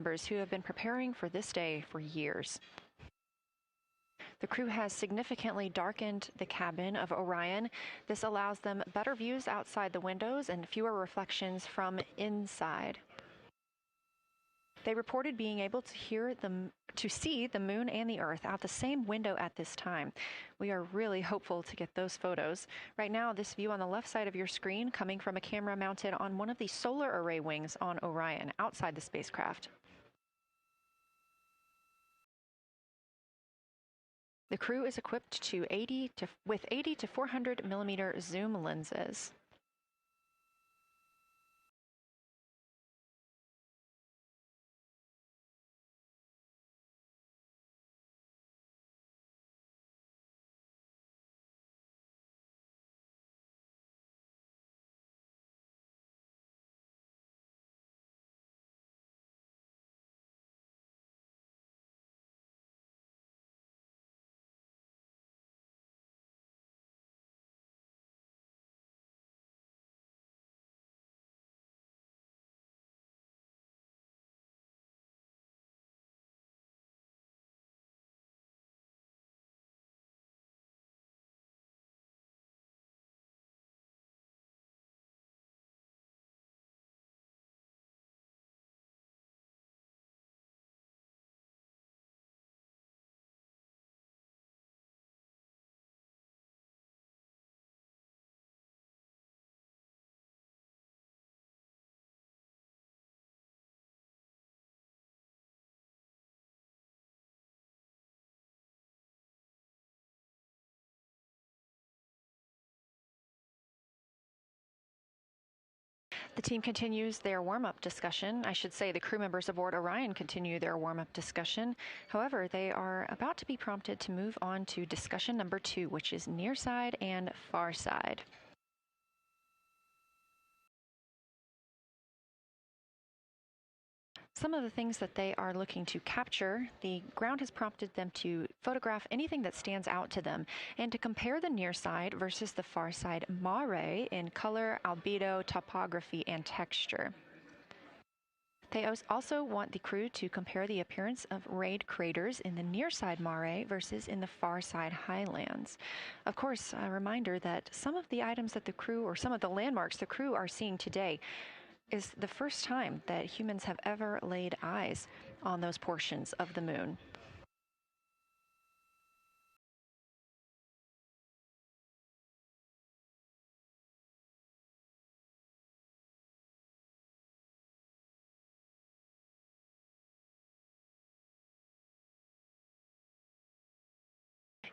members who have been preparing for this day for years. The crew has significantly darkened the cabin of Orion. This allows them better views outside the windows and fewer reflections from inside. They reported being able to see the moon and the Earth out the same window at this time. We are really hopeful to get those photos. Right now, this view on the left side of your screen coming from a camera mounted on one of the solar array wings on Orion outside the spacecraft. The crew is equipped with 80 to 400 millimeter zoom lenses. The team continues their warm-up discussion. I should say the crew members aboard Orion continue their warm-up discussion. However, they are about to be prompted to move on to discussion number 2, which is near side and far side. Some of the things that they are looking to capture, the ground has prompted them to photograph anything that stands out to them and to compare the near side versus the far side mare in color, albedo, topography, and texture. They also want the crew to compare the appearance of rayed craters in the near side mare versus in the far side highlands. Of course, a reminder that some of the items that the crew, or some of the landmarks the crew are seeing today, is the first time that humans have ever laid eyes on those portions of the moon.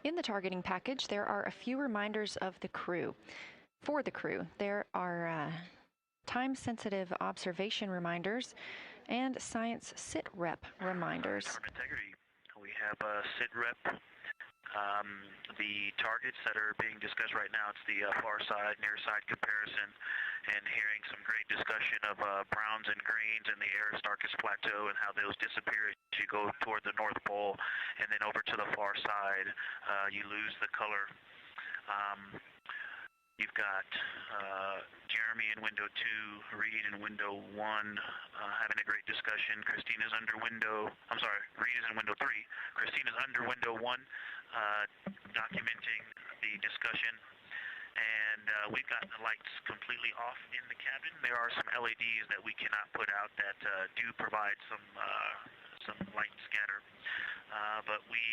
In the targeting package, there are a few reminders of the crew. For the crew, there are time-sensitive observation reminders and science sit-rep reminders. Integrity. We have a sit-rep. The targets that are being discussed right now, it's the far side, near side comparison, and hearing some great discussion of browns and greens in the Aristarchus Plateau and how those disappear as you go toward the North Pole, and then over to the far side, you lose the color. You've got Jeremy in window 2, Reed in window 1, having a great discussion. Christina's under window, I'm sorry, Reed is in window 3. Christina's under window 1, documenting the discussion. And we've got the lights completely off in the cabin. There are some LEDs that we cannot put out that do provide some light scatter. But we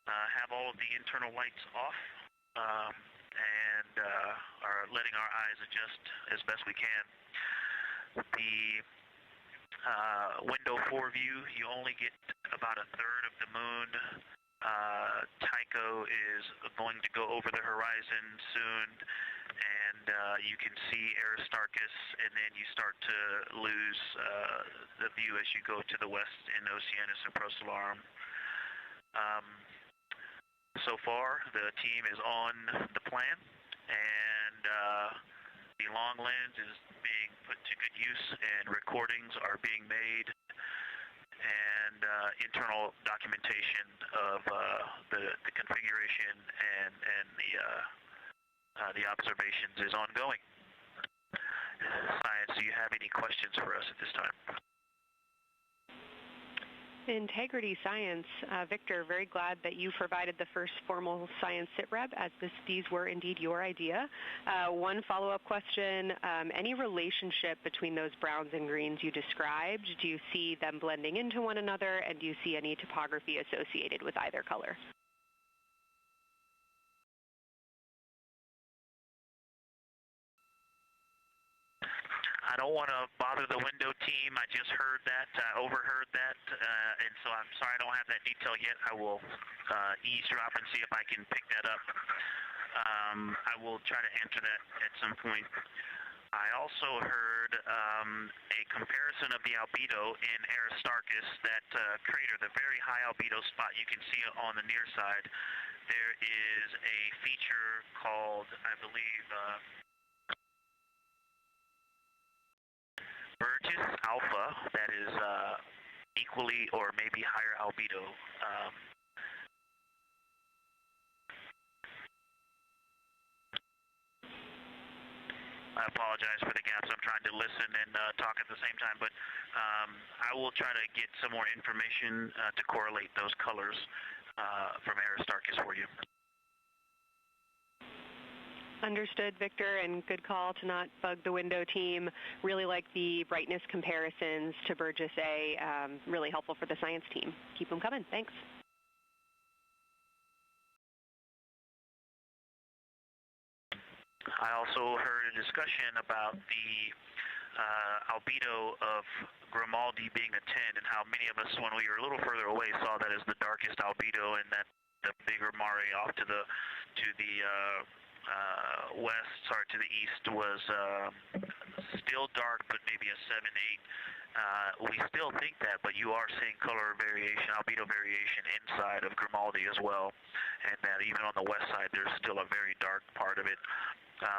have all of the internal lights off. And are letting our eyes adjust as best we can. The window 4 view, you only get about a third of the moon. Tycho is going to go over the horizon soon, and you can see Aristarchus, and then you start to lose the view as you go to the west in Oceanus and Procellarum. So far, the team is on the plan, and the long lens is being put to good use, and recordings are being made, and internal documentation of the configuration and the observations is ongoing. Science, do you have any questions for us at this time? Integrity Science. Victor, very glad that you provided the first formal science sitrep, as these were indeed your idea. One follow-up question, any relationship between those browns and greens you described? Do you see them blending into one another, and do you see any topography associated with either color? I don't want to bother the window team. I just heard that, overheard that, and so I'm sorry I don't have that detail yet. I will eavesdrop and see if I can pick that up. I will try to answer that at some point. I also heard a comparison of the albedo in Aristarchus, that crater, the very high albedo spot. You can see it on the near side. There is a feature called, I believe, Burgess alpha, that is equally or maybe higher albedo. I apologize for the gaps. I'm trying to listen and talk at the same time, but I will try to get some more information to correlate those colors from Aristarchus for you. Understood, Victor, and good call to not bug the window team. Really like the brightness comparisons to Burgess A. Really helpful for the science team. Keep them coming. Thanks. I also heard a discussion about the albedo of Grimaldi being a 10, and how many of us, when we were a little further away, saw that as the darkest albedo, and that the bigger Mare off to the to the east was still dark, but maybe a 7-8. We still think that, but you are seeing color variation, albedo variation inside of Grimaldi as well, and that even on the west side there's still a very dark part of it.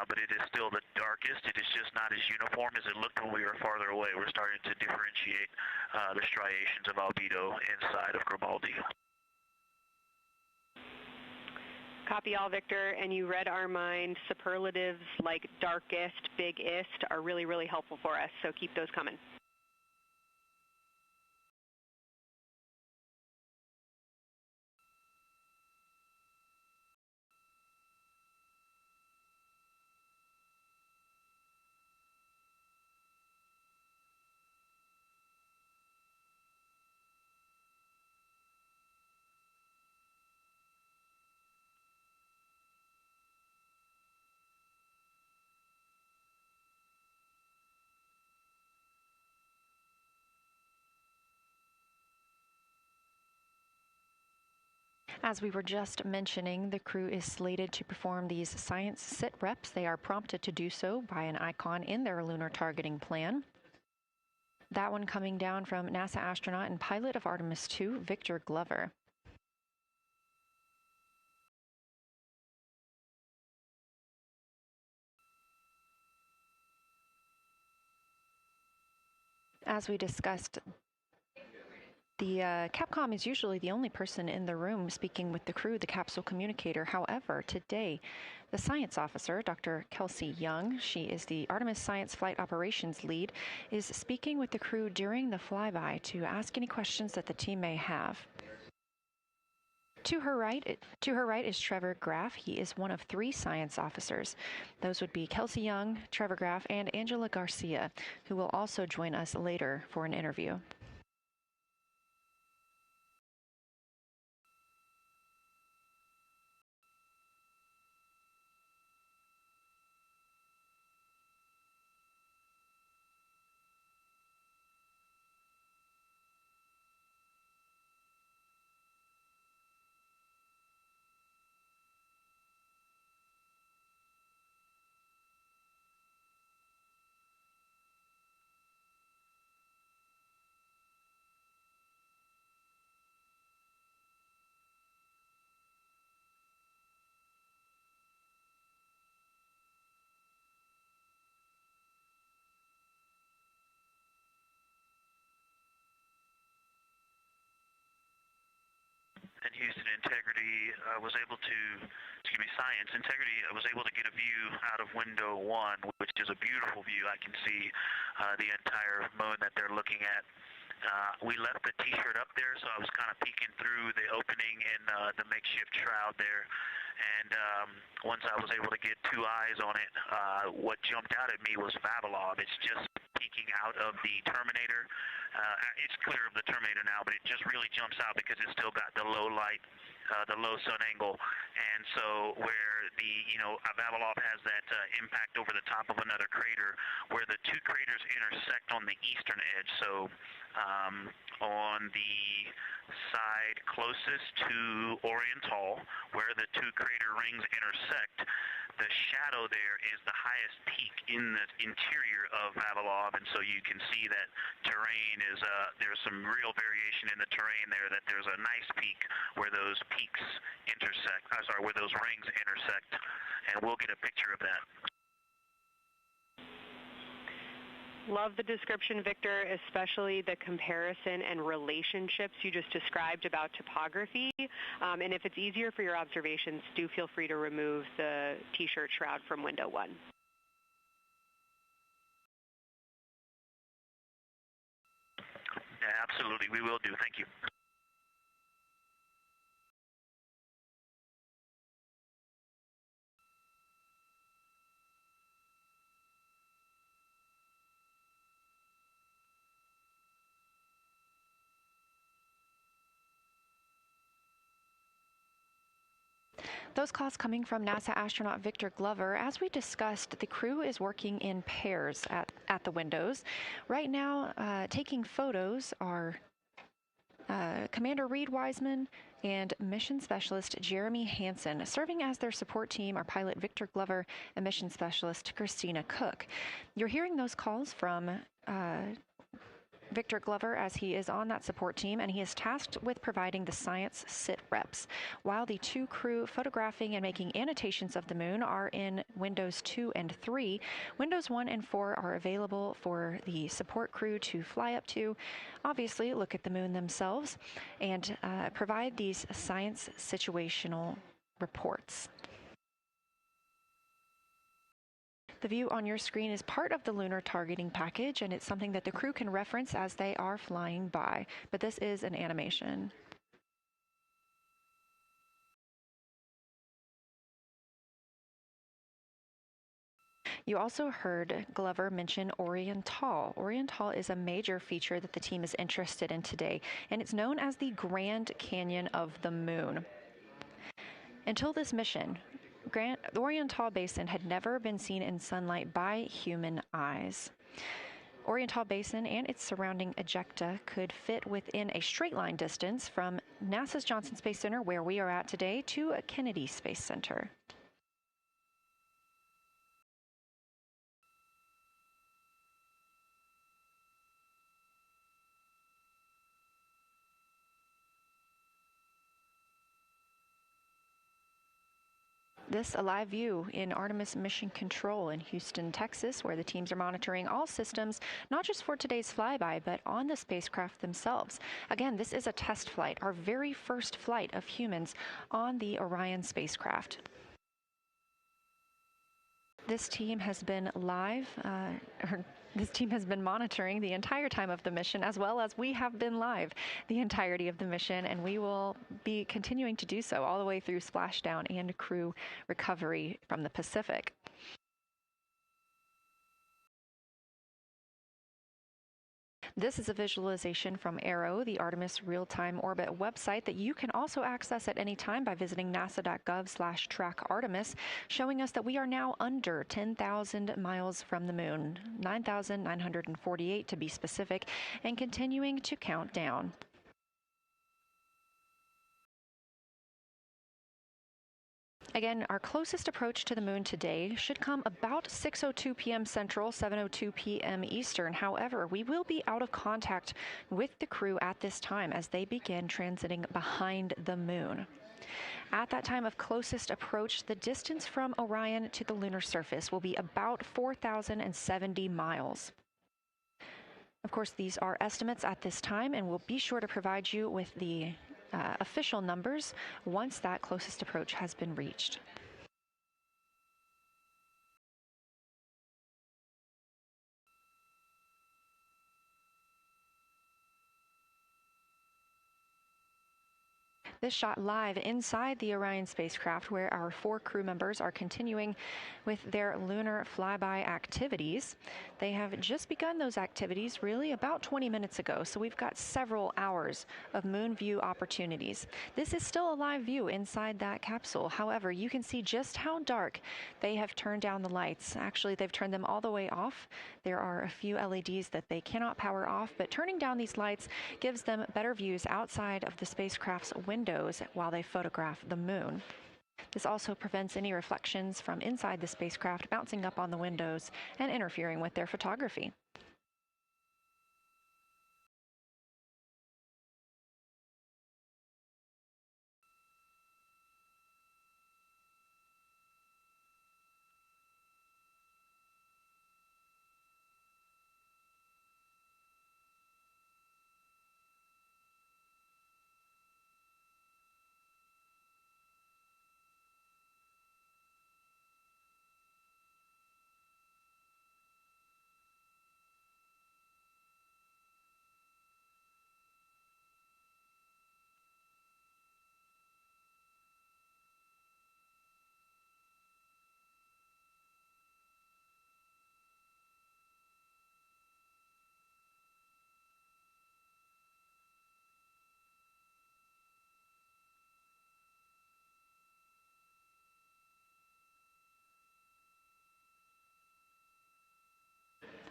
But it is still the darkest. It is just not as uniform as it looked when we were farther away. We're starting to differentiate the striations of albedo inside of Grimaldi. Copy all, Victor, and you read our mind. Superlatives like darkest, biggest are really, really helpful for us, so keep those coming. As we were just mentioning, the crew is slated to perform these science sit reps. They are prompted to do so by an icon in their lunar targeting plan. That one coming down from NASA astronaut and pilot of Artemis II, Victor Glover. As we discussed, the Capcom is usually the only person in the room speaking with the crew, the capsule communicator. However, today, the science officer, Dr. Kelsey Young, she is the Artemis Science Flight Operations Lead, is speaking with the crew during the flyby to ask any questions that the team may have. To her right is Trevor Graff. He is one of 3 science officers. Those would be Kelsey Young, Trevor Graff, and Angela Garcia, who will also join us later for an interview. And Houston Integrity was able to, Science Integrity was able to get a view out of window 1, which is a beautiful view. I can see the entire moon that they're looking at. We left the T-shirt up there, so I was kind of peeking through the opening in the makeshift shroud there. And once I was able to get two eyes on it, what jumped out at me was Vavilov. It's just peeking out of the Terminator. It's clear of the Terminator now, but it just really jumps out because it's still got the low light, the low sun angle. And so where the, Vavilov has that impact over the top of another crater, where the two craters intersect on the eastern edge. So on the side closest to Oriental, where the two crater rings intersect, the shadow there is the highest peak in the interior of Vavilov, and so you can see that terrain is, there's some real variation in the terrain there, that there's a nice peak where those peaks intersect, where those rings intersect, and we'll get a picture of that. Love the description, Victor, especially the comparison and relationships you just described about topography. And if it's easier for your observations, do feel free to remove the T-shirt shroud from window 1. Yeah, absolutely, we will do. Thank you. Those calls coming from NASA astronaut Victor Glover. As we discussed, the crew is working in pairs at the windows. Right now, taking photos are Commander Reed Wiseman and Mission Specialist Jeremy Hansen. Serving as their support team are pilot Victor Glover and Mission Specialist Christina Cook. You're hearing those calls from Victor Glover as he is on that support team, and he is tasked with providing the science sit reps, while the two crew photographing and making annotations of the moon are in windows 2 and 3. Windows 1 and 4 are available for the support crew to fly up to, obviously look at the moon themselves, and provide these science situational reports. The view on your screen is part of the lunar targeting package, and it's something that the crew can reference as they are flying by, but this is an animation. You also heard Glover mention Oriental. Oriental is a major feature that the team is interested in today, and it's known as the Grand Canyon of the Moon. Until this mission, the Oriental Basin had never been seen in sunlight by human eyes. Oriental Basin and its surrounding ejecta could fit within a straight line distance from NASA's Johnson Space Center, where we are at today, to Kennedy Space Center. This a live view in Artemis Mission Control in Houston, Texas, where the teams are monitoring all systems, not just for today's flyby, but on the spacecraft themselves. Again, this is a test flight, our very first flight of humans on the Orion spacecraft. This team has been this team has been monitoring the entire time of the mission, as well as we have been live the entirety of the mission, and we will be continuing to do so all the way through splashdown and crew recovery from the Pacific. This is a visualization from ARROW, the Artemis Real-Time Orbit website that you can also access at any time by visiting nasa.gov/track-Artemis, showing us that we are now under 10,000 miles from the moon, 9,948 to be specific, and continuing to count down. Again, our closest approach to the moon today should come about 6:02 p.m. Central, 7:02 p.m. Eastern. However, we will be out of contact with the crew at this time as they begin transiting behind the moon. At that time of closest approach, the distance from Orion to the lunar surface will be about 4,070 miles. Of course, these are estimates at this time, and we'll be sure to provide you with the official numbers once that closest approach has been reached. This shot live inside the Orion spacecraft, where our 4 crew members are continuing with their lunar flyby activities. They have just begun those activities really about 20 minutes ago, so we've got several hours of moon view opportunities. This is still a live view inside that capsule. However, you can see just how dark they have turned down the lights. Actually, they've turned them all the way off. There are a few LEDs that they cannot power off, but turning down these lights gives them better views outside of the spacecraft's windows while they photograph the moon. This also prevents any reflections from inside the spacecraft bouncing up on the windows and interfering with their photography.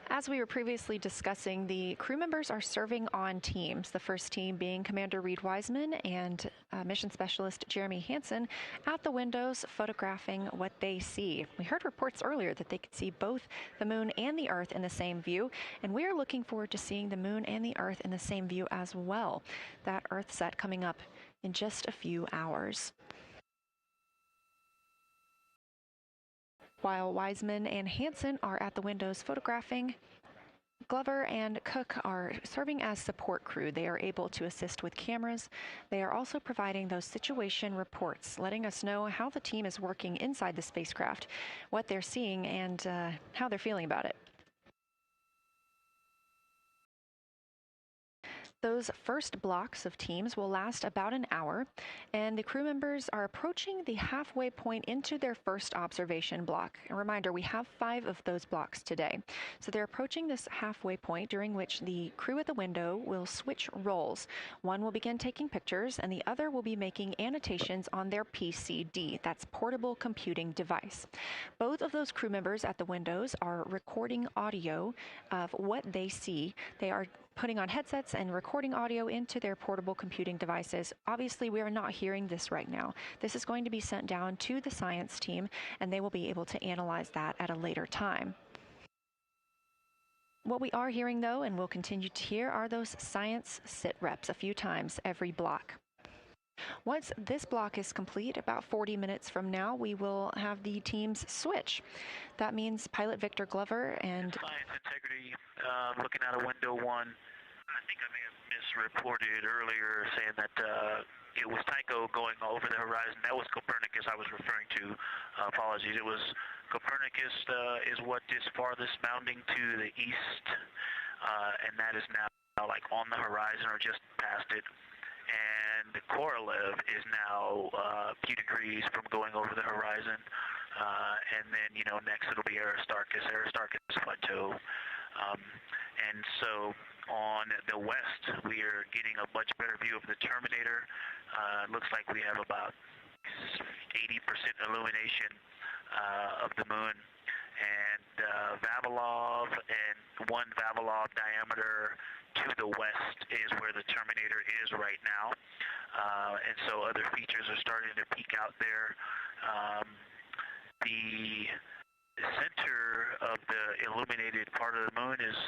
As we were previously discussing, the crew members are serving on teams, the first team being Commander Reed Wiseman and Mission Specialist Jeremy Hansen at the windows photographing what they see. We heard reports earlier that they could see both the moon and the Earth in the same view, and we are looking forward to seeing the moon and the Earth in the same view as well. That Earth set coming up in just a few hours. While Wiseman and Hansen are at the windows photographing, Glover and Cook are serving as support crew. They are able to assist with cameras. They are also providing those situation reports, letting us know how the team is working inside the spacecraft, what they're seeing, and how they're feeling about it. Those first blocks of teams will last about an hour, and the crew members are approaching the halfway point into their first observation block. A reminder, we have 5 of those blocks today. So they're approaching this halfway point, during which the crew at the window will switch roles. One will begin taking pictures, and the other will be making annotations on their PCD, that's portable computing device. Both of those crew members at the windows are recording audio of what they see. They are putting on headsets and recording audio into their portable computing devices. Obviously, we are not hearing this right now. This is going to be sent down to the science team, and they will be able to analyze that at a later time. What we are hearing, though, and will continue to hear, are those science sit reps a few times every block. Once this block is complete, about 40 minutes from now, we will have the teams switch. That means pilot Victor Glover and science integrity, looking out of window 1. I think I may have misreported earlier saying that it was Tycho going over the horizon. That was Copernicus I was referring to. Apologies. It was Copernicus is what is farthest bounding to the east, and that is now like on the horizon or just past it. And Korolev is now a few degrees from going over the horizon. And then, next it'll be Aristarchus Plateau. And so on the west, we are getting a much better view of the Terminator. It looks like we have about 80% illumination of the moon. And Vavilov and 1 Vavilov diameter to the west is where the Terminator is right now. And so other features are starting to peek out there. The center of the illuminated part of the moon is,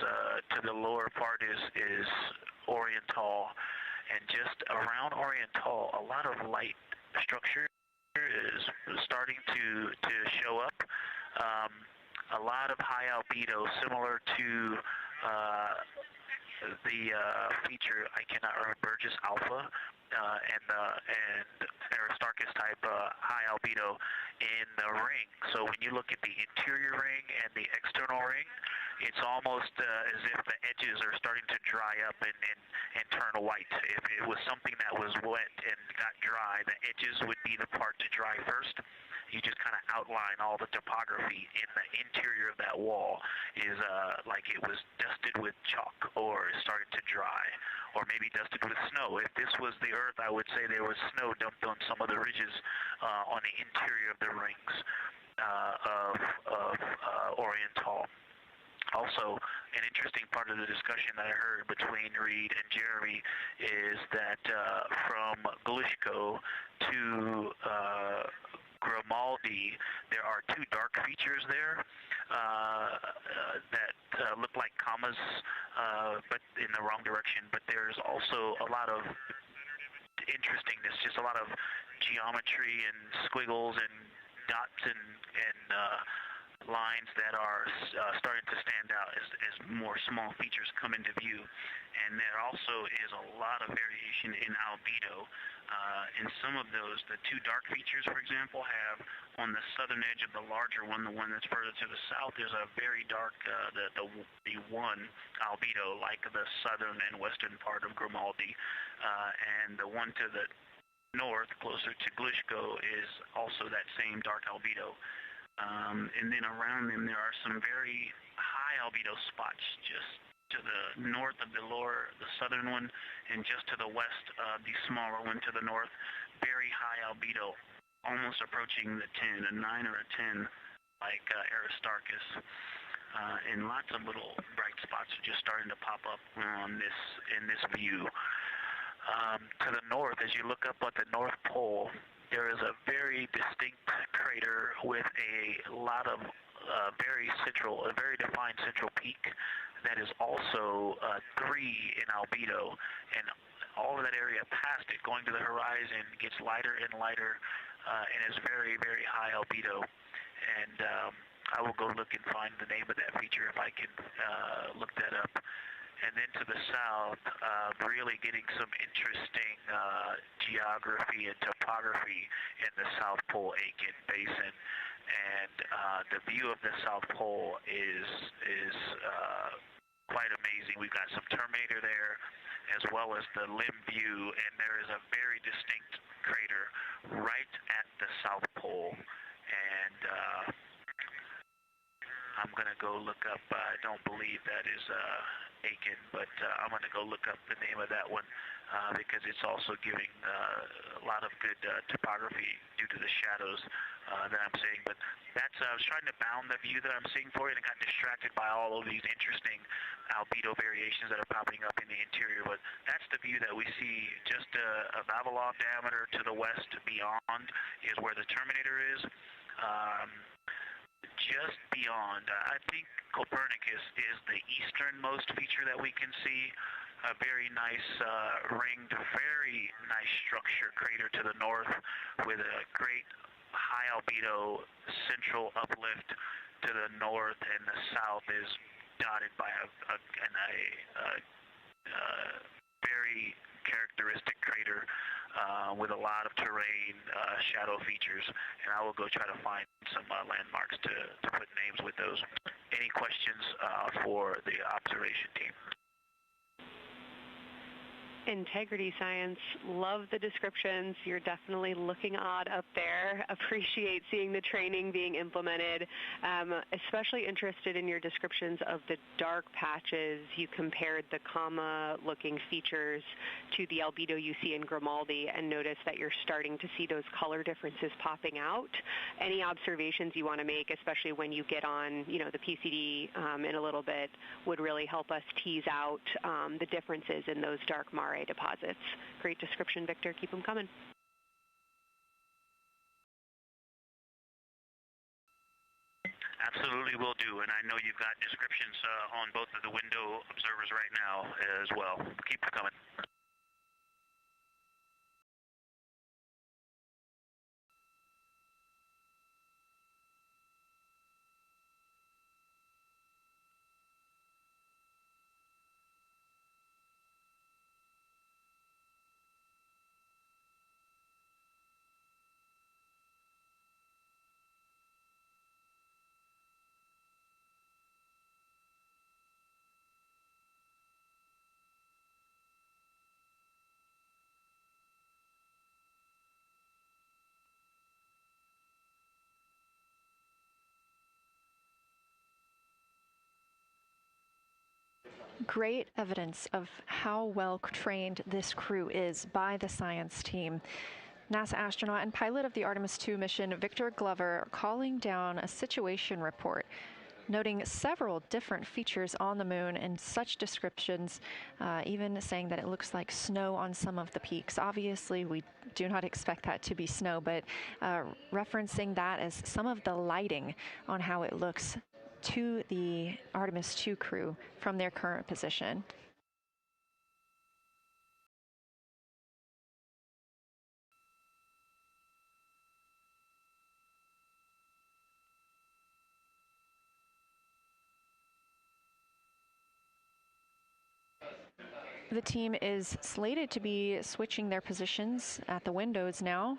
to the lower part is Oriental. And just around Oriental, a lot of light structure is starting to show up. A lot of high albedo, similar to the feature, I cannot remember, Burgess Alpha and Aristarchus type high albedo in the ring. So when you look at the interior ring and the external ring, it's almost as if the edges are starting to dry up and turn white. If it was something that was wet and got dry. The edges would be the part to dry first. You just kind of outline all the topography in the interior of that wall is like it was dusted with chalk or started to dry, or maybe dusted with snow. If this was the Earth, I would say there was snow dumped on some of the ridges on the interior of the rings of Oriental. Also, an interesting part of the discussion that I heard between Reed and Jeremy is that from Glushko to Grimaldi, there are two dark features there that look like commas, but in the wrong direction. But there's also a lot of interestingness, just a lot of geometry and squiggles and dots and lines that are starting to stand out as more small features come into view. And there also is a lot of variation in albedo. In some of those, the two dark features, for example, have on the southern edge of the larger one, the one that's further to the south, there's a very dark, the one albedo, like the southern and western part of Grimaldi. And the one to the north, closer to Glushko, is also that same dark albedo. And then around them there are some very high albedo spots just to the north of the southern one, and just to the west of the smaller one to the north. Very high albedo, almost approaching the 10, a 9 or a 10, like Aristarchus. And lots of little bright spots are just starting to pop up in this view. To the north, as you look up at the North Pole, there is a very distinct crater with a lot of a very defined central peak that is also 3 in albedo, and all of that area past it, going to the horizon, gets lighter and lighter, and is very, very high albedo. And I will go look and find the name of that feature if I can look that up. And then to the south, really getting some interesting geography and topography in the South Pole Aitken Basin. And the view of the South Pole is quite amazing. We've got some Terminator there, as well as the limb view, and there is a very distinct crater right at the South Pole. And I'm going to go look up, I don't believe that is Aiken, but I'm going to go look up the name of that one because it's also giving a lot of good topography due to the shadows that I'm seeing. But that's, I was trying to bound the view that I'm seeing for you and got distracted by all of these interesting albedo variations that are popping up in the interior. But that's the view that we see. Just a Vavilov diameter to the west beyond is where the Terminator is. Just beyond, I think Copernicus is the easternmost feature that we can see. A very nice ringed, very nice structure crater to the north with a great high albedo central uplift to the north, and the south is dotted by a very characteristic crater with a lot of terrain, shadow features, and I will go try to find some landmarks to put names with those. Any questions for the observation team? Integrity Science, love the descriptions. You're definitely looking odd up there. Appreciate seeing the training being implemented. Especially interested in your descriptions of the dark patches. You compared the comma-looking features to the albedo you see in Grimaldi and noticed that you're starting to see those color differences popping out. Any observations you want to make, especially when you get on, the PCD in a little bit, would really help us tease out the differences in those dark mare deposits. Great description, Victor. Keep them coming. Absolutely will do, and I know you've got descriptions on both of the window observers right now as well. Keep them coming. great evidence of how well trained this crew is by the science team. NASA astronaut and pilot of the Artemis II mission, Victor Glover, calling down a situation report, noting several different features on the moon and such descriptions, even saying that it looks like snow on some of the peaks. Obviously, we do not expect that to be snow, but referencing that as some of the lighting on how it looks to the Artemis II crew from their current position. The team is slated to be switching their positions at the windows now.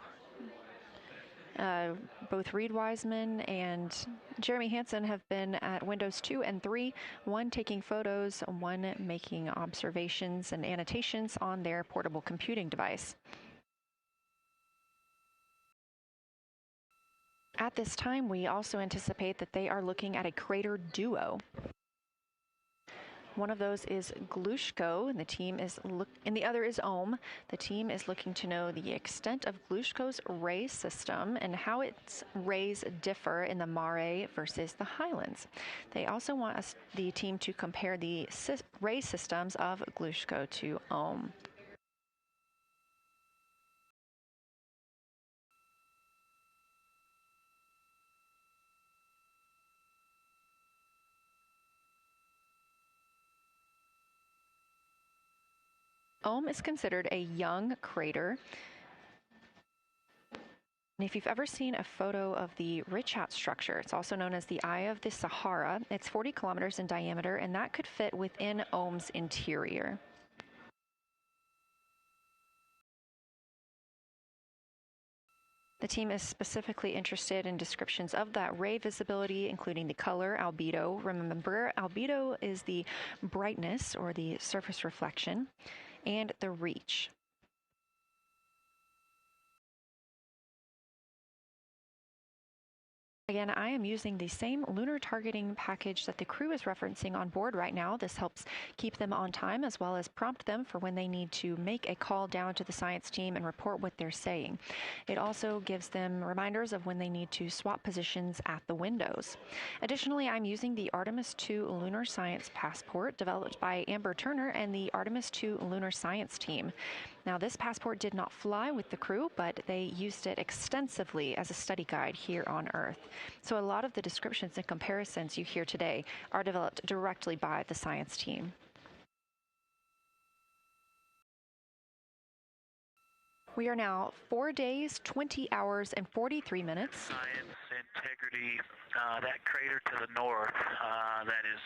Both Reed Wiseman and Jeremy Hansen have been at windows 2 and 3, one taking photos, one making observations and annotations on their portable computing device. At this time, we also anticipate that they are looking at a crater duo. One of those is Glushko, and the other is Ohm. The team is looking to know the extent of Glushko's ray system and how its rays differ in the Mare versus the Highlands. They also want the team to compare the ray systems of Glushko to Ohm. Ohm is considered a young crater. And if you've ever seen a photo of the Richat structure, it's also known as the Eye of the Sahara. It's 40 kilometers in diameter, and that could fit within Ohm's interior. The team is specifically interested in descriptions of that ray visibility, including the color, albedo. Remember, albedo is the brightness or the surface reflection, and the reach. Again, I am using the same lunar targeting package that the crew is referencing on board right now. This helps keep them on time as well as prompt them for when they need to make a call down to the science team and report what they're saying. It also gives them reminders of when they need to swap positions at the windows. Additionally, I'm using the Artemis II Lunar Science Passport developed by Amber Turner and the Artemis II Lunar Science team. Now, this passport did not fly with the crew, but they used it extensively as a study guide here on Earth. So a lot of the descriptions and comparisons you hear today are developed directly by the science team. We are now 4 days, 20 hours, and 43 minutes. Science, integrity, that crater to the north, that is,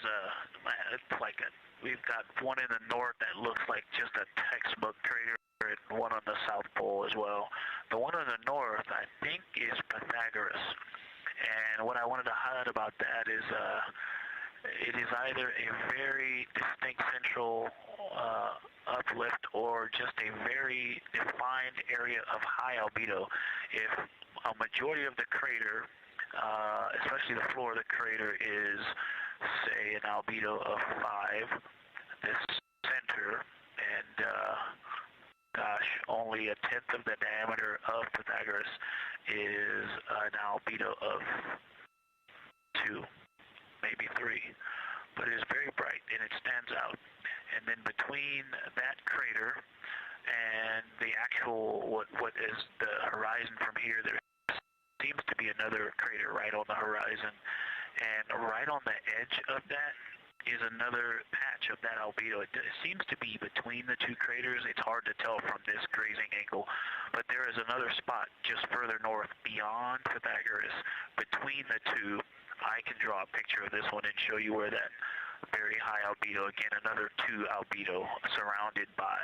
it's like we've got one in the north that looks like just a textbook crater, and one on the South Pole as well. The one on the north, I think, is Pythagoras. And what I wanted to highlight about that is it is either a very distinct central uplift or just a very defined area of high albedo. If a majority of the crater, especially the floor of the crater, is, say, an albedo of 5, this center, and only a tenth of the diameter of Pythagoras is an albedo of 2, maybe 3, but it is very bright and it stands out. And then between that crater and the actual what is the horizon from here, there seems to be another crater right on the horizon, and right on the edge of that is another patch of that albedo. It seems to be between the two craters. It's hard to tell from this grazing angle, but there is another spot just further north beyond Pythagoras. Between the two, I can draw a picture of this one and show you where that very high albedo, again another 2 albedo surrounded by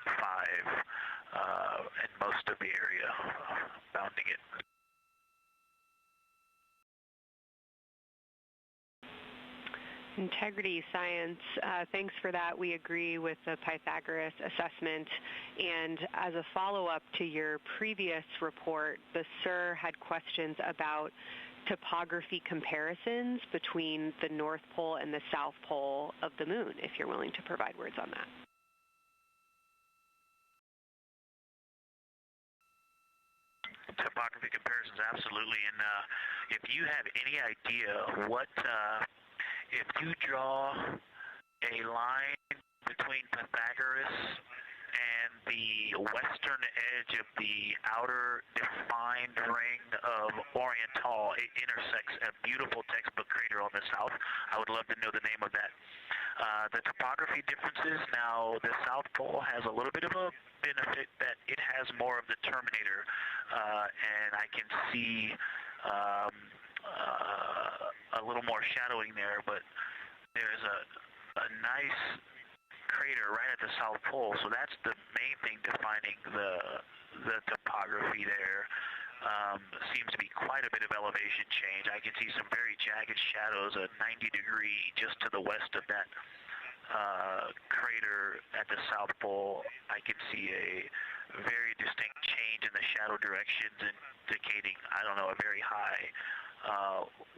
5 and most of the area bounding it. Integrity science, thanks for that. We agree with the Pythagoras assessment. And as a follow-up to your previous report, the SIR had questions about topography comparisons between the North Pole and the South Pole of the Moon, if you're willing to provide words on that. Topography comparisons, absolutely. And if you have any idea what, if you draw a line between Pythagoras and the western edge of the outer defined ring of Oriental, it intersects a beautiful textbook crater on the south. I would love to know the name of that. The topography differences, now the South Pole has a little bit of a benefit that it has more of the terminator, and I can see a little more shadowing there, but there's a nice crater right at the South Pole, so that's the main thing defining the topography there. Seems to be quite a bit of elevation change. I can see some very jagged shadows, a 90-degree just to the west of that crater at the South Pole. I can see a very distinct change in the shadow directions, indicating, I don't know, a very high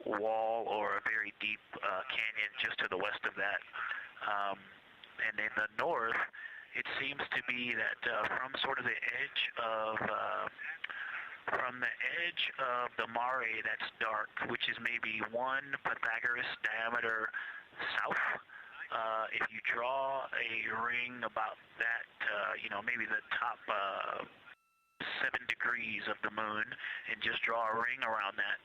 wall or a very deep canyon just to the west of that. And in the north, it seems to be that from sort of the edge of the mare that's dark, which is maybe one Pythagoras diameter south, if you draw a ring about that, maybe the top 7 degrees of the moon, and just draw a ring around that,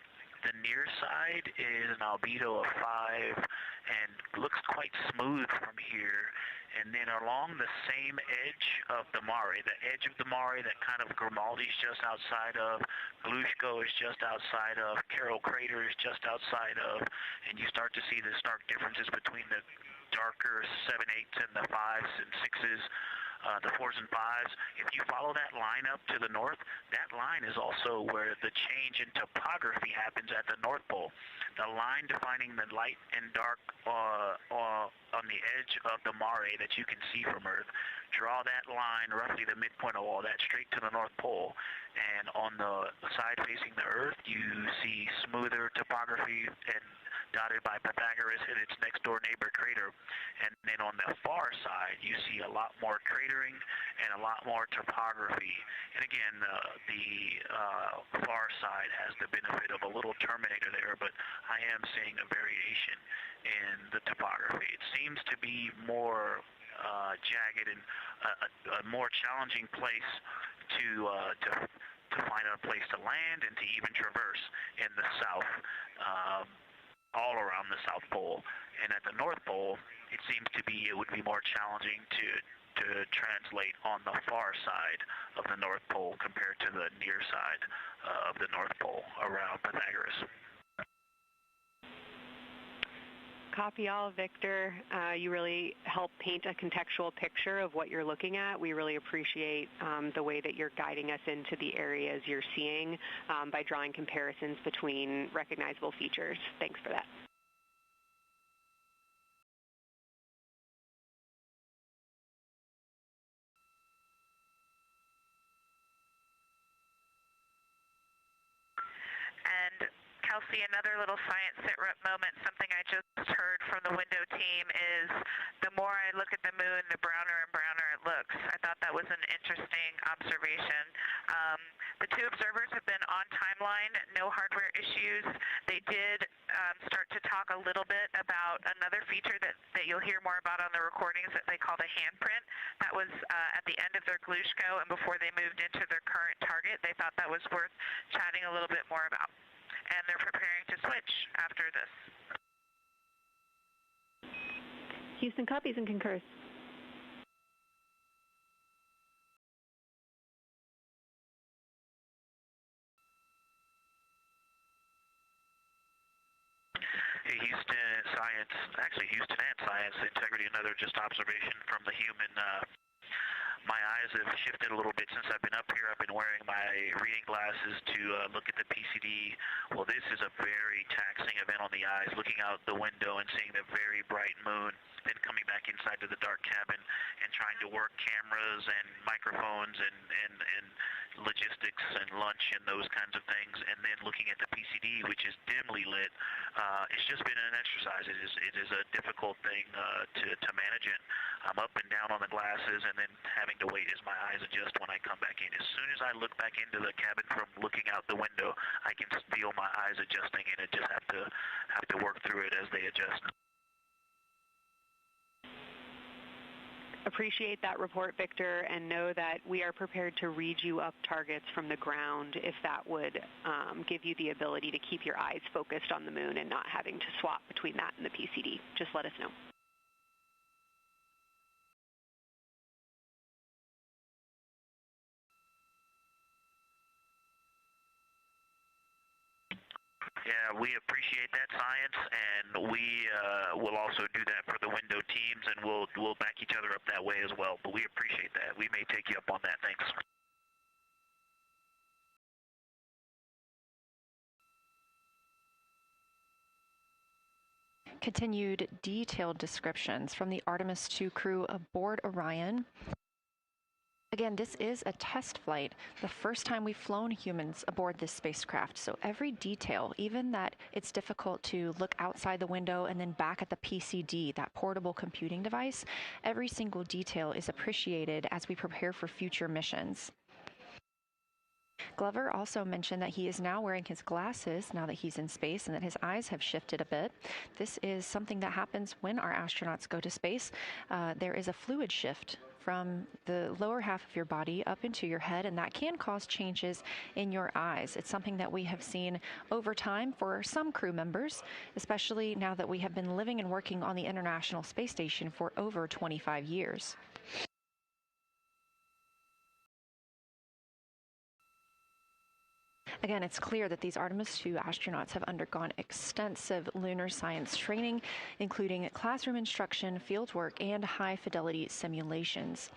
the near side is an albedo of 5 and looks quite smooth from here. And then along the same edge of the mare, the edge of the mare that kind of Grimaldi's just outside of, Glushko is just outside of, Carroll Crater is just outside of, and you start to see the stark differences between the darker 7/8 and the 5s and 6s, the 4s and 5s. If you follow that line up to the north, that line is also where the change in topography happens at the North Pole. The line defining the light and dark on the edge of the mare that you can see from Earth. Draw that line, roughly the midpoint of all that, straight to the North Pole. And on the side facing the Earth, you see smoother topography and dotted by Pythagoras and its next-door neighbor crater. And then on the far side, you see a lot more cratering and a lot more topography. And again, the far side has the benefit of a little terminator there, but I am seeing a variation in the topography. It seems to be more jagged and a more challenging place to find a place to land and to even traverse in the south, all around the South Pole. And at the North Pole, it seems to be, it would be more challenging to translate on the far side of the North Pole compared to the near side of the North Pole around Pythagoras. Copy all, Victor. You really help paint a contextual picture of what you're looking at. We really appreciate the way that you're guiding us into the areas you're seeing by drawing comparisons between recognizable features. Thanks for that. And Kelsey, another little science sit rep moment, something I just heard from the window team is the more I look at the moon, the browner and browner it looks. I thought that was an interesting observation. The two observers have been on timeline, no hardware issues. They did start to talk a little bit about another feature that you'll hear more about on the recordings that they call the handprint. That was at the end of their Glushko and before they moved into their current target. They thought that was worth chatting a little bit more about. And they're preparing to switch after this. Houston copies and concurs. Hey, Houston and Science Integrity, another just observation from the human. My eyes have shifted a little bit since I've been up here. I've been wearing my reading glasses to look at the PCD. Well, this is a very taxing event on the eyes, looking out the window and seeing the very bright moon, then coming back inside to the dark cabin and trying to work cameras and microphones and logistics and lunch and those kinds of things, and then looking at the PCD, which is dimly lit, it's just been an exercise. It is a difficult thing to manage it. I'm up and down on the glasses, and then having to wait as my eyes adjust when I come back in. As soon as I look back into the cabin from looking out the window, I can feel my eyes adjusting, and I just have to work through it as they adjust. Appreciate that report, Victor, and know that we are prepared to read you up targets from the ground if that would give you the ability to keep your eyes focused on the moon and not having to swap between that and the PCD. Just let us know. Yeah, we appreciate that, science, and we will also do that for the window teams, and we'll back each other up that way as well. But we appreciate that. We may take you up on that. Thanks. Continued detailed descriptions from the Artemis II crew aboard Orion. Again, this is a test flight, the first time we've flown humans aboard this spacecraft. So every detail, even that it's difficult to look outside the window and then back at the PCD, that portable computing device, every single detail is appreciated as we prepare for future missions. Glover also mentioned that he is now wearing his glasses now that he's in space and that his eyes have shifted a bit. This is something that happens when our astronauts go to space. There is a fluid shift from the lower half of your body up into your head, and that can cause changes in your eyes. It's something that we have seen over time for some crew members, especially now that we have been living and working on the International Space Station for over 25 years. Again, it's clear that these Artemis II astronauts have undergone extensive lunar science training, including classroom instruction, fieldwork, and high-fidelity simulations.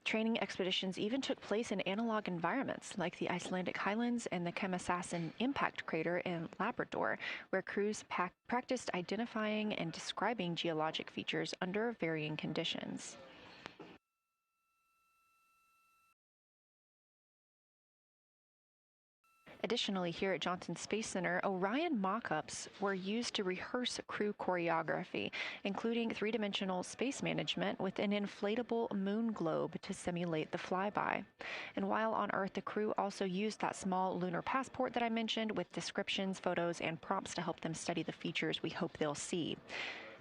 Training expeditions even took place in analog environments like the Icelandic Highlands and the Kemasassen impact crater in Labrador, where crews practiced identifying and describing geologic features under varying conditions. Additionally, here at Johnson Space Center, Orion mock-ups were used to rehearse crew choreography, including three-dimensional space management with an inflatable moon globe to simulate the flyby. And while on Earth, the crew also used that small lunar passport that I mentioned with descriptions, photos, and prompts to help them study the features we hope they'll see.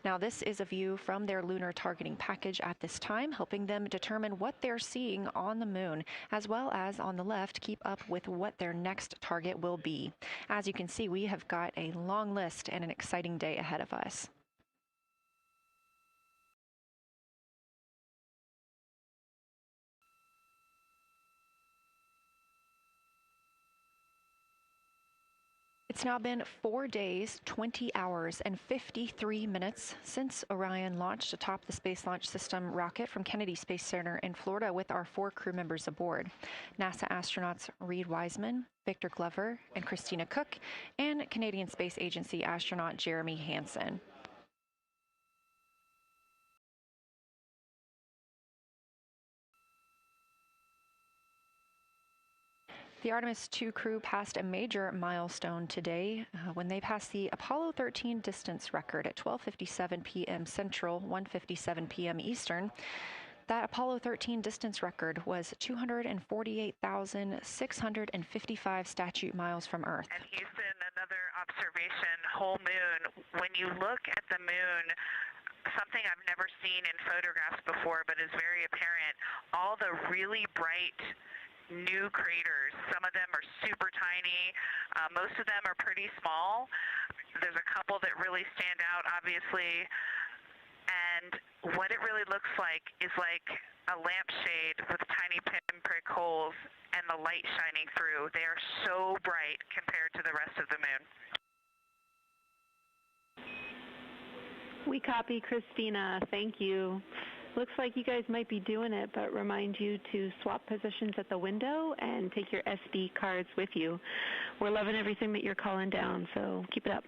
Now, this is a view from their lunar targeting package at this time, helping them determine what they're seeing on the moon, as well as on the left, keep up with what their next target will be. As you can see, we have got a long list and an exciting day ahead of us. It's now been 4 days, 20 hours, and 53 minutes since Orion launched atop the Space Launch System rocket from Kennedy Space Center in Florida with our 4 crew members aboard. NASA astronauts Reed Wiseman, Victor Glover, and Christina Cook, and Canadian Space Agency astronaut Jeremy Hansen. The Artemis II crew passed a major milestone today when they passed the Apollo 13 distance record at 12:57 p.m. Central, 1:57 p.m. Eastern. That Apollo 13 distance record was 248,655 statute miles from Earth. And Houston, another observation, whole moon. When you look at the moon, something I've never seen in photographs before but is very apparent, all the really bright new craters. Some of them are super tiny. Most of them are pretty small. There's a couple that really stand out, obviously. And what it really looks like is like a lampshade with tiny pinprick holes and the light shining through. They are so bright compared to the rest of the moon. We copy, Christina. Thank you. Looks like you guys might be doing it, but remind you to swap positions at the window and take your SD cards with you. We're loving everything that you're calling down, so keep it up.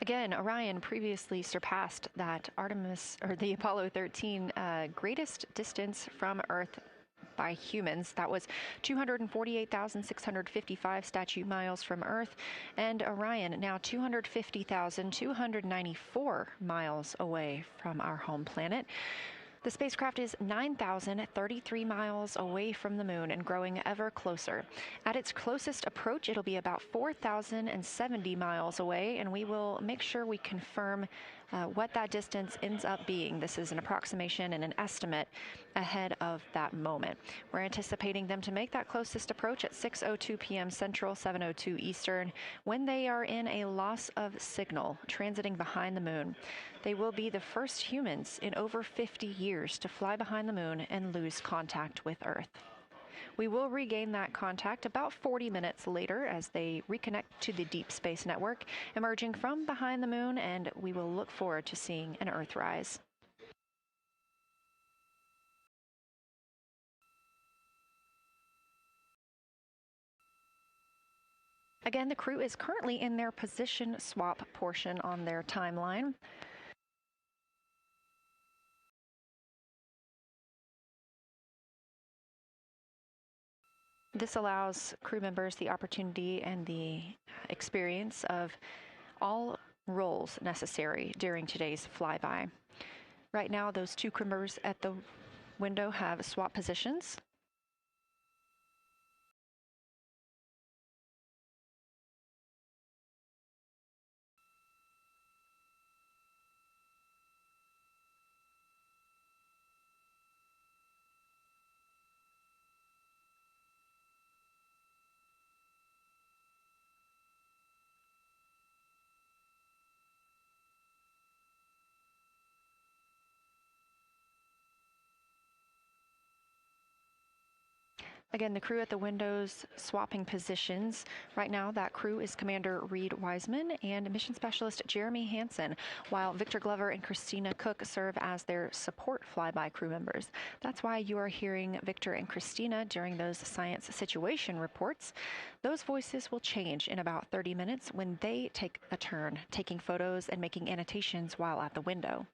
Again, Orion previously surpassed that the Apollo 13 greatest distance from Earth by humans. That was 248,655 statute miles from Earth, and Orion now 250,294 miles away from our home planet. The spacecraft is 9,033 miles away from the moon and growing ever closer. At its closest approach, it'll be about 4,070 miles away, and we will make sure we confirm what that distance ends up being. This is an approximation and an estimate ahead of that moment. We're anticipating them to make that closest approach at 6:02 p.m. Central, 7:02 Eastern, when they are in a loss of signal, transiting behind the moon. They will be the first humans in over 50 years to fly behind the moon and lose contact with Earth. We will regain that contact about 40 minutes later as they reconnect to the Deep Space Network, emerging from behind the moon, and we will look forward to seeing an Earthrise. Again, the crew is currently in their position swap portion on their timeline. This allows crew members the opportunity and the experience of all roles necessary during today's flyby. Right now, those two crew members at the window have swap positions. Again, the crew at the windows swapping positions. Right now, that crew is Commander Reed Wiseman and Mission Specialist Jeremy Hansen, while Victor Glover and Christina Cook serve as their support flyby crew members. That's why you are hearing Victor and Christina during those science situation reports. Those voices will change in about 30 minutes when they take a turn taking photos and making annotations while at the window.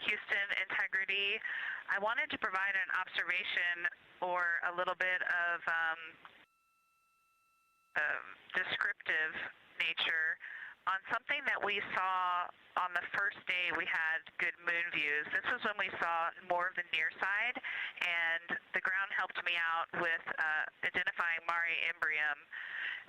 Houston, integrity. I wanted to provide an observation or a little bit of descriptive nature on something that we saw on the first day we had good moon views. This was when we saw more of the near side, and the ground helped me out with identifying Mare Imbrium.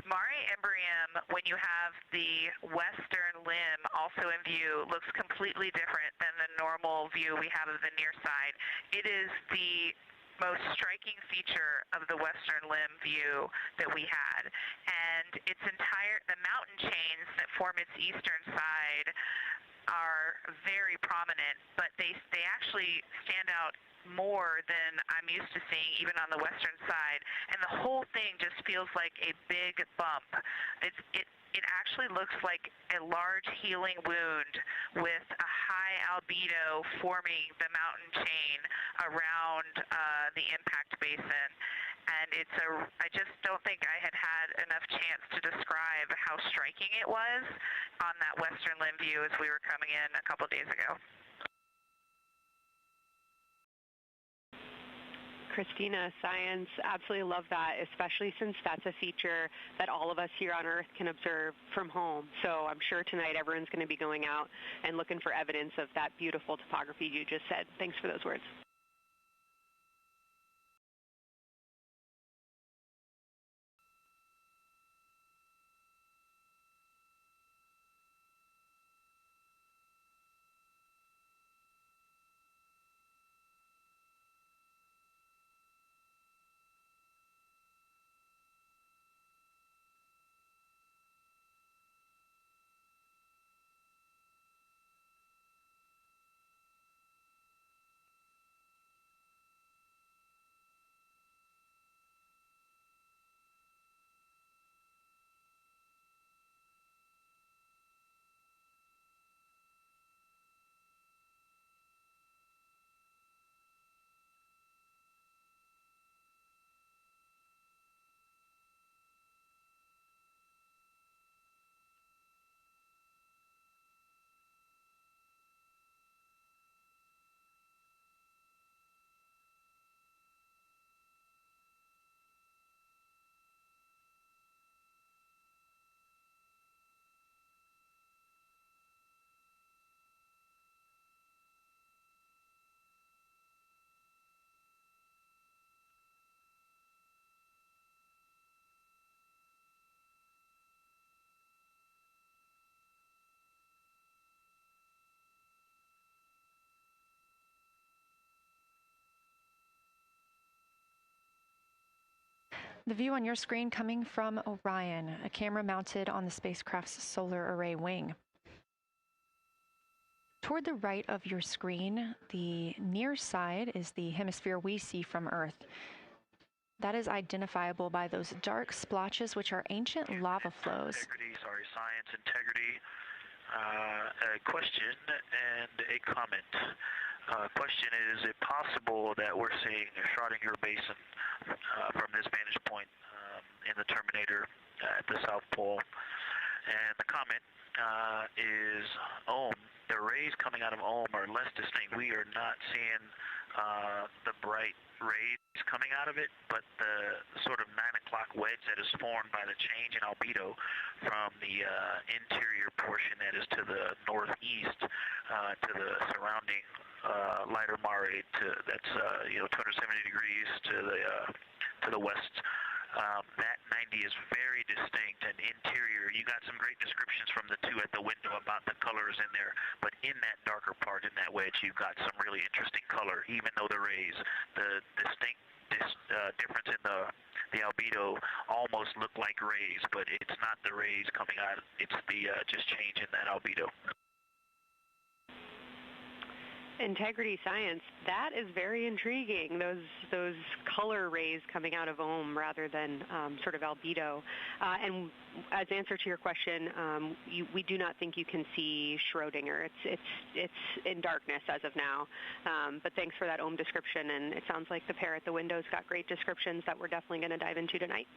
Mare Imbrium, when you have the western limb also in view, looks completely different than the normal view we have of the near side. It is the most striking feature of the western limb view that we had. And the mountain chains that form its eastern side are very prominent, but they actually stand out more than I'm used to seeing even on the western side, and the whole thing just feels like a big bump. It actually looks like a large healing wound with a high albedo forming the mountain chain around the impact basin. And I just don't think I had enough chance to describe how striking it was on that western limb view as we were coming in a couple days ago. Christina, science, absolutely love that, especially since that's a feature that all of us here on Earth can observe from home. So I'm sure tonight everyone's going to be going out and looking for evidence of that beautiful topography you just said. Thanks for those words. The view on your screen coming from Orion, a camera mounted on the spacecraft's solar array wing. Toward the right of your screen, the near side is the hemisphere we see from Earth. That is identifiable by those dark splotches, which are ancient lava flows. Science integrity. A question and a comment. Question is it possible that we're seeing a Schrodinger basin from this vantage point in the Terminator at the South Pole? And the comment is the rays coming out of are less distinct. We are not seeing the bright rays coming out of it, but the sort of 9 o'clock wedge that is formed by the change in albedo from the interior portion that is to the northeast to the surrounding lighter mare that's 270 degrees to the west. That 90 is very distinct and interior. You got some great descriptions from the two at the window about the colors in there, but in that darker part, in that wedge, you've got some really interesting color, even though the rays, the distinct difference in the albedo almost look like rays, but it's not the rays coming out. It's the just change in that albedo. Integrity science, that is very intriguing, those color rays coming out of rather than sort of albedo. And as answer to your question, we do not think you can see Schrodinger. It's in darkness as of now. But thanks for that description, and it sounds like the pair at the window's got great descriptions that we're definitely going to dive into tonight.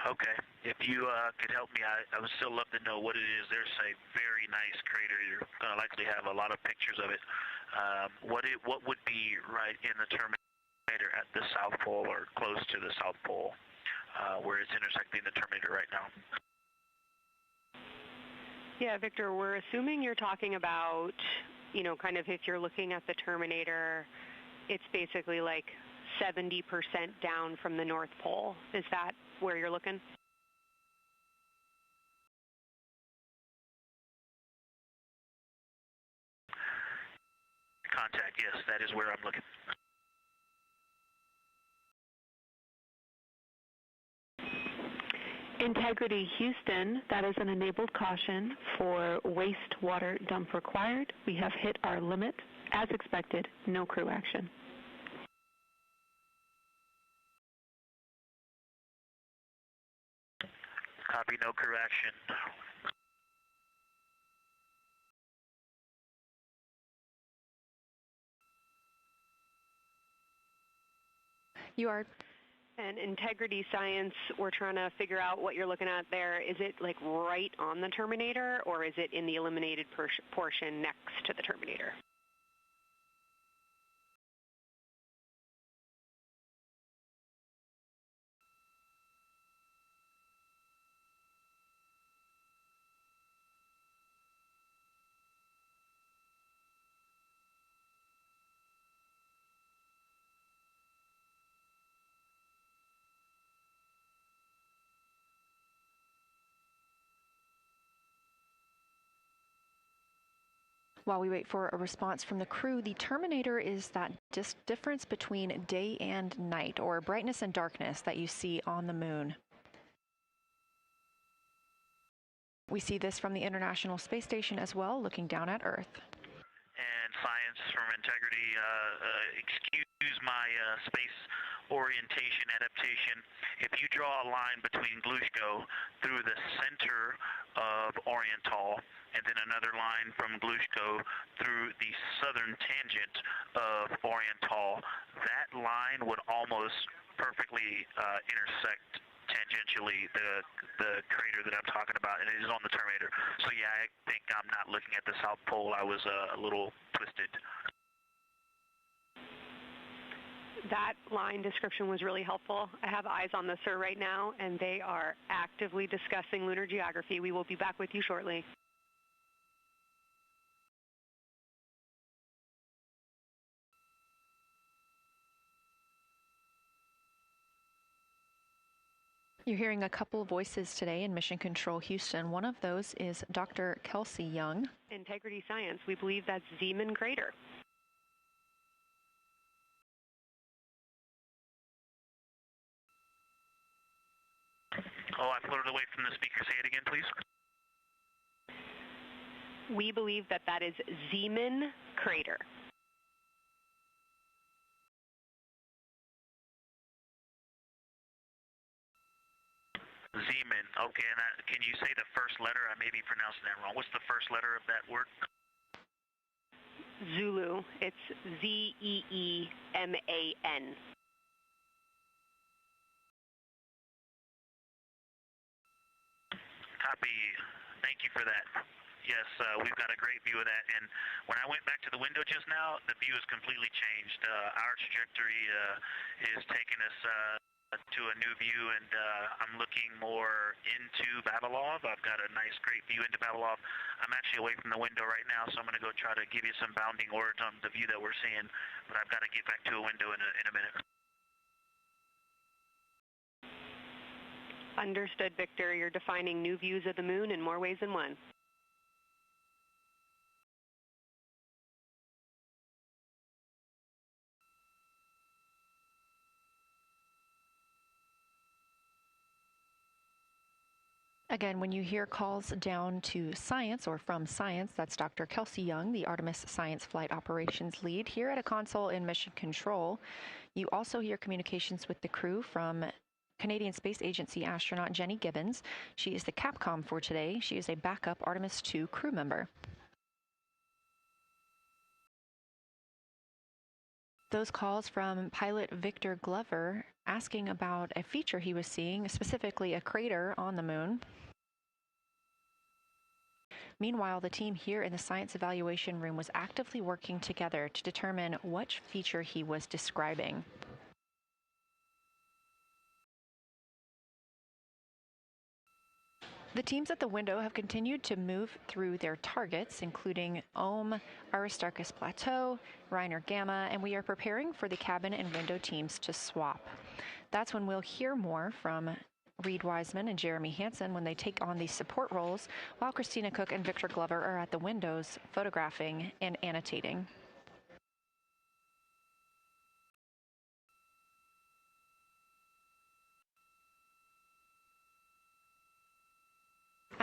Okay. If you could help me, I would still love to know what it is. There's a very nice crater. You're going to likely have a lot of pictures of it. What would be right in the Terminator at the South Pole or close to the South Pole where it's intersecting the Terminator right now? Yeah, Victor, we're assuming you're talking about, kind of if you're looking at the Terminator, it's basically like 70% down from the North Pole. Is that where you're looking? Contact, yes, that is where I'm looking. Integrity Houston, that is an enabled caution for wastewater dump required. We have hit our limit. As expected, no crew action. Copy, no crew action. You are. And integrity science, we're trying to figure out what you're looking at there. Is it like right on the terminator, or is it in the eliminated portion next to the terminator? While we wait for a response from the crew, the terminator is that difference between day and night, or brightness and darkness, that you see on the moon. We see this from the International Space Station as well, looking down at Earth. And science from integrity, excuse my space orientation adaptation. If you draw a line between Glushko through the center of Oriental, and then another line from Glushko through the southern tangent of Oriental, that line would almost perfectly intersect tangentially the crater that I'm talking about, and it is on the terminator. So yeah, I think I'm not looking at the South Pole. I was a little twisted. That line description was really helpful. I have eyes on the SIR right now, and they are actively discussing lunar geography. We will be back with you shortly. You're hearing a couple of voices today in Mission Control Houston. One of those is Dr. Kelsey Young. Integrity science, we believe that's Zeeman crater. Oh, I floated away from the speaker. Say it again, please. We believe that that is Zeeman crater. Zeeman. Okay, and can you say the first letter? I may be pronouncing that wrong. What's the first letter of that word? Zulu. It's Z-E-E-M-A-N. Copy. Thank you for that. Yes, we've got a great view of that. And when I went back to the window just now, the view has completely changed. Our trajectory is taking us to a new view, and I'm looking more into Babalov. I've got a nice, great view into Babalov. I'm actually away from the window right now, so I'm going to go try to give you some bounding words on the view that we're seeing, but I've got to get back to a window in a minute. Understood, Victor. You're defining new views of the moon in more ways than one. Again, when you hear calls down to science or from science, that's Dr. Kelsey Young, the Artemis Science Flight Operations Lead here at a console in Mission Control. You also hear communications with the crew from Canadian Space Agency astronaut Jenny Gibbons. She is the Capcom for today. She is a backup Artemis II crew member. Those calls from pilot Victor Glover asking about a feature he was seeing, specifically a crater on the moon. Meanwhile, the team here in the science evaluation room was actively working together to determine which feature he was describing. The teams at the window have continued to move through their targets, including Ohm, Aristarchus Plateau, Reiner Gamma, and we are preparing for the cabin and window teams to swap. That's when we'll hear more from Reed Wiseman and Jeremy Hansen when they take on these support roles, while Christina Cook and Victor Glover are at the windows photographing and annotating.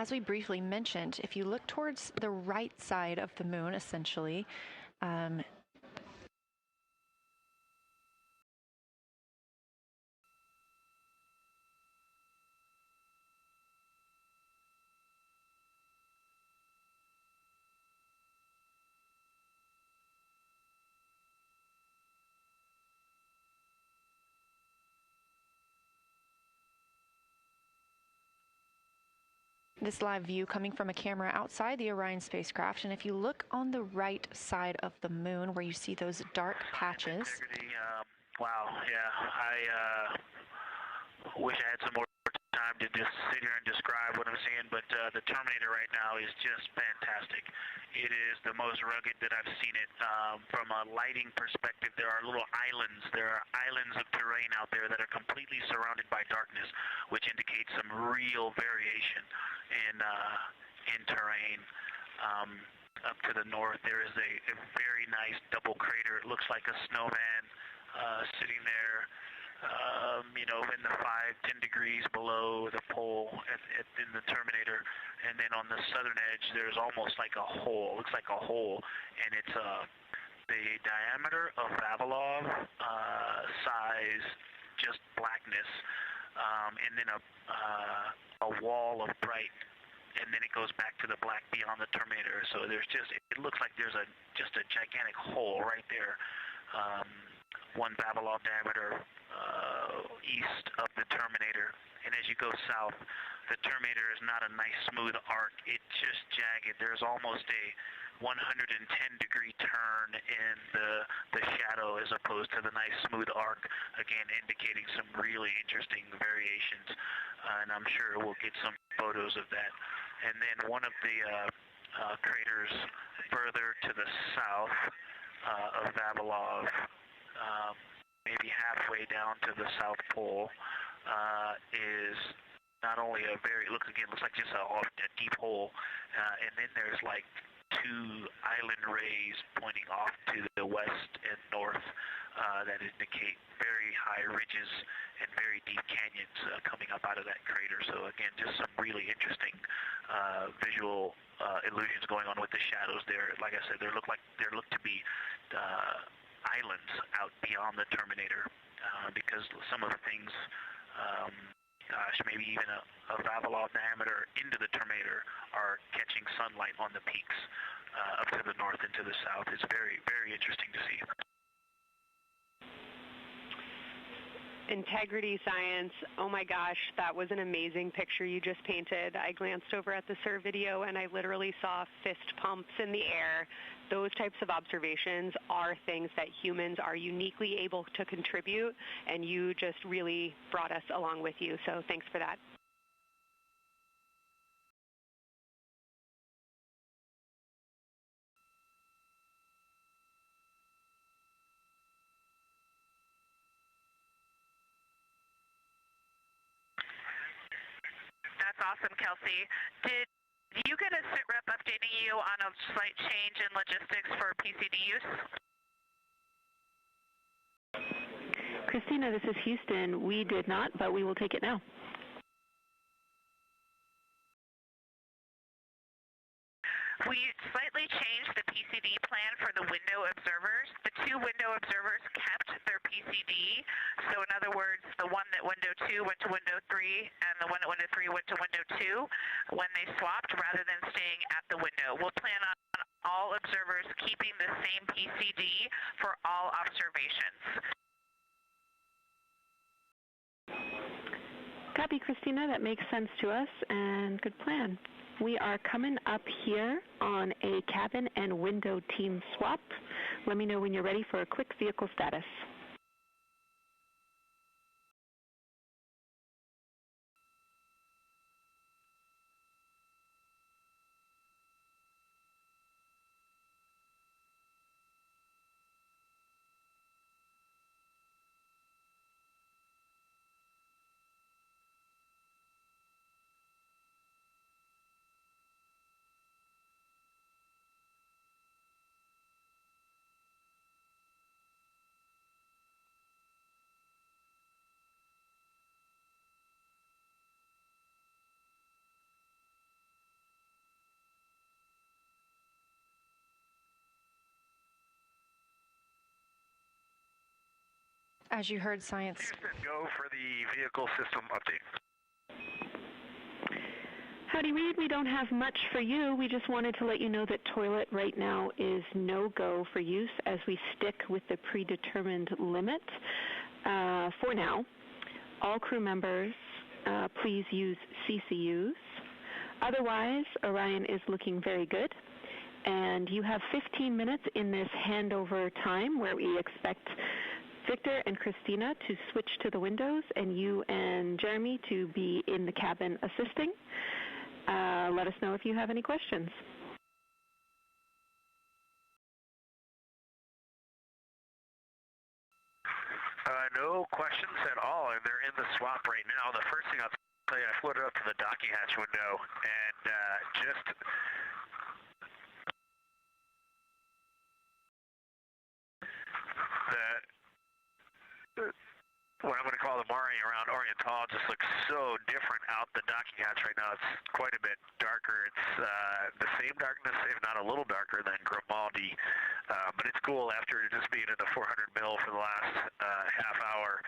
as we briefly mentioned, if you look towards the right side of the moon, essentially, this live view coming from a camera outside the Orion spacecraft, and if you look on the right side of the moon where you see those dark patches. Wow, yeah, I wish I had some more time to just sit here and describe what I'm seeing, but the Terminator right now is just fantastic. It is the most rugged that I've seen it. From a lighting perspective, there are little islands. There are islands of terrain out there that are completely surrounded by darkness, which indicates some real variation in terrain. Up to the north, there is a very nice double crater. It looks like a snowman sitting there. In the 5-10 degrees below the pole in the Terminator, and then on the southern edge there's almost like a hole. Looks like a hole, and it's the diameter of Vavilov size, just blackness, and then a wall of bright, and then it goes back to the black beyond the Terminator. So there's it looks like there's just a gigantic hole right there. 1 Vavilov diameter east of the Terminator, and as you go south, the Terminator is not a nice smooth arc. It's just jagged. There's almost a 110-degree turn in the shadow as opposed to the nice smooth arc, again indicating some really interesting variations, and I'm sure we'll get some photos of that. And then one of the craters further to the south of Vavilov, maybe halfway down to the South Pole, is not only looks like just a deep hole, and then there's like 2 island rays pointing off to the west and north that indicate very high ridges and very deep canyons coming up out of that crater. So again, just some really interesting visual illusions going on with the shadows there. Like I said, they look to be islands out beyond the Terminator, because some of the things, maybe even a Vavilov diameter into the Terminator are catching sunlight on the peaks up to the north and to the south. It's very, very interesting to see. Integrity science, oh my gosh, that was an amazing picture you just painted. I glanced over at the SIR video and I literally saw fist pumps in the air. Those types of observations are things that humans are uniquely able to contribute, and you just really brought us along with you, so thanks for that. That's awesome, Kelsey. Did you get a sit rep updating you on a slight change in logistics for PCD use? Christina, this is Houston. We did not, but we will take it now. We slightly changed the PCD plan for the window observers. The 2 window observers kept their PCD. So in other words, the one at window 2 went to window 3, and the one at window 3 went to window 2 when they swapped, rather than staying at the window. We'll plan on all observers keeping the same PCD for all observations. Copy, Christina. That makes sense to us, and good plan. We are coming up here on a cabin and window team swap. Let me know when you're ready for a quick vehicle status. As you heard, science. Houston, go for the vehicle system update. Howdy, Reed. We don't have much for you. We just wanted to let you know that toilet right now is no-go for use as we stick with the predetermined limit for now. All crew members, please use CCUs. Otherwise, Orion is looking very good. And you have 15 minutes in this handover time where we expect Victor and Christina to switch to the windows and you and Jeremy to be in the cabin assisting. Let us know if you have any questions. No questions at all, and they're in the swap right now. The first thing I'll tell you, I floated up to the docking hatch window and just what I'm going to call the Mare around Oriental just looks so different out the docking hatch right now. It's quite a bit darker. It's the same darkness, if not a little darker than Grimaldi, but it's cool after just being in the 400 mil for the last half hour.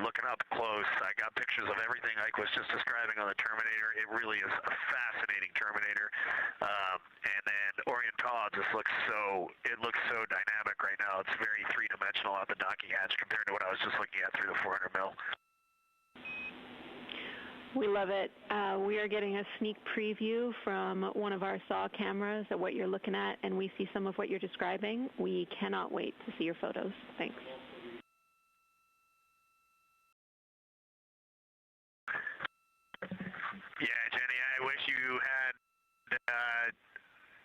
Looking up close, I got pictures of everything Ike was just describing on the Terminator. It really is a fascinating Terminator. And then Oriental just looks so dynamic right now. It's very three-dimensional out the docking hatch compared to what I was just looking at through the 400 mil. We love it. We are getting a sneak preview from one of our SAW cameras at what you're looking at, and we see some of what you're describing. We cannot wait to see your photos. Thanks. Yeah, Jenny, I wish you had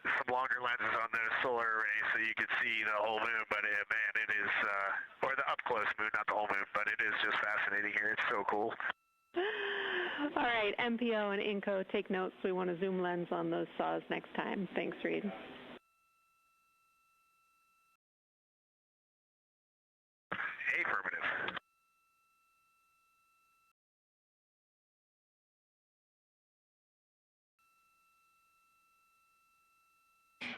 some longer lenses on the solar array so you could see the whole moon, but man, it is, or the up-close moon, not the whole moon, but it is just fascinating here. It's so cool. All right, MPO and INCO, take notes. We want a zoom lens on those saws next time. Thanks, Reed. Affirmative.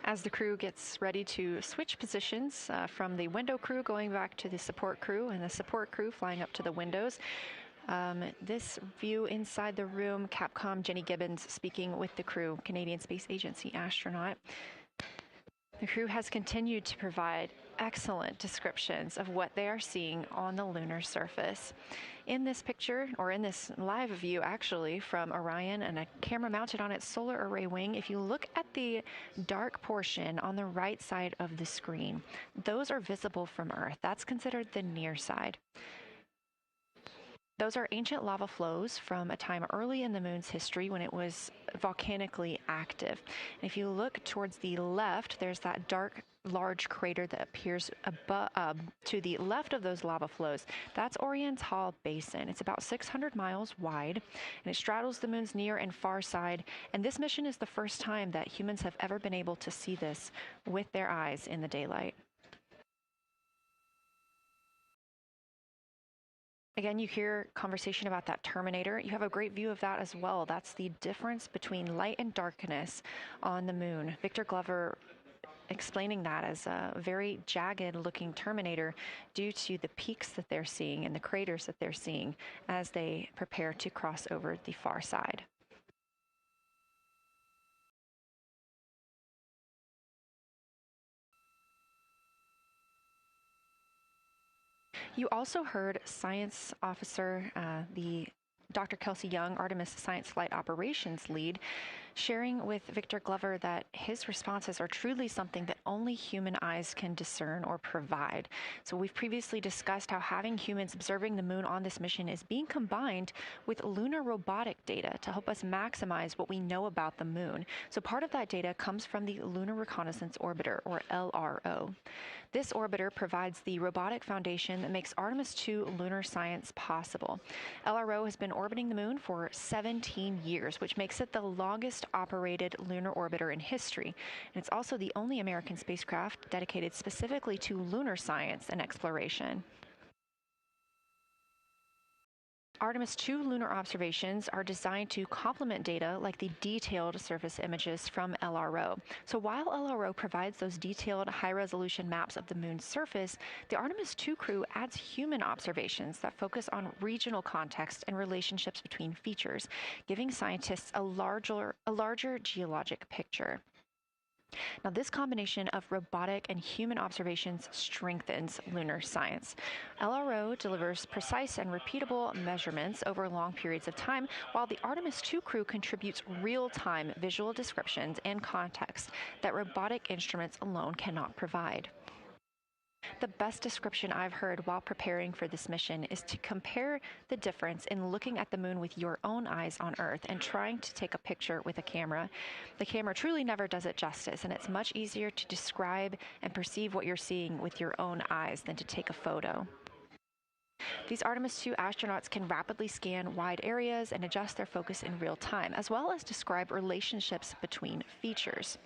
As the crew gets ready to switch positions from the window crew going back to the support crew and the support crew flying up to the windows. This view inside the room, Capcom Jenny Gibbons speaking with the crew, Canadian Space Agency astronaut. The crew has continued to provide excellent descriptions of what they are seeing on the lunar surface. In this picture, or in this live view actually, from Orion and a camera mounted on its solar array wing, if you look at the dark portion on the right side of the screen, those are visible from Earth. That's considered the near side. Those are ancient lava flows from a time early in the moon's history when it was volcanically active. And if you look towards the left, there's that dark, large crater that appears to the left of those lava flows. That's Oriental Basin. It's about 600 miles wide, and it straddles the moon's near and far side. And this mission is the first time that humans have ever been able to see this with their eyes in the daylight. Again, you hear conversation about that Terminator. You have a great view of that as well. That's the difference between light and darkness on the moon. Victor Glover explaining that as a very jagged-looking Terminator due to the peaks that they're seeing and the craters that they're seeing as they prepare to cross over the far side. You also heard science officer, the Dr. Kelsey Young, Artemis Science Flight Operations lead, sharing with Victor Glover that his responses are truly something that only human eyes can discern or provide. So we've previously discussed how having humans observing the moon on this mission is being combined with lunar robotic data to help us maximize what we know about the moon. So part of that data comes from the Lunar Reconnaissance Orbiter, or LRO. This orbiter provides the robotic foundation that makes Artemis II lunar science possible. LRO has been orbiting the moon for 17 years, which makes it the longest operated lunar orbiter in history. And it's also the only American spacecraft dedicated specifically to lunar science and exploration. Artemis II lunar observations are designed to complement data like the detailed surface images from LRO. So while LRO provides those detailed high-resolution maps of the moon's surface, the Artemis II crew adds human observations that focus on regional context and relationships between features, giving scientists a larger geologic picture. Now, this combination of robotic and human observations strengthens lunar science. LRO delivers precise and repeatable measurements over long periods of time, while the Artemis II crew contributes real-time visual descriptions and context that robotic instruments alone cannot provide. The best description I've heard while preparing for this mission is to compare the difference in looking at the moon with your own eyes on Earth and trying to take a picture with a camera. The camera truly never does it justice, and it's much easier to describe and perceive what you're seeing with your own eyes than to take a photo. These Artemis II astronauts can rapidly scan wide areas and adjust their focus in real time, as well as describe relationships between features.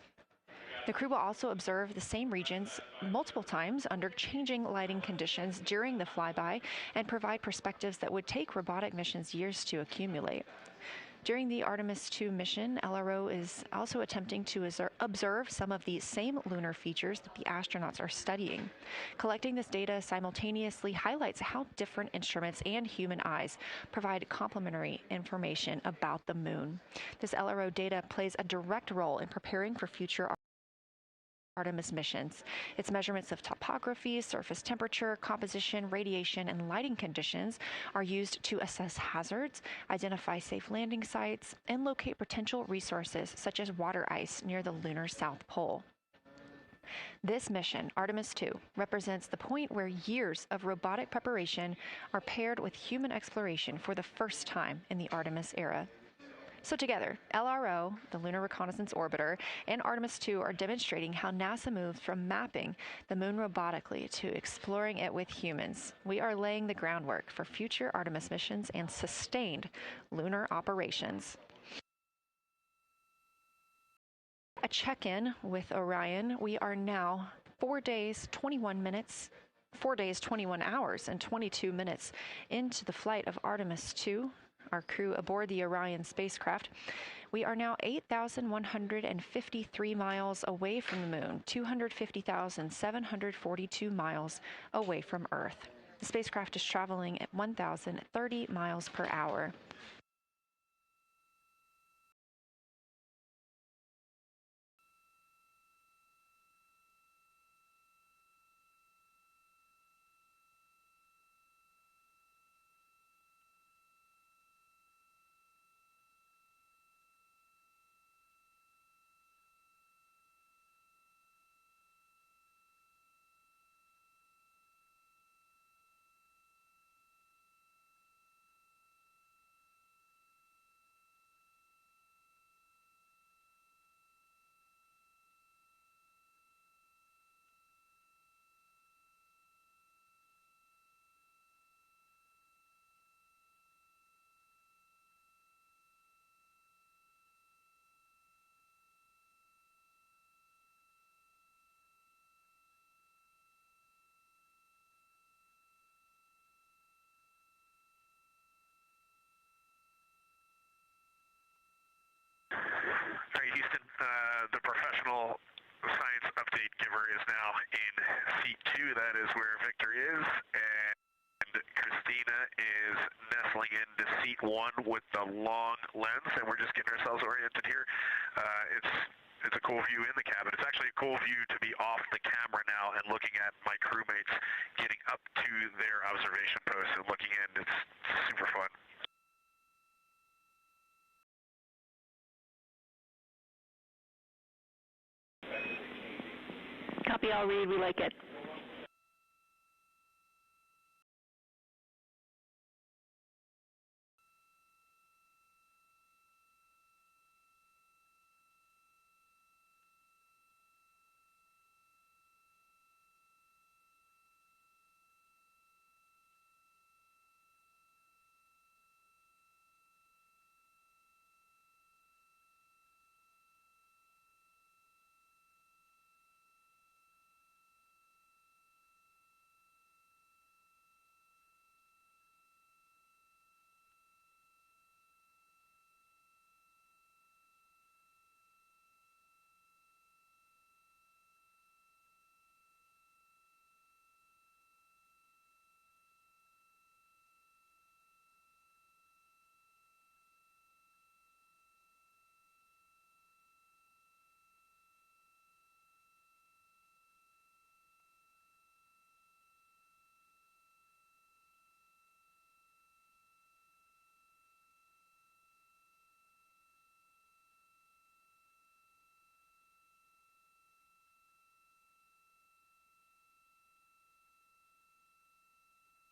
The crew will also observe the same regions multiple times under changing lighting conditions during the flyby and provide perspectives that would take robotic missions years to accumulate. During the Artemis II mission, LRO is also attempting to observe some of the same lunar features that the astronauts are studying. Collecting this data simultaneously highlights how different instruments and human eyes provide complementary information about the moon. This LRO data plays a direct role in preparing for future Artemis missions. Its measurements of topography, surface temperature, composition, radiation, and lighting conditions are used to assess hazards, identify safe landing sites, and locate potential resources such as water ice near the lunar South Pole. This mission, Artemis II, represents the point where years of robotic preparation are paired with human exploration for the first time in the Artemis era. So together, LRO, the Lunar Reconnaissance Orbiter, and Artemis II are demonstrating how NASA moves from mapping the moon robotically to exploring it with humans. We are laying the groundwork for future Artemis missions and sustained lunar operations. A check-in with Orion. We are now 4 days, 21 hours, and 22 minutes into the flight of Artemis II. Our crew aboard the Orion spacecraft. We are now 8,153 miles away from the moon, 250,742 miles away from Earth. The spacecraft is traveling at 1,030 miles per hour. All right, Houston, the professional science update giver is now in seat 2. That is where Victor is, and Christina is nestling into seat 1 with the long lens, and we're just getting ourselves oriented here. It's a cool view in the cabin. It's actually a cool view to be off the camera now and looking at my crewmates getting up to their observation posts and looking in. It's super fun. Copy, I'll read. We like it.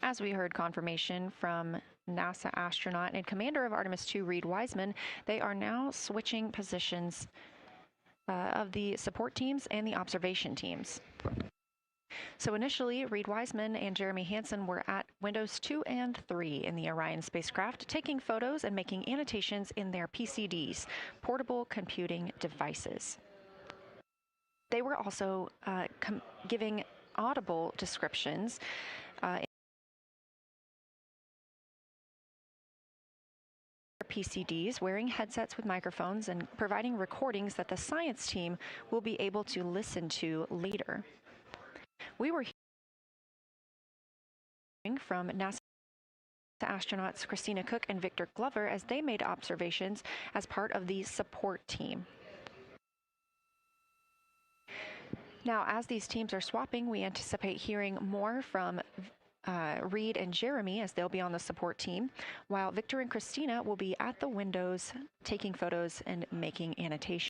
As we heard confirmation from NASA astronaut and commander of Artemis II, Reed Wiseman, they are now switching positions of the support teams and the observation teams. So initially, Reed Wiseman and Jeremy Hansen were at windows 2 and 3 in the Orion spacecraft, taking photos and making annotations in their PCDs, portable computing devices. They were also giving audible descriptions PCDs, wearing headsets with microphones and providing recordings that the science team will be able to listen to later. We were hearing from NASA astronauts Christina Cook and Victor Glover as they made observations as part of the support team. Now, as these teams are swapping, we anticipate hearing more from Reed and Jeremy as they'll be on the support team, while Victor and Christina will be at the windows taking photos and making annotations.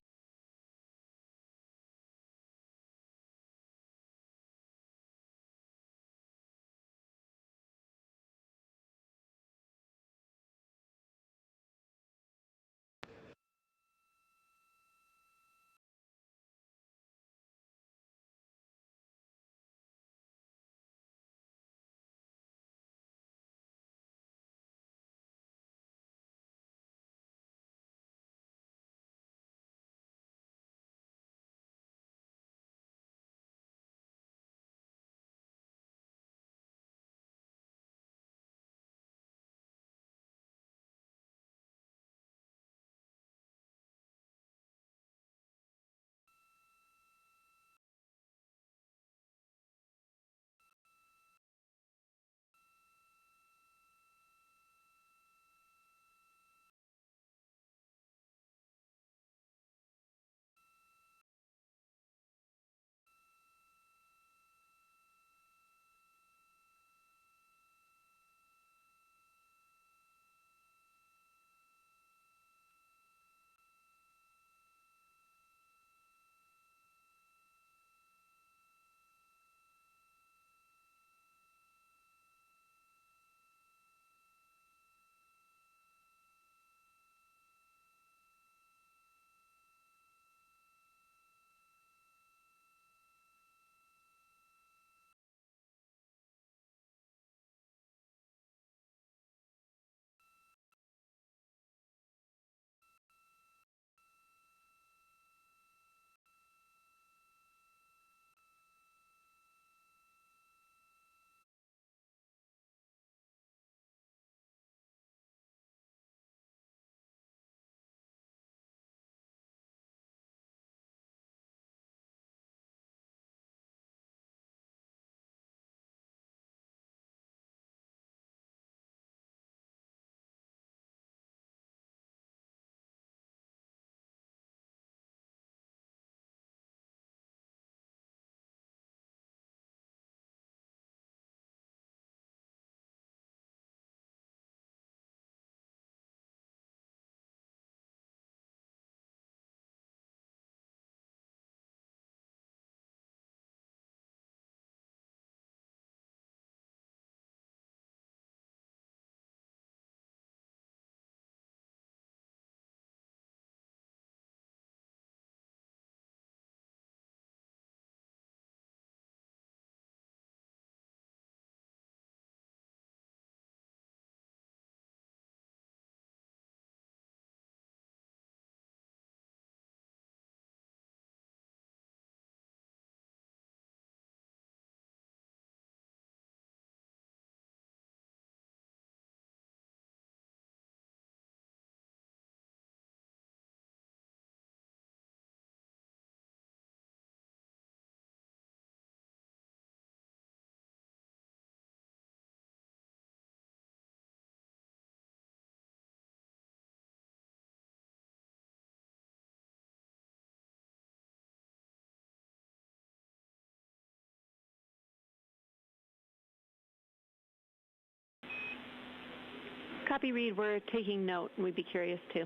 Copy, Reed. We're taking note, and we'd be curious too.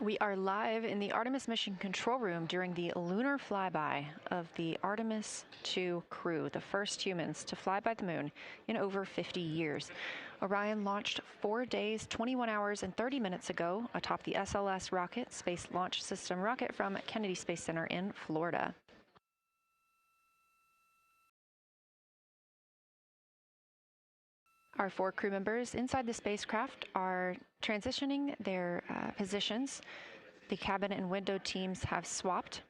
We are live in the Artemis mission control room during the lunar flyby of the Artemis II crew, the first humans to fly by the moon in over 50 years. Orion launched 4 days, 21 hours, and 30 minutes ago atop the SLS rocket, Space Launch System rocket from Kennedy Space Center in Florida. Our 4 crew members inside the spacecraft are transitioning their positions. The cabin and window teams have swapped.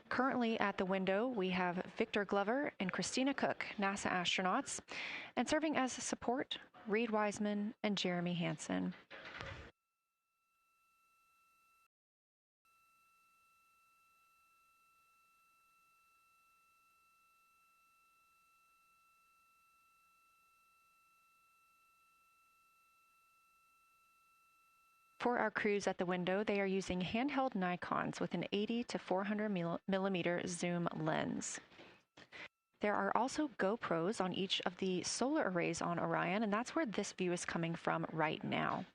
Currently at the window, we have Victor Glover and Christina Cook, NASA astronauts, and serving as support, Reed Wiseman and Jeremy Hansen. For our crews at the window, they are using handheld Nikons with an 80 to 400 millimeter zoom lens. There are also GoPros on each of the solar arrays on Orion, and that's where this view is coming from right now.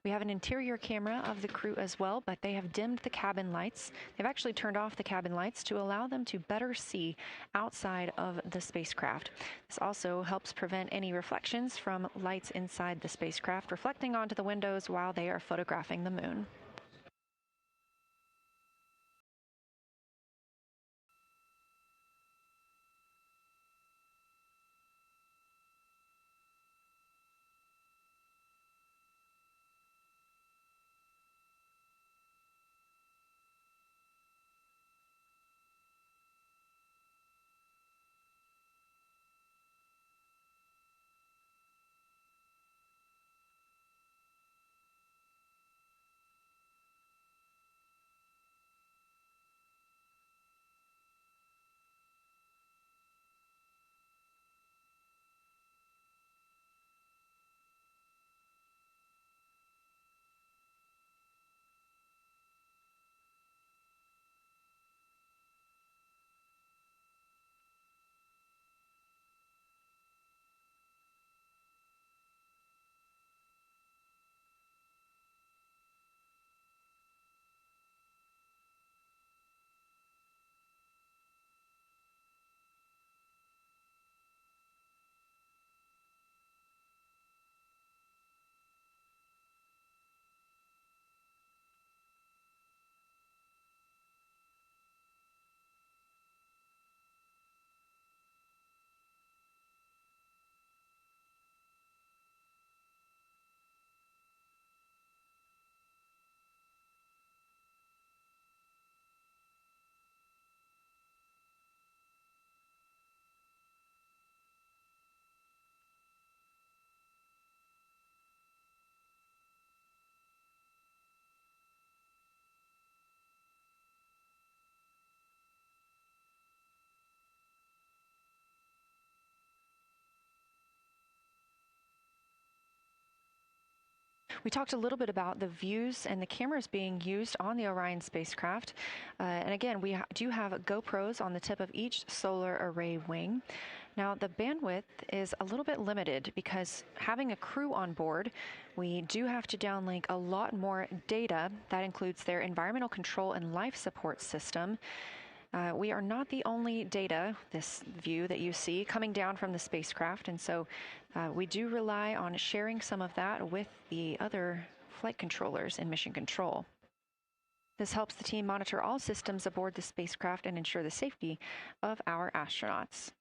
We have an interior camera of the crew as well, but they have dimmed the cabin lights. They've actually turned off the cabin lights to allow them to better see outside of the spacecraft. This also helps prevent any reflections from lights inside the spacecraft reflecting onto the windows while they are photographing the moon. We talked a little bit about the views and the cameras being used on the Orion spacecraft. And again, we do have GoPros on the tip of each solar array wing. Now, the bandwidth is a little bit limited because having a crew on board, we do have to downlink a lot more data. That includes their environmental control and life support system. We are not the only data, this view that you see, coming down from the spacecraft, and so we do rely on sharing some of that with the other flight controllers in mission control. This helps the team monitor all systems aboard the spacecraft and ensure the safety of our astronauts.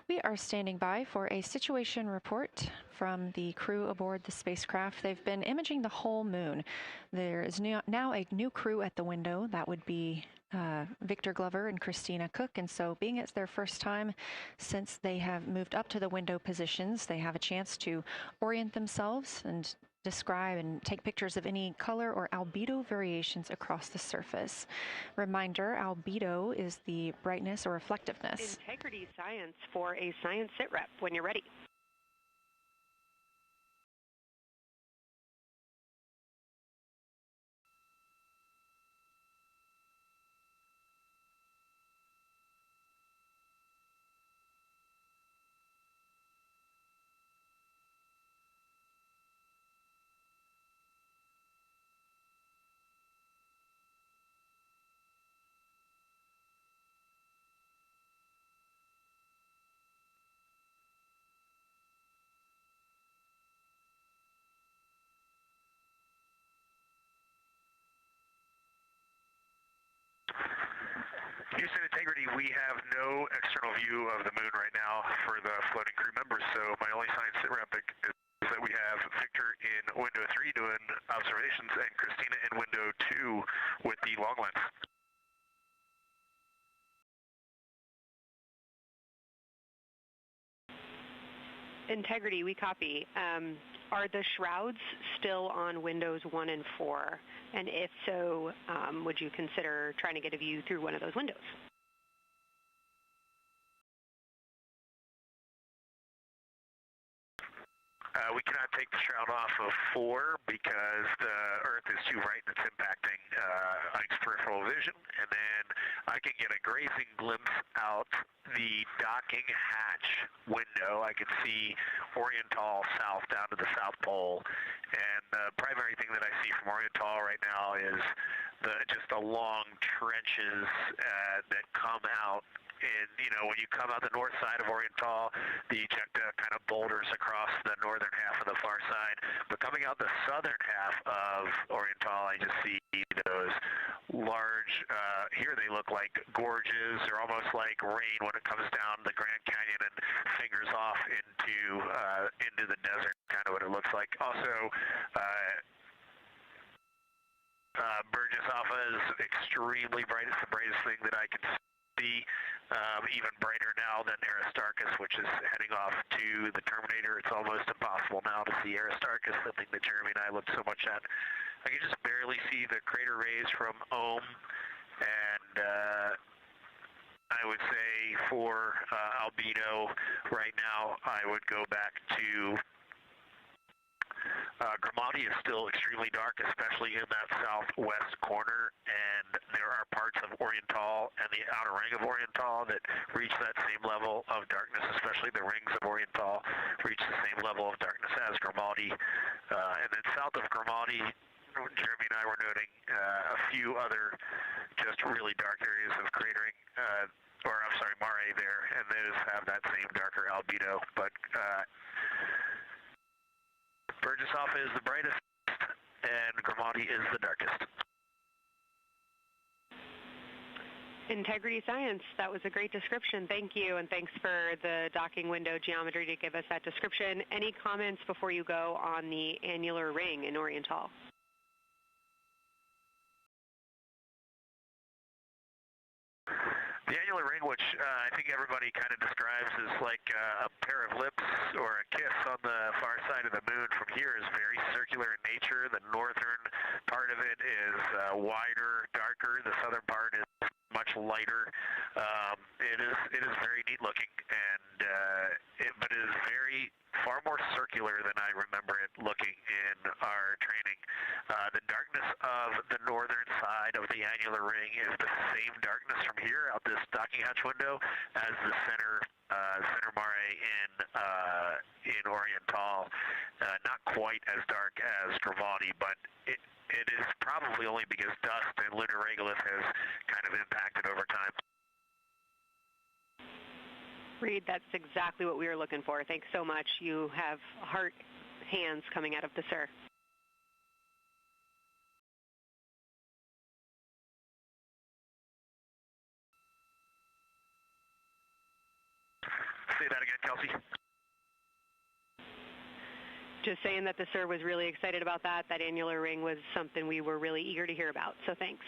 We are standing by for a situation report from the crew aboard the spacecraft. They've been imaging the whole moon. There is now a new crew at the window. That would be Victor Glover and Christina Cook. And so being it's their first time since they have moved up to the window positions, they have a chance to orient themselves and describe and take pictures of any color or albedo variations across the surface. Reminder, albedo is the brightness or reflectiveness. Integrity science for a science sit rep when you're ready. Houston Integrity, we have no external view of the moon right now for the floating crew members, so my only science sit rep is that we have Victor in window 3 doing observations and Christina in window 2 with the long lens. Integrity, we copy. Are the shrouds still on windows 1 and 4? And if so, would you consider trying to get a view through one of those windows? We cannot take the shroud off of 4 because the Earth is too bright and it's impacting Ike's peripheral vision. And then I can get a grazing glimpse out the docking hatch window. I can see Oriental south down to the South Pole. And the primary thing that I see from Oriental right now is just the long trenches that come out. And, you know, when you come out the north side of Oriental, the ejecta kind of boulders across the northern half of the far side. But coming out the southern half of Oriental, I just see those large, here they look like gorges. They're almost like rain when it comes down the Grand Canyon and fingers off into the desert, kind of what it looks like. Also, Burgess Alpha is extremely bright. It's the brightest thing that I can see. Even brighter now than Aristarchus, which is heading off to the Terminator. It's almost impossible now to see Aristarchus, the thing that Jeremy and I looked so much at. I can just barely see the crater rays from Ohm, and I would say for albedo right now, I would go back to Grimati is still extremely dark, especially in that southwest corner, and there are parts of Oriental and the outer ring of Oriental that reach that same level of darkness, especially the rings of Oriental reach the same level of darkness as Grimati. And then south of Grimati, Jeremy and I were noting a few other just really dark areas of cratering, Mare there, and those have that same darker albedo, but Burgess Alpha is the brightest, and Grimati is the darkest. Integrity Science, that was a great description. Thank you, and thanks for the docking window geometry to give us that description. Any comments before you go on the annular ring in Oriental? The annular ring, which I think everybody kind of describes as like a pair of lips or a kiss on the far side of the moon from here, is very circular in nature. The northern part of it is wider, darker. The southern part is much lighter. It is very neat looking, and but it is far more circular than I remember it looking in our training. The darkness of the northern side of the annular ring is the same darkness from here out this docking hatch window as the center mare in Oriental. Not quite as dark as Grimati, but it is probably only because dust and lunar regolith has kind of impacted over time. Reed, that's exactly what we were looking for. Thanks so much. You have heart hands coming out of the SIR. Say Kelsey? Just saying that the sir was really excited about that. That annular ring was something we were really eager to hear about, so thanks.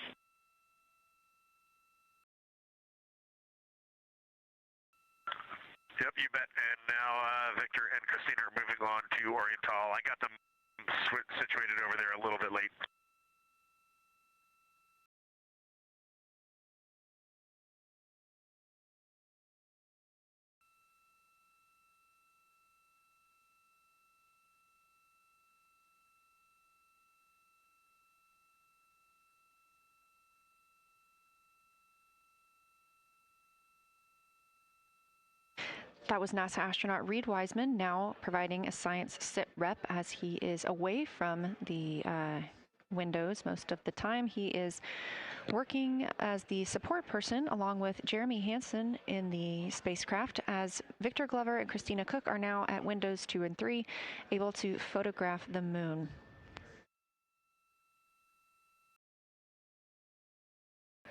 Yep, you bet. And now Victor and Christina are moving on to Oriental. I got them situated over there a little bit late. That was NASA astronaut Reed Wiseman, now providing a science sit rep as he is away from the windows most of the time. He is working as the support person along with Jeremy Hansen in the spacecraft, as Victor Glover and Christina Cook are now at windows 2 and 3, able to photograph the moon.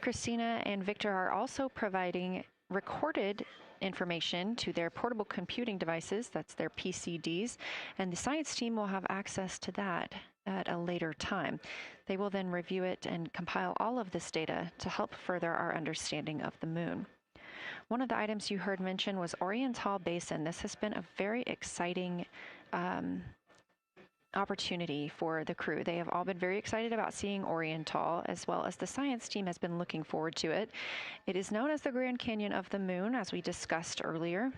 Christina and Victor are also providing recorded information to their portable computing devices, that's their PCDs, and the science team will have access to that at a later time. They will then review it and compile all of this data to help further our understanding of the moon. One of the items you heard mentioned was Oriental Basin. This has been a very exciting opportunity for the crew. They have all been very excited about seeing Oriental, as well as the science team has been looking forward to it. It is known as the Grand Canyon of the Moon, as we discussed earlier.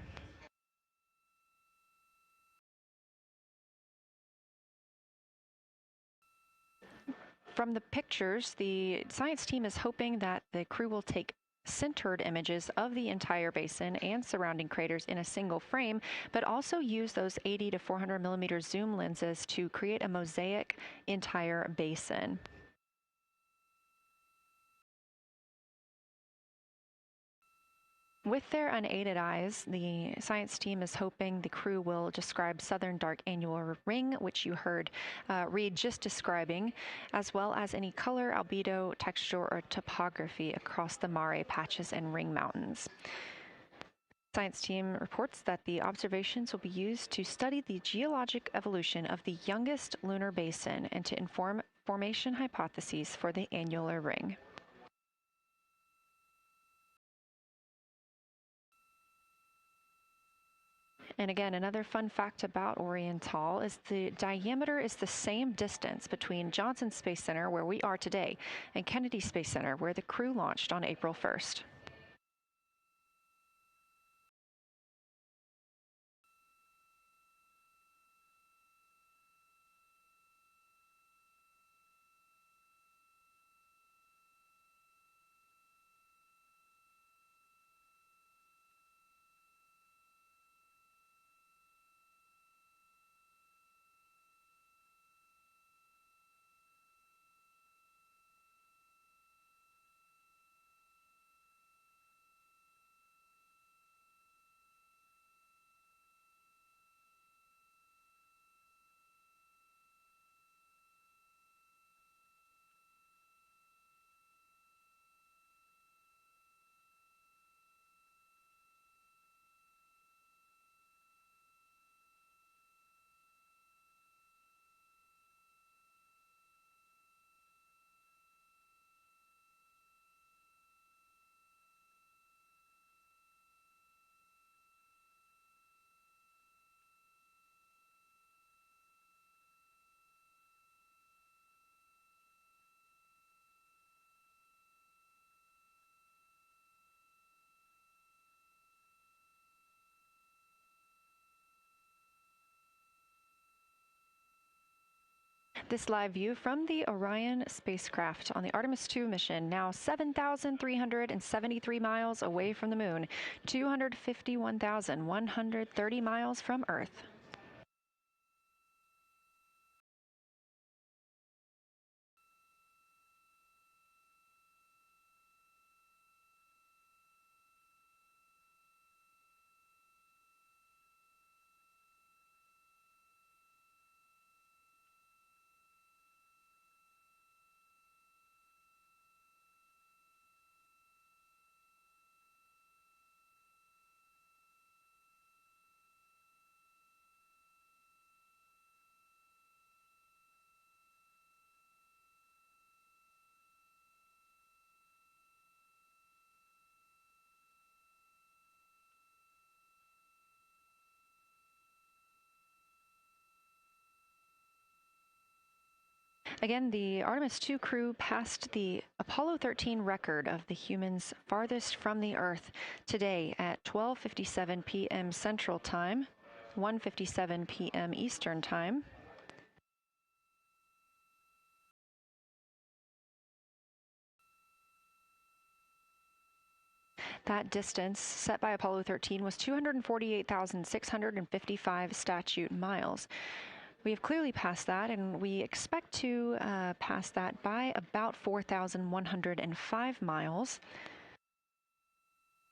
From the pictures, the science team is hoping that the crew will take centered images of the entire basin and surrounding craters in a single frame, but also use those 80 to 400 millimeter zoom lenses to create a mosaic entire basin. With their unaided eyes, the science team is hoping the crew will describe southern dark annular ring, which you heard Reed just describing, as well as any color, albedo, texture, or topography across the mare patches and ring mountains. The science team reports that the observations will be used to study the geologic evolution of the youngest lunar basin and to inform formation hypotheses for the annular ring. And again, another fun fact about Oriental is the diameter is the same distance between Johnson Space Center, where we are today, and Kennedy Space Center, where the crew launched on April 1st. This live view from the Orion spacecraft on the Artemis II mission, now 7,373 miles away from the moon, 251,130 miles from Earth. Again, the Artemis II crew passed the Apollo 13 record of the humans farthest from the Earth today at 12:57 p.m. Central Time, 1:57 p.m. Eastern Time. That distance set by Apollo 13 was 248,655 statute miles. We have clearly passed that, and we expect to pass that by about 4,105 miles.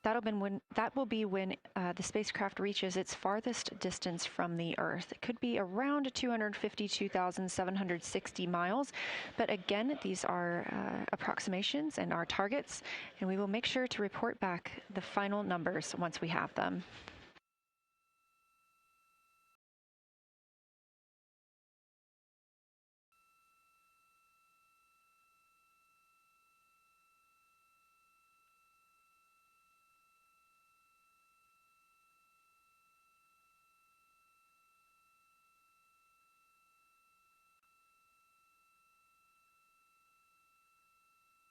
That will be when the spacecraft reaches its farthest distance from the Earth. It could be around 252,760 miles, but again, these are approximations and our targets, and we will make sure to report back the final numbers once we have them.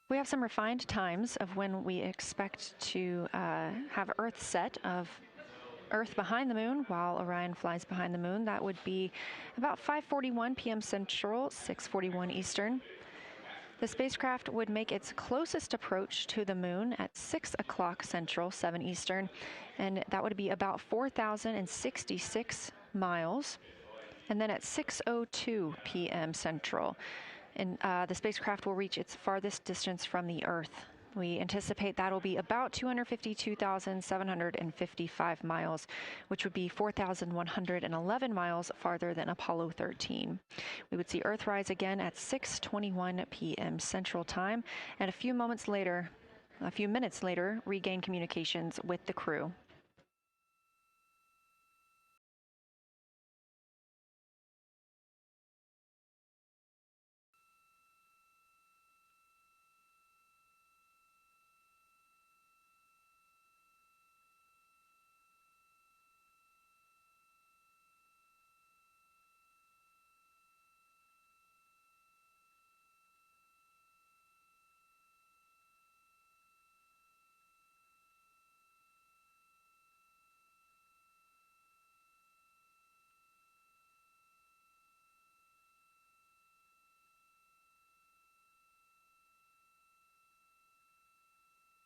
We have some refined times of when we expect to have Earth set of Earth behind the moon while Orion flies behind the moon. That would be about 5:41 p.m. Central, 6:41 Eastern. The spacecraft would make its closest approach to the moon at 6 o'clock Central, 7 Eastern, and that would be about 4,066 miles. And then at 6:02 p.m. Central, and the spacecraft will reach its farthest distance from the Earth. We anticipate that'll be about 252,755 miles, which would be 4,111 miles farther than Apollo 13. We would see Earthrise again at 6:21 p.m. Central Time, and a few minutes later, regain communications with the crew.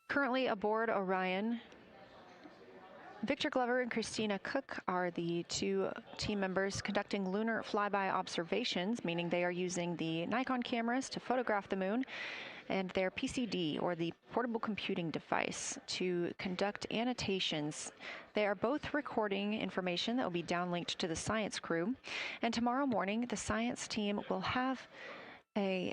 Currently aboard Orion, Victor Glover and Christina Cook are the two team members conducting lunar flyby observations, meaning they are using the Nikon cameras to photograph the moon, and their PCD, or the portable computing device, to conduct annotations. They are both recording information that will be downlinked to the science crew, and tomorrow morning the science team will have a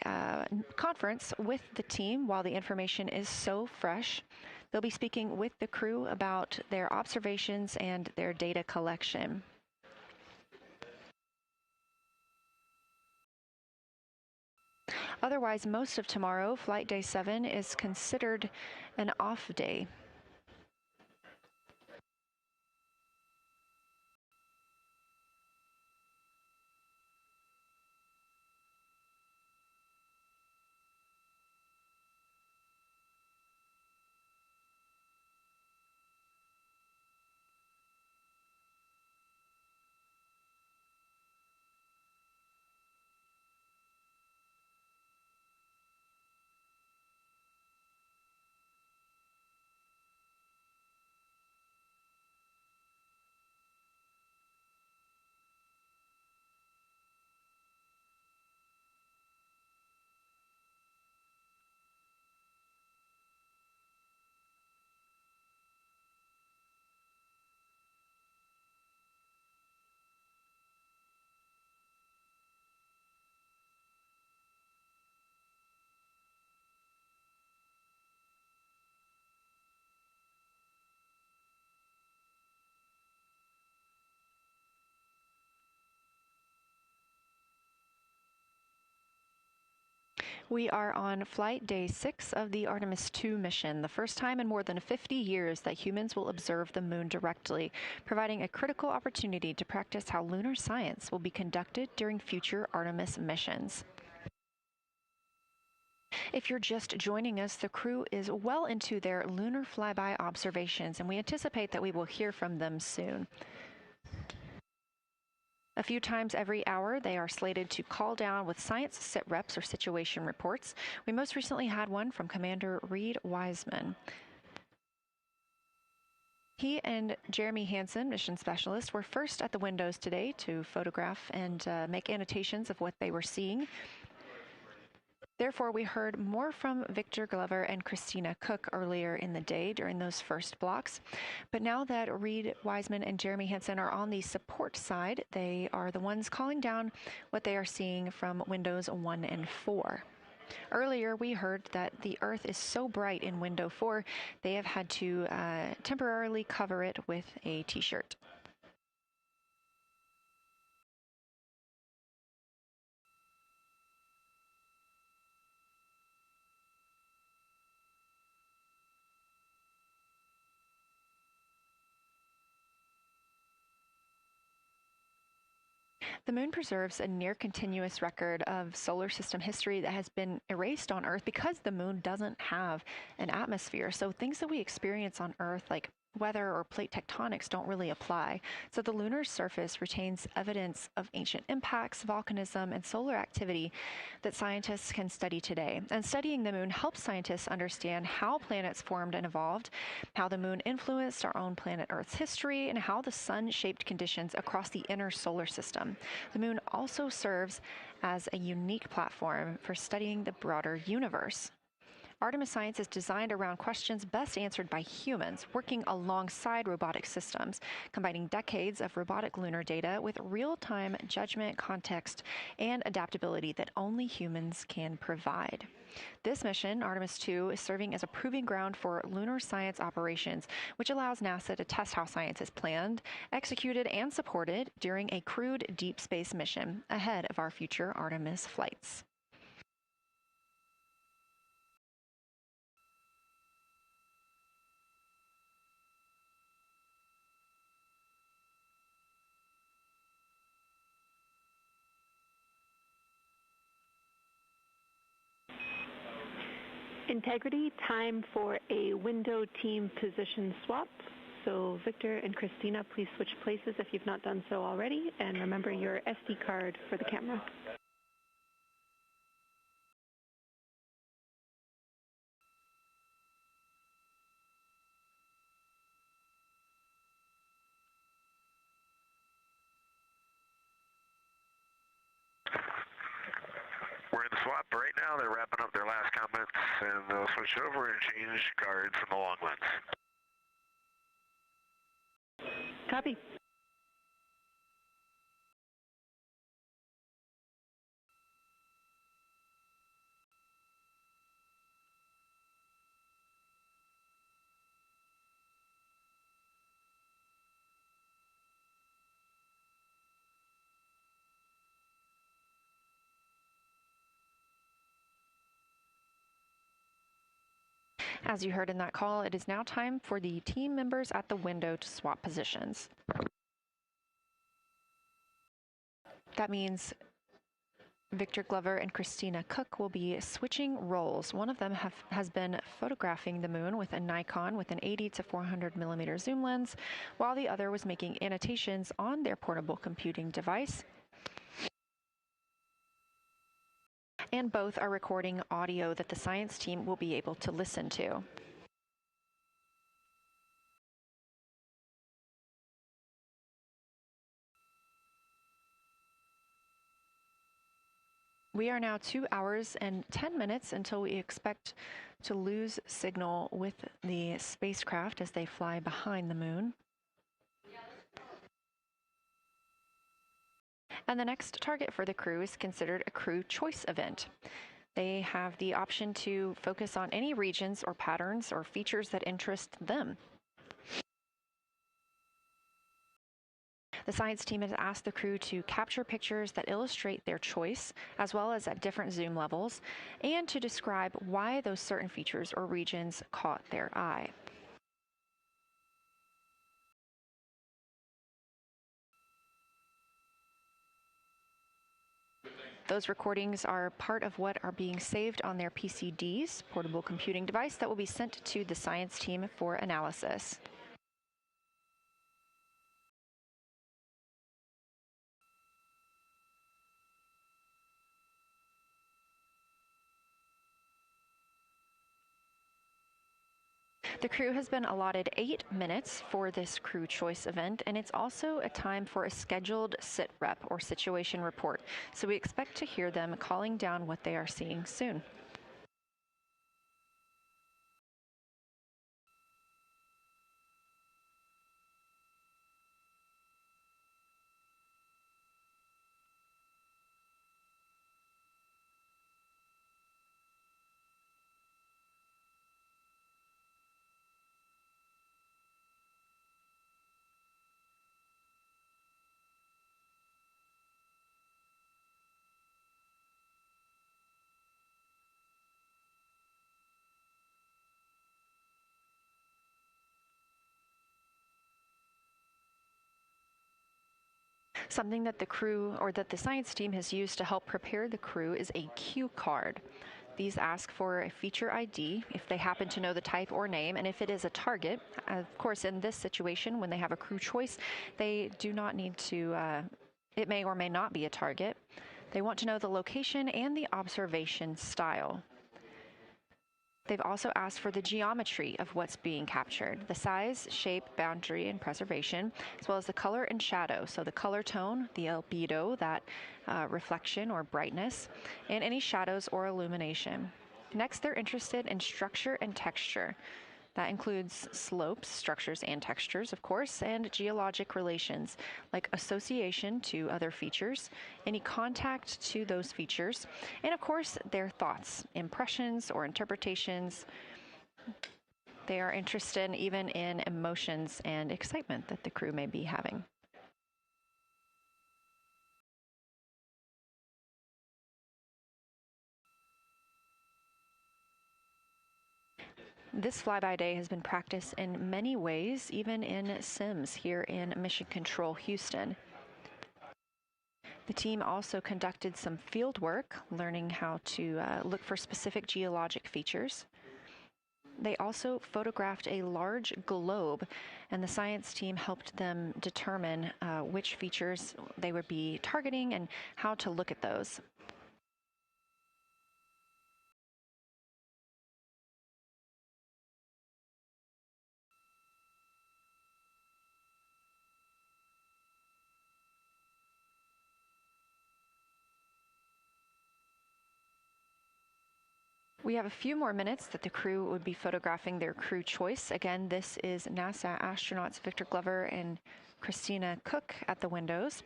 conference with the team while the information is so fresh. They'll be speaking with the crew about their observations and their data collection. Otherwise, most of tomorrow, flight day 7, is considered an off day. We are on flight day 6 of the Artemis II mission, the first time in more than 50 years that humans will observe the moon directly, providing a critical opportunity to practice how lunar science will be conducted during future Artemis missions. If you're just joining us, the crew is well into their lunar flyby observations, and we anticipate that we will hear from them soon. A few times every hour, they are slated to call down with science sit reps or situation reports. We most recently had one from Commander Reed Wiseman. He and Jeremy Hansen, mission specialist, were first at the windows today to photograph and make annotations of what they were seeing. Therefore, we heard more from Victor Glover and Christina Cook earlier in the day during those first blocks. But now that Reed Wiseman and Jeremy Hansen are on the support side, they are the ones calling down what they are seeing from windows 1 and 4. Earlier, we heard that the Earth is so bright in window 4, they have had to temporarily cover it with a t-shirt. The moon preserves a near-continuous record of solar system history that has been erased on Earth because the moon doesn't have an atmosphere. So things that we experience on Earth, like weather or plate tectonics, don't really apply. So the lunar surface retains evidence of ancient impacts, volcanism, and solar activity that scientists can study today. And studying the moon helps scientists understand how planets formed and evolved, how the moon influenced our own planet Earth's history, and how the sun shaped conditions across the inner solar system. The moon also serves as a unique platform for studying the broader universe. Artemis science is designed around questions best answered by humans, working alongside robotic systems, combining decades of robotic lunar data with real-time judgment, context, and adaptability that only humans can provide. This mission, Artemis II, is serving as a proving ground for lunar science operations, which allows NASA to test how science is planned, executed, and supported during a crewed deep space mission ahead of our future Artemis flights. Integrity, time for a window team position swap. So Victor and Christina, please switch places if you've not done so already, and remember your SD card for the camera. We're in the swap right now. They're wrapping up their last comments, and they'll switch over and change cards from the long lens. Copy. As you heard in that call, it is now time for the team members at the window to swap positions. That means Victor Glover and Christina Cook will be switching roles. One of them has been photographing the moon with a Nikon with an 80 to 400 millimeter zoom lens, while the other was making annotations on their portable computing device. And both are recording audio that the science team will be able to listen to. We are now 2 hours and 10 minutes until we expect to lose signal with the spacecraft as they fly behind the moon. And the next target for the crew is considered a crew choice event. They have the option to focus on any regions or patterns or features that interest them. The science team has asked the crew to capture pictures that illustrate their choice, as well as at different zoom levels, and to describe why those certain features or regions caught their eye. Those recordings are part of what are being saved on their PCDs, portable computing device, that will be sent to the science team for analysis. The crew has been allotted 8 minutes for this crew choice event, and it's also a time for a scheduled sit rep or situation report. So we expect to hear them calling down what they are seeing soon. Something that the crew or that the science team has used to help prepare the crew is a cue card. These ask for a feature ID if they happen to know the type or name, and if it is a target. Of course, in this situation, when they have a crew choice, they do not need to, it may or may not be a target. They want to know the location and the observation style. They've also asked for the geometry of what's being captured, the size, shape, boundary, and preservation, as well as the color and shadow. So the color tone, the albedo, that reflection or brightness, and any shadows or illumination. Next, they're interested in structure and texture. That includes slopes, structures, and textures, of course, and geologic relations, like association to other features, any contact to those features, and of course, their thoughts, impressions, or interpretations. They are interested even in emotions and excitement that the crew may be having. This flyby day has been practiced in many ways, even in sims here in Mission Control Houston. The team also conducted some field work, learning how to look for specific geologic features. They also photographed a large globe, and the science team helped them determine which features they would be targeting and how to look at those. We have a few more minutes that the crew would be photographing their crew choice. Again, this is NASA astronauts Victor Glover and Christina Cook at the windows.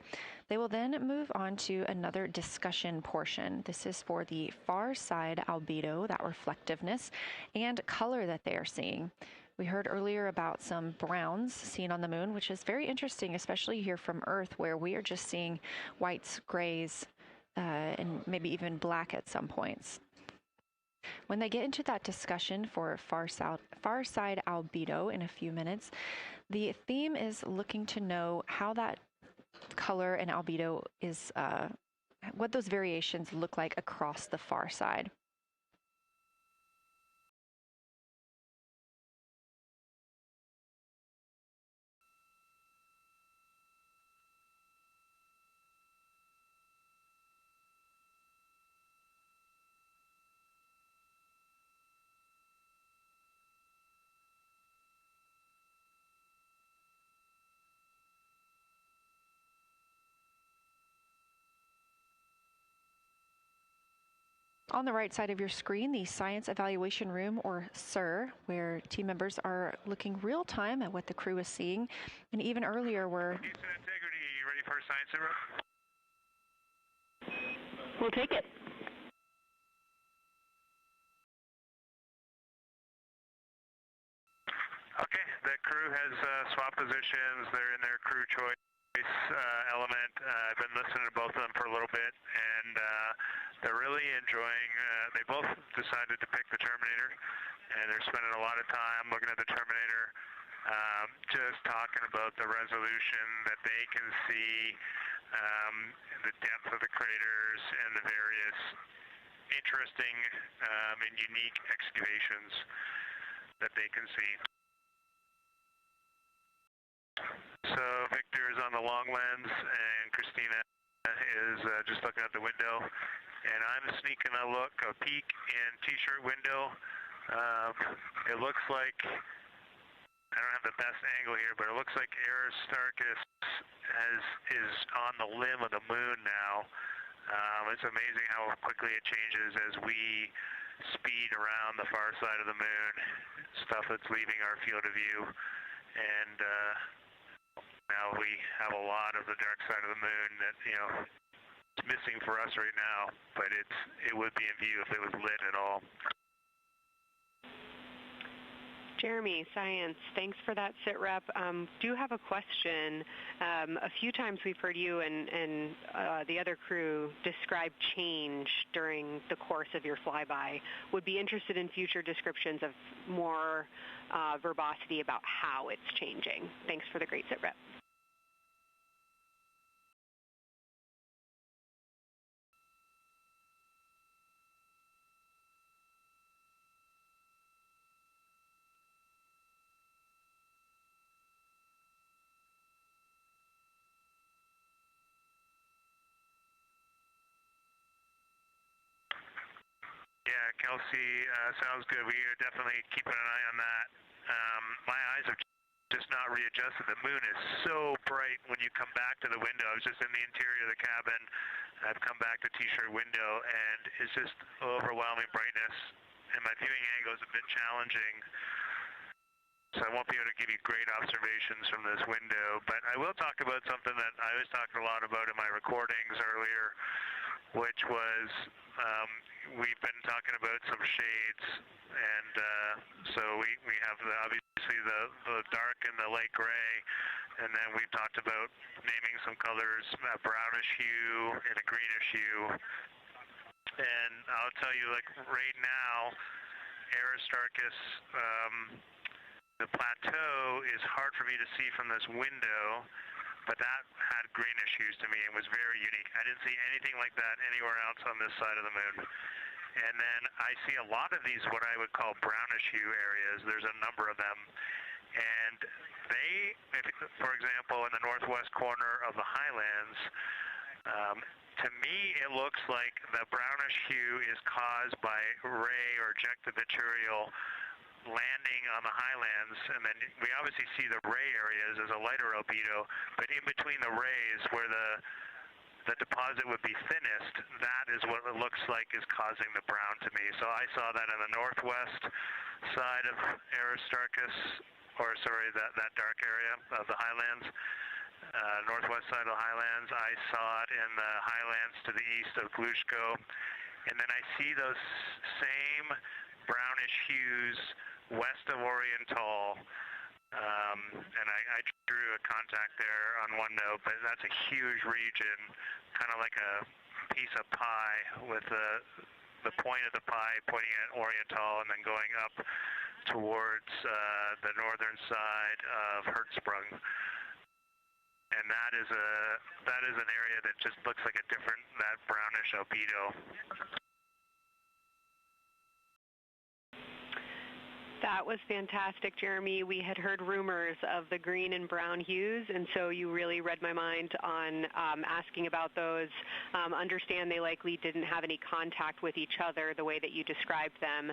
They will then move on to another discussion portion. This is for the far side albedo, that reflectiveness, and color that they are seeing. We heard earlier about some browns seen on the moon, which is very interesting, especially here from Earth, where we are just seeing whites, grays, and maybe even black at some points. When they get into that discussion for far side albedo in a few minutes, the theme is looking to know how that color and albedo is, what those variations look like across the far side. On the right side of your screen, the Science Evaluation Room, or SIR, where team members are looking real time at what the crew is seeing. And even earlier, we're... Houston Integrity, you ready for a science sit rep? We'll take it. Okay, the crew has swapped positions. They're in their crew choice element. I've been listening to both of them for a little bit, and they're really enjoying, they both decided to pick the Terminator, and they're spending a lot of time looking at the Terminator, just talking about the resolution that they can see, the depth of the craters, and the various interesting and unique excavations that they can see. So Victor is on the long lens, and Christina is just looking out the window, and I'm sneaking a peek in T-shirt window. It looks like, I don't have the best angle here, but it looks like Aristarchus is on the limb of the moon now. It's amazing how quickly it changes as we speed around the far side of the moon, stuff that's leaving our field of view, and now we have a lot of the dark side of the moon that, you know, it's missing for us right now, but it would be in view if it was lit at all. Jeremy, Science, thanks for that sit rep. Do have a question. A few times we've heard you and the other crew describe change during the course of your flyby. Would be interested in future descriptions of more verbosity about how it's changing. Thanks for the great sit rep. Yeah, Kelsey, sounds good. We are definitely keeping an eye on that. My eyes have just not readjusted. The moon is so bright when you come back to the window. I was just in the interior of the cabin. I've come back to T-shirt window, and it's just overwhelming brightness, and my viewing angle is a bit challenging, so I won't be able to give you great observations from this window. But I will talk about something that I was talking a lot about in my recordings earlier, which was we've been talking about some shades, and so we have obviously the dark and the light gray, and then we've talked about naming some colors, a brownish hue and a greenish hue. And I'll tell you, like right now, Aristarchus, the plateau is hard for me to see from this window, but that had greenish hues to me and was very unique. I didn't see anything like that anywhere else on this side of the moon. And then I see a lot of these, what I would call brownish hue areas. There's a number of them. And they, for example, in the northwest corner of the highlands, to me it looks like the brownish hue is caused by ray or ejected material landing on the highlands, and then we obviously see the ray areas as a lighter albedo, but in between the rays where the deposit would be thinnest, that is what it looks like is causing the brown to me. So I saw that on the northwest side of Aristarchus, or sorry, that dark area of the highlands, northwest side of the highlands. I saw it in the highlands to the east of Glushko, and then I see those same brownish hues west of Oriental, and I drew a contact there on OneNote, but that's a huge region, kind of like a piece of pie with the point of the pie pointing at Oriental and then going up towards the northern side of Hertzsprung. And that is an area that just looks like that brownish albedo. That was fantastic, Jeremy. We had heard rumors of the green and brown hues, and so you really read my mind on asking about those. Understand they likely didn't have any contact with each other the way that you described them,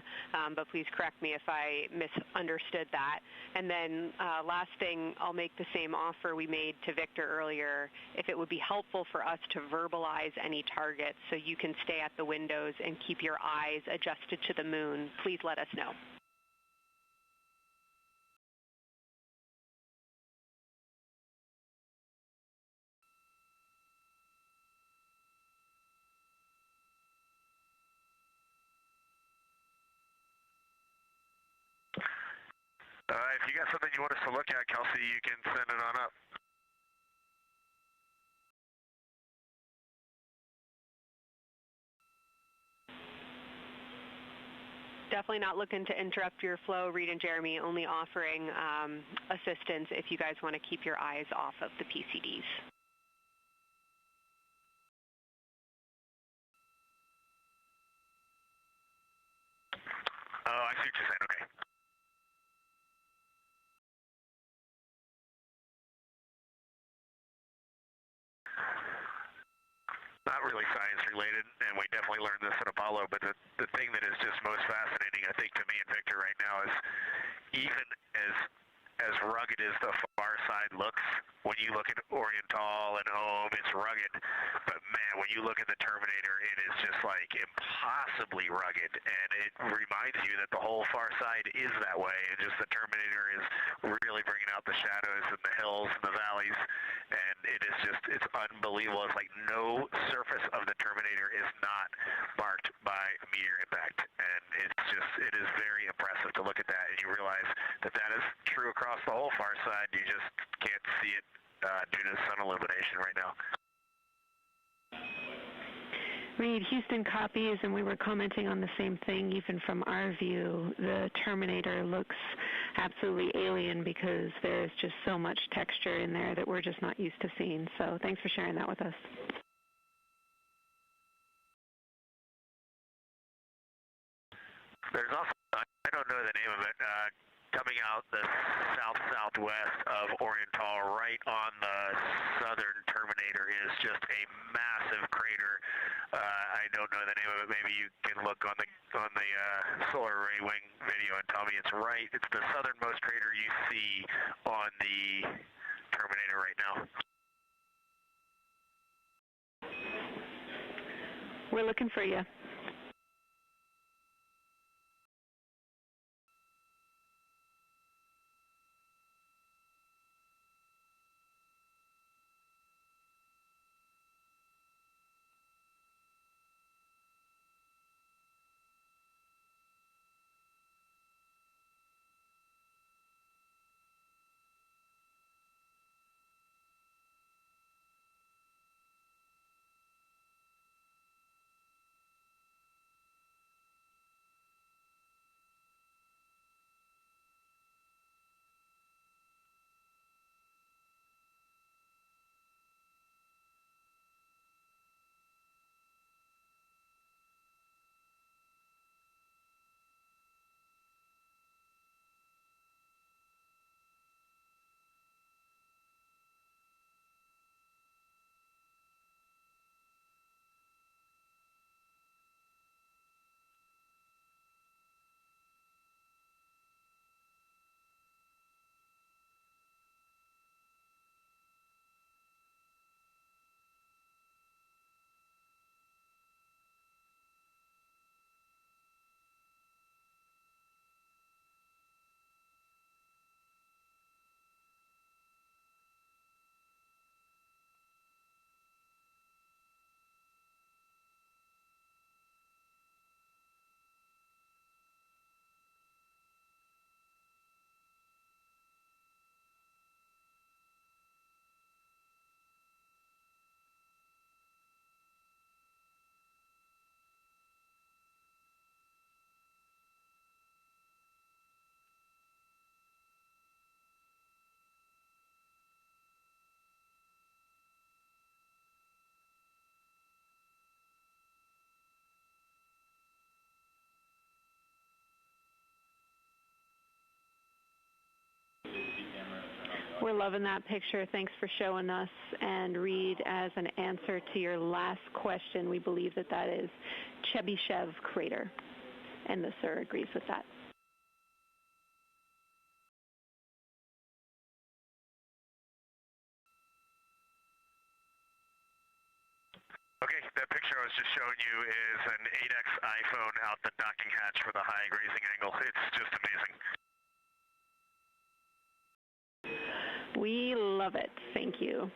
but please correct me if I misunderstood that. And then last thing, I'll make the same offer we made to Victor earlier. If it would be helpful for us to verbalize any targets so you can stay at the windows and keep your eyes adjusted to the moon, please let us know. If you got something you want us to look at, Kelsey, you can send it on up. Definitely not looking to interrupt your flow, Reed and Jeremy, only offering assistance if you guys want to keep your eyes off of the PCDs. what you're saying. Okay. Not really science related, and we definitely learned this at Apollo, but the thing that is just most fascinating, I think, to me and Victor right now is even as rugged as the far side looks, when you look at Oriental and Ohm, it's rugged. But man, when you look at the Terminator, it is just like impossibly rugged, and it reminds you that the whole far side is that way, and just the Terminator is really bringing out the shadows and the hills and the valleys, and it is just, it's unbelievable. It's like no surface of the Terminator is not marked by a meteor impact, and it's just, it is very impressive to look at that, and you realize that that is true across the whole far side. You just can't see it due to sun illumination right now. Reed, Houston copies, and we were commenting on the same thing. Even from our view, the Terminator looks absolutely alien because there's just so much texture in there that we're just not used to seeing. So thanks for sharing that with us. There's also, I don't know the name of it, coming out the south-southwest of Oriental, right on the southern Terminator, is just a massive crater. I don't know the name of it. Maybe you can look on the solar array wing video and tell me it's right. It's the southernmost crater you see on the Terminator right now. We're looking for you. We're loving that picture. Thanks for showing us. And Reed, as an answer to your last question, we believe that that is Chebyshev crater. And the sir agrees with that. Okay, that picture I was just showing you is an 8X iPhone out the docking hatch for the high grazing angle. It's just amazing. We love it. Thank you.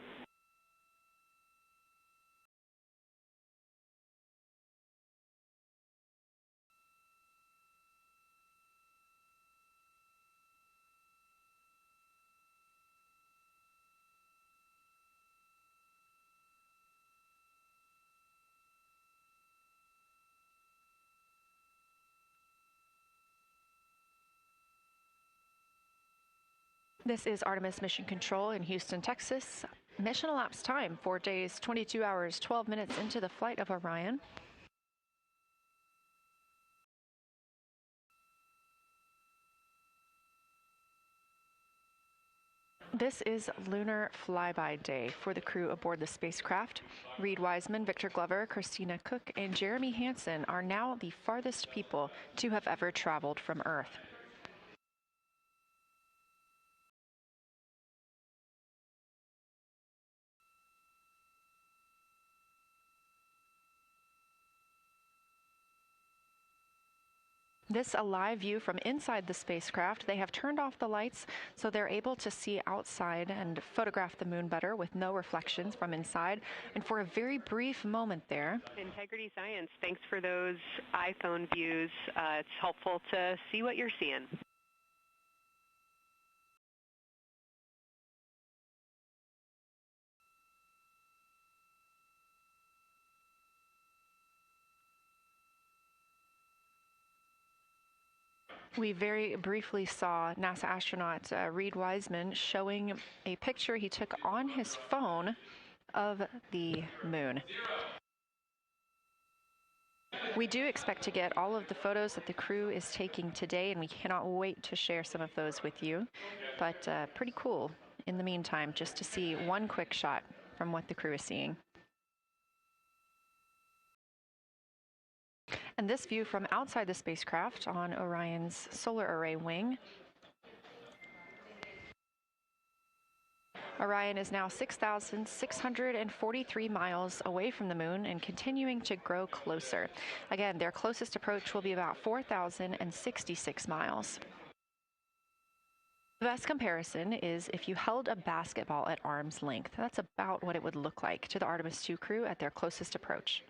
This is Artemis Mission Control in Houston, Texas. Mission elapsed time, 4 days, 22 hours, 12 minutes into the flight of Orion. This is Lunar Flyby Day for the crew aboard the spacecraft. Reed Wiseman, Victor Glover, Christina Cook, and Jeremy Hansen are now the farthest people to have ever traveled from Earth. This a live view from inside the spacecraft. They have turned off the lights so they're able to see outside and photograph the moon better with no reflections from inside. And for a very brief moment there. Integrity Science, thanks for those iPhone views. It's helpful to see what you're seeing. We very briefly saw NASA astronaut Reed Wiseman showing a picture he took on his phone of the moon. We do expect to get all of the photos that the crew is taking today, and we cannot wait to share some of those with you. But pretty cool in the meantime, just to see one quick shot from what the crew is seeing. And this view from outside the spacecraft on Orion's solar array wing. Orion is now 6,643 miles away from the moon and continuing to grow closer. Again, their closest approach will be about 4,066 miles. The best comparison is if you held a basketball at arm's length. That's about what it would look like to the Artemis II crew at their closest approach.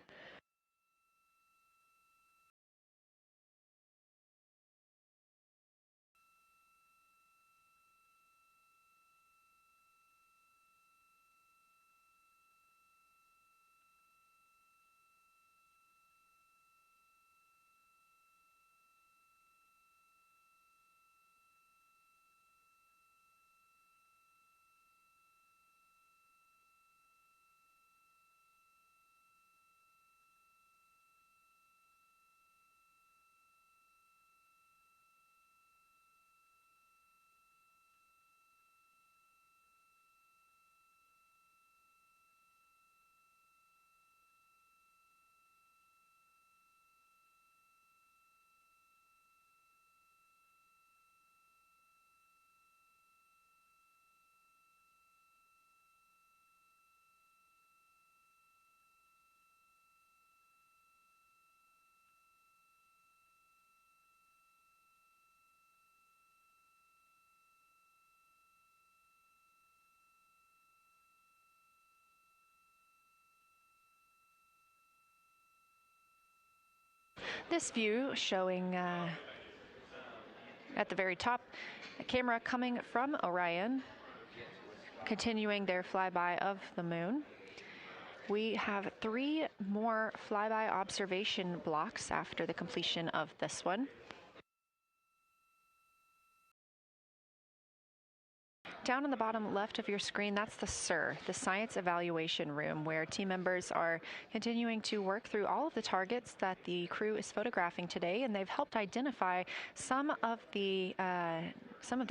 This view showing at the very top, a camera coming from Orion, continuing their flyby of the moon. We have 3 more flyby observation blocks after the completion of this one. Down on the bottom left of your screen, that's the SIR, the Science Evaluation Room, where team members are continuing to work through all of the targets that the crew is photographing today, and they've helped identify some of the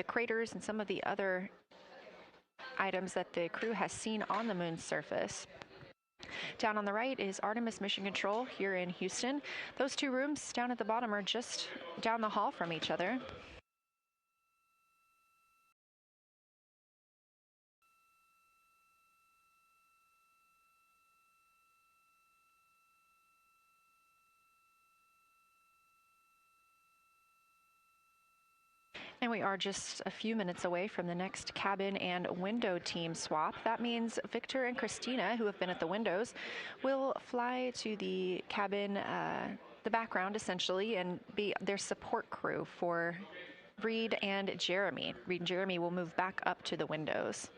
craters and some of the other items that the crew has seen on the moon's surface. Down on the right is Artemis Mission Control here in Houston. Those 2 rooms down at the bottom are just down the hall from each other. And we are just a few minutes away from the next cabin and window team swap. That means Victor and Christina, who have been at the windows, will fly to the cabin, the background essentially, and be their support crew for Reed and Jeremy. Reed and Jeremy will move back up to the windows.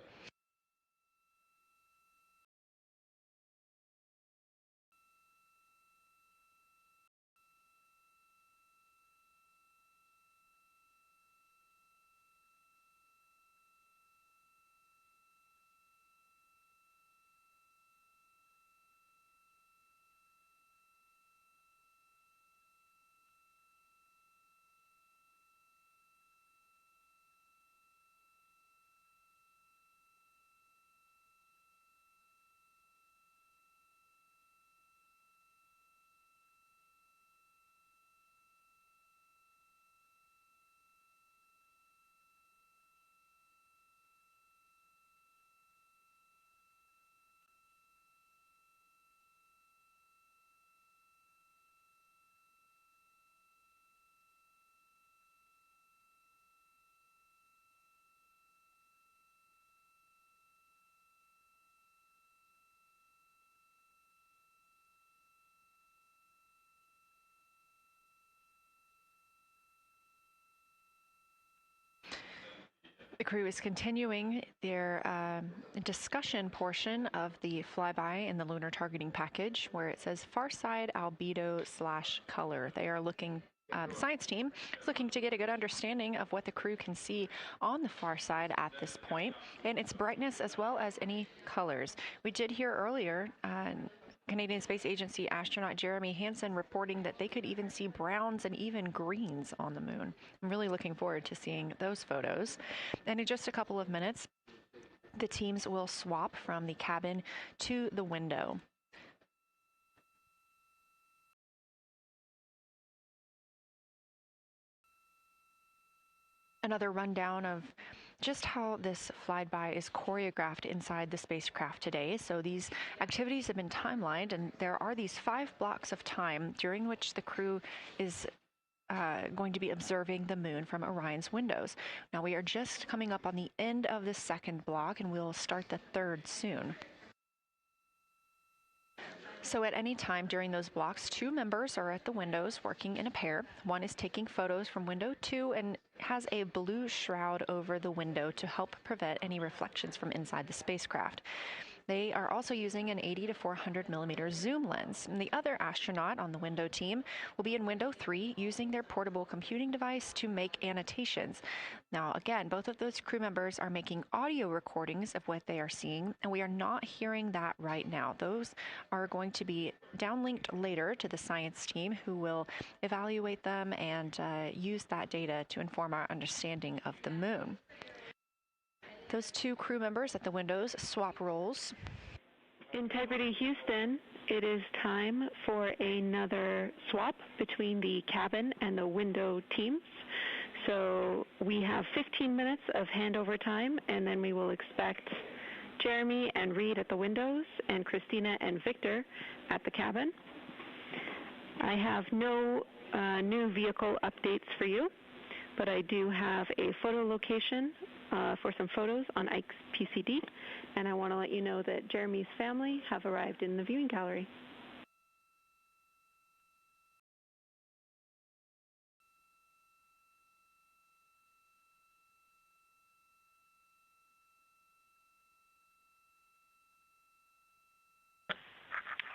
crew is continuing their discussion portion of the flyby in the lunar targeting package, where it says far side albedo/color. They are looking. The science team is looking to get a good understanding of what the crew can see on the far side at this point, and its brightness as well as any colors. We did hear earlier Canadian Space Agency astronaut Jeremy Hansen reporting that they could even see browns and even greens on the moon. I'm really looking forward to seeing those photos. And in just a couple of minutes, the teams will swap from the cabin to the window. Another rundown of just how this flyby is choreographed inside the spacecraft today. So these activities have been timelined, and there are these 5 blocks of time during which the crew is going to be observing the moon from Orion's windows. Now we are just coming up on the end of the second block, and we'll start the third soon. So at any time during those blocks, 2 members are at the windows working in a pair. One is taking photos from window 2 and has a blue shroud over the window to help prevent any reflections from inside the spacecraft. They are also using an 80 to 400 millimeter zoom lens. And the other astronaut on the window team will be in window 3 using their portable computing device to make annotations. Now, again, both of those crew members are making audio recordings of what they are seeing, and we are not hearing that right now. Those are going to be downlinked later to the science team, who will evaluate them and use that data to inform our understanding of the moon. Those 2 crew members at the windows swap roles. Integrity Houston, it is time for another swap between the cabin and the window teams. So we have 15 minutes of handover time, and then we will expect Jeremy and Reed at the windows and Christina and Victor at the cabin. I have no new vehicle updates for you, but I do have a photo location for some photos on Ike's PCD, and I want to let you know that Jeremy's family have arrived in the viewing gallery.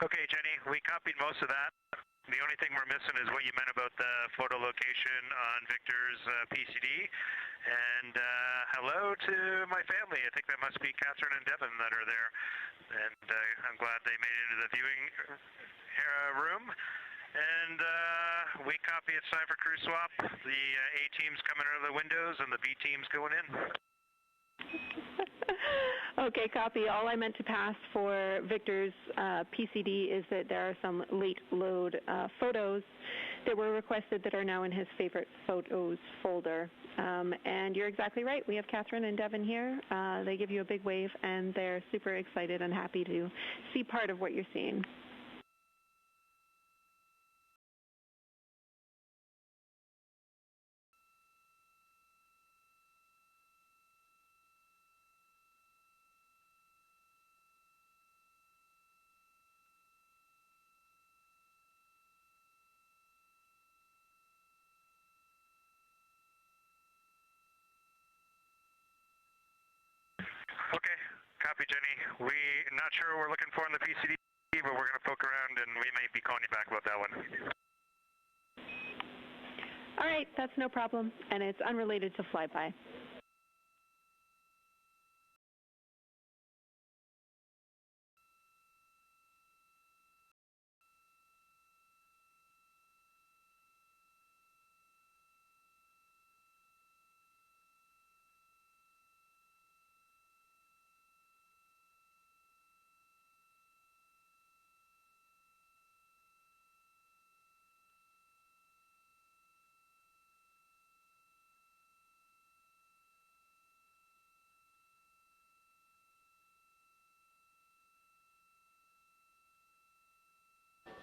Okay, Jenny, we copied most of that. The only thing we're missing is what you meant about the photo location on Victor's PCD. And hello to my family. I think that must be Catherine and Devin that are there. And I'm glad they made it into the viewing room. And we copy it's time for crew swap. The A team's coming out of the windows and the B team's going in. Okay, copy. All I meant to pass for Victor's PCD is that there are some late load photos that were requested that are now in his favorite photos folder. And you're exactly right. We have Catherine and Devin here. They give you a big wave, and they're super excited and happy to see part of what you're seeing. Okay, copy, Jenny. We're not sure what we're looking for in the PCD, but we're going to poke around, and we may be calling you back about that one. All right, that's no problem, and it's unrelated to flyby.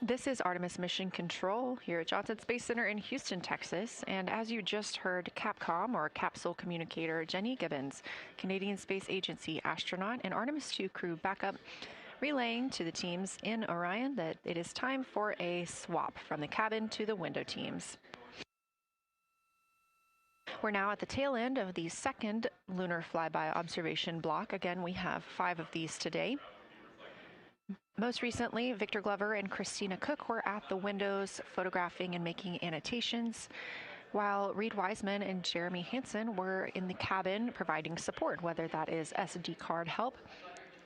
This is Artemis Mission Control here at Johnson Space Center in Houston, Texas. And as you just heard, Capcom, or Capsule Communicator Jenny Gibbons, Canadian Space Agency astronaut and Artemis II crew backup, relaying to the teams in Orion that it is time for a swap from the cabin to the window teams. We're now at the tail end of the second lunar flyby observation block. Again, we have 5 of these today. Most recently, Victor Glover and Christina Cook were at the windows photographing and making annotations, while Reed Wiseman and Jeremy Hansen were in the cabin providing support, whether that is SD card help,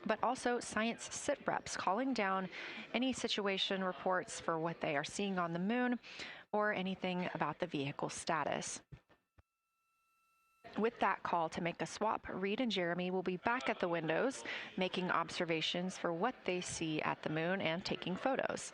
but also science sit reps calling down any situation reports for what they are seeing on the moon or anything about the vehicle status. With that call to make a swap, Reed and Jeremy will be back at the windows, making observations for what they see at the moon and taking photos.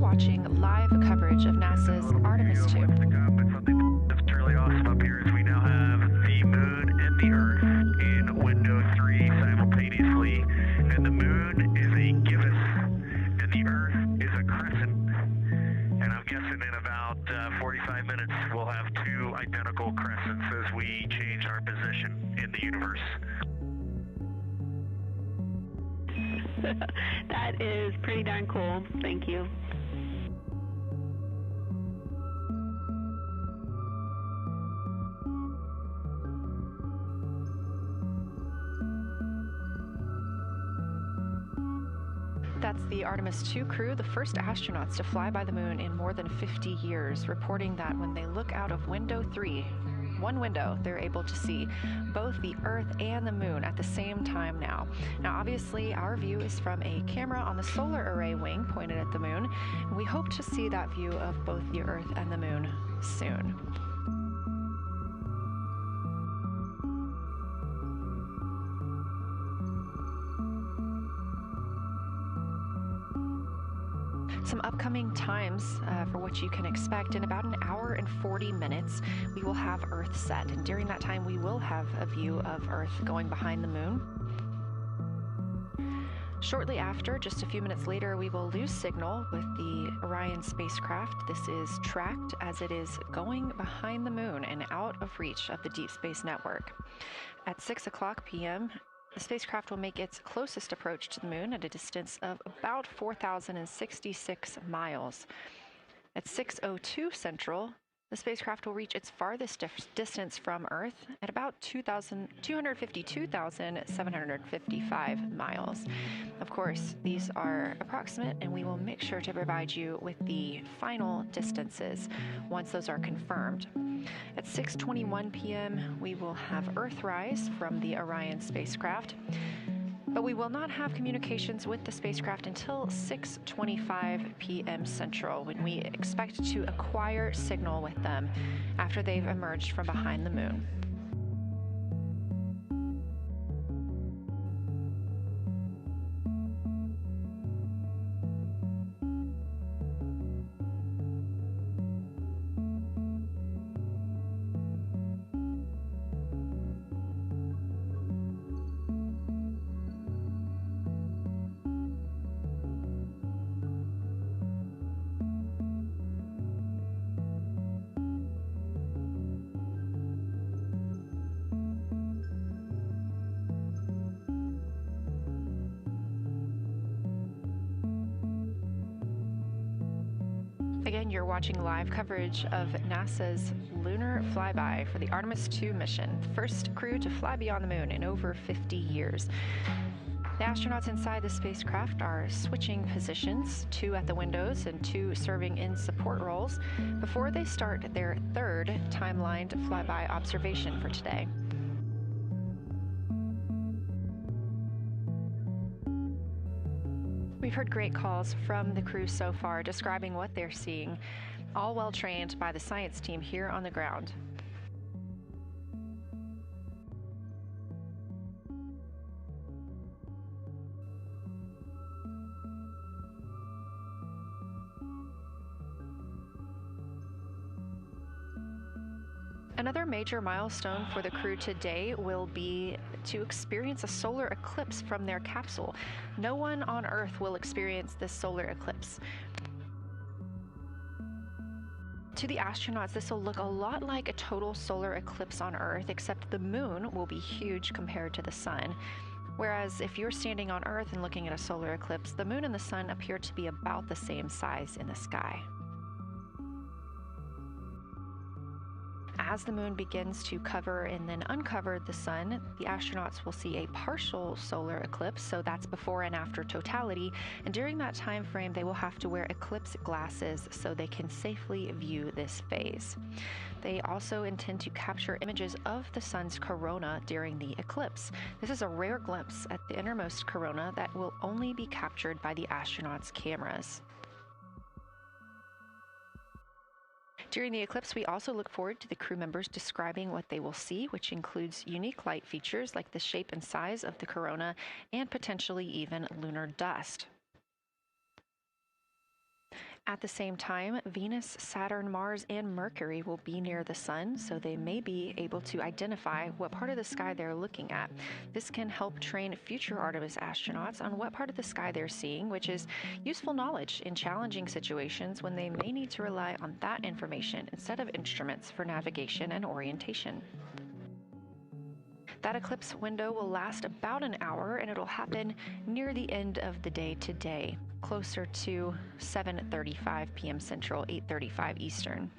Watching live coverage of NASA's Artemis II. Something that's truly awesome up here is we now have the moon and the Earth in window 3 simultaneously, and the moon is a gibbous and the Earth is a crescent. And I'm guessing in about 45 minutes we'll have 2 identical crescents as we change our position in the universe. That is pretty darn cool. Thank you. That's the Artemis II crew, the first astronauts to fly by the moon in more than 50 years, reporting that when they look out of window 3, one window, they're able to see both the Earth and the moon at the same time now. Now, obviously, our view is from a camera on the solar array wing pointed at the moon, and we hope to see that view of both the Earth and the moon soon. Some upcoming times for what you can expect. In about an hour and 40 minutes, we will have Earth set. And during that time, we will have a view of Earth going behind the moon. Shortly after, just a few minutes later, we will lose signal with the Orion spacecraft. This is tracked as it is going behind the moon and out of reach of the Deep Space Network. At 6 o'clock p.m., the spacecraft will make its closest approach to the moon at a distance of about 4,066 miles. At 6:02 Central, the spacecraft will reach its farthest distance from Earth at about 252,755 miles. Of course, these are approximate, and we will make sure to provide you with the final distances once those are confirmed. At 6:21 p.m., we will have Earthrise from the Orion spacecraft, but we will not have communications with the spacecraft until 6:25 p.m. Central, when we expect to acquire signal with them after they've emerged from behind the moon. Again, you're watching live coverage of NASA's lunar flyby for the Artemis II mission, the first crew to fly beyond the moon in over 50 years. The astronauts inside the spacecraft are switching positions, 2 at the windows and 2 serving in support roles, before they start their third timelined flyby observation for today. We've heard great calls from the crew so far describing what they're seeing, all well trained by the science team here on the ground. Another major milestone for the crew today will be to experience a solar eclipse from their capsule. No one on Earth will experience this solar eclipse. To the astronauts, this will look a lot like a total solar eclipse on Earth, except the moon will be huge compared to the sun. Whereas if you're standing on Earth and looking at a solar eclipse, the moon and the sun appear to be about the same size in the sky. As the moon begins to cover and then uncover the sun, the astronauts will see a partial solar eclipse, so that's before and after totality, and during that time frame they will have to wear eclipse glasses so they can safely view this phase. They also intend to capture images of the sun's corona during the eclipse. This is a rare glimpse at the innermost corona that will only be captured by the astronauts' cameras. During the eclipse, we also look forward to the crew members describing what they will see, which includes unique light features like the shape and size of the corona and potentially even lunar dust. At the same time, Venus, Saturn, Mars, and Mercury will be near the sun, so they may be able to identify what part of the sky they're looking at. This can help train future Artemis astronauts on what part of the sky they're seeing, which is useful knowledge in challenging situations when they may need to rely on that information instead of instruments for navigation and orientation. That eclipse window will last about an hour, and it'll happen near the end of the day today, closer to 7:35 p.m. Central, 8:35 Eastern.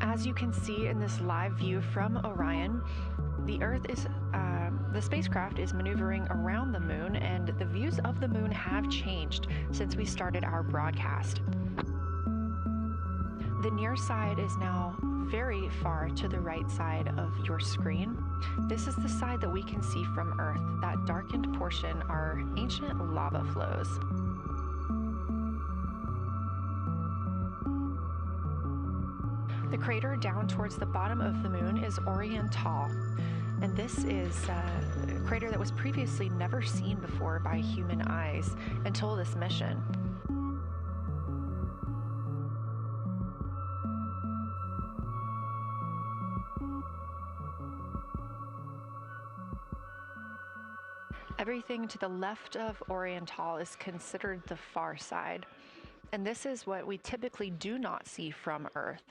As you can see in this live view from Orion, the spacecraft is maneuvering around the moon, and the views of the moon have changed since we started our broadcast. The near side is now very far to the right side of your screen. This is the side that we can see from Earth. That darkened portion are ancient lava flows. The crater down towards the bottom of the moon is Oriental, and this is a crater that was previously never seen before by human eyes until this mission. Everything to the left of Oriental is considered the far side. and this is what we typically do not see from Earth.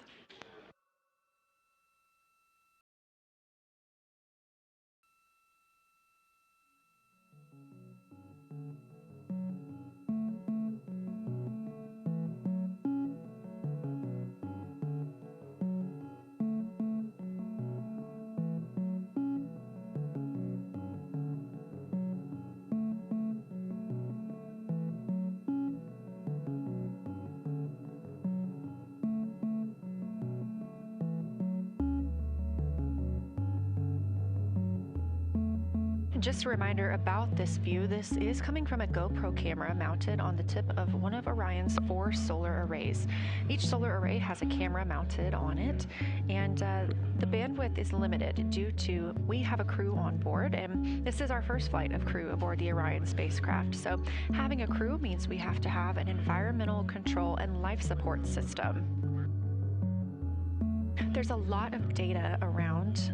Just a reminder about this view. This is coming from a GoPro camera mounted on the tip of one of Orion's 4 solar arrays. Each solar array has a camera mounted on it, and the bandwidth is limited due to we have a crew on board, and this is our first flight of crew aboard the Orion spacecraft. So having a crew means we have to have an environmental control and life support system. There's a lot of data around,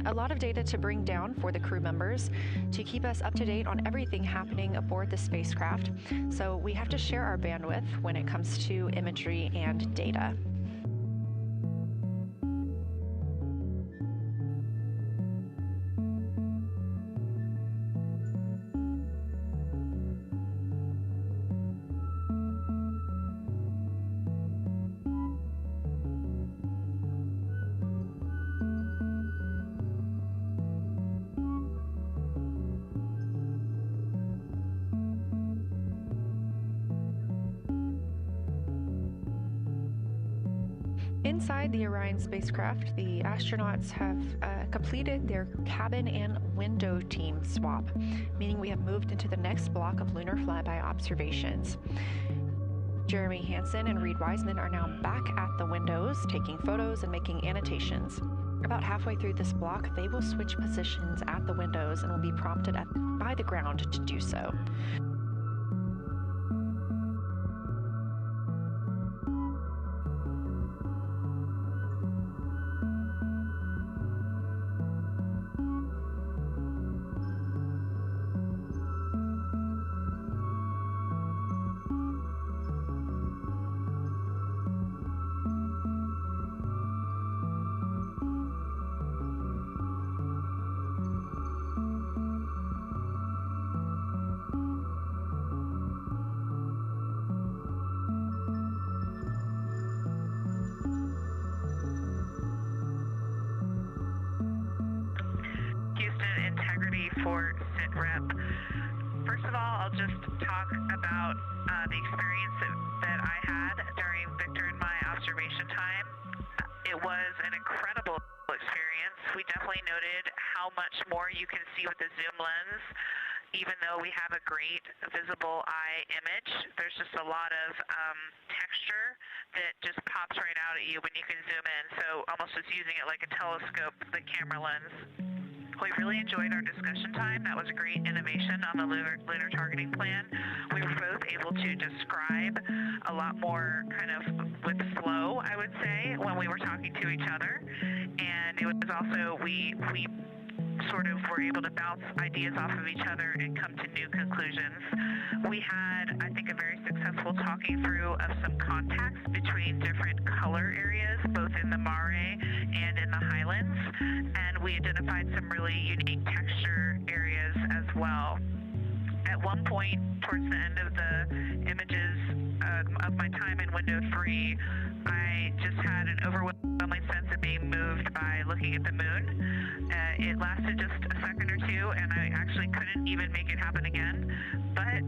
a lot of data to bring down for the crew members to keep us up to date on everything happening aboard the spacecraft. So we have to share our bandwidth when it comes to imagery and data. Inside the Orion spacecraft, the astronauts have completed their cabin and window team swap, meaning we have moved into the next block of lunar flyby observations. Jeremy Hansen and Reed Wiseman are now back at the windows, taking photos and making annotations. About halfway through this block, they will switch positions at the windows and will be prompted by the ground to do so. For SITREP. First of all, I'll just talk about the experience that I had during Victor and my observation time. It was an incredible experience. We definitely noted how much more you can see with the zoom lens. Even though we have a great visible eye image, there's just a lot of texture that just pops right out at you when you can zoom in. So almost just using it like a telescope, the camera lens. We really enjoyed our discussion time. That was a great innovation on the lunar targeting plan. We were both able to describe a lot more kind of with flow, I would say, when we were talking to each other. And it was also, we sort of were able to bounce ideas off of each other and come to new conclusions. We had, I think, a very successful talking through of some contacts between different color areas, both in the mare and in the highlands, and we identified some really unique texture areas as well. At one point, towards the end of the images of my time in window 3, I just had an overwhelming sense of being moved by looking at the moon. It lasted just a second or two, and I actually couldn't even make it happen again. But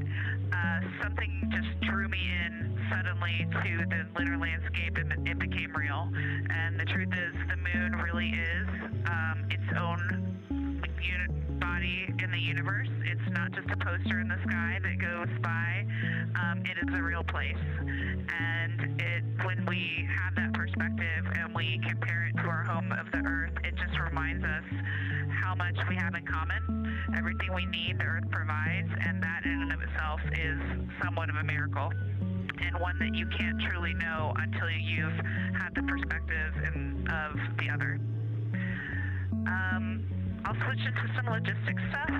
something just drew me in suddenly to the lunar landscape, and it became real. And the truth is, the moon really is its own body in the universe. It's not just a poster in the sky that goes by. It is a real place. And when we have that perspective and we compare it to our home of the Earth, it just reminds us how much we have in common. Everything we need, the Earth provides, and that in and of itself is somewhat of a miracle, and one that you can't truly know until you've had the perspective of the other. I'll switch into some logistics stuff.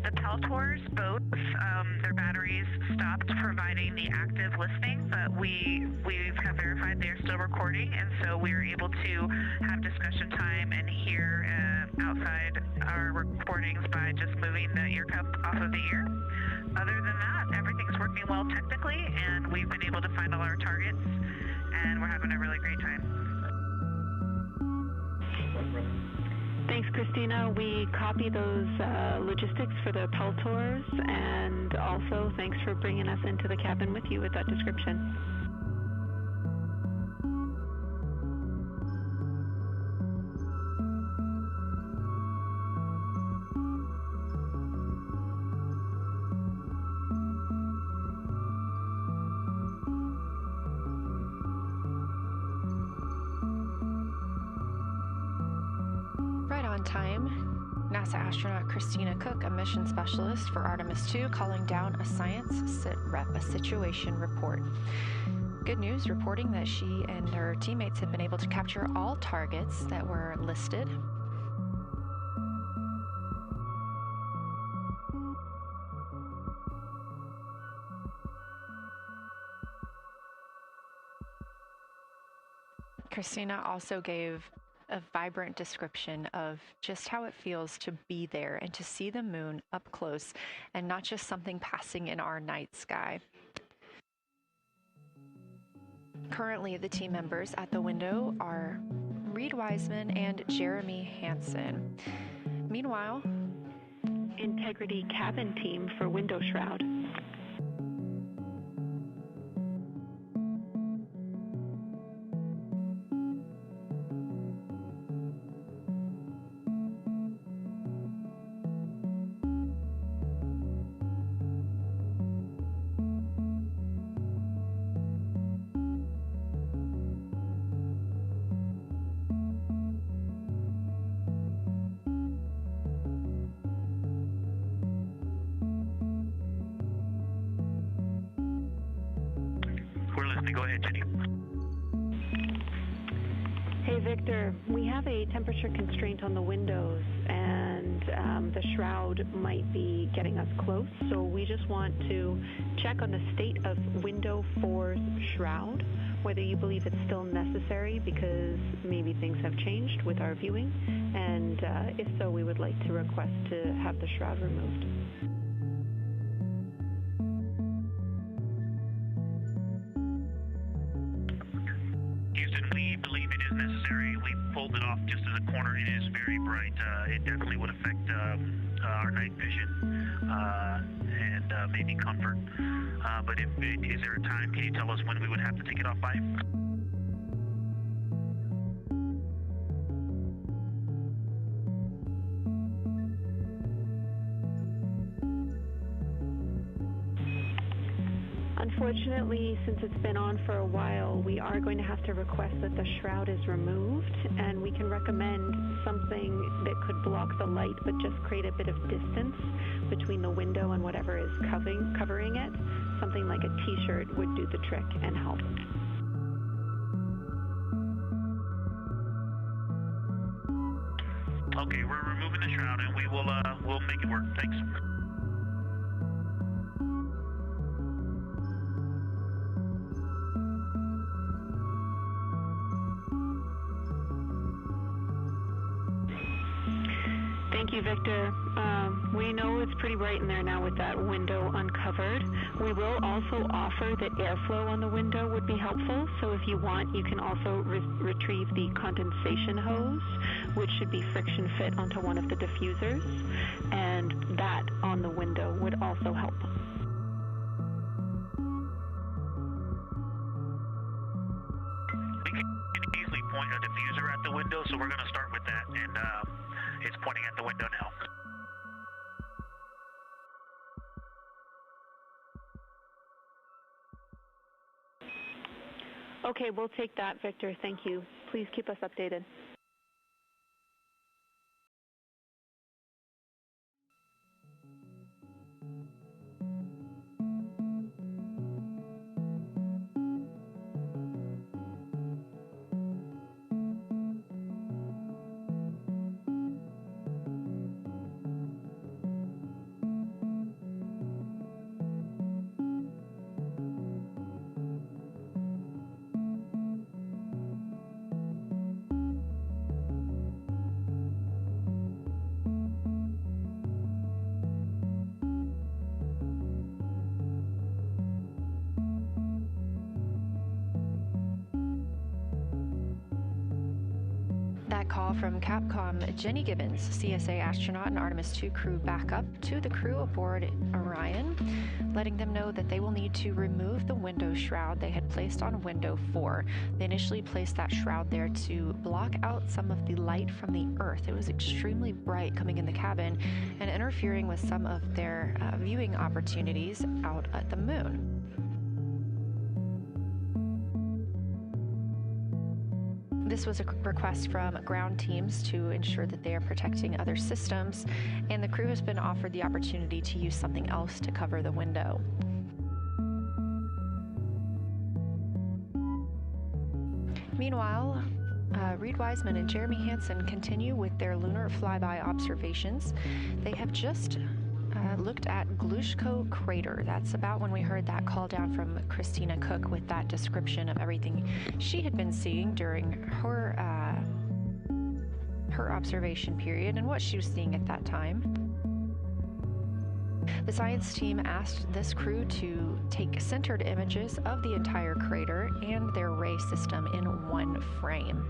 The Peltors, both, their batteries stopped providing the active listening, but we have verified they're still recording, and so we're able to have discussion time and hear outside our recordings by just moving the ear cup off of the ear. Other than that, everything's working well technically, and we've been able to find all our targets, and we're having a really great time. Thanks, Christina. We copy those logistics for the Peltors, and also thanks for bringing us into the cabin with you with that description. Time, NASA astronaut Christina Cook, a mission specialist for Artemis II, calling down a science sit rep, a situation report. Good news, reporting that she and her teammates have been able to capture all targets that were listed. Christina also gave a vibrant description of just how it feels to be there and to see the moon up close and not just something passing in our night sky. Currently, the team members at the window are Reed Wiseman and Jeremy Hansen. Meanwhile, Integrity cabin team for window shroud. Go ahead, Jenny. Hey, Victor, we have a temperature constraint on the windows, and the shroud might be getting us close, so we just want to check on the state of window 4's shroud, whether you believe it's still necessary because maybe things have changed with our viewing, and if so, we would like to request to have the shroud removed. We pulled it off just in the corner. It is very bright. It definitely would affect our night vision and maybe comfort. But is there a time? Can you tell us when we would have to take it off by? Unfortunately, since it's been on for a while, we are going to have to request that the shroud is removed, and we can recommend something that could block the light but just create a bit of distance between the window and whatever is covering it. Something like a t-shirt would do the trick and help. Okay, we're removing the shroud, and we'll make it work. Thanks. Thank you, Victor. We know it's pretty bright in there now with that window uncovered. We will also offer that airflow on the window would be helpful. So if you want, you can also retrieve the condensation hose, which should be friction fit onto one of the diffusers. And that on the window would also help. We can easily point a diffuser at the window, so we're going to start with that. And it's pointing at the window now. Okay, we'll take that, Victor. Thank you. Please keep us updated. That call from Capcom Jenny Gibbons, CSA astronaut and Artemis II crew backup, to the crew aboard Orion, letting them know that they will need to remove the window shroud they had placed on window 4. They initially placed that shroud there to block out some of the light from the Earth. It was extremely bright coming in the cabin and interfering with some of their viewing opportunities out at the moon. This was a request from ground teams to ensure that they are protecting other systems, and the crew has been offered the opportunity to use something else to cover the window. Meanwhile, Reed Wiseman and Jeremy Hansen continue with their lunar flyby observations. They have just looked at Glushko Crater. That's about when we heard that call down from Christina Cook with that description of everything she had been seeing during her observation period and what she was seeing at that time. The science team asked this crew to take centered images of the entire crater and their ray system in one frame.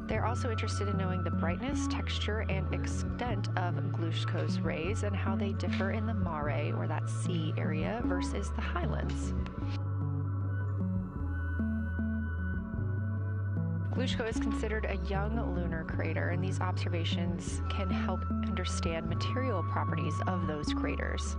They're also interested in knowing the brightness, texture, and extent of Glushko's rays and how they differ in the mare, or that sea area, versus the highlands. Glushko is considered a young lunar crater, and these observations can help understand material properties of those craters.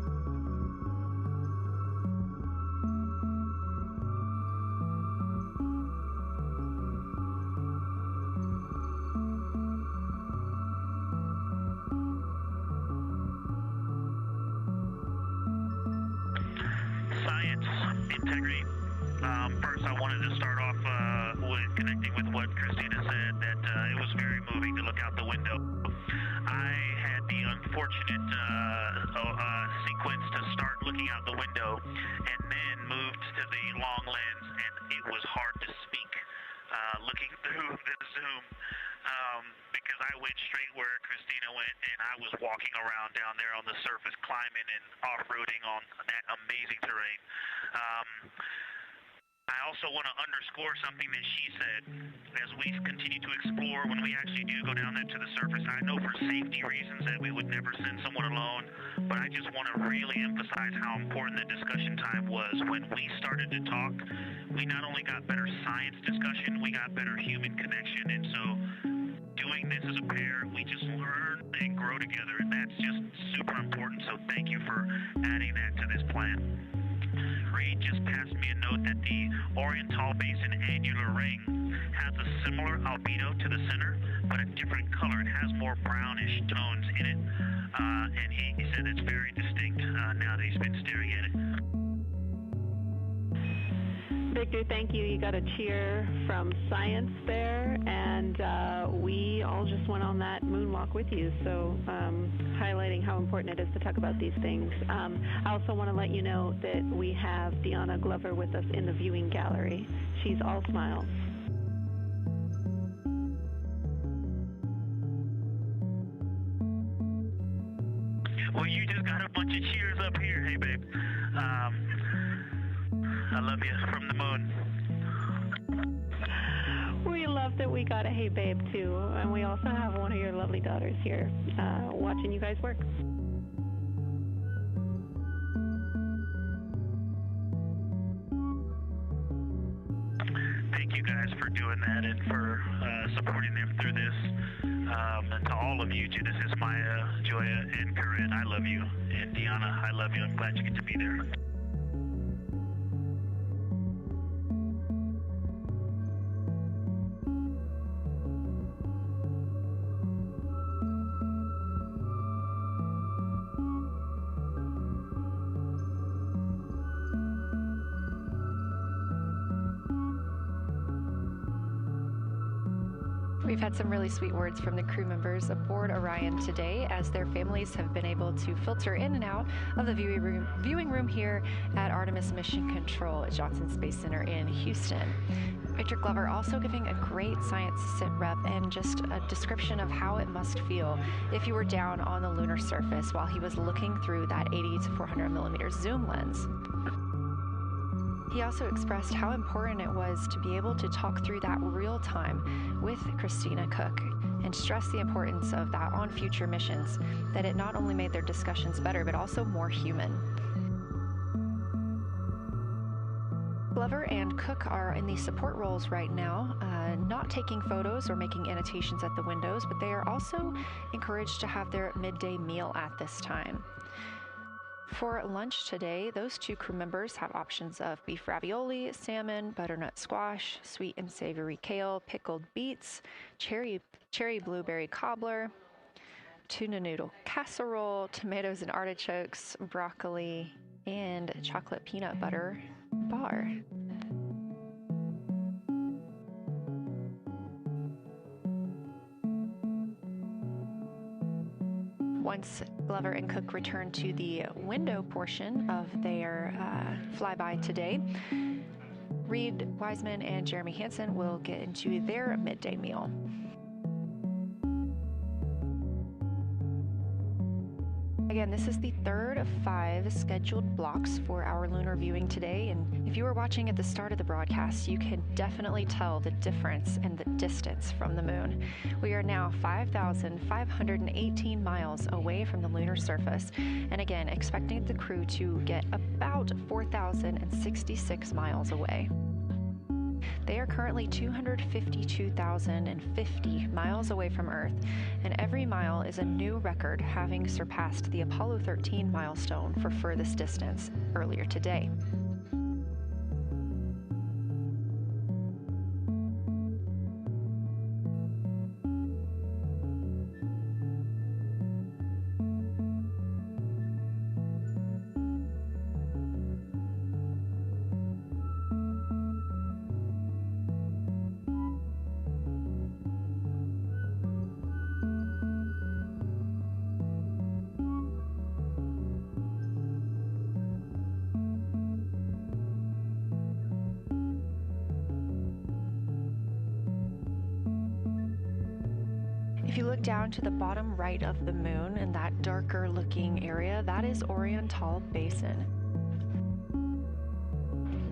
Integrity. First, I wanted to start off with connecting with what Christina said, that it was very moving to look out the window. I had the unfortunate sequence to start looking out the window and then moved to the long lens, and it was hard to speak looking through the zoom because I went straight where Christina went, and I was walking around down there on the surface, climbing and off-roading on that amazing terrain. I also want to underscore something that she said. As we continue to explore, when we actually do go down there to the surface, I know for safety reasons that we would never send someone alone, but I just want to really emphasize how important the discussion time was. When we started to talk, we not only got better science discussion, we got better human connection, and so doing this as a pair, we just learn and grow together, and that's just super important, so thank you for adding that to this plan. Reed just passed me a note that the Oriental Basin annular ring has a similar albedo to the center, but a different color. It has more brownish tones in it, and he said it's very distinct now that he's been staring at it. Victor, thank you. You got a cheer from science there, and we all just went on that moonwalk with you, so highlighting how important it is to talk about these things. I also want to let you know that we have Deanna Glover with us in the viewing gallery. She's all smiles. Well, you just got a bunch of cheers up here. Hey, babe. I love you from the moon. We love that we got a hey babe too, and we also have one of your lovely daughters here watching you guys work. Thank you guys for doing that and for supporting them through this. And to all of you too, this is Maya, Joya, and Corinne. I love you. And Deanna, I love you. I'm glad you get to be there. We've had some really sweet words from the crew members aboard Orion today, as their families have been able to filter in and out of the viewing room here at Artemis Mission Control at Johnson Space Center in Houston. Victor Glover also giving a great science sit rep and just a description of how it must feel if you were down on the lunar surface while he was looking through that 80 to 400 millimeter zoom lens. He also expressed how important it was to be able to talk through that real time with Christina Koch and stress the importance of that on future missions, that it not only made their discussions better, but also more human. Glover and Cook are in the support roles right now, not taking photos or making annotations at the windows, but they are also encouraged to have their midday meal at this time. For lunch today, those two crew members have options of beef ravioli, salmon, butternut squash, sweet and savory kale, pickled beets, cherry blueberry cobbler, tuna noodle casserole, tomatoes and artichokes, broccoli, and chocolate peanut butter bar. Once Glover and Cook return to the window portion of their flyby today, Reed Wiseman and Jeremy Hansen will get into their midday meal. Again, this is the third of 5 scheduled blocks for our lunar viewing today, and if you were watching at the start of the broadcast, you can definitely tell the difference in the distance from the moon. We are now 5,518 miles away from the lunar surface, and again, expecting the crew to get about 4,066 miles away. They are currently 252,050 miles away from Earth, and every mile is a new record, having surpassed the Apollo 13 milestone for furthest distance earlier today. If you look down to the bottom right of the moon in that darker looking area, that is Oriental Basin.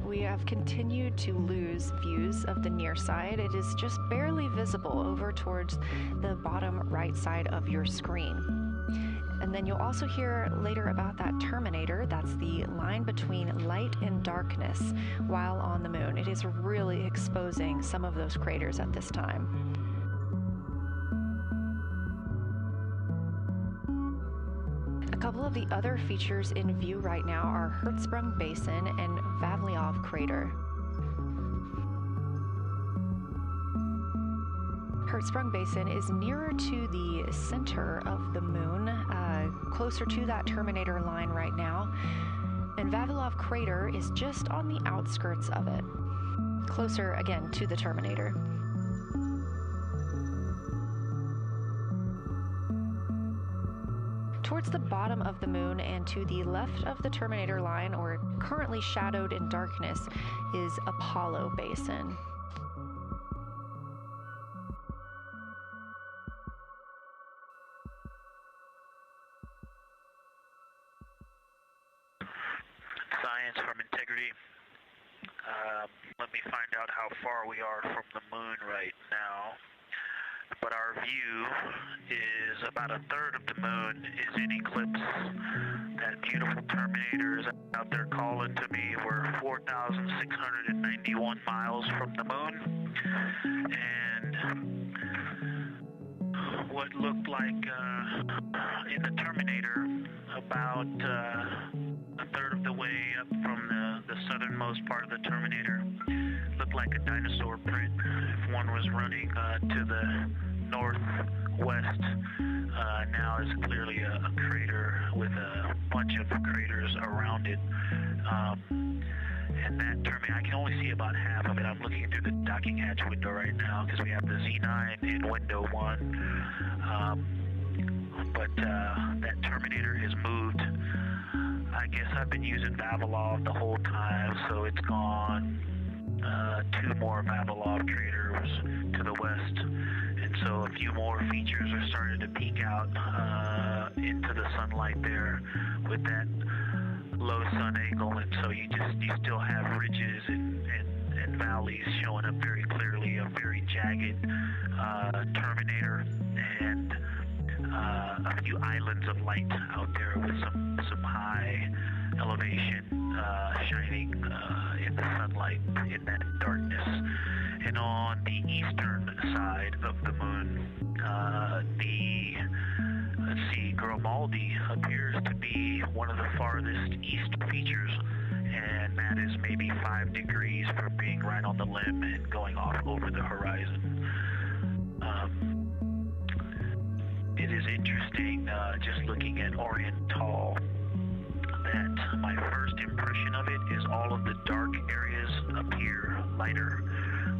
We have continued to lose views of the near side. It is just barely visible over towards the bottom right side of your screen. And then you'll also hear later about that terminator. That's the line between light and darkness while on the moon. It is really exposing some of those craters at this time. A couple of the other features in view right now are Hertzsprung Basin and Vavilov Crater. Hertzsprung Basin is nearer to the center of the moon, closer to that terminator line right now, and Vavilov Crater is just on the outskirts of it, closer again to the terminator. Towards the bottom of the moon and to the left of the terminator line, or currently shadowed in darkness, is Apollo Basin. Science from integrity. Let me find out how far we are from the moon right now. But our view is about a third of the moon is in eclipse. That beautiful terminator is out there calling to me. We're 4,691 miles from the moon. And what looked like in the terminator, about a third of the way up from the southernmost part of the terminator, looked like a dinosaur print. If one was running to the northwest, now is clearly a crater with a bunch of craters around it. And that terminator, I can only see about half of it. I'm looking through the docking hatch window right now because we have the Z9 in window 1. But that terminator has moved. I guess I've been using Vavilov the whole time, so it's gone 2 more Vavilov craters to the west. And so a few more features are starting to peek out into the sunlight there with that low sun angle, and so you still have ridges valleys showing up very clearly, a very jagged terminator, and a few islands of light out there with some high elevation shining in the sunlight in that darkness. And on the eastern side of the moon, let's see, Grimaldi appears to be one of the farthest east features, and that is maybe 5 degrees from being right on the limb and going off over the horizon. It is interesting, just looking at Oriental, that my first impression of it is all of the dark areas appear lighter,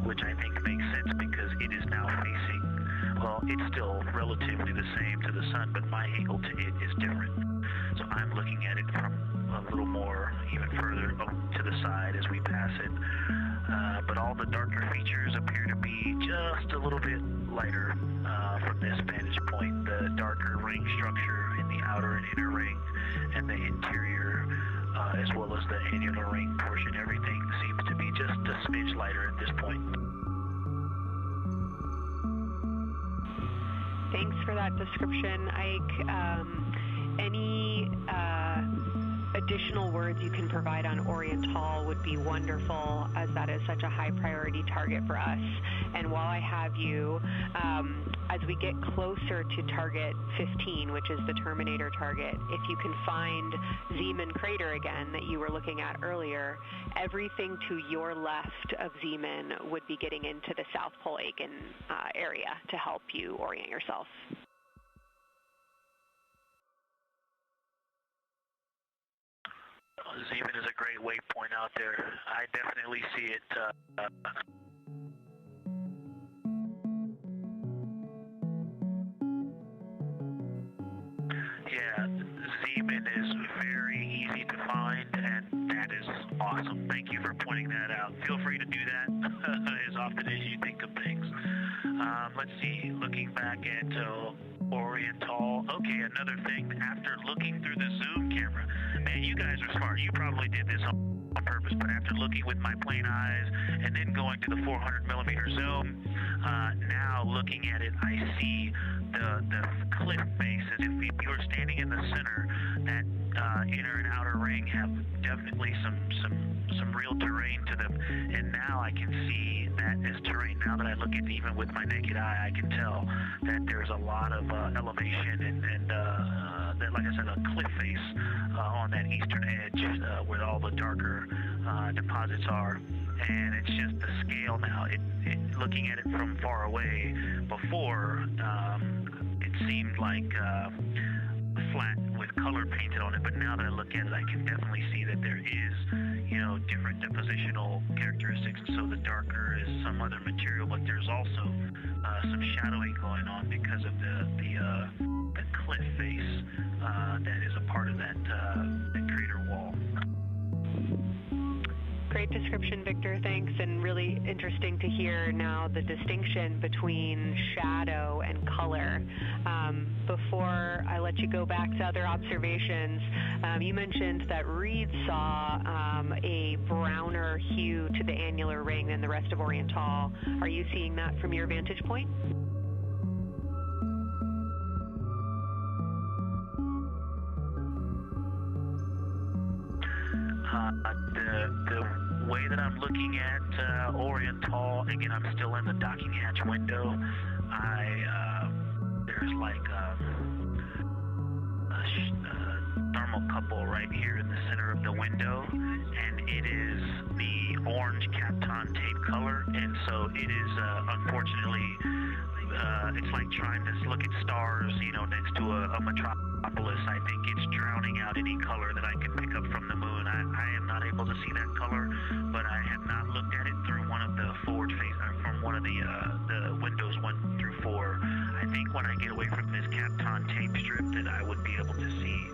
which I think makes sense because it is now facing, well, it's still relatively the same to the sun, but my angle to it is different. So I'm looking at it from a little more, even further to the side as we pass it. But all the darker features appear to be just a little bit lighter from this vantage point. The darker ring structure in the outer and inner ring, and the interior, as well as the annular ring portion, everything seems to be just a smidge lighter at this point. Thanks for that description, Ike. Any additional words you can provide on Oriental would be wonderful, as that is such a high priority target for us. And while I have you, as we get closer to target 15, which is the Terminator target, if you can find Zeeman crater again that you were looking at earlier, everything to your left of Zeeman would be getting into the South Pole Aiken area to help you orient yourself. Zeeman is a great waypoint out there. I definitely see it. Yeah, Zeeman is very easy to find, and that is awesome. Thank you for pointing that out. Feel free to do that as often as you think of things. Let's see, looking back at Oriental. Okay, another thing, after looking through the zoom camera, man, you guys are smart. You probably did this on purpose, but after looking with my plain eyes and then going to the 400 millimeter zoom, now looking at it, I see the cliff face as if you were standing in the center. That inner and outer ring have definitely some real terrain to them, and now I can see that as terrain. Now that I look at it even with my naked eye, I can tell that there's a lot of elevation and that, like I said, a cliff face on that eastern edge where all the darker deposits are. And it's just the scale now. Looking at it from far away, before it seemed like flat with color painted on it, but now that I look at it, I can definitely see that there is, different depositional characteristics. So the darker is some other material, but there's also some shadowing going on because of the cliff face that is a part of that crater wall. Great description, Victor. Thanks, and really interesting to hear now the distinction between shadow and color. Before I let you go back to other observations, you mentioned that Reed saw a browner hue to the annular ring than the rest of Oriental. Are you seeing that from your vantage point? The way that I'm looking at Oriental, again, I'm still in the docking hatch window. There's like a thermocouple right here in the center of the window, and it is the orange Kapton tape color, and so it is unfortunately it's like trying to look at stars, next to a metropolis. I think it's drowning out any color that I can pick up from the moon. I am not able to see that color, but I have not looked at it through one of the forward face, from one of the windows 1 through 4. I think when I get away from this Kapton tape strip that I would be able to see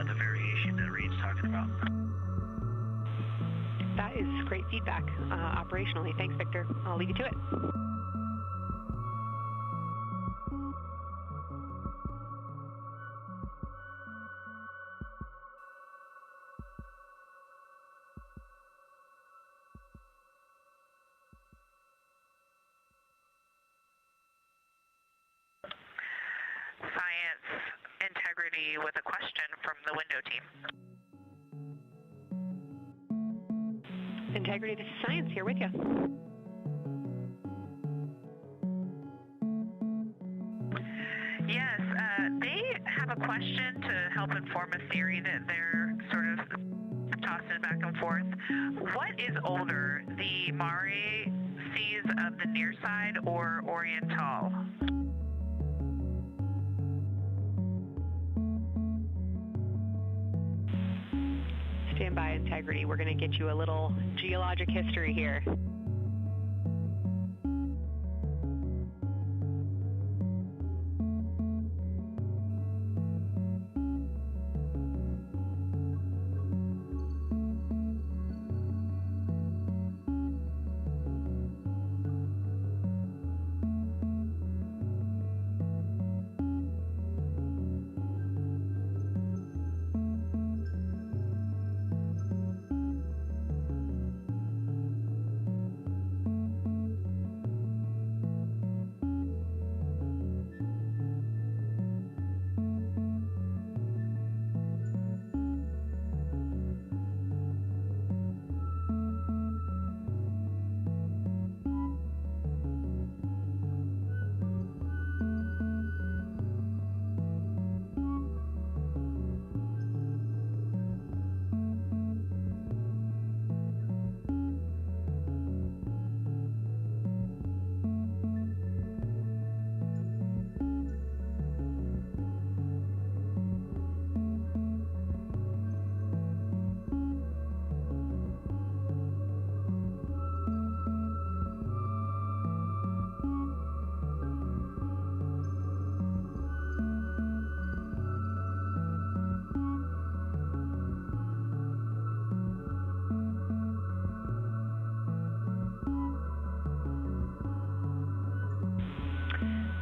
the variation that Reed's talking about. That is great feedback operationally. Thanks, Victor. I'll leave you to it. integrity with a question from the window team. Integrity, this is Science, here with you. Yes, they have a question to help inform a theory that they're sort of tossing back and forth. What is older, the Mare seas of the near side or Oriental? Stand by, Integrity. We're going to get you a little geologic history here.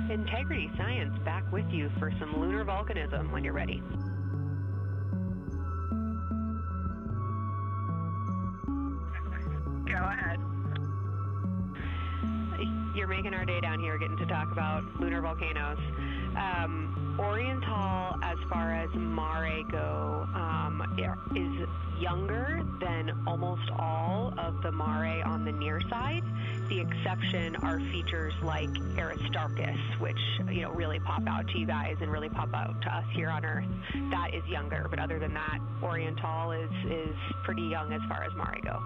Integrity Science back with you for some lunar volcanism when you're ready. Go ahead. You're making our day down here getting to talk about lunar volcanoes. Oriental, as far as Mare go, is younger than almost all of the Mare on the near side. The exception are features like Aristarchus, which really pop out to you guys and really pop out to us here on Earth. That is younger, but other than that, Oriental is pretty young as far as Mare go.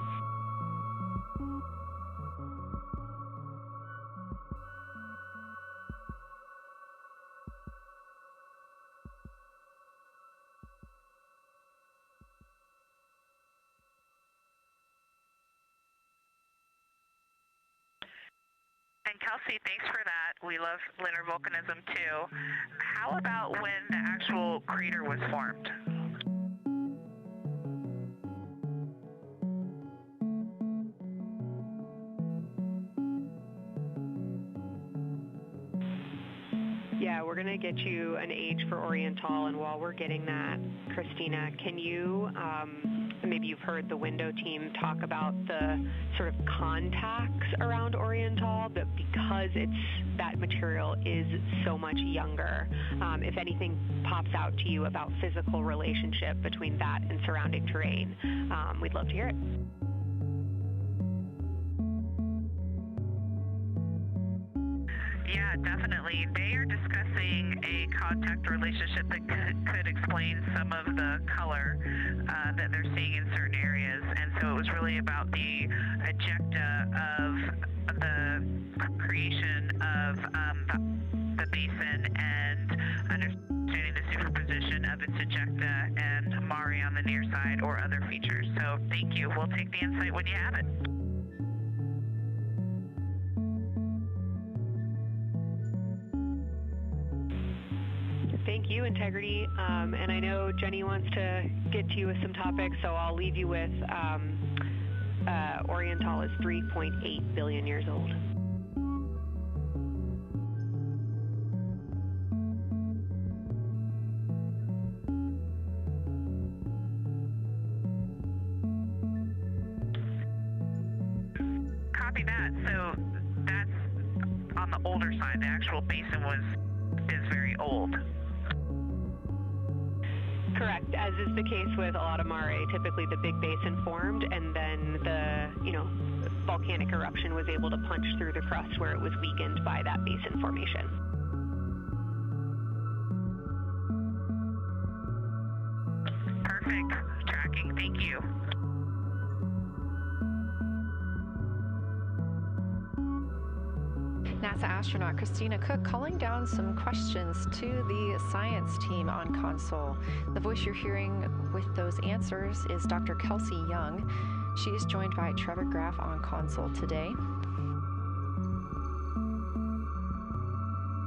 And Kelsey, thanks for that. We love lunar volcanism too. How about when the actual crater was formed? Yeah, we're going to get you an age for Oriental, and while we're getting that, Christina, can you, maybe you've heard the window team talk about the sort of contacts around Oriental, but because that material is so much younger, if anything pops out to you about physical relationship between that and surrounding terrain, we'd love to hear it. Yeah, definitely. They are discussing a contact relationship that could explain some of the color that they're seeing in certain areas. And so it was really about the ejecta of the creation of the basin and understanding the superposition of its ejecta and Mare on the near side or other features. So thank you. We'll take the insight when you have it. Thank you, Integrity. And I know Jenny wants to get to you with some topics, so I'll leave you with Oriental is 3.8 billion years old. Copy that. So that's on the older side. The actual basin is very old. Correct, as is the case with a lot of mare. Typically the big basin formed and then the, volcanic eruption was able to punch through the crust where it was weakened by that basin formation. Perfect. Tracking. Thank you. NASA astronaut Christina Cook calling down some questions to the science team on console. The voice you're hearing with those answers is Dr. Kelsey Young. She is joined by Trevor Graff on console today.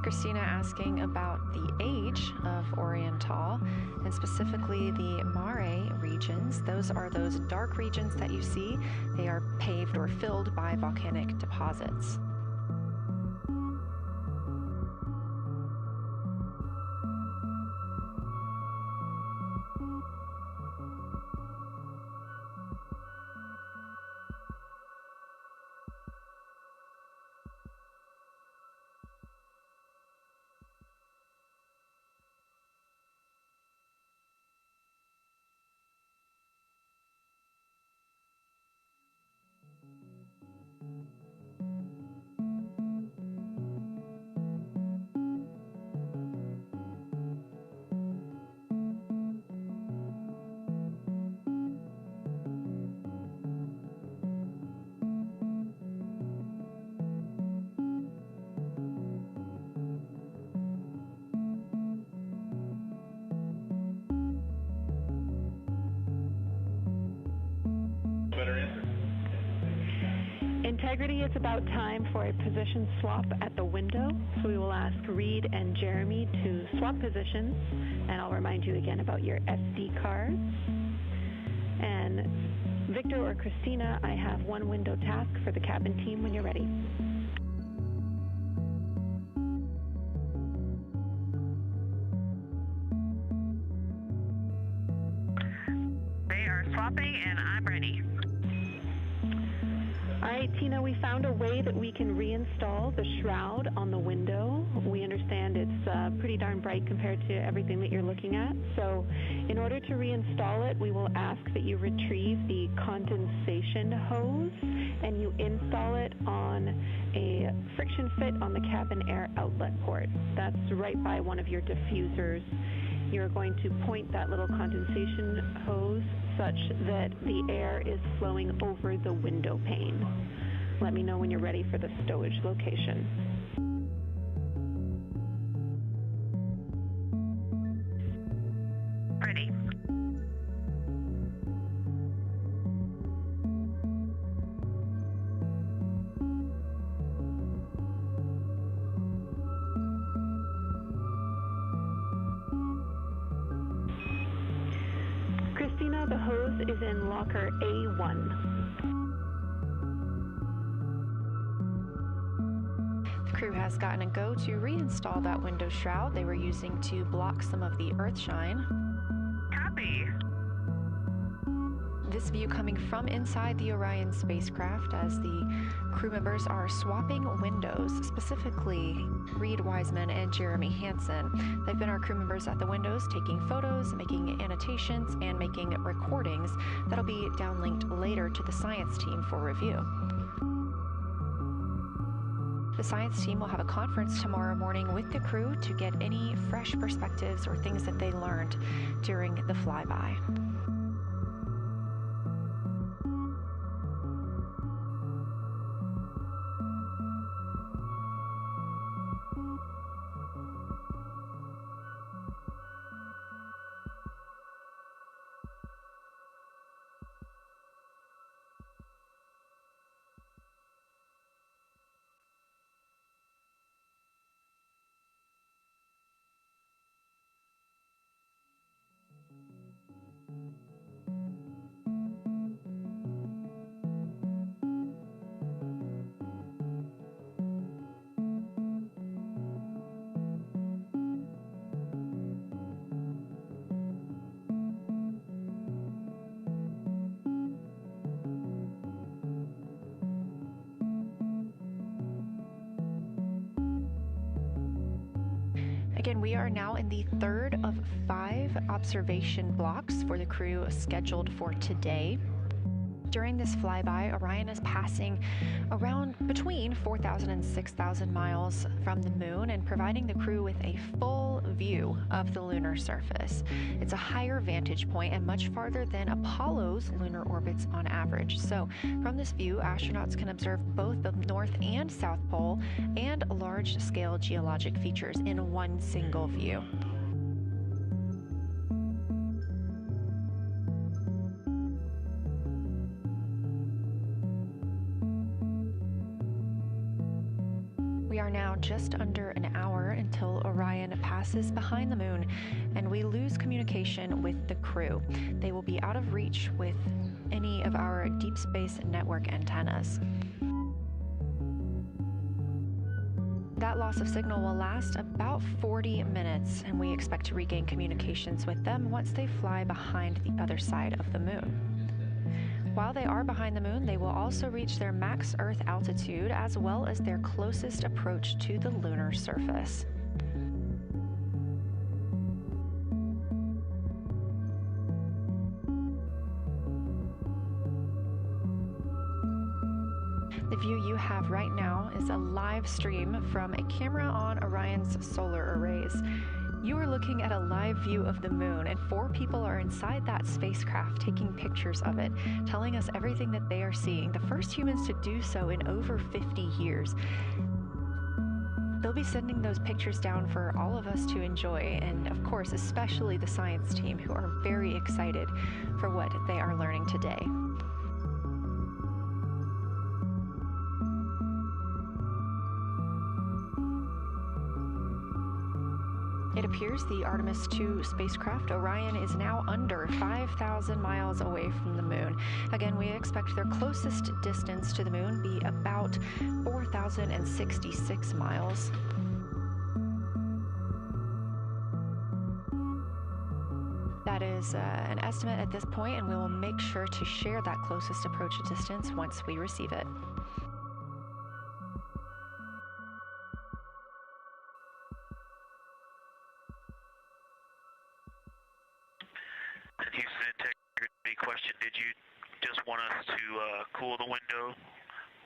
Christina asking about the age of Oriental, and specifically the mare regions. Those are those dark regions that you see. They are paved or filled by volcanic deposits. Integrity, it's about time for a position swap at the window. So we will ask Reed and Jeremy to swap positions, and I'll remind you again about your SD cards. And Victor or Christina, I have one window task for the cabin team when you're ready. They are swapping, and I'm ready. All right, Tina, we found a way that we can reinstall the shroud on the window. We understand it's pretty darn bright compared to everything that you're looking at. So in order to reinstall it, we will ask that you retrieve the condensation hose and you install it on a friction fit on the cabin air outlet port. That's right by one of your diffusers. You're going to point that little condensation hose such that the air is flowing over the window pane. Let me know when you're ready for the stowage location. Ready. Christina, the hose is in locker A1. The crew has gotten a go to reinstall that window shroud they were using to block some of the earth shine. Copy. This view coming from inside the Orion spacecraft as the crew members are swapping windows, specifically Reed Wiseman and Jeremy Hansen. They've been our crew members at the windows taking photos, making annotations, and making recordings that'll be downlinked later to the science team for review. The science team will have a conference tomorrow morning with the crew to get any fresh perspectives or things that they learned during the flyby. Again, we are now in the third of 5 observation blocks for the crew scheduled for today. During this flyby, Orion is passing around between 4,000 and 6,000 miles from the moon and providing the crew with a full view of the lunar surface. It's a higher vantage point and much farther than Apollo's lunar orbits on average. So from this view, astronauts can observe both the North and South Pole and large-scale geologic features in one single view. We are now just under an hour until Orion passes behind the moon, and we lose communication with the crew. They will be out of reach with any of our deep space network antennas. That loss of signal will last about 40 minutes, and we expect to regain communications with them once they fly behind the other side of the moon. While they are behind the moon, they will also reach their max Earth altitude as well as their closest approach to the lunar surface. The view you have right now is a live stream from a camera on Orion's solar arrays. You are looking at a live view of the moon, and 4 people are inside that spacecraft taking pictures of it, telling us everything that they are seeing, the first humans to do so in over 50 years. They'll be sending those pictures down for all of us to enjoy, and of course, especially the science team, who are very excited for what they are learning today. It appears the Artemis II spacecraft Orion is now under 5,000 miles away from the moon. Again, we expect their closest distance to the moon be about 4,066 miles. That is an estimate at this point, and we will make sure to share that closest approach distance once we receive it. Houston integrity question, did you just want us to cool the window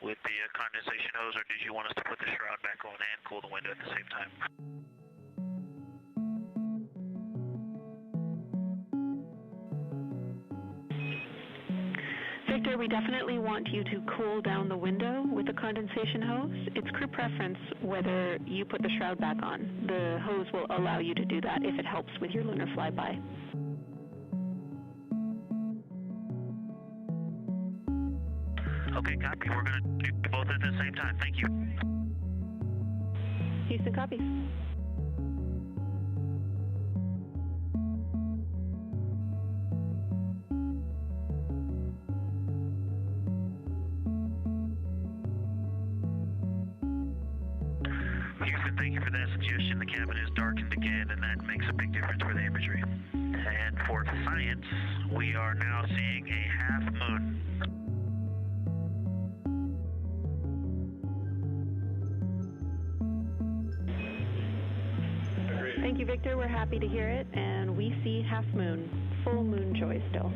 with the condensation hose, or did you want us to put the shroud back on and cool the window at the same time? Victor, we definitely want you to cool down the window with the condensation hose. It's crew preference whether you put the shroud back on. The hose will allow you to do that if it helps with your lunar flyby. Okay, copy. We're going to do both at the same time. Thank you. Houston, copy. Houston, thank you for that suggestion. The cabin is darkened again, and that makes a big difference for the imagery. And for science, we are now seeing a half moon. Thank you, Victor. We're happy to hear it, and we see half moon, full moon joy still.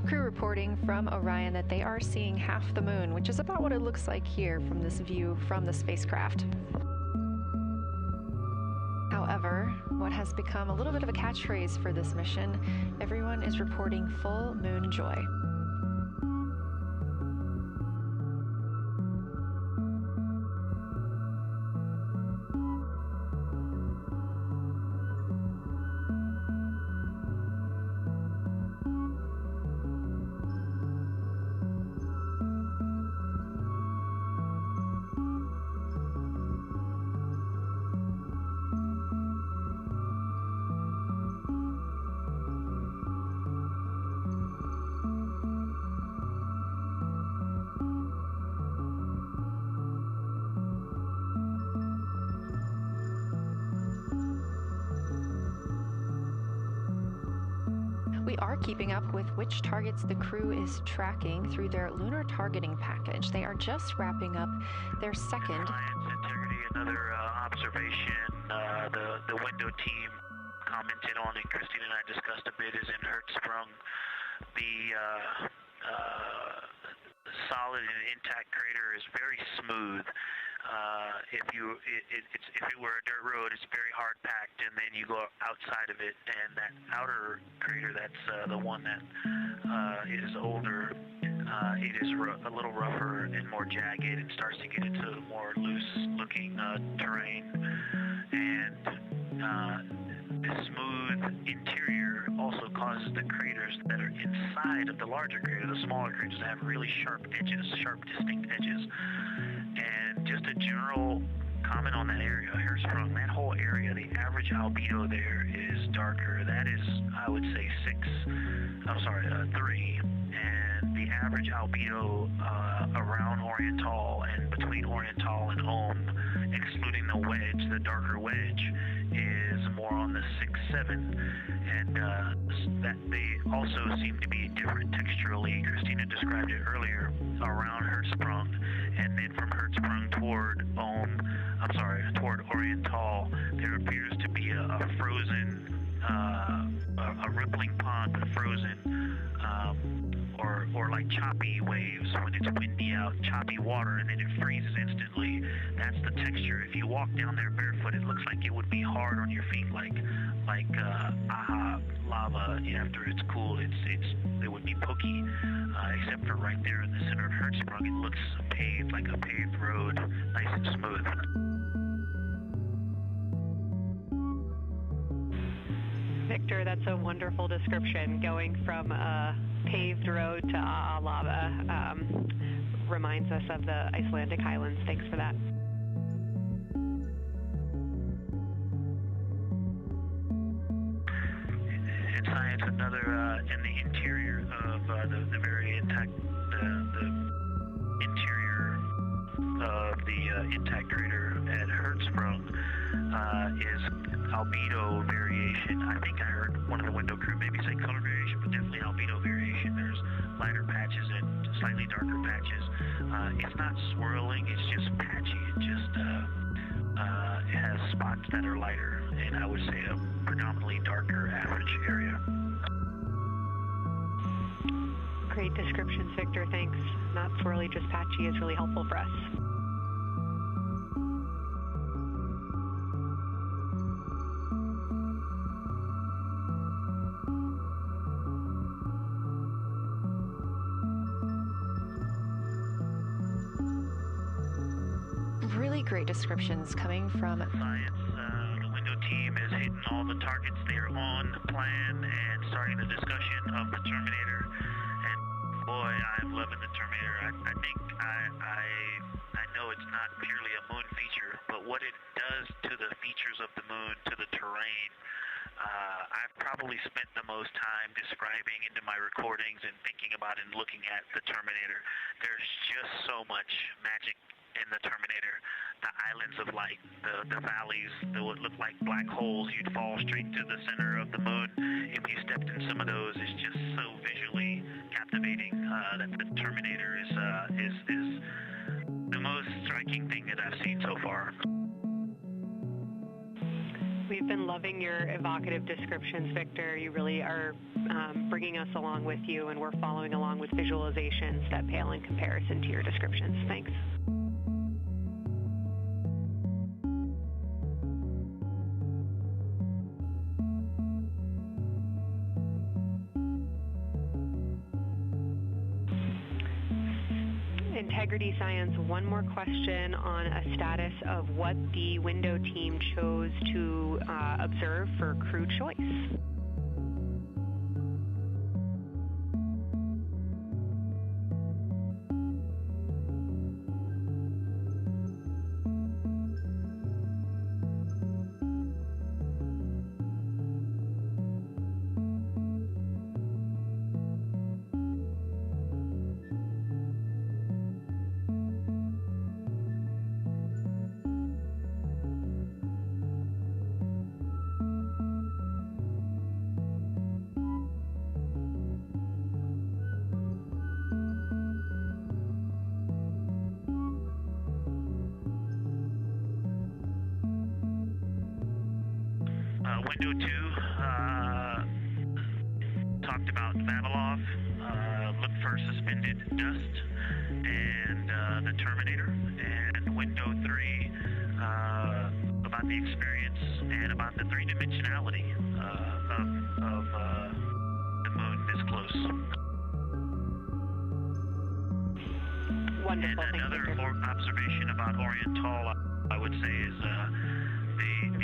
Crew reporting from Orion that they are seeing half the moon, which is about what it looks like here from this view from the spacecraft. However, what has become a little bit of a catchphrase for this mission, everyone is reporting full moon joy. We are keeping up with which targets the crew is tracking through their lunar targeting package. They are just wrapping up their second. Science, integrity, another observation the window team commented on, and Christine and I discussed a bit, is in Hertzsprung. The solid and intact crater is very smooth. If it were a dirt road, it's very hard packed, and then you go outside of it, and that outer crater, that's the one that is older. It is a little rougher and more jagged, and starts to get into more loose-looking terrain. And the smooth interior also causes the craters that are inside of the larger crater, the smaller craters, to have really sharp edges, sharp, distinct edges. And just a general comment on that area, Hertzsprung, that whole area, the average albedo there is darker. That is, I would say, 3. And the average albedo around Oriental and between Oriental and Ohm, excluding the wedge, the darker wedge, is more on the 6-7. And that they also seem to be different texturally. Christina described it earlier around Hertzsprung, and then from Hertzsprung toward toward Oriental, there appears to be a frozen, a rippling pond, but frozen, or like choppy waves when it's windy out, choppy water, and then it freezes instantly. That's the texture. If you walk down there barefoot, it looks like it would be hard on your feet, like lava. After it's cooled, it would be pokey. Except for right there in the center of Hertzsprung, it looks paved, like a paved road, nice and smooth. Victor, that's a wonderful description. Going from a paved road to lava reminds us of the Icelandic highlands. Thanks for that. In science, another in the interior of the very intact, the interior of the intact crater at Hertzsprung is albedo variation. I think I heard one of the window crew maybe say color variation, but definitely albedo variation. There's lighter patches and slightly darker patches. It's not swirling, it's just patchy. It just it has spots that are lighter, and I would say a predominantly darker average area. Great descriptions, Victor. Thanks. Not swirly, just patchy is really helpful for us. Really great descriptions coming from Science. The window team is hitting all the targets. They're on plan and starting the discussion of the Terminator. And boy, I'm loving the Terminator. I think I know it's not purely a moon feature, but what it does to the features of the moon, to the terrain, I've probably spent the most time describing into my recordings and thinking about and looking at the Terminator. There's just so much magic in the Terminator. The islands of light, the valleys that would look like black holes. You'd fall straight to the center of the moon if you stepped in some of those. It's just so visually captivating that the Terminator is the most striking thing that I've seen so far. We've been loving your evocative descriptions, Victor. You really are bringing us along with you, and we're following along with visualizations that pale in comparison to your descriptions. Thanks. Integrity Science, one more question on a status of what the window team chose to observe for crew choice. window 2 talked about Vavilov, look for suspended dust, and the Terminator, and window 3 about the experience and about the three-dimensionality of the moon this close. Wonderful. And another observation about Oriental, I would say, is the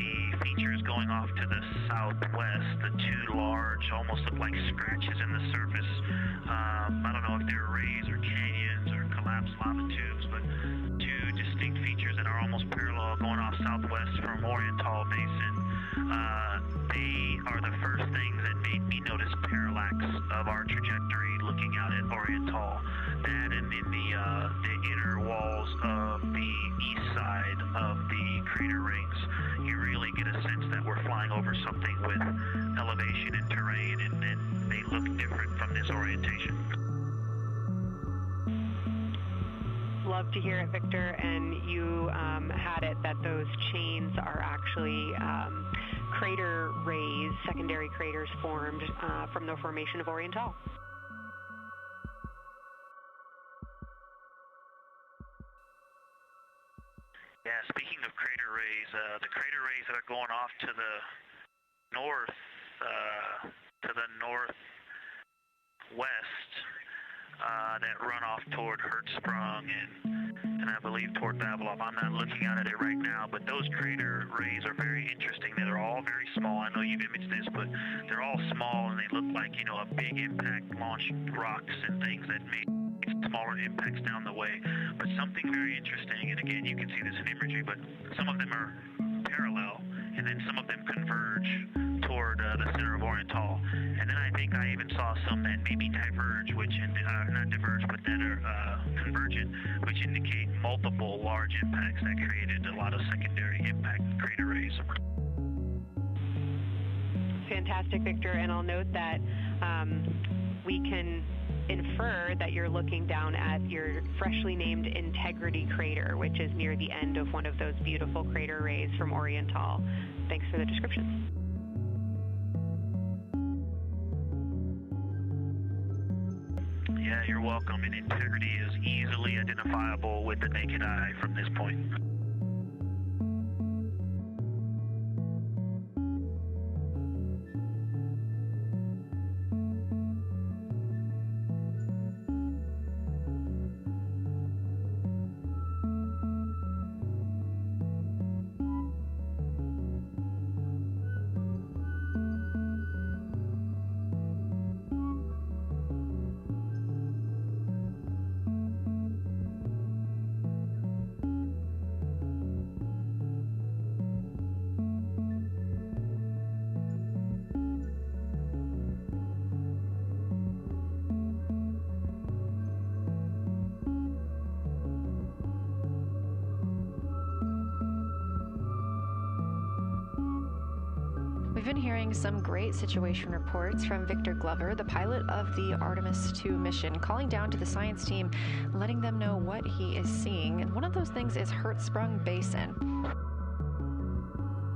features going off to the southwest, the two large, almost look like scratches in the surface. I don't know if they're rays or canyons or collapsed lava tubes, but two distinct features that are almost parallel going off southwest from Oriental Basin. They are the first things that made me notice parallax of our trajectory looking out at Oriental. That and in the inner walls of the east side of the crater rings, you really get a sense that we're flying over something with elevation and terrain, and they look different from this orientation. Love to hear it, Victor, and you had it that those chains are actually crater rays, secondary craters formed from the formation of Oriental. Yeah, speaking of crater rays, the crater rays that are going off to the northwest, that run off toward Hertzsprung and I believe toward Vavilov. I'm not looking at it right now, but those crater rays are very interesting. They're all very small. I know you've imaged this, but they're all small and they look like, you know, a big impact launched rocks and things that made smaller impacts down the way. But something very interesting, and again, you can see this in imagery, but some of them are parallel, and then some of them converge toward the center of Oriental. And then I think I even saw some that maybe diverge, which not diverge, but that are convergent, which indicate multiple large impacts that created a lot of secondary impact crater rays. Fantastic, Victor, and I'll note that we can infer that you're looking down at your freshly named Integrity crater, which is near the end of one of those beautiful crater rays from Oriental. Thanks for the description. Yeah, you're welcome, and Integrity is easily identifiable with the naked eye from this point. We've been hearing some great situation reports from Victor Glover, the pilot of the Artemis II mission, calling down to the science team, letting them know what he is seeing. And one of those things is Hertzsprung Basin.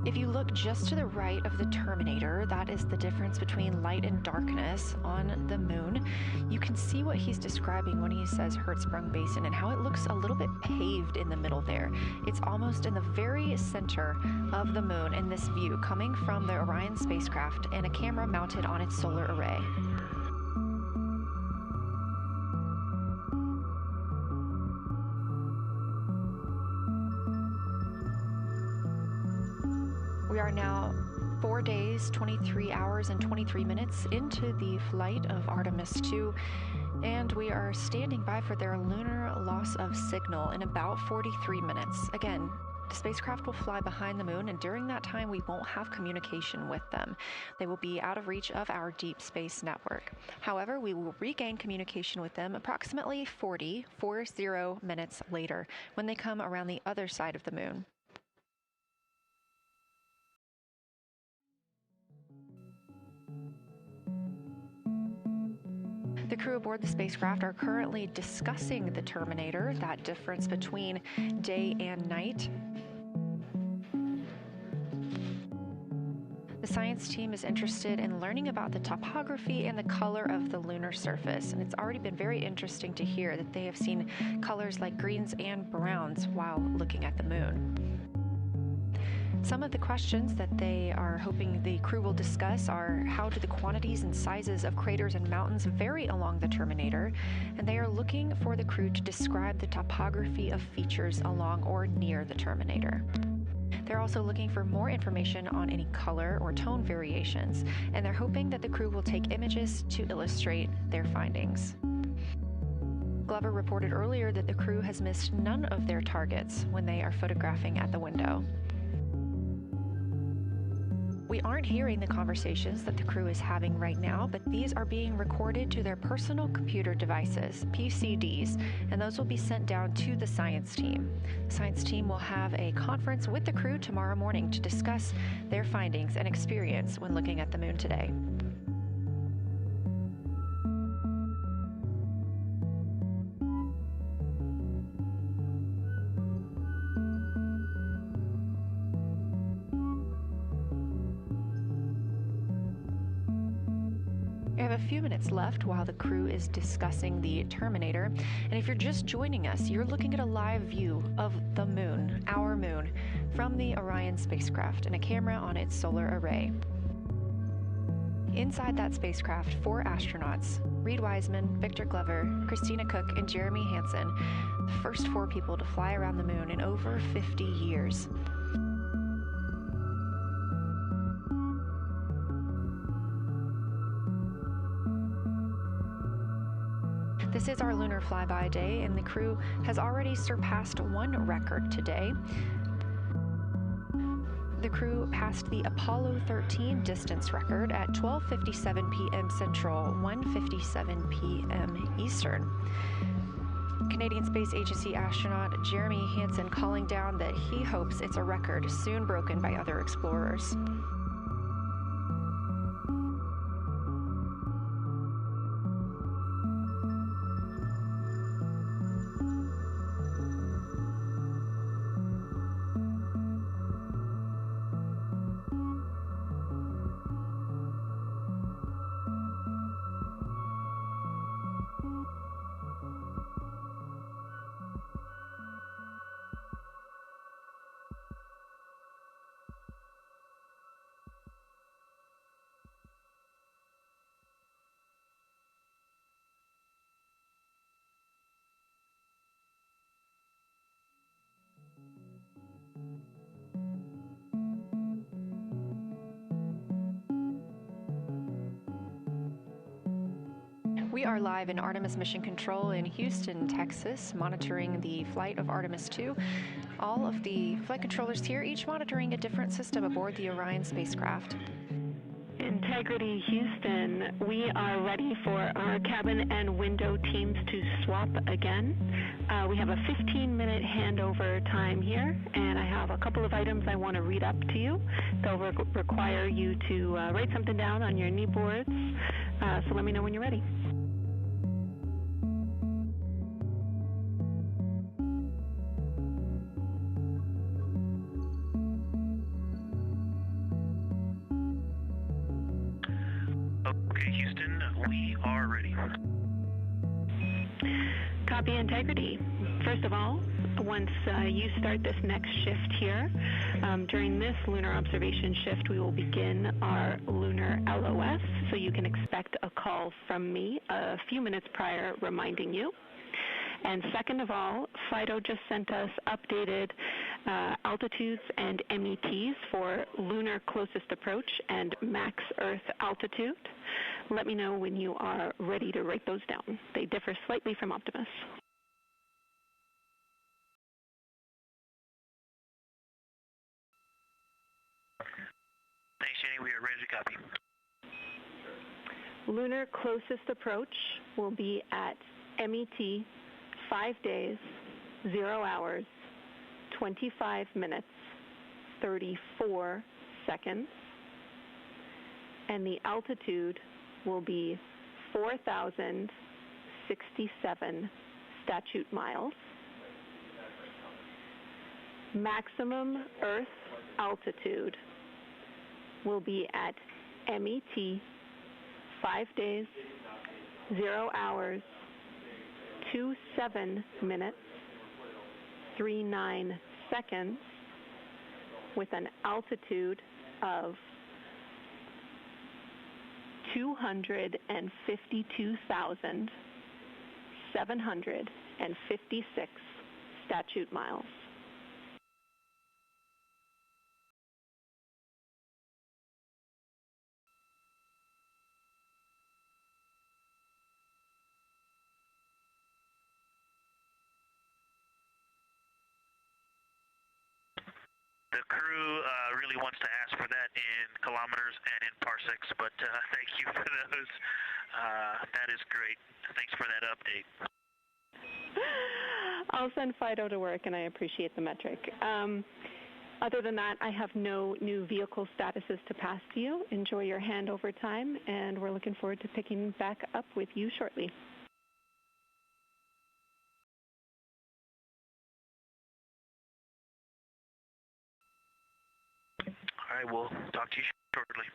If you look just to the right of the Terminator, that is the difference between light and darkness on the moon. You can see what he's describing when he says Hertzsprung Basin and how it looks a little bit paved in the middle there. It's almost in the very center of the moon in this view, coming from the Orion spacecraft and a camera mounted on its solar array. We are now 4 days, 23 hours, and 23 minutes into the flight of Artemis II, and we are standing by for their lunar loss of signal in about 43 minutes. Again, the spacecraft will fly behind the moon, and during that time, we won't have communication with them. They will be out of reach of our deep space network. However, we will regain communication with them approximately 40 minutes later when they come around the other side of the moon. The crew aboard the spacecraft are currently discussing the Terminator, that difference between day and night. The science science team is interested in learning about the topography and the color of the lunar surface, and it's already been very interesting to hear that they have seen colors like greens and browns while looking at the moon. Some of the questions that they are hoping the crew will discuss are: how do the quantities and sizes of craters and mountains vary along the terminator? And they are looking for the crew to describe the topography of features along or near the terminator. They're also looking for more information on any color or tone variations, and they're hoping that the crew will take images to illustrate their findings. Glover reported earlier that the crew has missed none of their targets when they are photographing at the window. We aren't hearing the conversations that the crew is having right now, but these are being recorded to their personal computer devices, PCDs, and those will be sent down to the science team. The science team will have a conference with the crew tomorrow morning to discuss their findings and experience when looking at the moon today. We have a few minutes left while the crew is discussing the terminator, and if you're just joining us, you're looking at a live view of the moon, our moon, from the Orion spacecraft and a camera on its solar array. Inside that spacecraft, 4 astronauts, Reed Wiseman, Victor Glover, Christina Cook, and Jeremy Hansen, the first 4 people to fly around the moon in over 50 years. This is our lunar flyby day, and the crew has already surpassed 1 record today. The crew passed the Apollo 13 distance record at 12:57 p.m. Central, 1:57 p.m. Eastern. Canadian Space Agency astronaut Jeremy Hansen calling down that he hopes it's a record soon broken by other explorers. We are live in Artemis Mission Control in Houston, Texas, monitoring the flight of Artemis II. All of the flight controllers here, each monitoring a different system aboard the Orion spacecraft. Integrity Houston, we are ready for our cabin and window teams to swap again. We have a 15-minute handover time here, and I have a couple of items I want to read up to you. They'll require you to write something down on your knee boards, so let me know when you're ready. Okay, Houston, we are ready. Copy, Integrity. First of all, once you start this next shift here, during this lunar observation shift, we will begin our lunar LOS, so you can expect a call from me a few minutes prior reminding you. And second of all, FIDO just sent us updated altitudes and METs for lunar closest approach and max Earth altitude. Let me know when you are ready to write those down. They differ slightly from Optimus. Thanks, Jenny. We are ready to copy. Lunar closest approach will be at MET 5 days, 0 hours, 25 minutes, 34 seconds. And the altitude will be 4,067 statute miles. Maximum Earth altitude will be at MET, 5 days, 0 hours, 27 minutes, 39 seconds, with an altitude of 252,756 statute miles. The crew really wants to ask for that in kilometers and in parsecs, but thank you for those. That is great. Thanks for that update. I'll send Fido to work, and I appreciate the metric. Other than that, I have no new vehicle statuses to pass to you. Enjoy your handover time, and we're looking forward to picking back up with you shortly. All right, we'll talk to you shortly.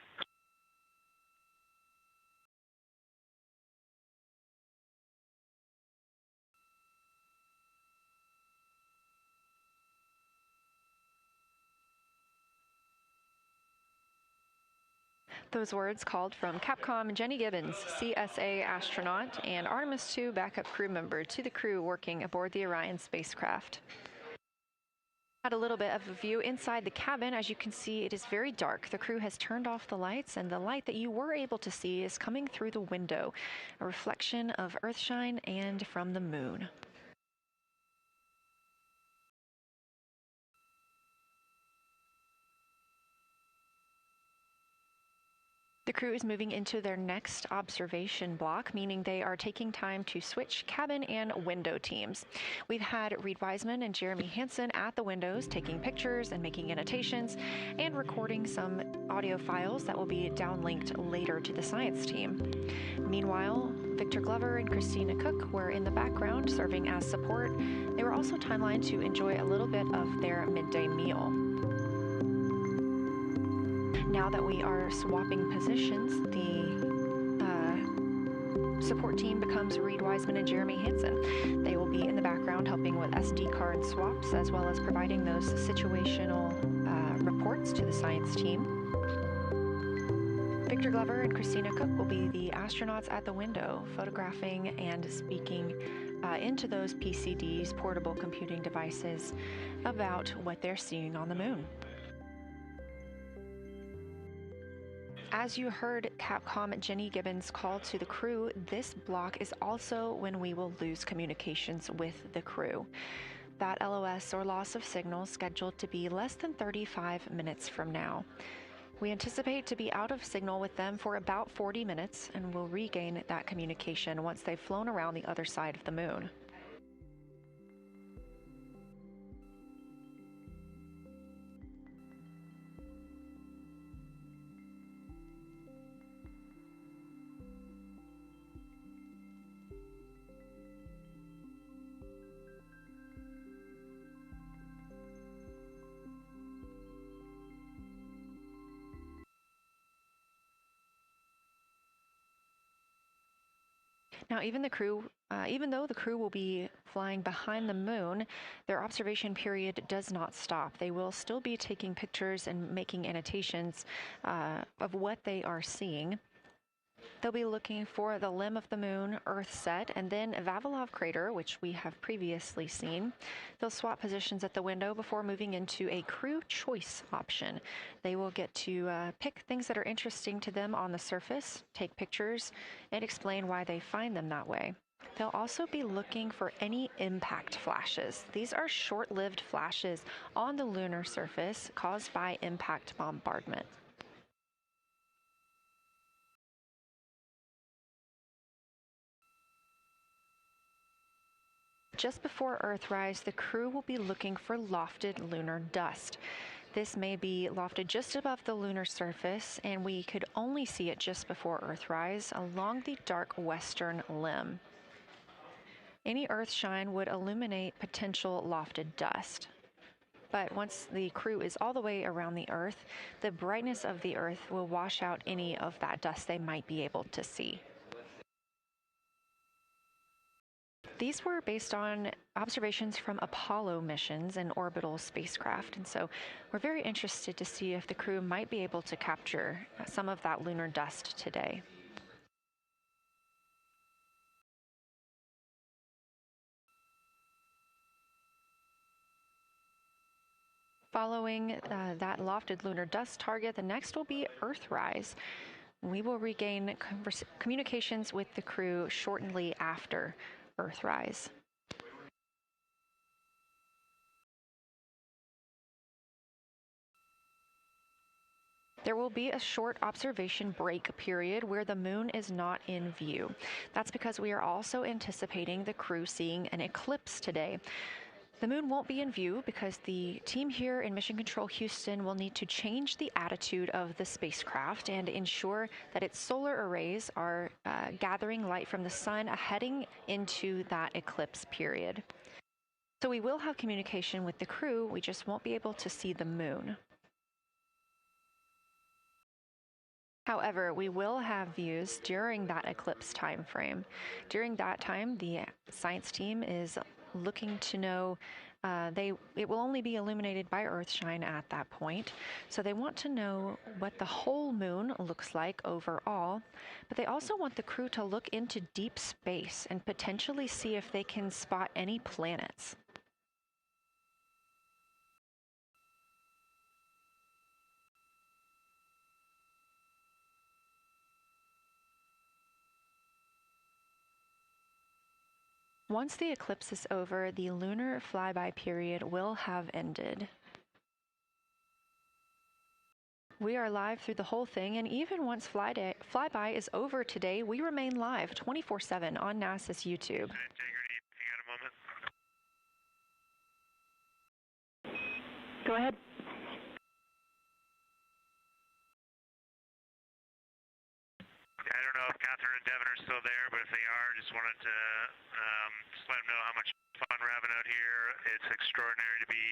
Those words called from Capcom Jenny Gibbons, CSA astronaut and Artemis II backup crew member, to the crew working aboard the Orion spacecraft. Had a little bit of a view inside the cabin. As you can see, it is very dark. The crew has turned off the lights, and the light that you were able to see is coming through the window, a reflection of Earthshine and from the moon. The crew is moving into their next observation block, meaning they are taking time to switch cabin and window teams. We've had Reed Wiseman and Jeremy Hansen at the windows taking pictures and making annotations and recording some audio files that will be downlinked later to the science team. Meanwhile, Victor Glover and Christina Cook were in the background serving as support. They were also timelined to enjoy a little bit of their midday meal. Now that we are swapping positions, the support team becomes Reed Wiseman and Jeremy Hansen. They will be in the background helping with SD card swaps, as well as providing those situational reports to the science team. Victor Glover and Christina Cook will be the astronauts at the window, photographing and speaking into those PCDs, portable computing devices, about what they're seeing on the moon. As you heard Capcom Jenny Gibbons call to the crew, this block is also when we will lose communications with the crew. That LOS, or loss of signal, scheduled to be less than 35 minutes from now. We anticipate to be out of signal with them for about 40 minutes, and will regain that communication once they've flown around the other side of the moon. Now, even though the crew will be flying behind the moon, their observation period does not stop. They will still be taking pictures and making annotations of what they are seeing. They'll be looking for the limb of the moon, Earth set, and then Vavilov crater, which we have previously seen. They'll swap positions at the window before moving into a crew choice option. They will get to pick things that are interesting to them on the surface, take pictures, and explain why they find them that way. They'll also be looking for any impact flashes. These are short-lived flashes on the lunar surface caused by impact bombardment. Just before Earthrise, the crew will be looking for lofted lunar dust. This may be lofted just above the lunar surface, and we could only see it just before Earthrise along the dark western limb. Any Earthshine would illuminate potential lofted dust. But once the crew is all the way around the Earth, the brightness of the Earth will wash out any of that dust they might be able to see. These were based on observations from Apollo missions and orbital spacecraft, and so we're very interested to see if the crew might be able to capture some of that lunar dust today. Following that lofted lunar dust target, the next will be Earthrise. We will regain communications with the crew shortly after Earthrise. There will be a short observation break period where the moon is not in view. That's because we are also anticipating the crew seeing an eclipse today. The moon won't be in view because the team here in Mission Control Houston will need to change the attitude of the spacecraft and ensure that its solar arrays are gathering light from the sun heading into that eclipse period. So we will have communication with the crew, we just won't be able to see the moon. However, we will have views during that eclipse time frame. During that time, the science team is looking to know it will only be illuminated by Earthshine at that point. So they want to know what the whole moon looks like overall, but they also want the crew to look into deep space and potentially see if they can spot any planets. Once the eclipse is over, the lunar flyby period will have ended. We are live through the whole thing, and even once flyby is over today, we remain live 24/7 on NASA's YouTube. Integrity, if you got a moment. Go ahead. I don't know if Catherine and Devin are still there, but if they are, just wanted to just let them know how much fun we're having out here. It's extraordinary to be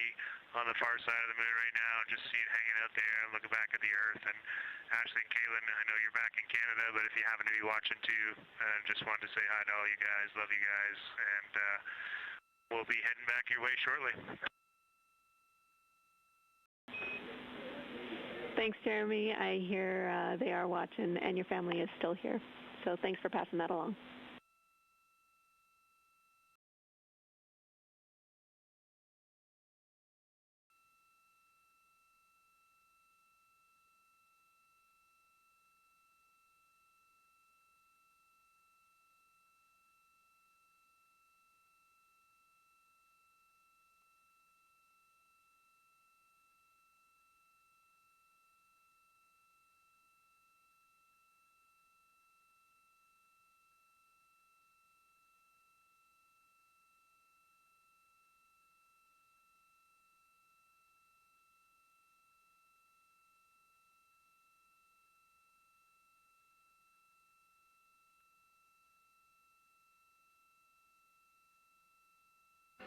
on the far side of the moon right now and just see it hanging out there and looking back at the Earth. And Ashley and Kaylin, I know you're back in Canada, but if you happen to be watching too, just wanted to say hi to all you guys. Love you guys, and we'll be heading back your way shortly. Thanks, Jeremy. I hear they are watching, and your family is still here. So thanks for passing that along.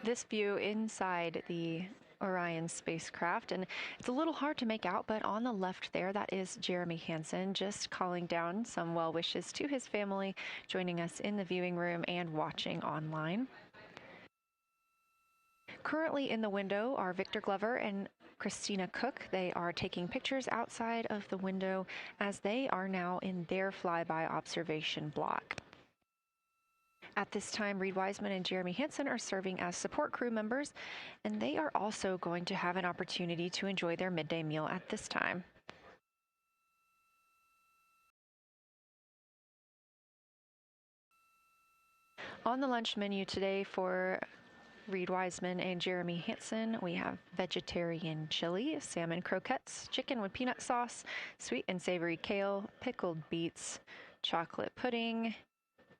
This view inside the Orion spacecraft, and it's a little hard to make out, but on the left there, that is Jeremy Hansen just calling down some well wishes to his family, joining us in the viewing room and watching online. Currently in the window are Victor Glover and Christina Cook. They are taking pictures outside of the window as they are now in their flyby observation block. At this time, Reed Wiseman and Jeremy Hansen are serving as support crew members, and they are also going to have an opportunity to enjoy their midday meal at this time. On the lunch menu today for Reed Wiseman and Jeremy Hansen, we have vegetarian chili, salmon croquettes, chicken with peanut sauce, sweet and savory kale, pickled beets, chocolate pudding,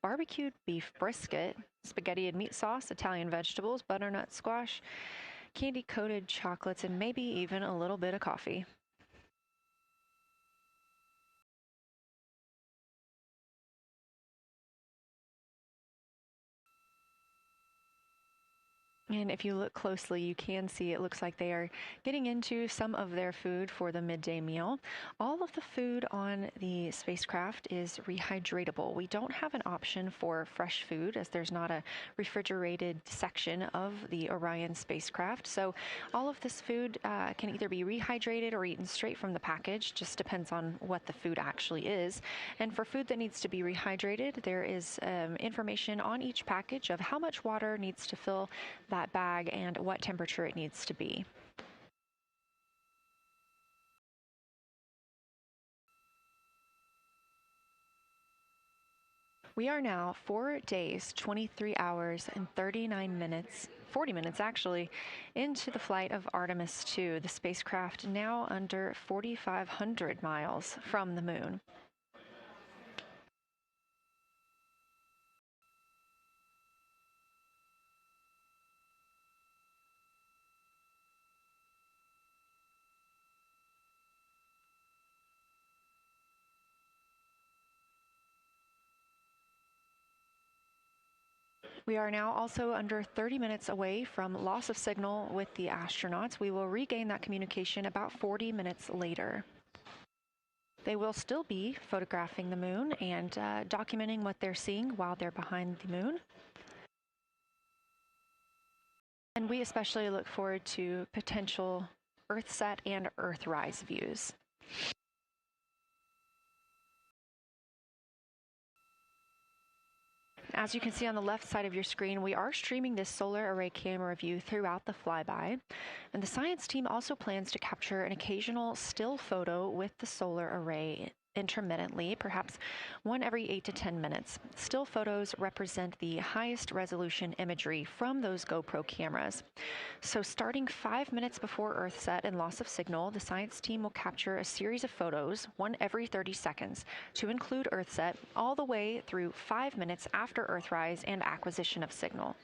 barbecued beef brisket, spaghetti and meat sauce, Italian vegetables, butternut squash, candy-coated chocolates, and maybe even a little bit of coffee. And if you look closely, you can see it looks like they are getting into some of their food for the midday meal. All of the food on the spacecraft is rehydratable. We don't have an option for fresh food as there's not a refrigerated section of the Orion spacecraft. So all of this food can either be rehydrated or eaten straight from the package, just depends on what the food actually is. And for food that needs to be rehydrated, there is information on each package of how much water needs to fill that bag and what temperature it needs to be. We are now 4 days, 23 hours, and 39 minutes, 40 minutes actually, into the flight of Artemis II, the spacecraft now under 4,500 miles from the moon. We are now also under 30 minutes away from loss of signal with the astronauts. We will regain that communication about 40 minutes later. They will still be photographing the moon and documenting what they're seeing while they're behind the moon. And we especially look forward to potential Earthset and Earthrise views. As you can see on the left side of your screen, we are streaming this solar array camera view throughout the flyby. And the science team also plans to capture an occasional still photo with the solar array intermittently, perhaps one every 8 to 10 minutes. Still photos represent the highest resolution imagery from those GoPro cameras. So starting 5 minutes before Earthset and loss of signal, the science team will capture a series of photos, one every 30 seconds, to include Earthset all the way through 5 minutes after Earthrise and acquisition of signal.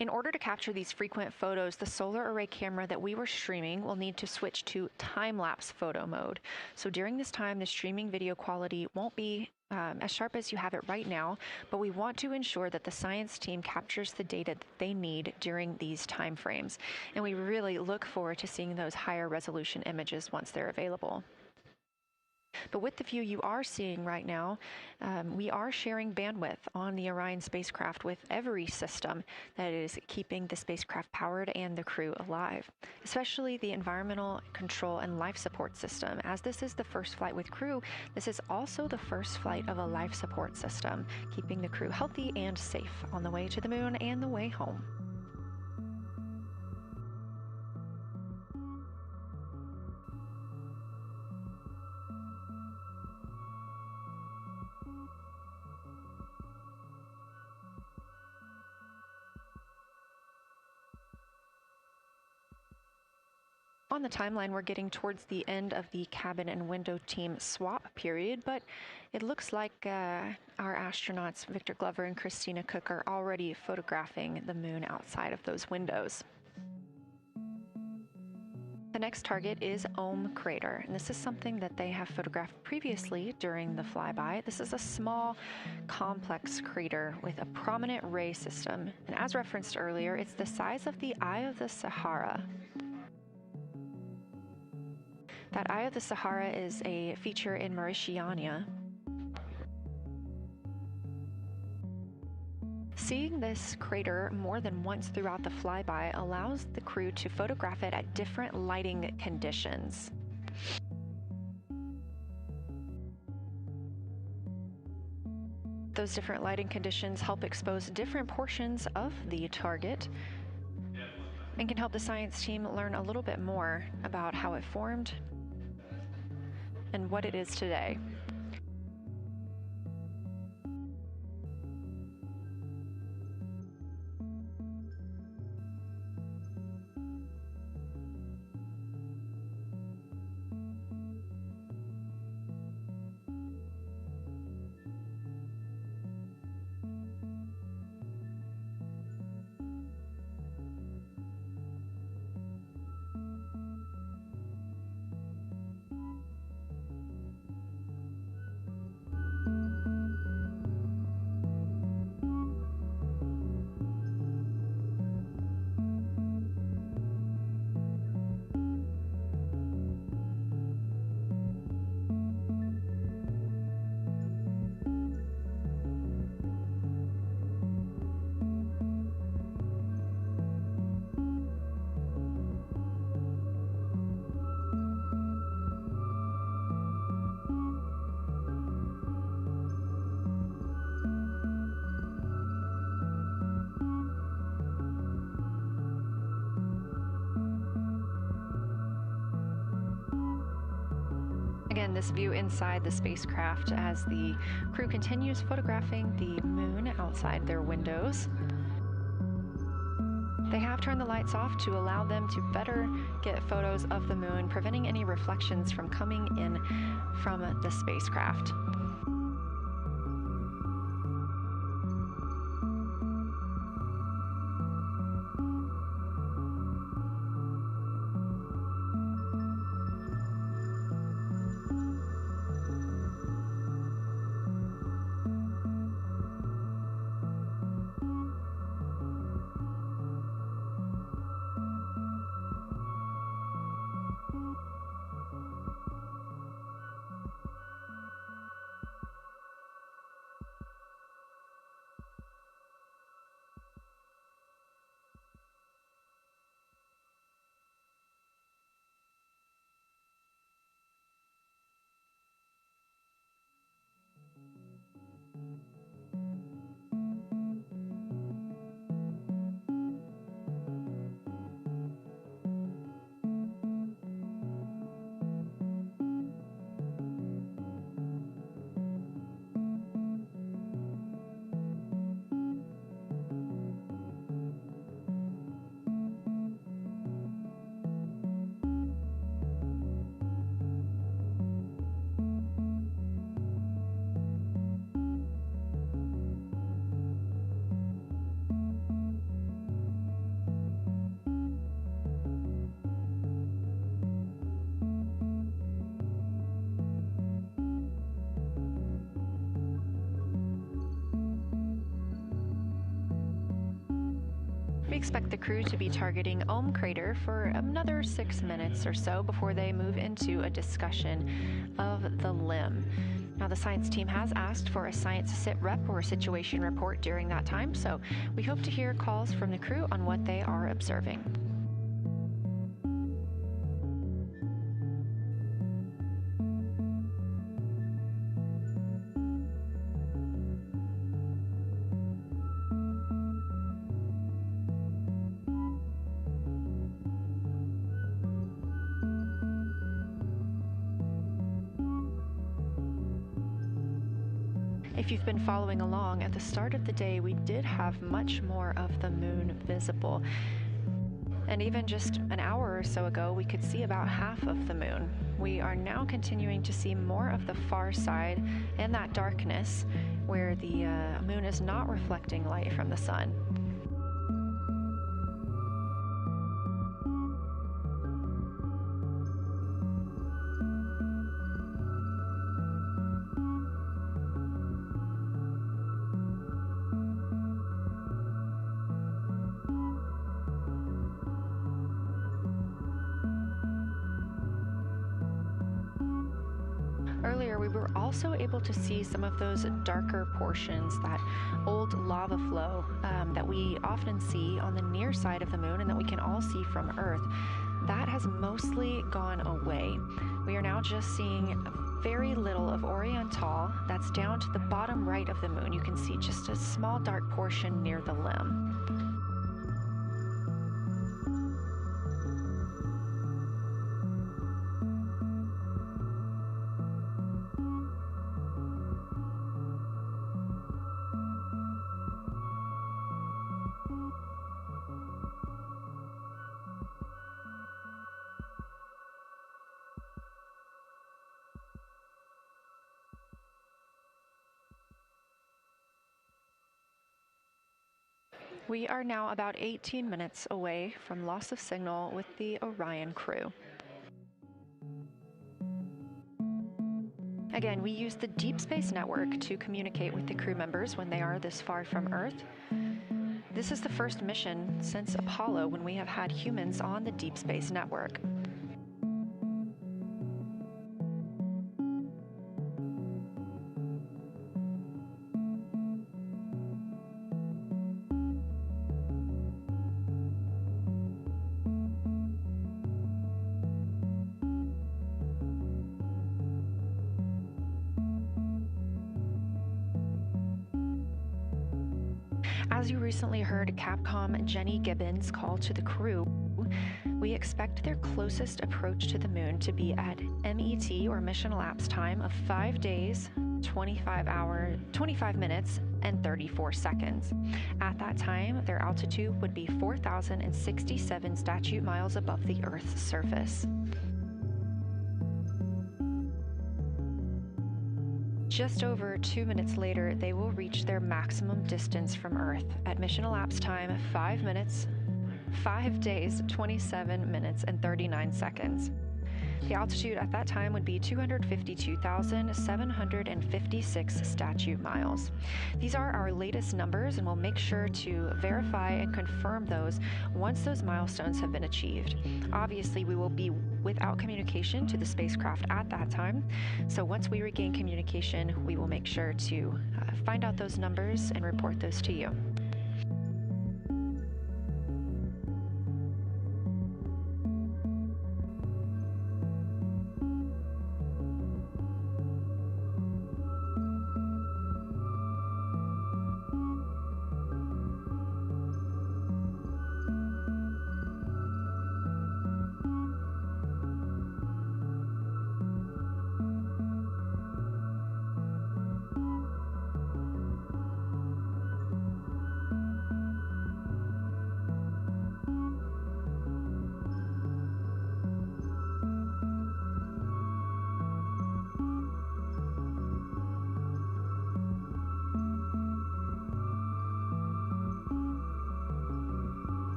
In order to capture these frequent photos, the solar array camera that we were streaming will need to switch to time-lapse photo mode. So during this time, the streaming video quality won't be as sharp as you have it right now, but we want to ensure that the science team captures the data that they need during these time frames. And we really look forward to seeing those higher resolution images once they're available. But with the view you are seeing right now, we are sharing bandwidth on the Orion spacecraft with every system that is keeping the spacecraft powered and the crew alive, especially the environmental control and life support system. As this is the first flight with crew, this is also the first flight of a life support system, keeping the crew healthy and safe on the way to the moon and the way home. On the timeline, we're getting towards the end of the cabin and window team swap period, but it looks like our astronauts, Victor Glover and Christina Cook, are already photographing the moon outside of those windows. The next target is Ohm Crater, and this is something that they have photographed previously during the flyby. This is a small, complex crater with a prominent ray system, and as referenced earlier, it's the size of the Eye of the Sahara. That Eye of the Sahara is a feature in Mauritania. Seeing this crater more than once throughout the flyby allows the crew to photograph it at different lighting conditions. Those different lighting conditions help expose different portions of the target and can help the science team learn a little bit more about how it formed and what it is today. this view inside the spacecraft as the crew continues photographing the moon outside their windows. They have turned the lights off to allow them to better get photos of the moon, preventing any reflections from coming in from the spacecraft. We expect the crew to be targeting Ohm Crater for another 6 minutes or so before they move into a discussion of the limb. Now, the science team has asked for a science sit rep or situation report during that time, so we hope to hear calls from the crew on what they are observing. If you've been following along, at the start of the day, we did have much more of the moon visible. And even just an hour or so ago, we could see about half of the moon. We are now continuing to see more of the far side and that darkness where the moon is not reflecting light from the sun. Earlier, we were also able to see some of those darker portions, that old lava flow that we often see on the near side of the moon and that we can all see from Earth. That has mostly gone away. We are now just seeing very little of Oriental. That's down to the bottom right of the moon. You can see just a small dark portion near the limb. We are now about 18 minutes away from loss of signal with the Orion crew. Again, we use the Deep Space Network to communicate with the crew members when they are this far from Earth. This is the first mission since Apollo when we have had humans on the Deep Space Network. As you recently heard Capcom Jenny Gibbons call to the crew, we expect their closest approach to the moon to be at MET, or mission elapsed time, of 5 days, 25 minutes, and 34 seconds. At that time, their altitude would be 4,067 statute miles above the Earth's surface. Just over 2 minutes later, they will reach their maximum distance from Earth at mission elapsed time 5 minutes, 5 days, 27 minutes, and 39 seconds. The altitude at that time would be 252,756 statute miles. These are our latest numbers, and we'll make sure to verify and confirm those once those milestones have been achieved. Obviously, we will be without communication to the spacecraft at that time, so once we regain communication, we will make sure to find out those numbers and report those to you.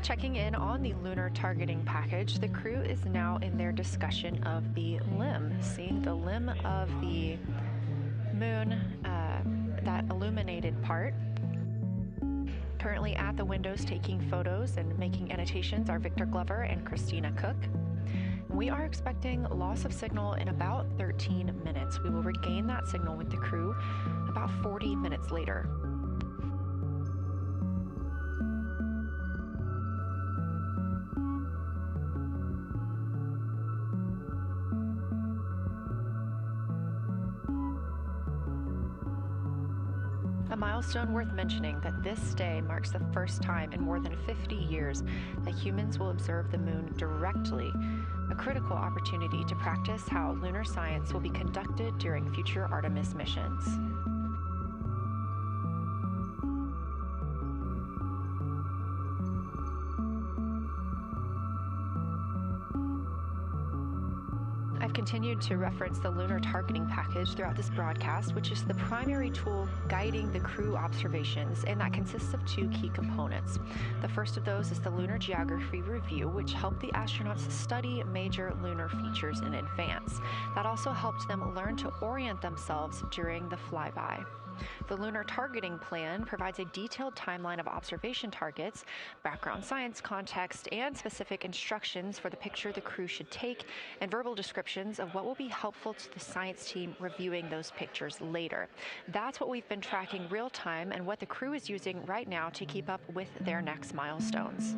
Checking in on the lunar targeting package, the crew is now in their discussion of the limb, seeing the limb of the moon, that illuminated part. Currently at the windows taking photos and making annotations are Victor Glover and Christina Cook. We are expecting loss of signal in about 13 minutes. We will regain that signal with the crew about 40 minutes later. A milestone worth mentioning that this day marks the first time in more than 50 years that humans will observe the moon directly, a critical opportunity to practice how lunar science will be conducted during future Artemis missions. continued to reference the lunar targeting package throughout this broadcast, which is the primary tool guiding the crew observations, and that consists of two key components. The first of those is the Lunar Geography Review, which helped the astronauts study major lunar features in advance. That also helped them learn to orient themselves during the flyby. The Lunar Targeting Plan provides a detailed timeline of observation targets, background science context, and specific instructions for the picture the crew should take, and verbal descriptions of what will be helpful to the science team reviewing those pictures later. That's what we've been tracking real time and what the crew is using right now to keep up with their next milestones.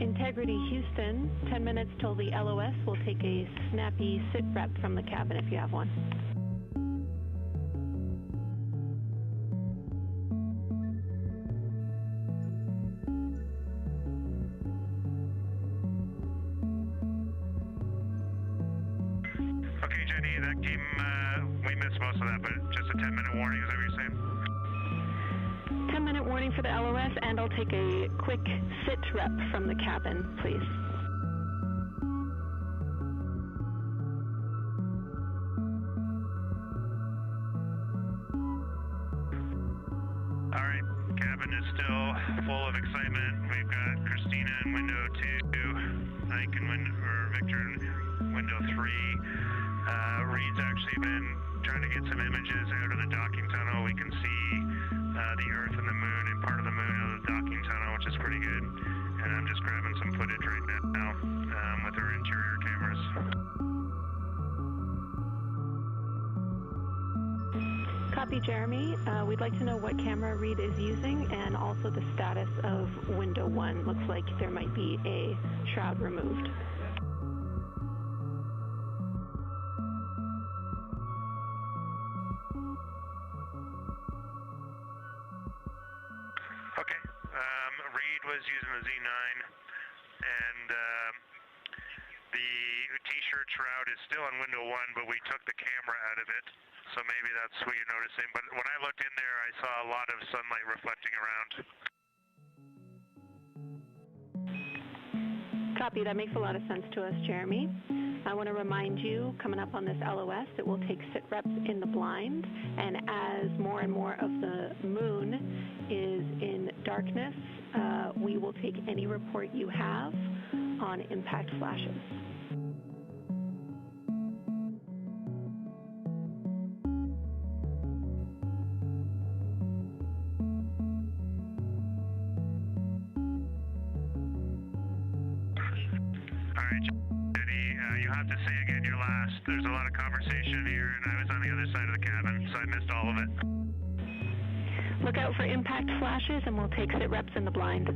Integrity Houston, 10 minutes till the LOS. We'll take a snappy sit rep from the cabin if you have one. Okay, Jenny, that came, we missed most of that, but just a 10-minute warning, is that what you're saying? 10-minute warning for the LOS, and I'll take a quick sit rep from the cabin, please. All right, cabin is still full of excitement. We've got Christina in window 2, Ike in Victor in window 3. Reed's actually been trying to get some images out of the docking tunnel. We can see the Earth and the Moon and part of the Moon out of the docking tunnel, which is pretty good. And I'm just grabbing some footage right now with our interior cameras. Copy, Jeremy. We'd like to know what camera Reed is using and also the status of window 1. Looks like there might be a shroud removed. Okay. Reed was using the Z9, and the T-shirt shroud is still on window 1, but we took the camera out of it, so maybe that's what you're noticing. But when I looked in there, I saw a lot of sunlight reflecting around. Copy. That makes a lot of sense to us, Jeremy. I want to remind you, coming up on this LOS, that we'll take sit reps in the blind, and as more and more of the moon is in darkness, we will take any report you have on impact flashes. All right, Jenny, you have to say again your last. There's a lot of conversation here, and I was on the other side of the cabin, so I missed all of it. Look out for impact flashes, and we'll take sit reps in the blind.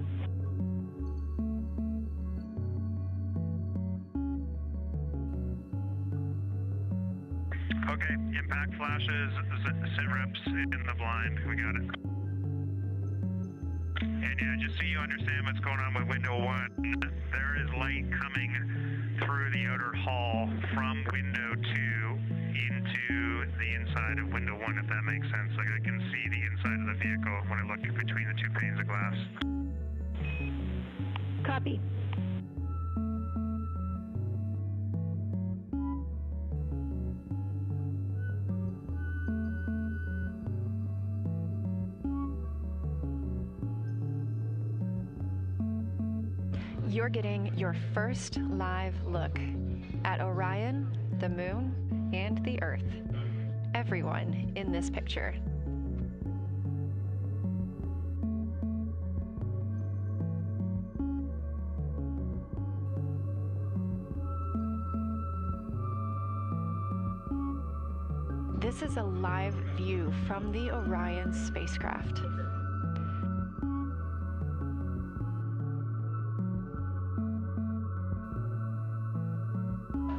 Okay, impact flashes, sit reps in the blind. We got it. And yeah, just so you understand what's going on with window 1, there is light coming through the outer hall from window 2 into the inside of window one, if that makes sense. Like I can see the inside of the vehicle when I look between the two panes of glass. Copy. You're getting your first live look at Orion, the moon, and the Earth. Everyone in this picture. This is a live view from the Orion spacecraft.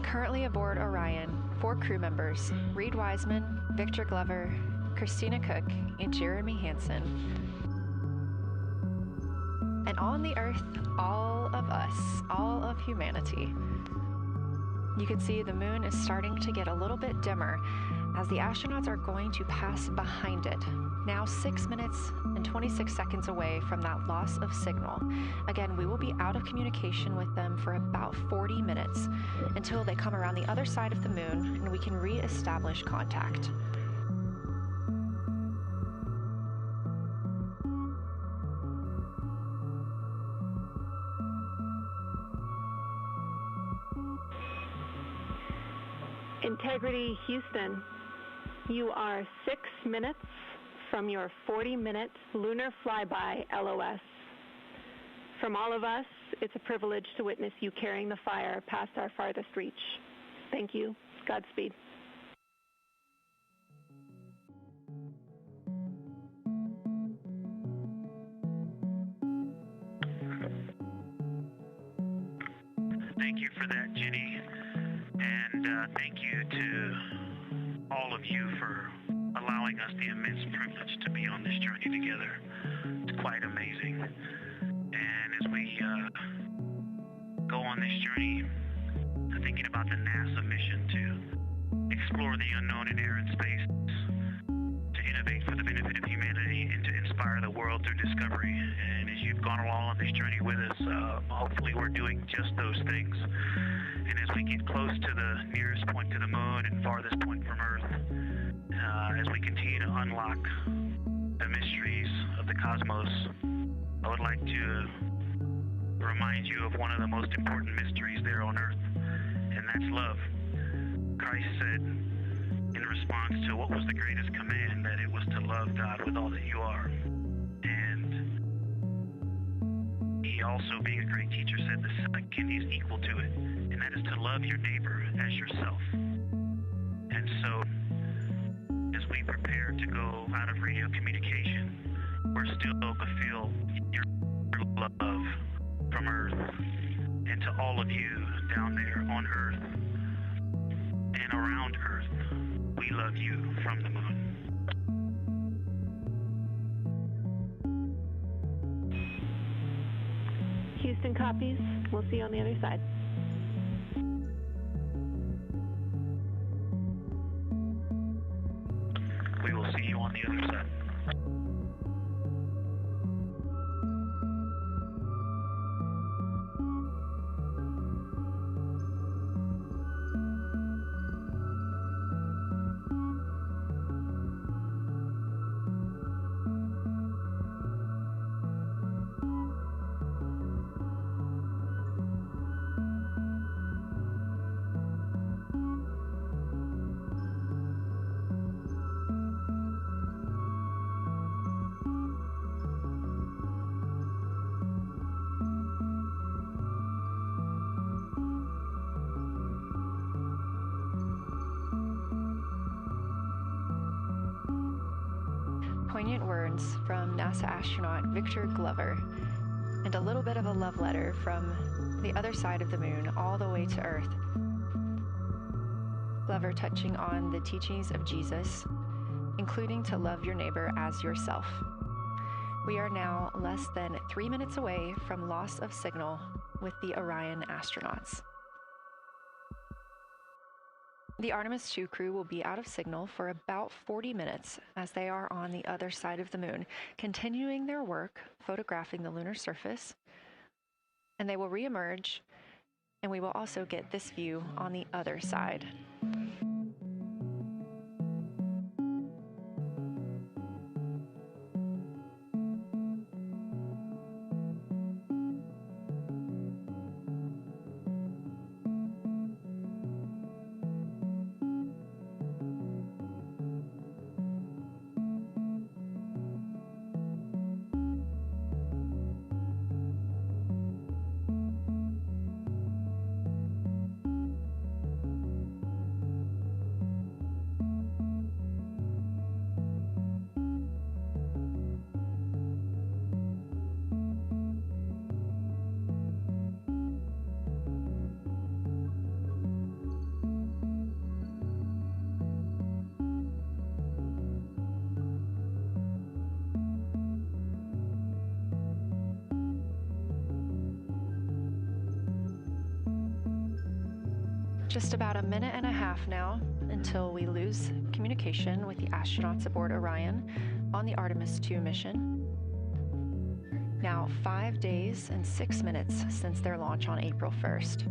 Currently aboard Orion, 4 crew members, Reed Wiseman, Victor Glover, Christina Cook, and Jeremy Hansen. And on the Earth, all of us, all of humanity. You can see the moon is starting to get a little bit dimmer as the astronauts are going to pass behind it, now 6 minutes and 26 seconds away from that loss of signal. Again, we will be out of communication with them for about 40 minutes until they come around the other side of the moon and we can re-establish contact. Integrity Houston, you are 6 minutes from your 40-minute lunar flyby LOS. From all of us, it's a privilege to witness you carrying the fire past our farthest reach. Thank you. Godspeed. Thank you for that, Jenny. And thank you to all of you for allowing us the immense privilege to be on this journey together. It's quite amazing. And as we go on this journey, thinking about the NASA mission to explore the unknown in air and space, to innovate for the benefit of humanity, and to inspire the world through discovery. And as you've gone along on this journey with us, hopefully we're doing just those things. And as we get close to the nearest point to the moon and farthest point from Earth, as we continue to unlock the mysteries of the cosmos, I would like to remind you of one of the most important mysteries there on Earth, and that's love. Christ said in response to what was the greatest command, that it was to love God with all that you are. And he also, being a great teacher, said the second is equal to it, and that is to love your neighbor as yourself. And so, as we prepare to go out of radio communication, we're still to feel your love from Earth, and to all of you down there on Earth and around Earth, we love you from the moon. Houston copies. We'll see you on the other side. We will see you on the other side. Poignant words from NASA astronaut Victor Glover, and a little bit of a love letter from the other side of the moon all the way to Earth. Glover touching on the teachings of Jesus, including to love your neighbor as yourself. We are now less than 3 minutes away from loss of signal with the Orion astronauts. The Artemis II crew will be out of signal for about 40 minutes as they are on the other side of the moon, continuing their work photographing the lunar surface, and they will reemerge, and we will also get this view on the other side. Just about a minute and a half now until we lose communication with the astronauts aboard Orion on the Artemis II mission. Now 5 days and 6 minutes since their launch on April 1st.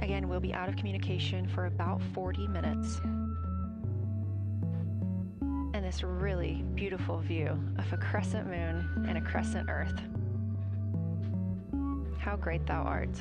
Again, we'll be out of communication for about 40 minutes. And this really beautiful view of a crescent moon and a crescent Earth. How great thou art.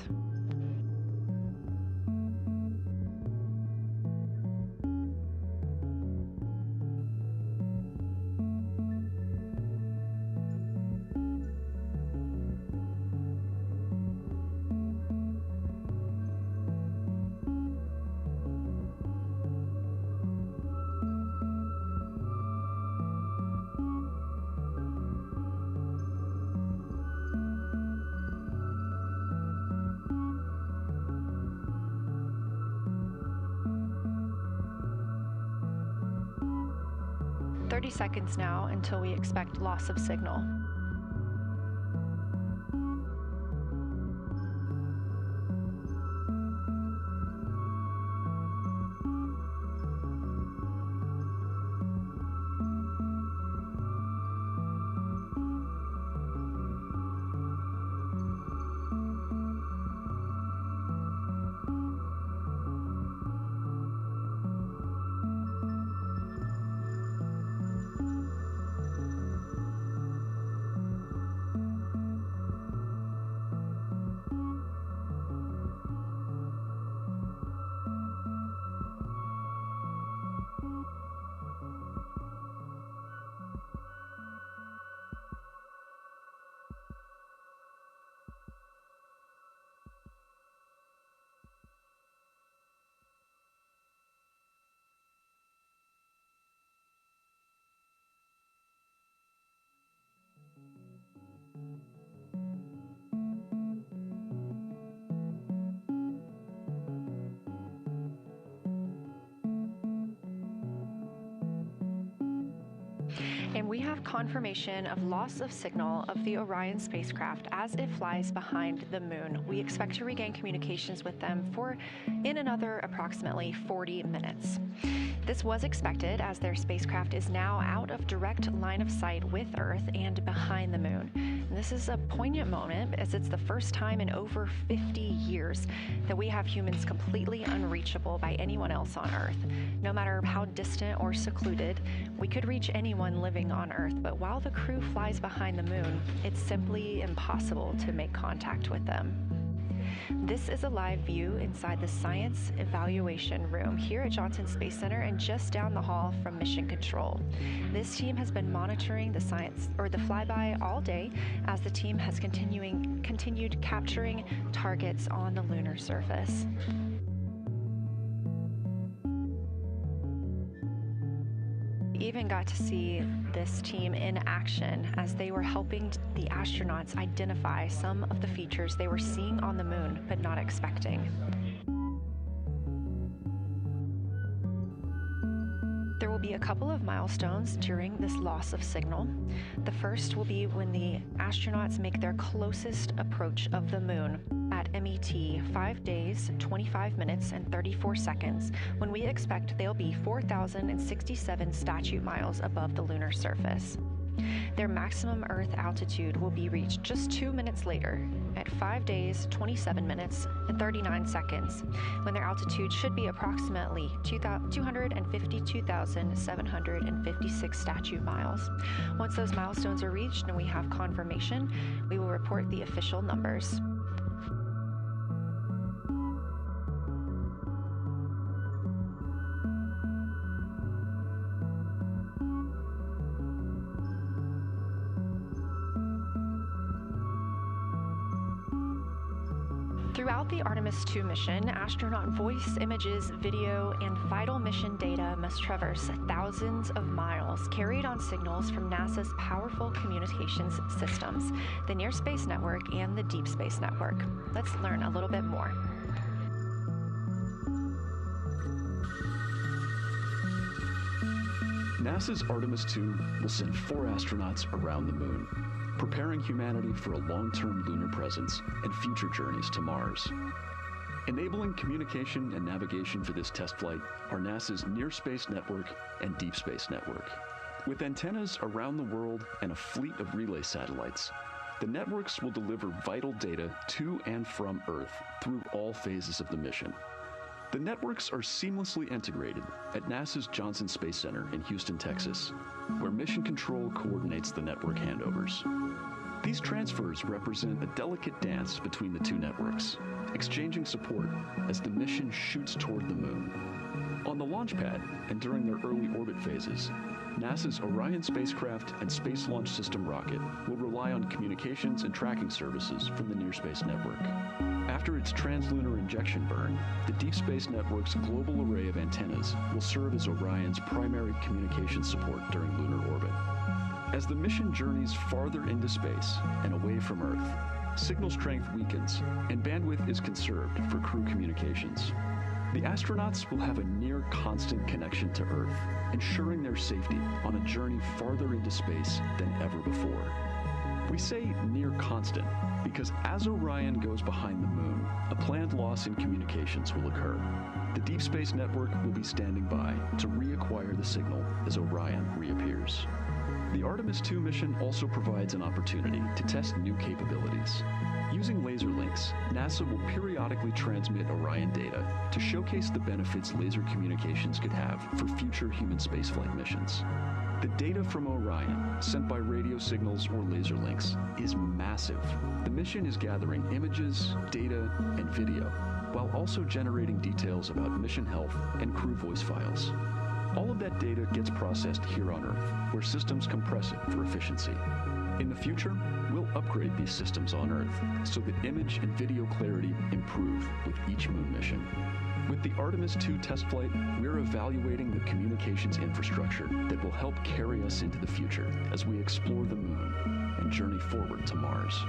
Seconds now until we expect loss of signal. And we have confirmation of loss of signal of the Orion spacecraft as it flies behind the moon. We expect to regain communications with them in another approximately 40 minutes. This was expected as their spacecraft is now out of direct line of sight with Earth and behind the moon. And this is a poignant moment as it's the first time in over 50 years that we have humans completely unreachable by anyone else on Earth. No matter how distant or secluded, we could reach anyone living on Earth, but while the crew flies behind the moon, it's simply impossible to make contact with them. This is a live view inside the Science Evaluation Room here at Johnson Space Center and just down the hall from Mission Control. This team has been monitoring the flyby all day as the team has continued capturing targets on the lunar surface. Even got to see this team in action as they were helping the astronauts identify some of the features they were seeing on the moon but not expecting. There will be a couple of milestones during this loss of signal. The first will be when the astronauts make their closest approach of the moon. at MET 5 days, 25 minutes, and 34 seconds, when we expect they'll be 4,067 statute miles above the lunar surface. Their maximum Earth altitude will be reached just 2 minutes later, at 5 days, 27 minutes, and 39 seconds, when their altitude should be approximately 252,756 statute miles. Once those milestones are reached and we have confirmation, we will report the official numbers. Throughout the Artemis II mission, astronaut voice, images, video, and vital mission data must traverse thousands of miles carried on signals from NASA's powerful communications systems, the Near Space Network and the Deep Space Network. Let's learn a little bit more. NASA's Artemis II will send 4 astronauts around the moon, preparing humanity for a long-term lunar presence and future journeys to Mars. Enabling communication and navigation for this test flight are NASA's Near Space Network and Deep Space Network. With antennas around the world and a fleet of relay satellites, the networks will deliver vital data to and from Earth through all phases of the mission. The networks are seamlessly integrated at NASA's Johnson Space Center in Houston, Texas, where Mission Control coordinates the network handovers. These transfers represent a delicate dance between the two networks, exchanging support as the mission shoots toward the moon. On the launch pad and during their early orbit phases, NASA's Orion spacecraft and Space Launch System rocket will rely on communications and tracking services from the Near Space Network. After its translunar injection burn, the Deep Space Network's global array of antennas will serve as Orion's primary communication support during lunar orbit. As the mission journeys farther into space and away from Earth, signal strength weakens and bandwidth is conserved for crew communications. The astronauts will have a near constant connection to Earth, ensuring their safety on a journey farther into space than ever before. We say near constant because as Orion goes behind the moon, a planned loss in communications will occur. The Deep Space Network will be standing by to reacquire the signal as Orion reappears. The Artemis II mission also provides an opportunity to test new capabilities. Using laser links, NASA will periodically transmit Orion data to showcase the benefits laser communications could have for future human spaceflight missions. The data from Orion, sent by radio signals or laser links, is massive. The mission is gathering images, data, and video, while also generating details about mission health and crew voice files. All of that data gets processed here on Earth, where systems compress it for efficiency. In the future, we'll upgrade these systems on Earth so that image and video clarity improve with each moon mission. With the Artemis II test flight, we're evaluating the communications infrastructure that will help carry us into the future as we explore the moon and journey forward to Mars.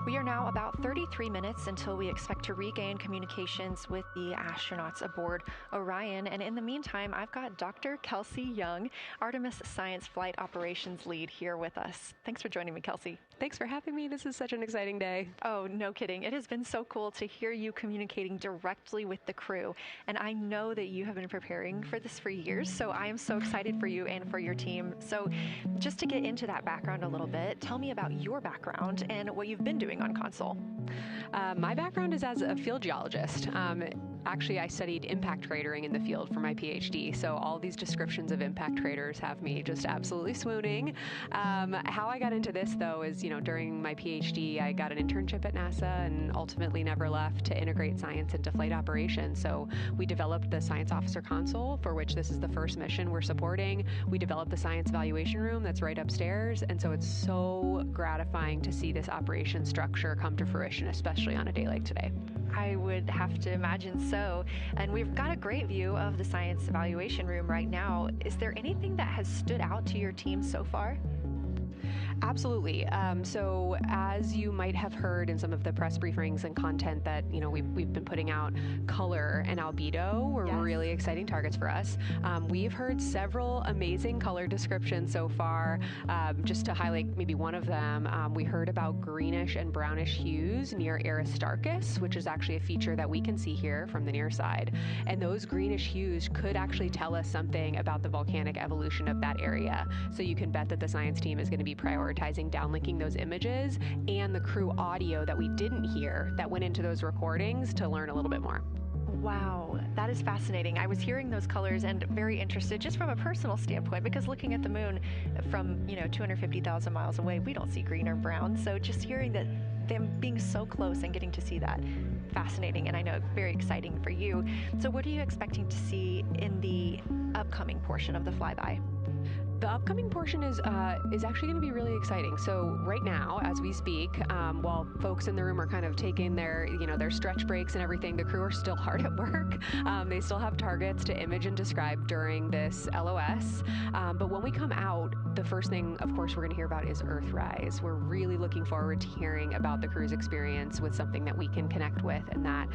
We are now about 33 minutes until we expect to regain communications with the astronauts aboard Orion. And in the meantime, I've got Dr. Kelsey Young, Artemis Science Flight Operations Lead, here with us. Thanks for joining me, Kelsey. Thanks for having me. This is such an exciting day. Oh, no kidding. It has been so cool to hear you communicating directly with the crew. And I know that you have been preparing for this for years, so I am so excited for you and for your team. So just to get into that background a little bit, tell me about your background and what you've been doing on console. My background is as a field geologist. actually, I studied impact cratering in the field for my PhD. So all these descriptions of impact craters have me just absolutely swooning. How I got into this, though, is, during my PhD, I got an internship at NASA and ultimately never left to integrate science into flight operations. So we developed the Science Officer Console, for which this is the first mission we're supporting. We developed the Science Evaluation Room that's right upstairs. And so it's so gratifying to see this operation structure come to fruition, especially on a day like today. I would have to imagine so. And we've got a great view of the Science Evaluation Room right now. Is there anything that has stood out to your team so far? Absolutely. So as you might have heard in some of the press briefings and content that, we've been putting out, color and albedo were really exciting targets for us. We've heard several amazing color descriptions so far. Just to highlight maybe one of them, we heard about greenish and brownish hues near Aristarchus, which is actually a feature that we can see here from the near side. And those greenish hues could actually tell us something about the volcanic evolution of that area. So you can bet that the science team is going to be prioritizing downlinking those images and the crew audio that we didn't hear that went into those recordings to learn a little bit more. Wow, that is fascinating. I was hearing those colors and very interested just from a personal standpoint, because looking at the moon from, 250,000 miles away, we don't see green or brown. So just hearing that, them being so close and getting to see that, fascinating, and I know very exciting for you. So what are you expecting to see in the upcoming portion of the flyby? The upcoming portion is actually going to be really exciting. So right now, as we speak, while folks in the room are kind of taking their stretch breaks and everything, the crew are still hard at work. They still have targets to image and describe during this LOS. But when we come out, the first thing, of course, we're going to hear about is Earthrise. We're really looking forward to hearing about the crew's experience with something that we can connect with and that,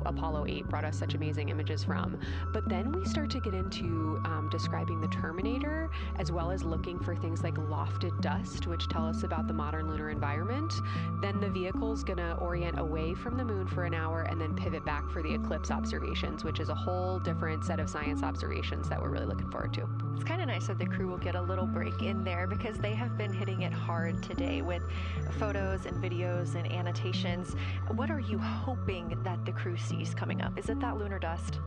Apollo 8 brought us such amazing images from. But then we start to get into describing the Terminator, as well as looking for things like lofted dust, which tell us about the modern lunar environment. Then the vehicle's going to orient away from the moon for an hour and then pivot back for the eclipse observations, which is a whole different set of science observations that we're really looking forward to. It's kind of nice that the crew will get a little break in there, because they have been hitting it hard today with photos and videos and annotations. What are you hoping that the crew sees coming up? Is it that lunar dust?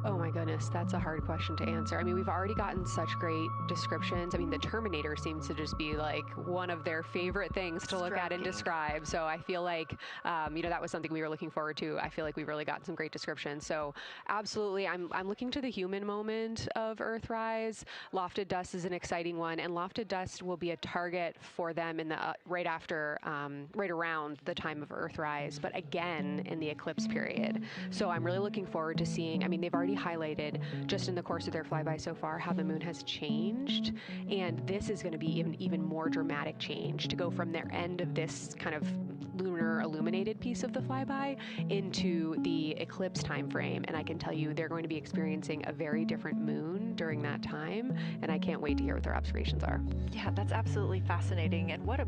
Oh my goodness, that's a hard question to answer. I mean, we've already gotten such great descriptions. I mean, the Terminator seems to just be like one of their favorite things to look at and describe. So I feel like, that was something we were looking forward to. I feel like we've really gotten some great descriptions. So absolutely, I'm looking to the human moment of Earthrise. Lofted dust is an exciting one, and lofted dust will be a target for them in the right around the time of Earthrise, but again in the eclipse period. So I'm really looking forward to seeing. I mean, they've already highlighted just in the course of their flyby so far how the moon has changed, and this is going to be even more dramatic change to go from their end of this kind of lunar illuminated piece of the flyby into the eclipse time frame. And I can tell you they're going to be experiencing a very different moon during that time, and I can't wait to hear what their observations are. Yeah, that's absolutely fascinating, and what a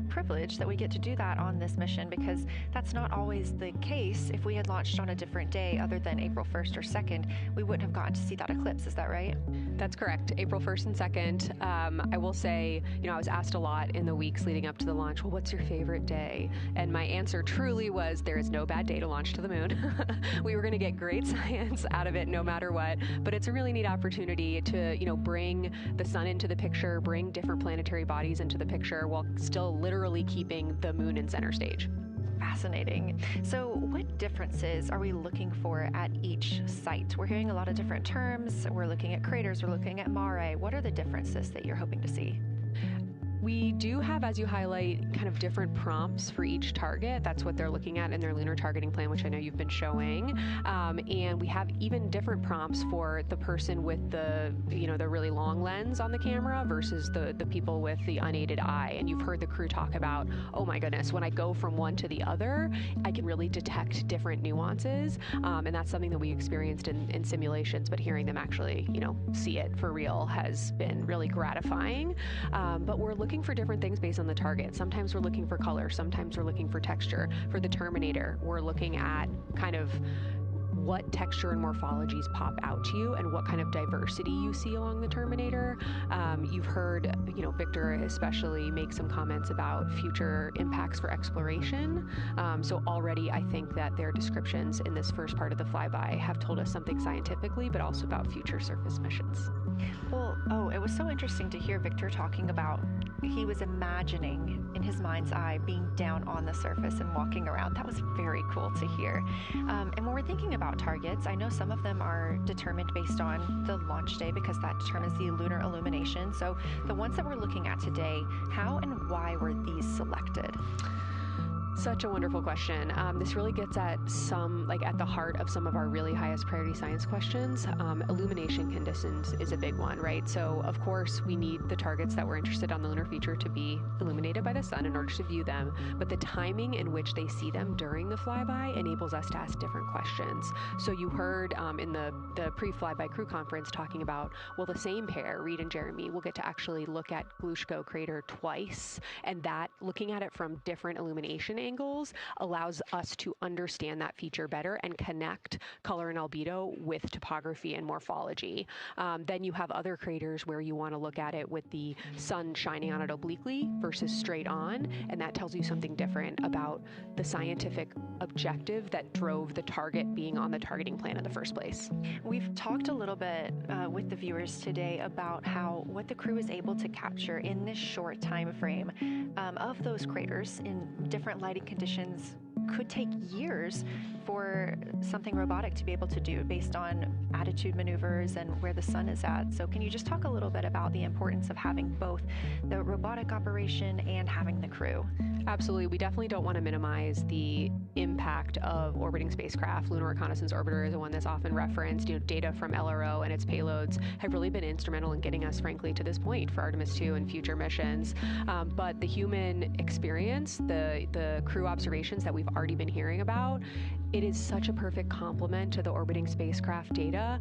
privilege that we get to do that on this mission, because that's not always the case. If we had launched on a different day other than April 1st or 2nd, we wouldn't have gotten to see that eclipse. Is that right? That's correct. April 1st and 2nd. I will say, I was asked a lot in the weeks leading up to the launch, well, what's your favorite day? And my answer truly was, there is no bad day to launch to the moon. We were going to get great science out of it no matter what, but it's a really neat opportunity to, bring the sun into the picture, bring different planetary bodies into the picture while still literally keeping the moon in center stage. Fascinating. So what differences are we looking for at each site? We're hearing a lot of different terms. We're looking at craters, we're looking at mare. What are the differences that you're hoping to see? We do have, as you highlight, kind of different prompts for each target. That's what they're looking at in their lunar targeting plan, which I know you've been showing. And we have even different prompts for the person with the really long lens on the camera versus the people with the unaided eye. And you've heard the crew talk about, oh my goodness, when I go from one to the other, I can really detect different nuances. And that's something that we experienced in simulations, but hearing them actually, see it for real has been really gratifying. But we're looking for different things based on the target. Sometimes we're looking for color, sometimes we're looking for texture. For the Terminator, we're looking at kind of what texture and morphologies pop out to you and what kind of diversity you see along the Terminator. You've heard, Victor especially make some comments about future impacts for exploration. So already I think that their descriptions in this first part of the flyby have told us something scientifically, but also about future surface missions. Well, it was so interesting to hear Victor talking about he was imagining in his mind's eye being down on the surface and walking around. That was very cool to hear. And when we're thinking about targets, I know some of them are determined based on the launch day because that determines the lunar illumination. So the ones that we're looking at today, how and why were these selected? Such a wonderful question. This really gets at at the heart of some of our really highest priority science questions. Illumination conditions is a big one, right? So of course we need the targets that we're interested on the lunar feature to be illuminated by the sun in order to view them, but the timing in which they see them during the flyby enables us to ask different questions. So you heard in the pre-flyby crew conference talking about, well, the same pair, Reed and Jeremy, will get to actually look at Glushko crater twice, and that looking at it from different illumination angles allows us to understand that feature better and connect color and albedo with topography and morphology. Then you have other craters where you want to look at it with the sun shining on it obliquely versus straight on, and that tells you something different about the scientific objective that drove the target being on the targeting plan in the first place. We've talked a little bit with the viewers today about what the crew is able to capture in this short time frame of those craters in different lighting conditions could take years for something robotic to be able to do based on attitude maneuvers and where the sun is at. So can you just talk a little bit about the importance of having both the robotic operation and having the crew? Absolutely. We definitely don't want to minimize the impact of orbiting spacecraft. Lunar Reconnaissance Orbiter is the one that's often referenced. Data from LRO and its payloads have really been instrumental in getting us, frankly, to this point for Artemis II and future missions. But the human experience, the crew observations that we've already been hearing about, it is such a perfect complement to the orbiting spacecraft data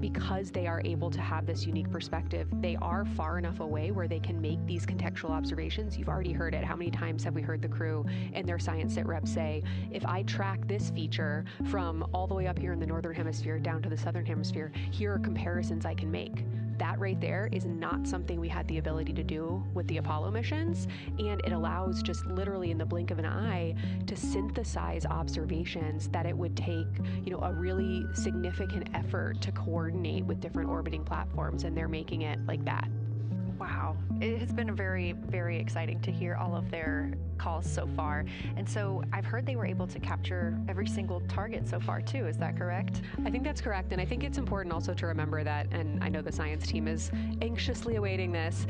because they are able to have this unique perspective. They are far enough away where they can make these contextual observations. You've already heard it. How many times have we heard the crew and their science sit rep say, if I track this feature from all the way up here in the northern hemisphere down to the southern hemisphere, here are comparisons I can make. That right there is not something we had the ability to do with the Apollo missions, and it allows just literally in the blink of an eye to synthesize observations that it would take, a really significant effort to coordinate with different orbiting platforms, and they're making it like that. Wow. It has been very, very exciting to hear all of their calls so far. And so I've heard they were able to capture every single target so far too. Is that correct? I think that's correct. And I think it's important also to remember that, and I know the science team is anxiously awaiting this,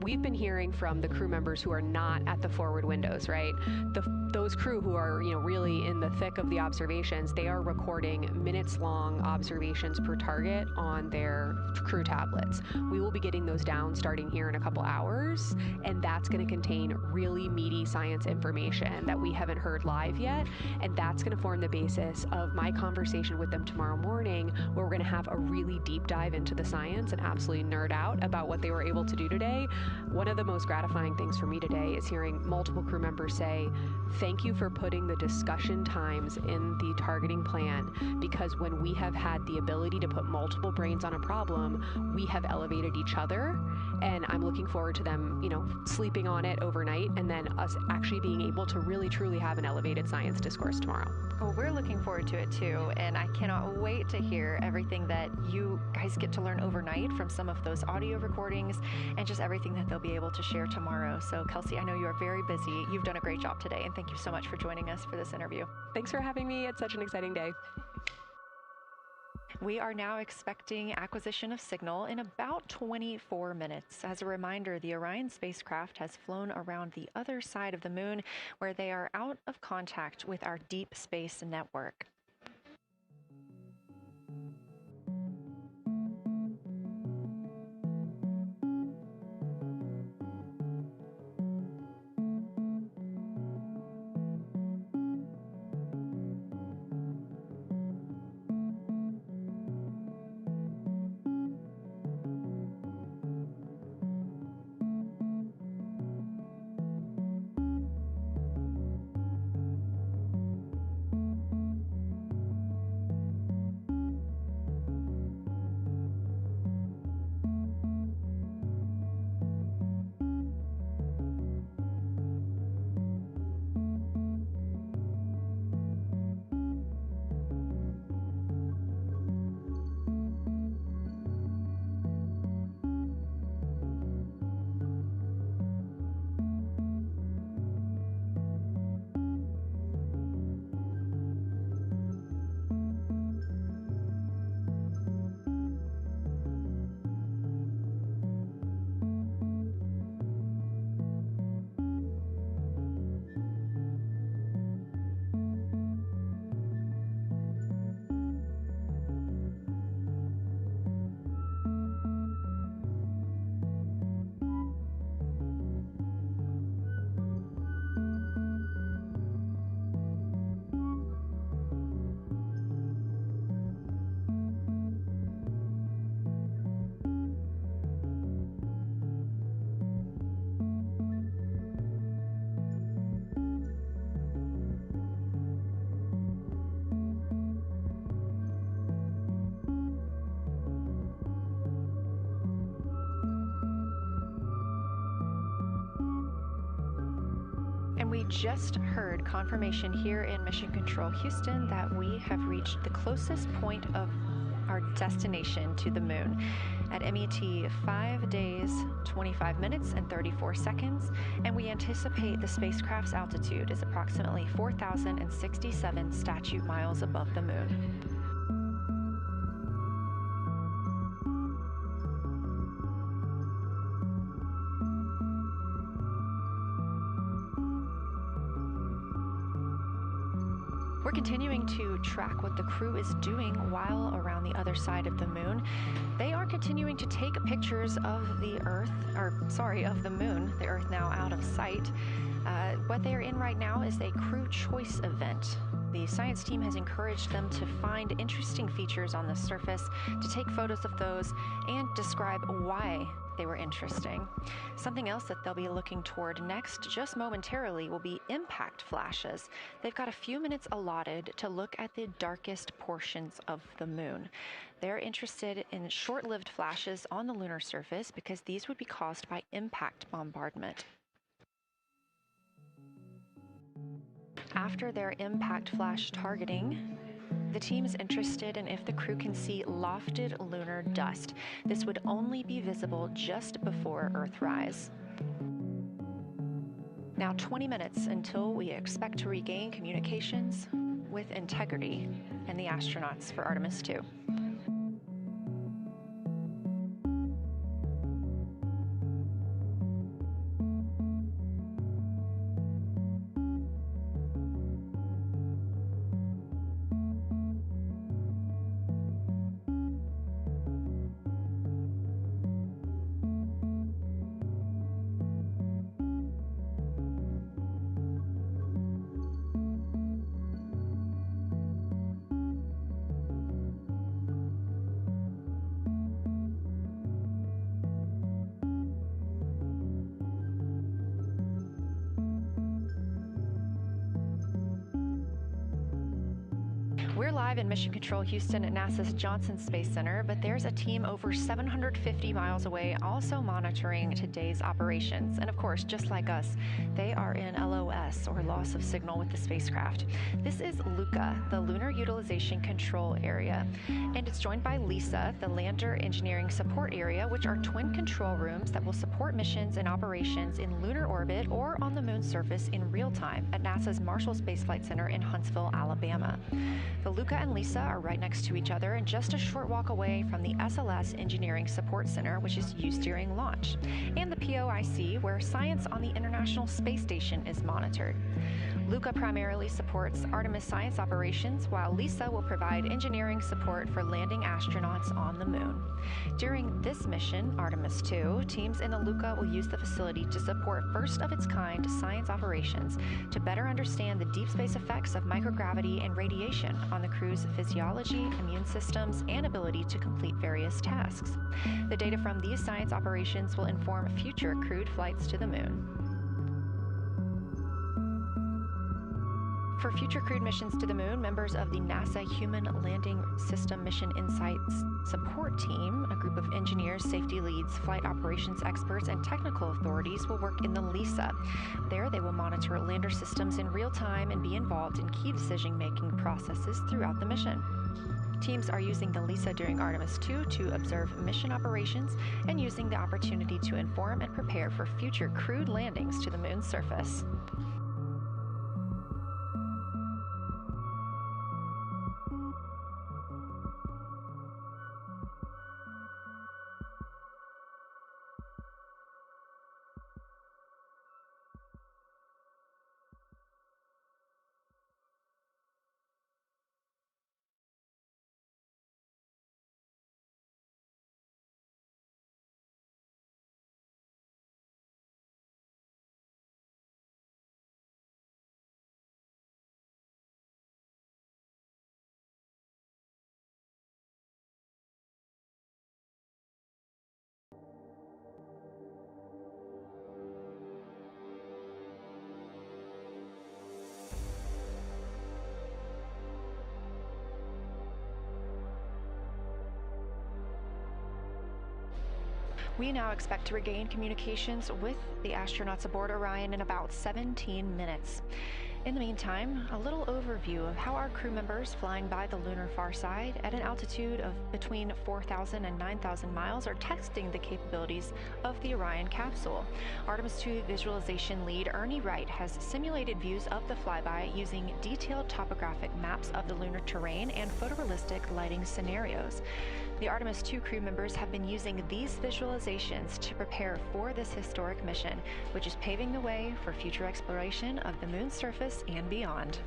we've been hearing from the crew members who are not at the forward windows, right? Those crew who are, really in the thick of the observations, they are recording minutes-long observations per target on their crew tablets. We will be getting those down starting here in a couple hours, and that's going to contain really meaty science information that we haven't heard live yet, and that's going to form the basis of my conversation with them tomorrow morning, where we're going to have a really deep dive into the science and absolutely nerd out about what they were able to do today. One of the most gratifying things for me today is hearing multiple crew members say, thank you for putting the discussion times in the targeting plan, because when we have had the ability to put multiple brains on a problem, we have elevated each other, and I'm looking forward to them, sleeping on it overnight, and then us actually being able to really truly have an elevated science discourse tomorrow. Well, we're looking forward to it too, and I cannot wait to hear everything that you guys get to learn overnight from some of those audio recordings and just everything that they'll be able to share tomorrow. So Kelsey, I know you are very busy. You've done a great job today, and thank you so much for joining us for this interview. Thanks for having me. It's such an exciting day. We are now expecting acquisition of signal in about 24 minutes. As a reminder, the Orion spacecraft has flown around the other side of the moon, where they are out of contact with our deep space network. And we just heard confirmation here in Mission Control Houston that we have reached the closest point of our destination to the moon at MET 5 days, 25 minutes, and 34 seconds, and we anticipate the spacecraft's altitude is approximately 4,067 statute miles above the moon. We're continuing to track what the crew is doing while around the other side of the moon. They are continuing to take pictures of the of the moon, the Earth now out of sight. What they're in right now is a crew choice event. The science team has encouraged them to find interesting features on the surface, to take photos of those, and describe why they were interesting. Something else that they'll be looking toward next, just momentarily, will be impact flashes. They've got a few minutes allotted to look at the darkest portions of the moon. They're interested in short-lived flashes on the lunar surface because these would be caused by impact bombardment. After their impact flash targeting, the team is interested in if the crew can see lofted lunar dust. This would only be visible just before Earthrise. Now 20 minutes until we expect to regain communications with integrity and the astronauts for Artemis II. We're live in Mission Control Houston at NASA's Johnson Space Center, but there's a team over 750 miles away also monitoring today's operations. And of course, just like us, they are in LOS, or loss of signal, with the spacecraft. This is LUCA, the Lunar Utilization Control Area, and it's joined by LISA, the Lander Engineering Support Area, which are twin control rooms that will support missions and operations in lunar orbit or on the moon's surface in real time at NASA's Marshall Space Flight Center in Huntsville, Alabama. The LUCA and LISA are right next to each other and just a short walk away from the SLS Engineering Support Center, which is used during launch, and the POIC, where science on the International Space Station is monitored. LUCA primarily supports Artemis science operations, while LISA will provide engineering support for landing astronauts on the moon. During this mission, Artemis II, teams in the LUCA will use the facility to support first-of-its-kind science operations to better understand the deep space effects of microgravity and radiation on the crew's physiology, immune systems, and ability to complete various tasks. The data from these science operations will inform future crewed flights to the moon. For future crewed missions to the moon, members of the NASA Human Landing System Mission Insights Support Team, a group of engineers, safety leads, flight operations experts, and technical authorities, will work in the LISA. There, they will monitor lander systems in real time and be involved in key decision-making processes throughout the mission. Teams are using the LISA during Artemis II to observe mission operations and using the opportunity to inform and prepare for future crewed landings to the moon's surface. We now expect to regain communications with the astronauts aboard Orion in about 17 minutes. In the meantime, a little overview of how our crew members flying by the lunar far side at an altitude of between 4,000 and 9,000 miles are testing the capabilities of the Orion capsule. Artemis II visualization lead Ernie Wright has simulated views of the flyby using detailed topographic maps of the lunar terrain and photorealistic lighting scenarios. The Artemis II crew members have been using these visualizations to prepare for this historic mission, which is paving the way for future exploration of the moon's surface and beyond.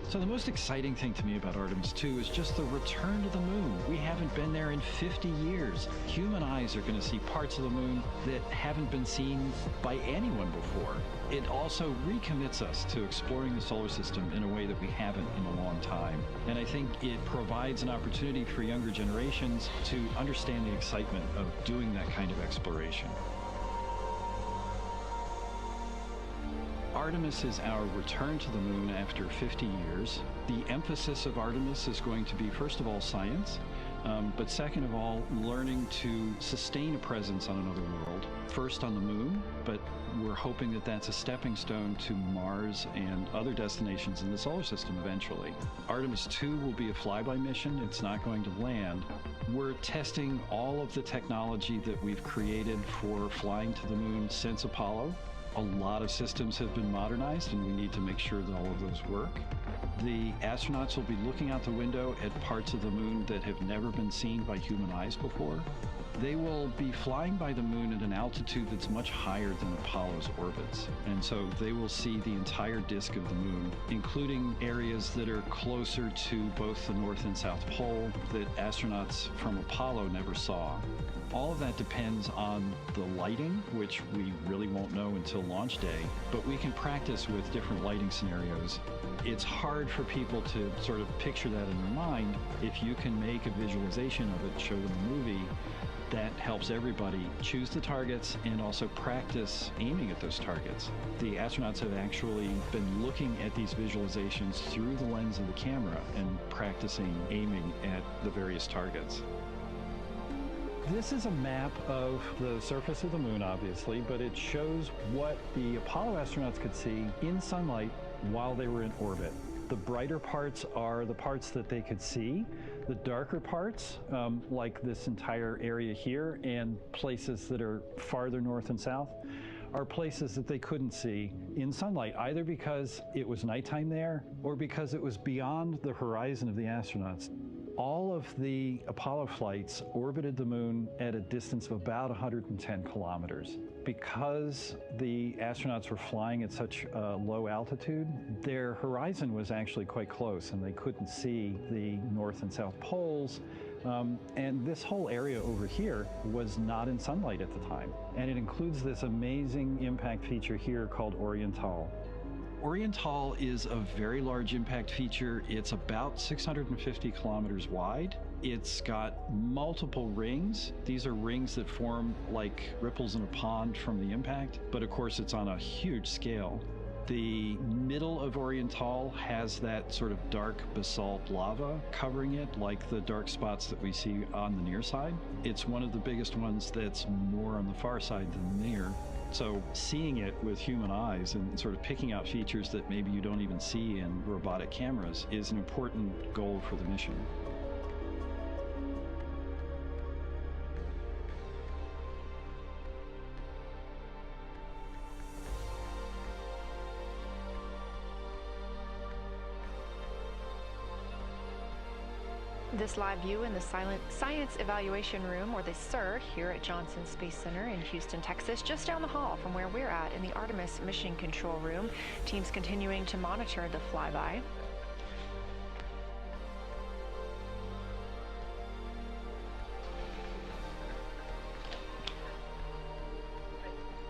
So the most exciting thing to me about Artemis II is just the return to the moon. We haven't been there in 50 years. Human eyes are going to see parts of the moon that haven't been seen by anyone before. It also recommits us to exploring the solar system in a way that we haven't in a long time. And I think it provides an opportunity for younger generations to understand the excitement of doing that kind of exploration. Artemis is our return to the moon after 50 years. The emphasis of Artemis is going to be, first of all, science, but second of all, learning to sustain a presence on another world. First on the moon, but we're hoping that that's a stepping stone to Mars and other destinations in the solar system eventually. Artemis II will be a flyby mission. It's not going to land. We're testing all of the technology that we've created for flying to the moon since Apollo. A lot of systems have been modernized, and we need to make sure that all of those work. The astronauts will be looking out the window at parts of the moon that have never been seen by human eyes before. They will be flying by the moon at an altitude that's much higher than Apollo's orbits. And so they will see the entire disk of the moon, including areas that are closer to both the North and South Pole that astronauts from Apollo never saw. All of that depends on the lighting, which we really won't know until launch day, but we can practice with different lighting scenarios. It's hard for people to sort of picture that in their mind. If you can make a visualization of it, show them a movie, that helps everybody choose the targets and also practice aiming at those targets. The astronauts have actually been looking at these visualizations through the lens of the camera and practicing aiming at the various targets. This is a map of the surface of the moon, obviously, but it shows what the Apollo astronauts could see in sunlight while they were in orbit. The brighter parts are the parts that they could see. The darker parts, like this entire area here and places that are farther north and south, are places that they couldn't see in sunlight, either because it was nighttime there or because it was beyond the horizon of the astronauts. All of the Apollo flights orbited the moon at a distance of about 110 kilometers. Because the astronauts were flying at such a low altitude, their horizon was actually quite close, and they couldn't see the North and South poles. And this whole area over here was not in sunlight at the time. And it includes this amazing impact feature here called Oriental. Oriental is a very large impact feature. It's about 650 kilometers wide. It's got multiple rings. These are rings that form like ripples in a pond from the impact, but of course it's on a huge scale. The middle of Oriental has that sort of dark basalt lava covering it, like the dark spots that we see on the near side. It's one of the biggest ones that's more on the far side than near. So seeing it with human eyes and sort of picking out features that maybe you don't even see in robotic cameras is an important goal for the mission. This live view in the Science Evaluation Room, or the SIR, here at Johnson Space Center in Houston, Texas, just down the hall from where we're at in the Artemis Mission Control Room. Teams continuing to monitor the flyby.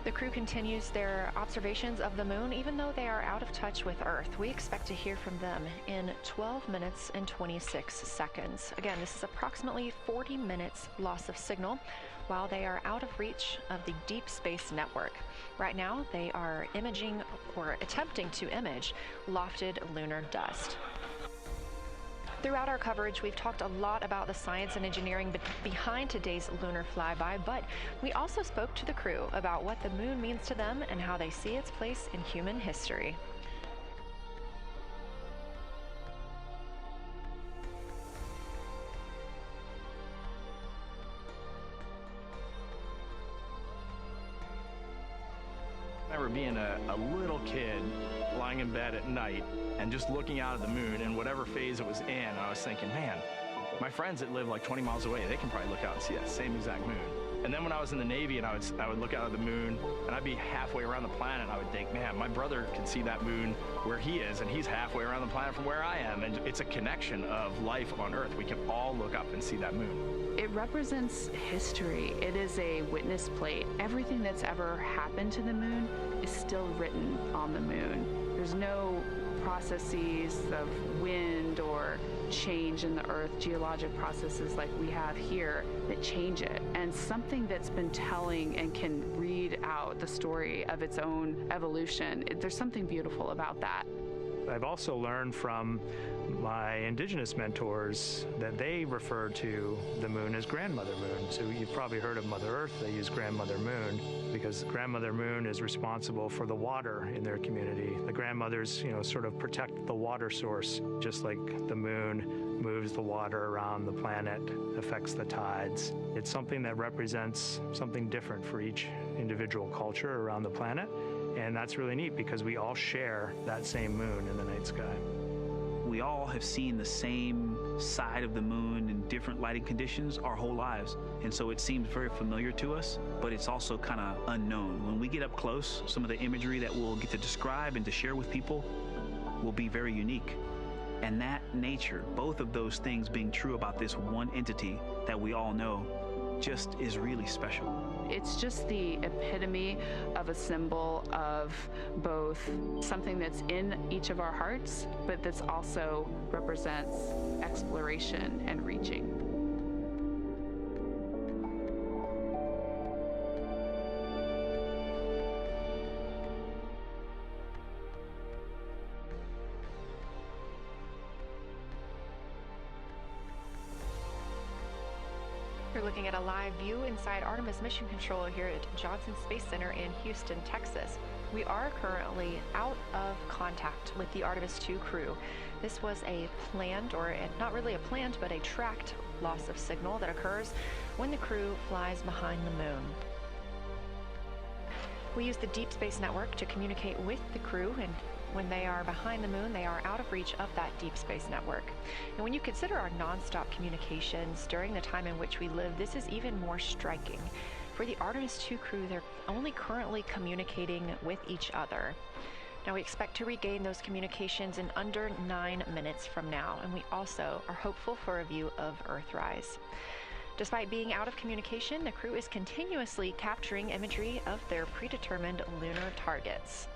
The crew continues their observations of the moon, even though they are out of touch with Earth. We expect to hear from them in 12 minutes and 26 seconds. Again, this is approximately 40 minutes loss of signal while they are out of reach of the deep space network. Right now, they are imaging or attempting to image lofted lunar dust. Throughout our coverage, we've talked a lot about the science and engineering behind today's lunar flyby, but we also spoke to the crew about what the moon means to them and how they see its place in human history. I remember being a little kid lying in bed at night and just looking out at the moon in whatever phase it was in, and I was thinking, man, my friends that live like 20 miles away, they can probably look out and see that same exact moon. And then when I was in the Navy and I would look out at the moon and I'd be halfway around the planet and I would think, man, my brother can see that moon where he is and he's halfway around the planet from where I am. And it's a connection of life on Earth. We can all look up and see that moon. It represents history. It is a witness plate. Everything that's ever happened to the moon is still written on the moon. There's no processes of wind or change in the Earth, geologic processes like we have here that change it. And something that's been telling and can read out the story of its own evolution, there's something beautiful about that. I've also learned from my indigenous mentors that they refer to the moon as grandmother moon. So you've probably heard of Mother Earth. They use grandmother moon because grandmother moon is responsible for the water in their community. The grandmothers, sort of protect the water source, just like the moon moves the water around the planet, affects the tides. It's something that represents something different for each individual culture around the planet. And that's really neat because we all share that same moon in the night sky. We all have seen the same side of the moon in different lighting conditions our whole lives. And so it seems very familiar to us, but it's also kind of unknown. When we get up close, some of the imagery that we'll get to describe and to share with people will be very unique. And that nature, both of those things being true about this one entity that we all know, just is really special. It's just the epitome of a symbol of both something that's in each of our hearts, but that's also represents exploration and reaching. You're looking at a live view inside Artemis Mission Control here at Johnson Space Center in Houston, Texas. We are currently out of contact with the Artemis II crew. This was a planned, or not really a planned, but a tracked loss of signal that occurs when the crew flies behind the moon. We use the Deep Space Network to communicate with the crew, and when they are behind the moon, they are out of reach of that Deep Space Network. And when you consider our nonstop communications during the time in which we live, this is even more striking. For the Artemis II crew, they're only currently communicating with each other. Now, we expect to regain those communications in under 9 minutes from now, and we also are hopeful for a view of Earthrise. Despite being out of communication, the crew is continuously capturing imagery of their predetermined lunar targets.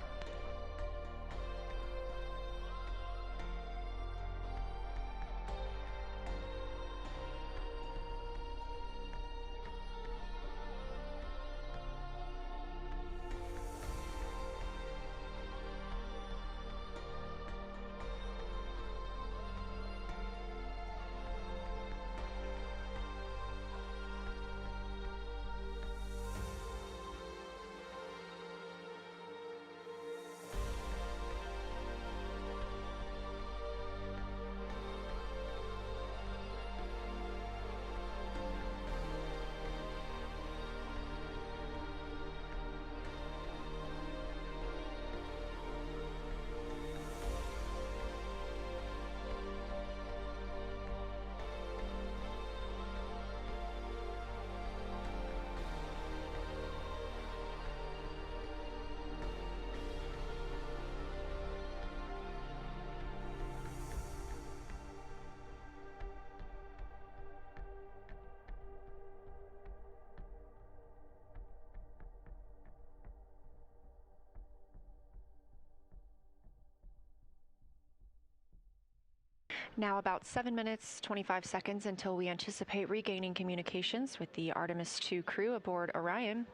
Now about 7 minutes, 25 seconds until we anticipate regaining communications with the Artemis II crew aboard Orion.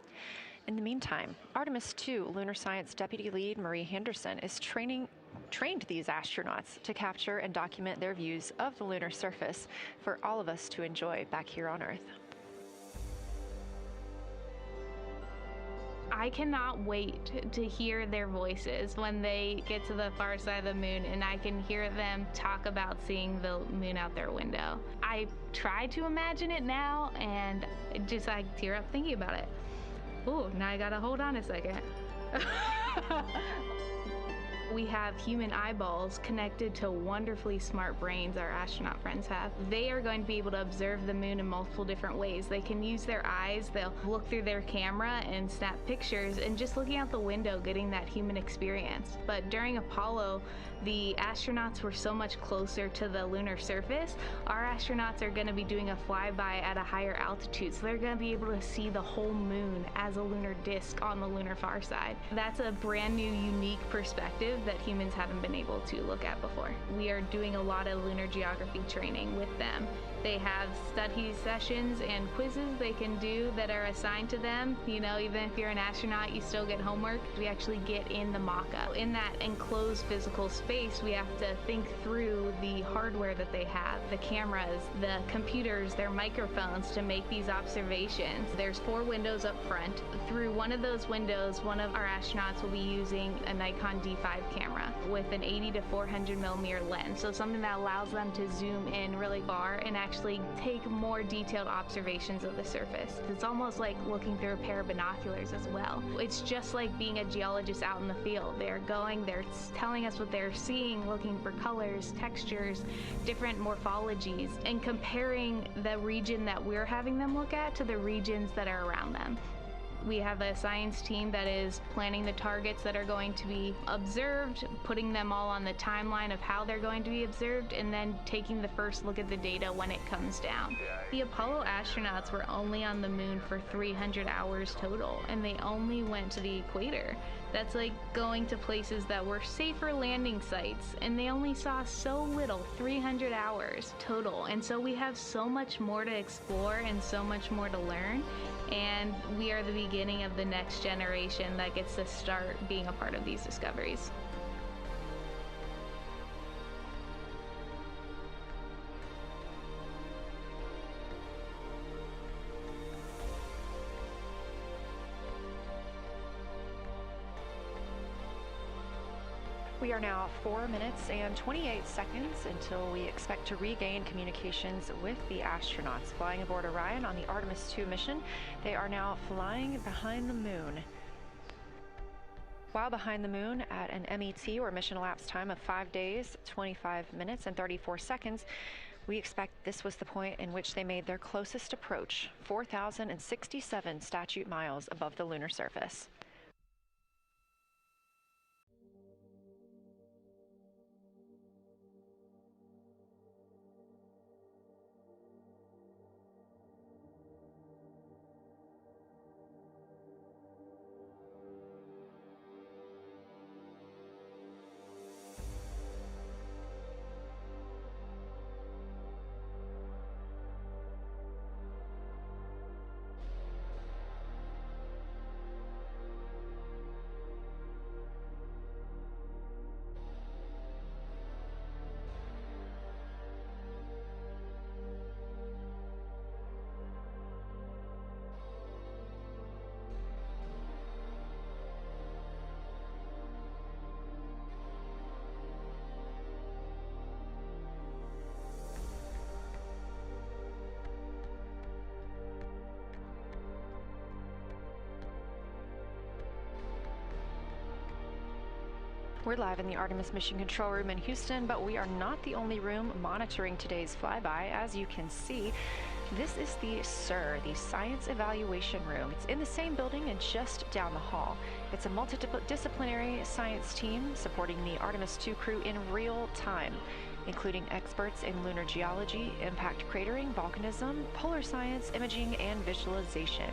In the meantime, Artemis II lunar science deputy lead Marie Henderson is trained these astronauts to capture and document their views of the lunar surface for all of us to enjoy back here on Earth. I cannot wait to hear their voices when they get to the far side of the moon and I can hear them talk about seeing the moon out their window. I try to imagine it now and just I tear up thinking about it. Ooh, now I gotta hold on a second. We have human eyeballs connected to wonderfully smart brains our astronaut friends have. They are going to be able to observe the moon in multiple different ways. They can use their eyes, they'll look through their camera and snap pictures, and just looking out the window getting that human experience. But during Apollo, the astronauts were so much closer to the lunar surface. Our astronauts are going to be doing a flyby at a higher altitude, so they're going to be able to see the whole moon as a lunar disk on the lunar far side. That's a brand new, unique perspective that humans haven't been able to look at before. We are doing a lot of lunar geography training with them. They have study sessions and quizzes they can do that are assigned to them. You know, even if you're an astronaut, you still get homework. We actually get in the mock-up. In that enclosed physical space, we have to think through the hardware that they have, the cameras, the computers, their microphones to make these observations. There's 4 windows up front. Through one of those windows, one of our astronauts will be using a Nikon D5 camera with an 80 to 400 millimeter lens. So something that allows them to zoom in really far and actually take more detailed observations of the surface. It's almost like looking through a pair of binoculars as well. It's just like being a geologist out in the field. They're telling us what they're seeing, looking for colors, textures, different morphologies, and comparing the region that we're having them look at to the regions that are around them. We have a science team that is planning the targets that are going to be observed, putting them all on the timeline of how they're going to be observed, and then taking the first look at the data when it comes down. The Apollo astronauts were only on the moon for 300 hours total, and they only went to the equator. That's like going to places that were safer landing sites, and they only saw so little, 300 hours total. And so we have so much more to explore and so much more to learn. And we are the beginning of the next generation that gets to start being a part of these discoveries. We are now 4 minutes and 28 seconds until we expect to regain communications with the astronauts flying aboard Orion on the Artemis II mission. They are now flying behind the moon. While behind the moon at an MET, or mission elapsed time, of 5 days, 25 minutes and 34 seconds, we expect this was the point in which they made their closest approach, 4,067 statute miles above the lunar surface. We're live in the Artemis Mission Control Room in Houston, but we are not the only room monitoring today's flyby. As you can see, this is the SIR, the Science Evaluation Room. It's in the same building and just down the hall. It's a multidisciplinary science team supporting the Artemis II crew in real time, including experts in lunar geology, impact cratering, volcanism, polar science, imaging, and visualization.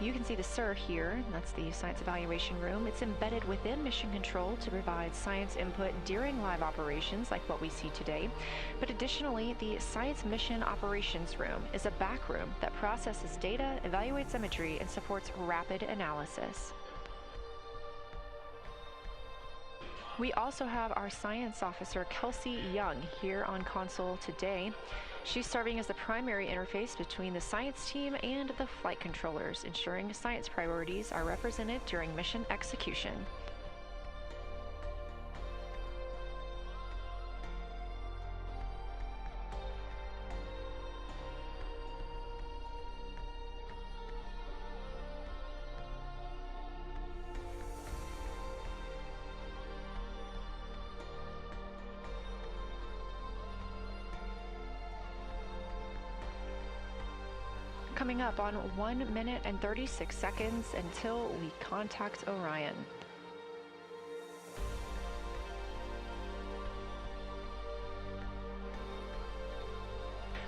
You can see the SIR here, that's the Science Evaluation Room. It's embedded within Mission Control to provide science input during live operations like what we see today. But additionally, the Science Mission Operations Room is a back room that processes data, evaluates imagery, and supports rapid analysis. We also have our science officer, Kelsey Young, here on console today. She's serving as the primary interface between the science team and the flight controllers, ensuring science priorities are represented during mission execution. Coming up on 1 minute and 36 seconds until we contact Orion.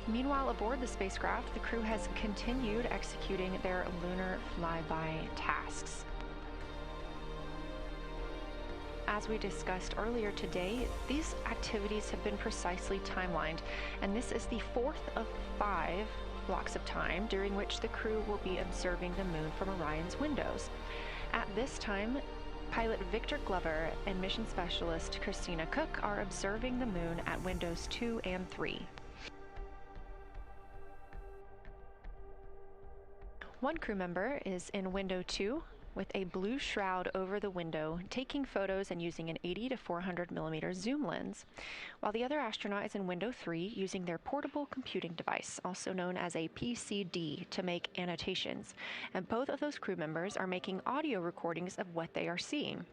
Meanwhile, aboard the spacecraft, the crew has continued executing their lunar flyby tasks. As we discussed earlier today, these activities have been precisely timelined, and this is the fourth of 5 blocks of time during which the crew will be observing the moon from Orion's windows. At this time, pilot Victor Glover and mission specialist Christina Cook are observing the moon at windows 2 and 3. One crew member is in window 2 with a blue shroud over the window, taking photos and using an 80 to 400 millimeter zoom lens, while the other astronaut is in window 3 using their portable computing device, also known as a PCD, to make annotations. And both of those crew members are making audio recordings of what they are seeing.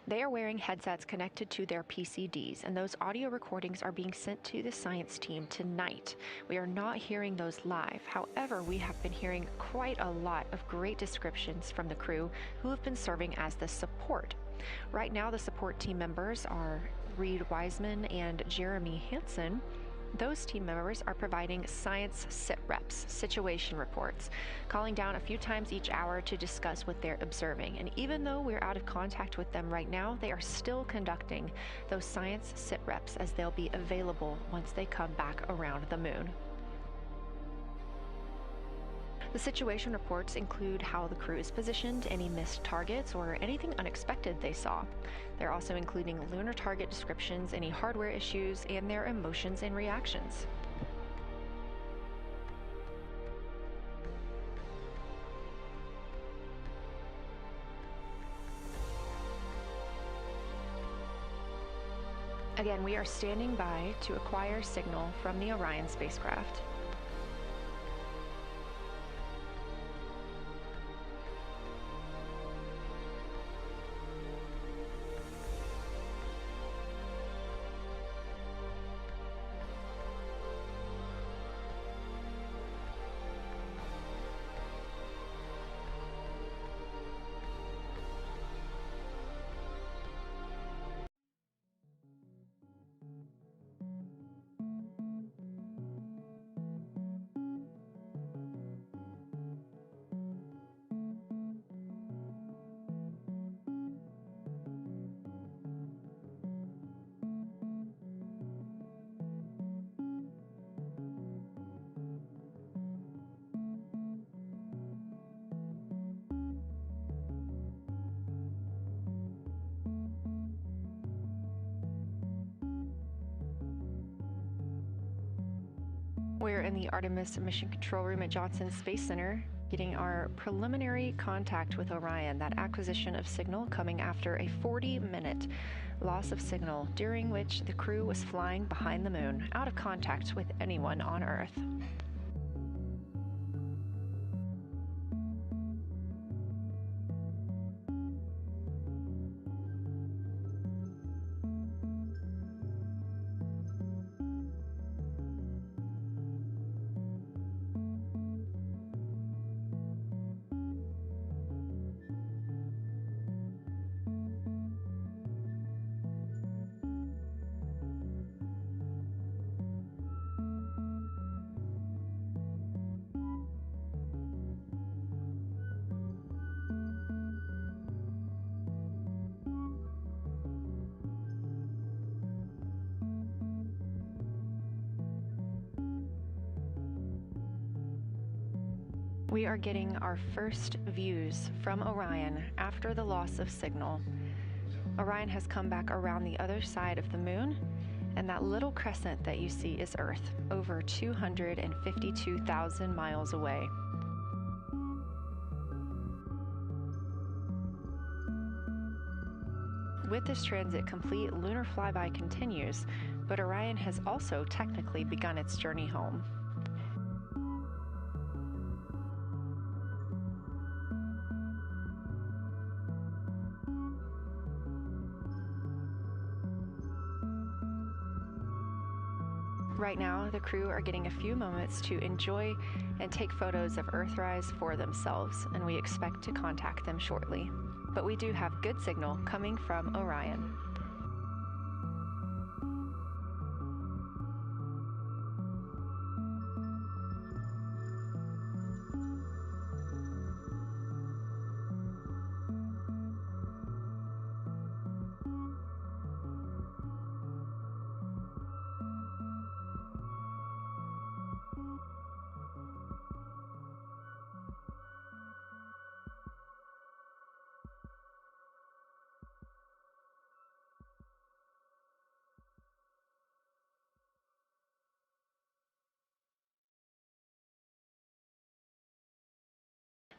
They are wearing headsets connected to their PCDs, and those audio recordings are being sent to the science team tonight. We are not hearing those live. However, we have been hearing quite a lot of great descriptions from the crew who have been serving as the support. Right now, the support team members are Reed Wiseman and Jeremy Hansen. Those team members are providing science sit-reps, situation reports, calling down a few times each hour to discuss what they're observing. And even though we're out of contact with them right now, they are still conducting those science sit-reps as they'll be available once they come back around the moon. The situation reports include how the crew is positioned, any missed targets, or anything unexpected they saw. They're also including lunar target descriptions, any hardware issues, and their emotions and reactions. Again, we are standing by to acquire signal from the Orion spacecraft. We're in the Artemis Mission Control Room at Johnson Space Center, getting our preliminary contact with Orion, that acquisition of signal coming after a 40-minute loss of signal, during which the crew was flying behind the moon, out of contact with anyone on Earth. We are getting our first views from Orion after the loss of signal. Orion has come back around the other side of the moon, and that little crescent that you see is Earth, over 252,000 miles away. With this transit complete, lunar flyby continues, but Orion has also technically begun its journey home. Right now, the crew are getting a few moments to enjoy and take photos of Earthrise for themselves, and we expect to contact them shortly. But we do have good signal coming from Orion.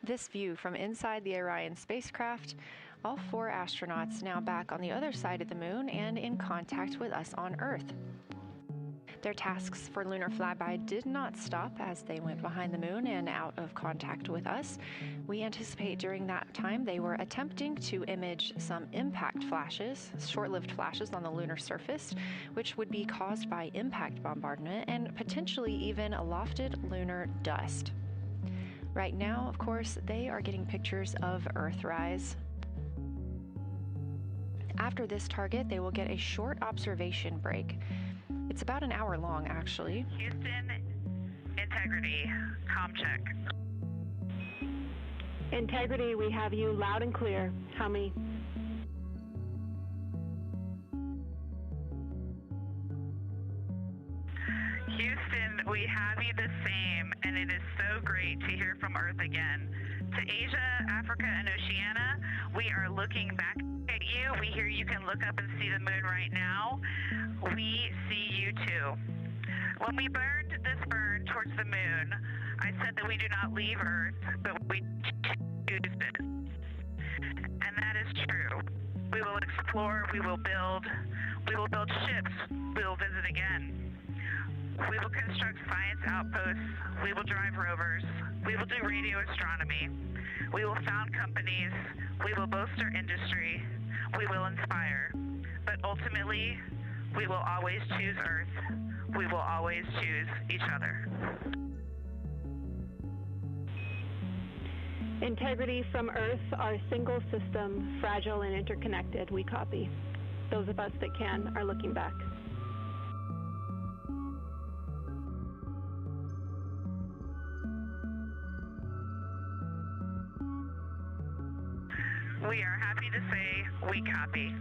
This view from inside the Orion spacecraft, all 4 astronauts now back on the other side of the moon and in contact with us on Earth. Their tasks for lunar flyby did not stop as they went behind the moon and out of contact with us. We anticipate during that time they were attempting to image some impact flashes, short-lived flashes on the lunar surface, which would be caused by impact bombardment and potentially even lofted lunar dust. Right now, of course, they are getting pictures of Earthrise. After this target, they will get a short observation break. It's about an hour long, actually. Houston, integrity, comm check. Integrity, we have you loud and clear. How many? Houston, we have you the same, and it is so great to hear from Earth again. To Asia, Africa, and Oceania, we are looking back at you. We hear you can look up and see the moon right now. We see you too. When we burned this burn towards the moon, I said that we do not leave Earth, but we choose it. And that is true. We will explore, we will build ships, we will visit again. We will construct science outposts, we will drive rovers, we will do radio astronomy, we will found companies, we will bolster industry, we will inspire. But ultimately, we will always choose Earth. We will always choose each other. Integrity from Earth, our single system, fragile and interconnected. We copy. Those of us that can are looking back. We are happy to say we copy.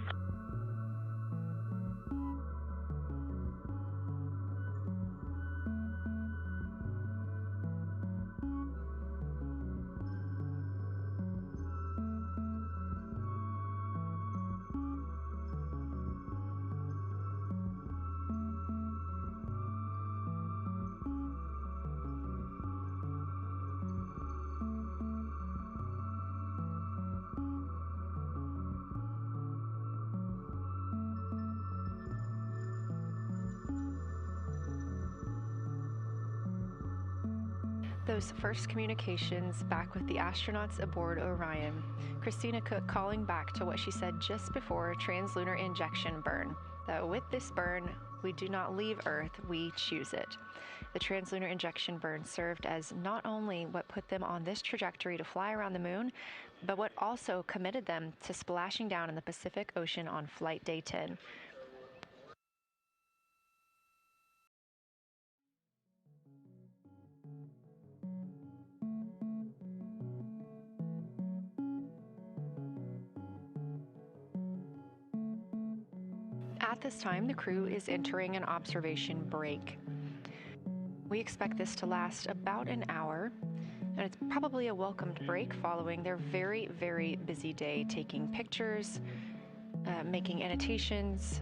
Those first communications back with the astronauts aboard Orion. Christina Cook calling back to what she said just before translunar injection burn, that with this burn, we do not leave Earth, we choose it. The translunar injection burn served as not only what put them on this trajectory to fly around the moon, but what also committed them to splashing down in the Pacific Ocean on Flight Day 10. At this time, the crew is entering an observation break. We expect this to last about an hour, And it's probably a welcomed break following their very, very busy day taking pictures, making annotations,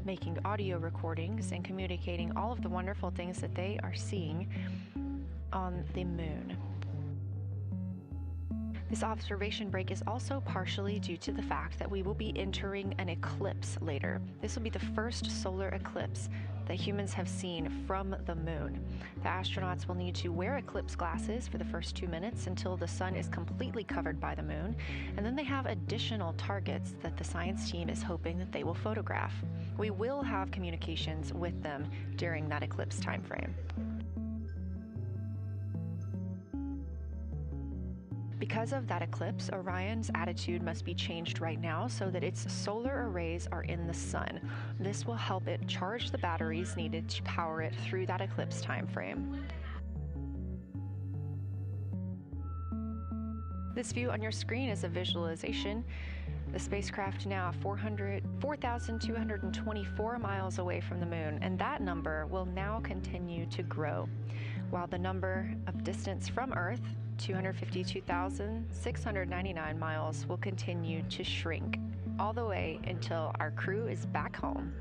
making audio recordings, and communicating all of the wonderful things that they are seeing on the moon. This observation break is also partially due to the fact that we will be entering an eclipse later. This will be the first solar eclipse that humans have seen from the moon. The astronauts will need to wear eclipse glasses for the first 2 minutes until the sun is completely covered by the moon, and then they have additional targets that the science team is hoping that they will photograph. We will have communications with them during that eclipse time frame. Because of that eclipse, Orion's attitude must be changed right now so that its solar arrays are in the sun. This will help it charge the batteries needed to power it through that eclipse time frame. This view on your screen is a visualization. The spacecraft now 4,224 miles away from the moon, and that number will now continue to grow, while the number of distance from Earth, 252,699 miles, will continue to shrink all the way until our crew is back home.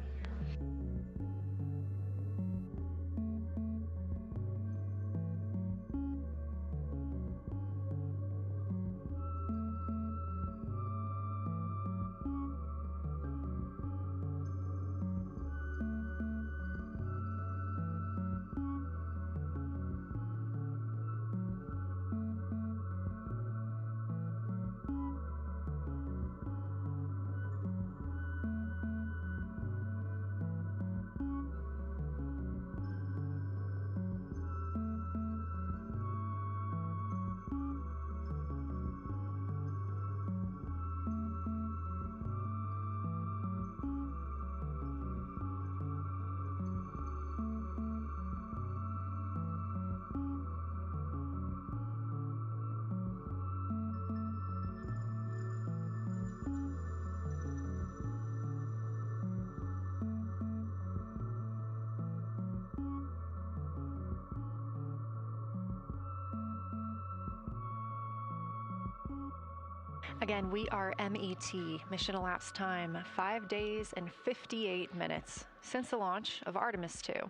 Again, we are MET, mission elapsed time, 5 days and 58 minutes since the launch of Artemis II.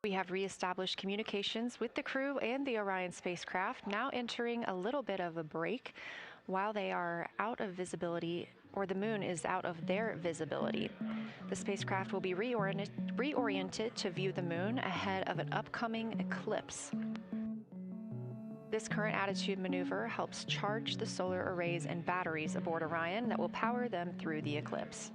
We have reestablished communications with the crew and the Orion spacecraft, now entering a little bit of a break while they are out of visibility, or the moon is out of their visibility. The spacecraft will be reoriented to view the moon ahead of an upcoming eclipse. This current attitude maneuver helps charge the solar arrays and batteries aboard Orion that will power them through the eclipse.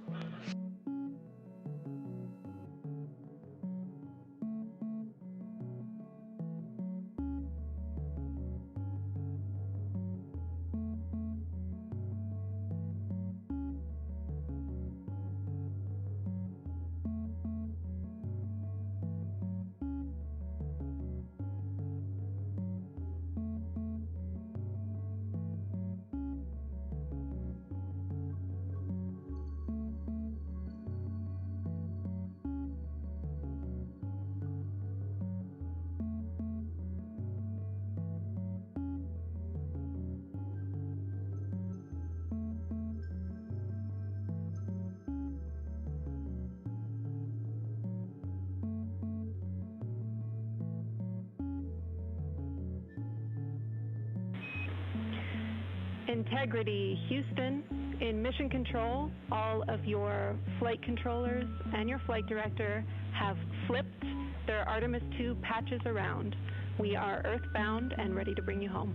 Integrity, Houston. In mission control, all of your flight controllers and your flight director have flipped their Artemis II patches around. We are earthbound and ready to bring you home.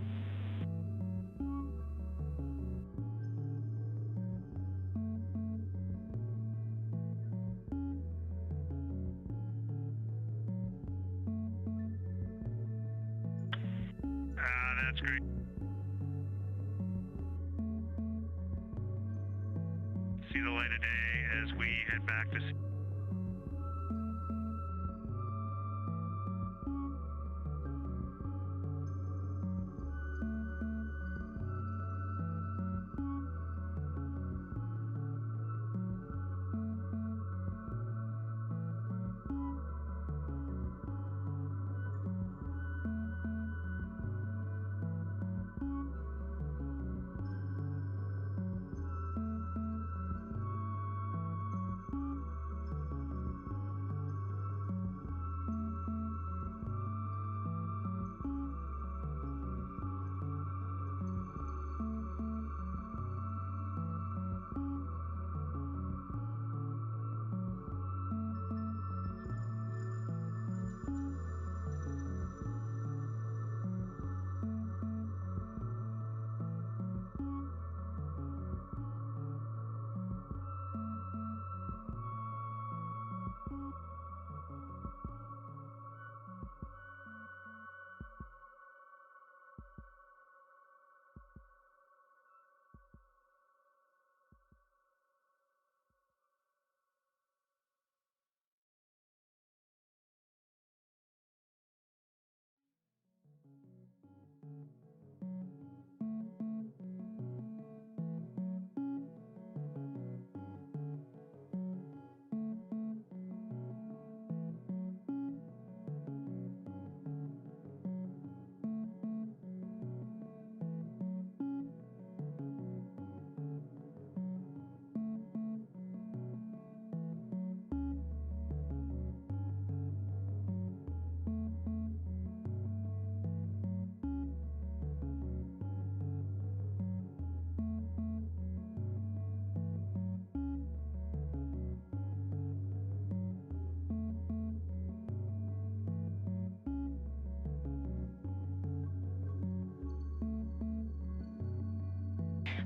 That's great. See the light of day as we head back to sea.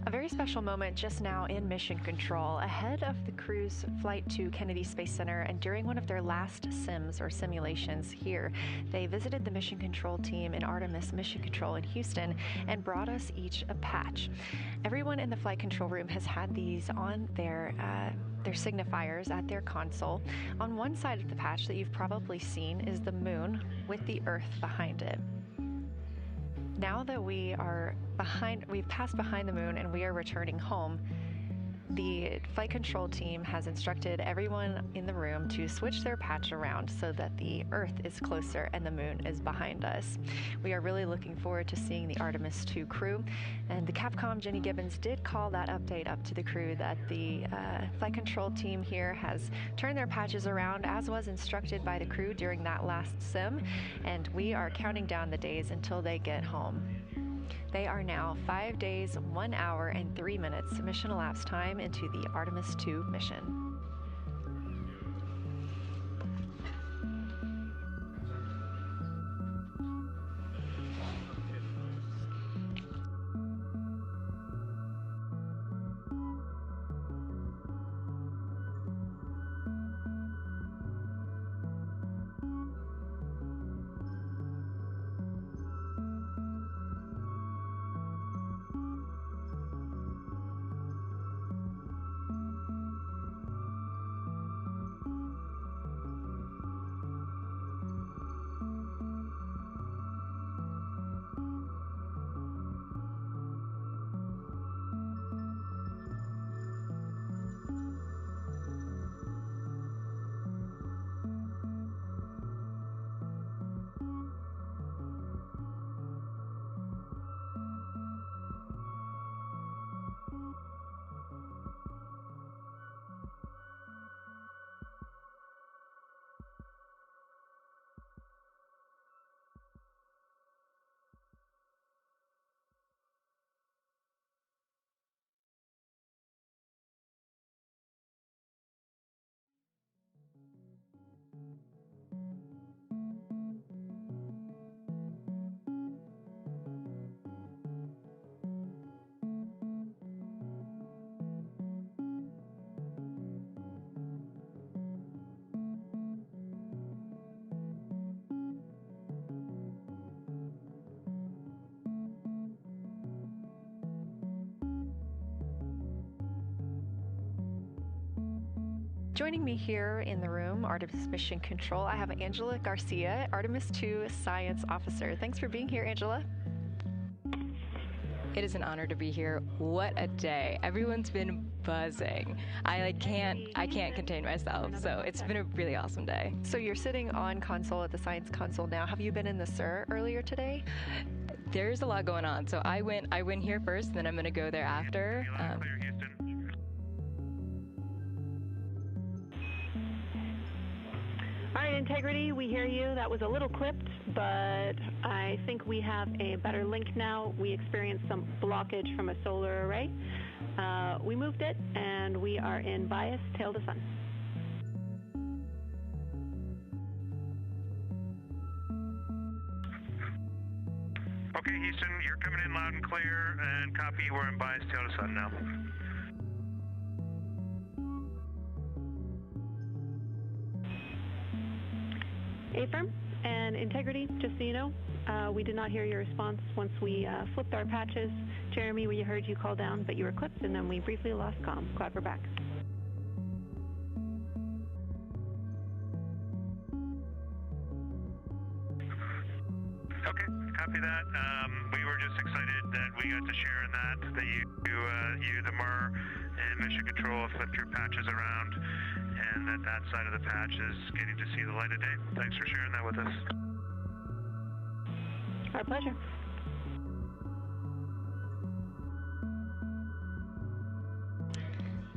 A very special moment just now in mission control. Ahead of the crew's flight to Kennedy Space Center and during one of their last sims or simulations here, they visited the mission control team in Artemis Mission Control in Houston and brought us each a patch. Everyone in the flight control room has had these on their signifiers at their console. On one side of the patch that you've probably seen is the moon with the Earth behind it. Now that we've passed behind the moon and we are returning home, the flight control team has instructed everyone in the room to switch their patch around so that the Earth is closer and the moon is behind us. We are really looking forward to seeing the Artemis II crew, and the Capcom Jenny Gibbons did call that update up to the crew that the flight control team here has turned their patches around as was instructed by the crew during that last sim, and we are counting down the days until they get home. They are now 5 days, 1 hour, and 3 minutes mission elapsed time into the Artemis II mission. Joining me here in the room, Artemis Mission Control, I have Angela Garcia, Artemis II Science Officer. Thanks for being here, Angela. It is an honor to be here. What a day. Everyone's been buzzing. I can't contain myself, so it's been a really awesome day. So you're sitting on console at the science console now. Have you been in the SIR earlier today? There's a lot going on. So I went here first, then I'm going to go there after. All right, Integrity, we hear you. That was a little clipped, but I think we have a better link now. We experienced some blockage from a solar array. We moved it, and we are in bias, tail to sun. Okay, Houston, you're coming in loud and clear, and copy, we're in bias, tail to sun now. Affirm and Integrity, just so you know, we did not hear your response once we flipped our patches. Jeremy, we heard you call down, but you were clipped, and then we briefly lost comm. Glad we're back. Okay, copy that. We were just excited that we got to share in that you, the MER, and Mission Control flipped your patches around, and that side of the patch is getting to see the light of day. Thanks for sharing that with us. Our pleasure.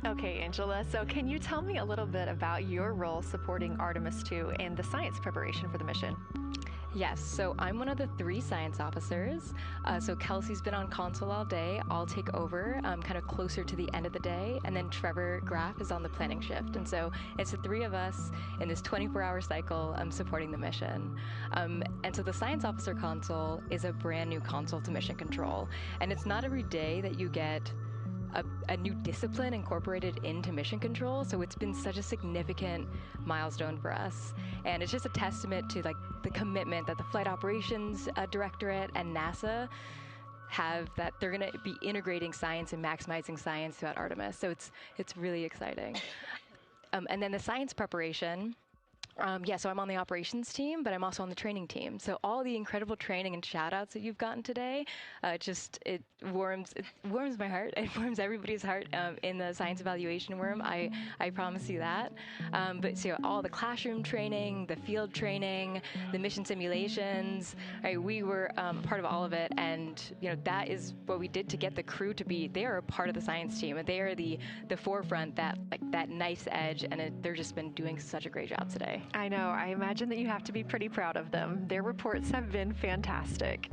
Okay, Angela, so can you tell me a little bit about your role supporting Artemis II and the science preparation for the mission? Yes, so I'm one of the 3 science officers. So Kelsey's been on console all day. I'll take over kind of closer to the end of the day. And then Trevor Graff is on the planning shift. And so it's the 3 of us in this 24-hour cycle supporting the mission. And so the science officer console is a brand new console to Mission Control. And it's not every day that you get a new discipline incorporated into mission control. So it's been such a significant milestone for us. And it's just a testament to like the commitment that the Flight Operations Directorate and NASA have, that they're going to be integrating science and maximizing science throughout Artemis. So it's really exciting. And then the science preparation. So I'm on the operations team, but I'm also on the training team. So all the incredible training and shout outs that you've gotten today, it warms my heart. It warms everybody's heart in the science evaluation worm. I promise you that. But so all the classroom training, the field training, the mission simulations, right, we were part of all of it. And, that is what we did to get the crew to be, they are a part of the science team. And they are the forefront, that nice edge. And they're just been doing such a great job today. I know. I imagine that you have to be pretty proud of them. Their reports have been fantastic.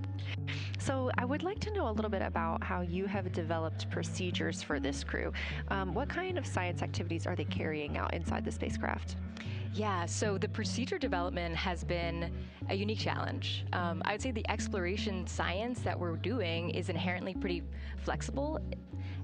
So I would like to know a little bit about how you have developed procedures for this crew. What kind of science activities are they carrying out inside the spacecraft? Yeah, so the procedure development has been a unique challenge. I would say the exploration science that we're doing is inherently pretty flexible,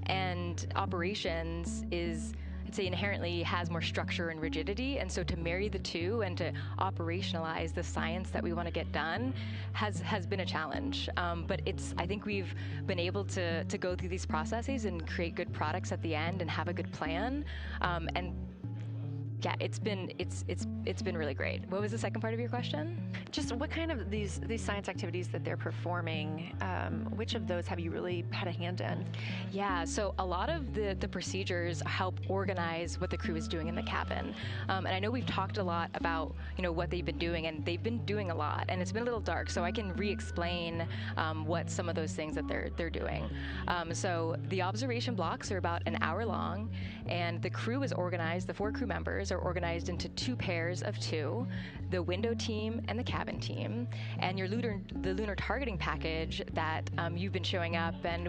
and operations is, I'd say, inherently has more structure and rigidity. And so to marry the two and to operationalize the science that we want to get done has been a challenge. But I think we've been able to go through these processes and create good products at the end and have a good plan. Yeah, it's been really great. What was the second part of your question? Just what kind of these science activities that they're performing, which of those have you really had a hand in? Yeah, so a lot of the procedures help organize what the crew is doing in the cabin. And I know we've talked a lot about, what they've been doing, and they've been doing a lot, and it's been a little dark, so I can re-explain what some of those things that they're doing. So the observation blocks are about an hour long, and the crew is organized, the 4 crew members are organized into 2 pairs of 2, the window team and the cabin team. And the lunar targeting package that you've been showing up and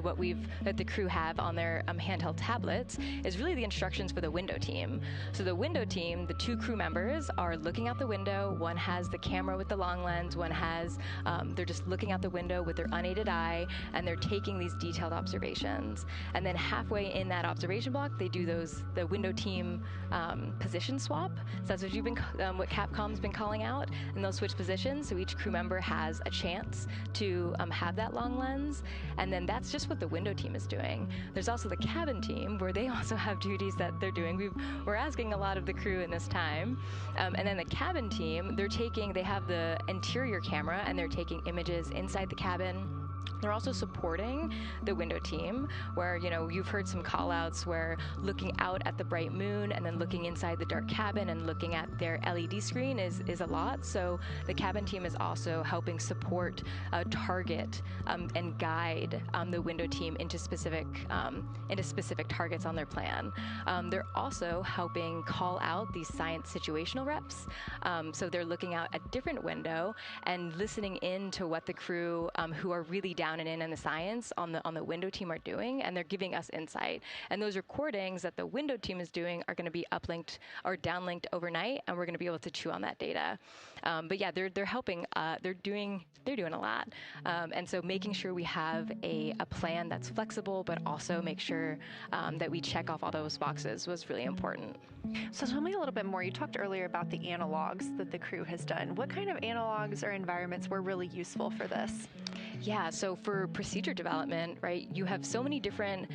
that the crew have on their handheld tablets is really the instructions for the window team. So the window team, the 2 crew members are looking out the window. One has the camera with the long lens, one has, they're just looking out the window with their unaided eye, and they're taking these detailed observations. And then halfway in that observation block, they do the window team position swap. So that's what Capcom's been calling out, and they'll switch positions, so each crew member has a chance to have that long lens. And then that's just what the window team is doing. There's also the cabin team, where they also have duties that they're doing. We're asking a lot of the crew in this time. And then the cabin team, they have the interior camera, and they're taking images inside the cabin. They're also supporting the window team, where, you've heard some call-outs where looking out at the bright moon and then looking inside the dark cabin and looking at their LED screen is a lot. So the cabin team is also helping support, target, and guide the window team into specific targets on their plan. They're also helping call out these science situational reps. So they're looking out a different window and listening in to what the crew who are really down and in the science on the window team are doing, and they're giving us insight. And those recordings that the window team is doing are going to be uplinked or downlinked overnight, and we're going to be able to chew on that data. But yeah, they're helping. They're doing a lot. And so making sure we have a plan that's flexible, but also make sure that we check off all those boxes was really important. So tell me a little bit more. You talked earlier about the analogs that the crew has done. What kind of analogs or environments were really useful for this? Yeah, so for procedure development, right, you have so many different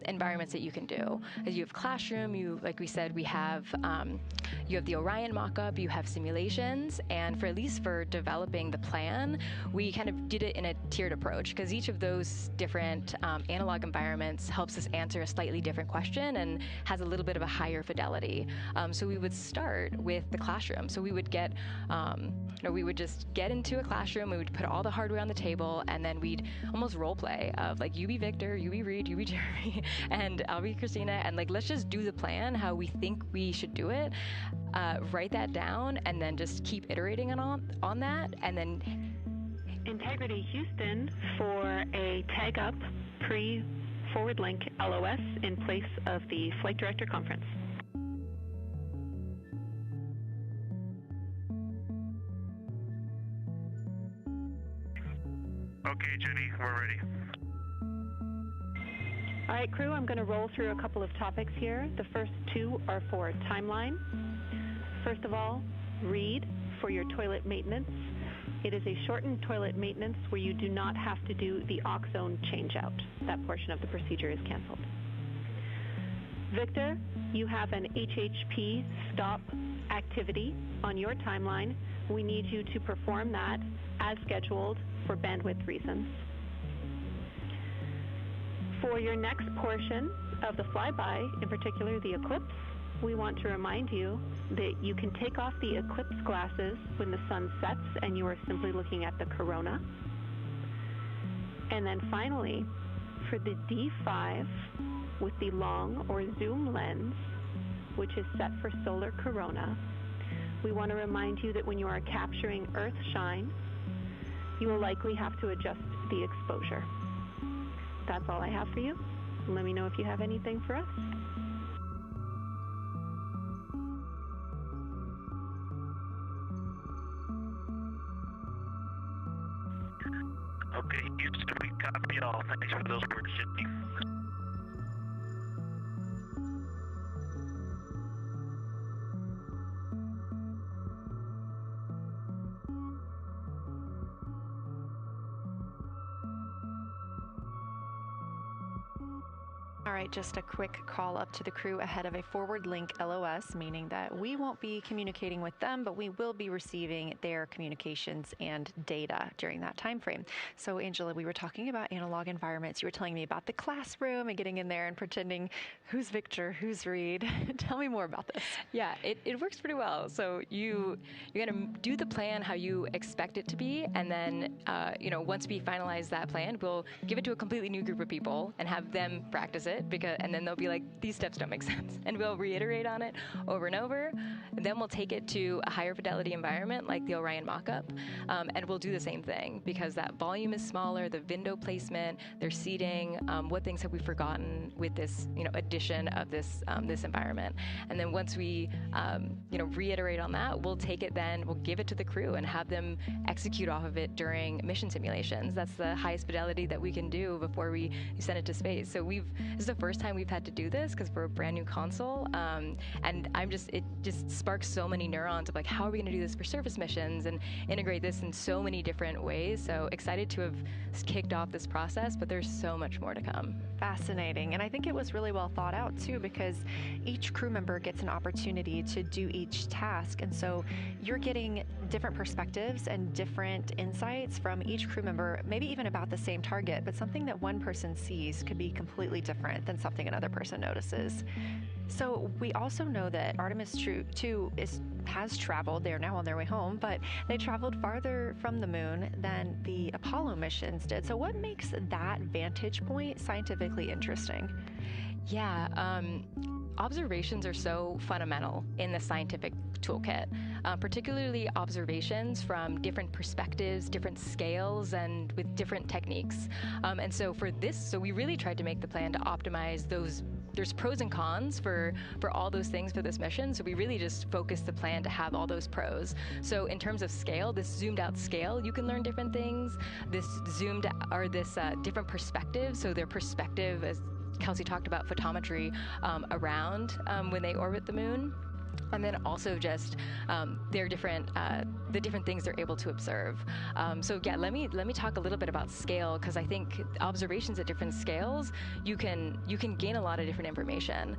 environments that you can do. You have classroom, like we said, you have the Orion mock-up, you have simulations, and at least for developing the plan, we kind of did it in a tiered approach, because each of those different analog environments helps us answer a slightly different question and has a little bit of a higher fidelity. So we would start with the classroom. So we would we would just get into a classroom, we would put all the hardware on the table, and then we'd almost role play of like, you be Victor, you be Reed, you be Jeremy, and I'll be Christina, and like, let's just do the plan how we think we should do it, write that down, and then just keep iterating on that, and then Integrity Houston for a tag up pre-forward link LOS in place of the Flight Director Conference. Okay, Jenny, we're ready. All right, crew, I'm going to roll through a couple of topics here. The first two are for timeline. First of all, read for your toilet maintenance. It is a shortened toilet maintenance where you do not have to do the oxone changeout. That portion of the procedure is canceled. Victor, you have an HHP stop activity on your timeline. We need you to perform that as scheduled for bandwidth reasons. For your next portion of the flyby, in particular the eclipse, we want to remind you that you can take off the eclipse glasses when the sun sets and you are simply looking at the corona. And then finally, for the D5 with the long or zoom lens, which is set for solar corona, we want to remind you that when you are capturing Earth shine, you will likely have to adjust the exposure. That's all I have for you. Let me know if you have anything for us. Okay, Houston, we copy all. Thanks for those words, Jimmy. All right, just a quick call up to the crew ahead of a forward link LOS, meaning that we won't be communicating with them, but we will be receiving their communications and data during that time frame. So, Angela, we were talking about analog environments. You were telling me about the classroom and getting in there and pretending who's Victor, who's Reed. Tell me more about this. Yeah, it works pretty well. So you're going to do the plan how you expect it to be, and then once we finalize that plan, we'll give it to a completely new group of people and have them practice it. And then they'll be like, these steps don't make sense. And we'll reiterate on it over and over. And then we'll take it to a higher fidelity environment like the Orion mock-up. And we'll do the same thing because that volume is smaller, the window placement, their seating, what things have we forgotten with this, addition of this environment. And then once we, reiterate on that, we'll take it then, we'll give it to the crew and have them execute off of it during mission simulations. That's the highest fidelity that we can do before we send it to space. So this is the first time we've had to do this because we're a brand new console, and it just sparks so many neurons of like, how are we going to do this for surface missions and integrate this in so many different ways. So excited to have kicked off this process, but there's so much more to come. Fascinating. And I think it was really well thought out too, because each crew member gets an opportunity to do each task. And so you're getting different perspectives and different insights from each crew member, maybe even about the same target, but something that one person sees could be completely different than something another person notices. So we also know that Artemis II has traveled. They're now on their way home, but they traveled farther from the moon than the Apollo missions did. So what makes that vantage point scientifically interesting? Yeah, observations are so fundamental in the scientific toolkit, particularly observations from different perspectives, different scales, and with different techniques. And so for this, so we really tried to make the plan to optimize those. There's pros and cons for all those things for this mission, so we really just focused the plan to have all those pros. So in terms of scale, this zoomed out scale, you can learn different things. This different perspectives, so their perspective, as Kelsey talked about, photometry around when they orbit the moon. And then also just their different the different things they're able to observe. So yeah, let me talk a little bit about scale, because I think observations at different scales, you can gain a lot of different information.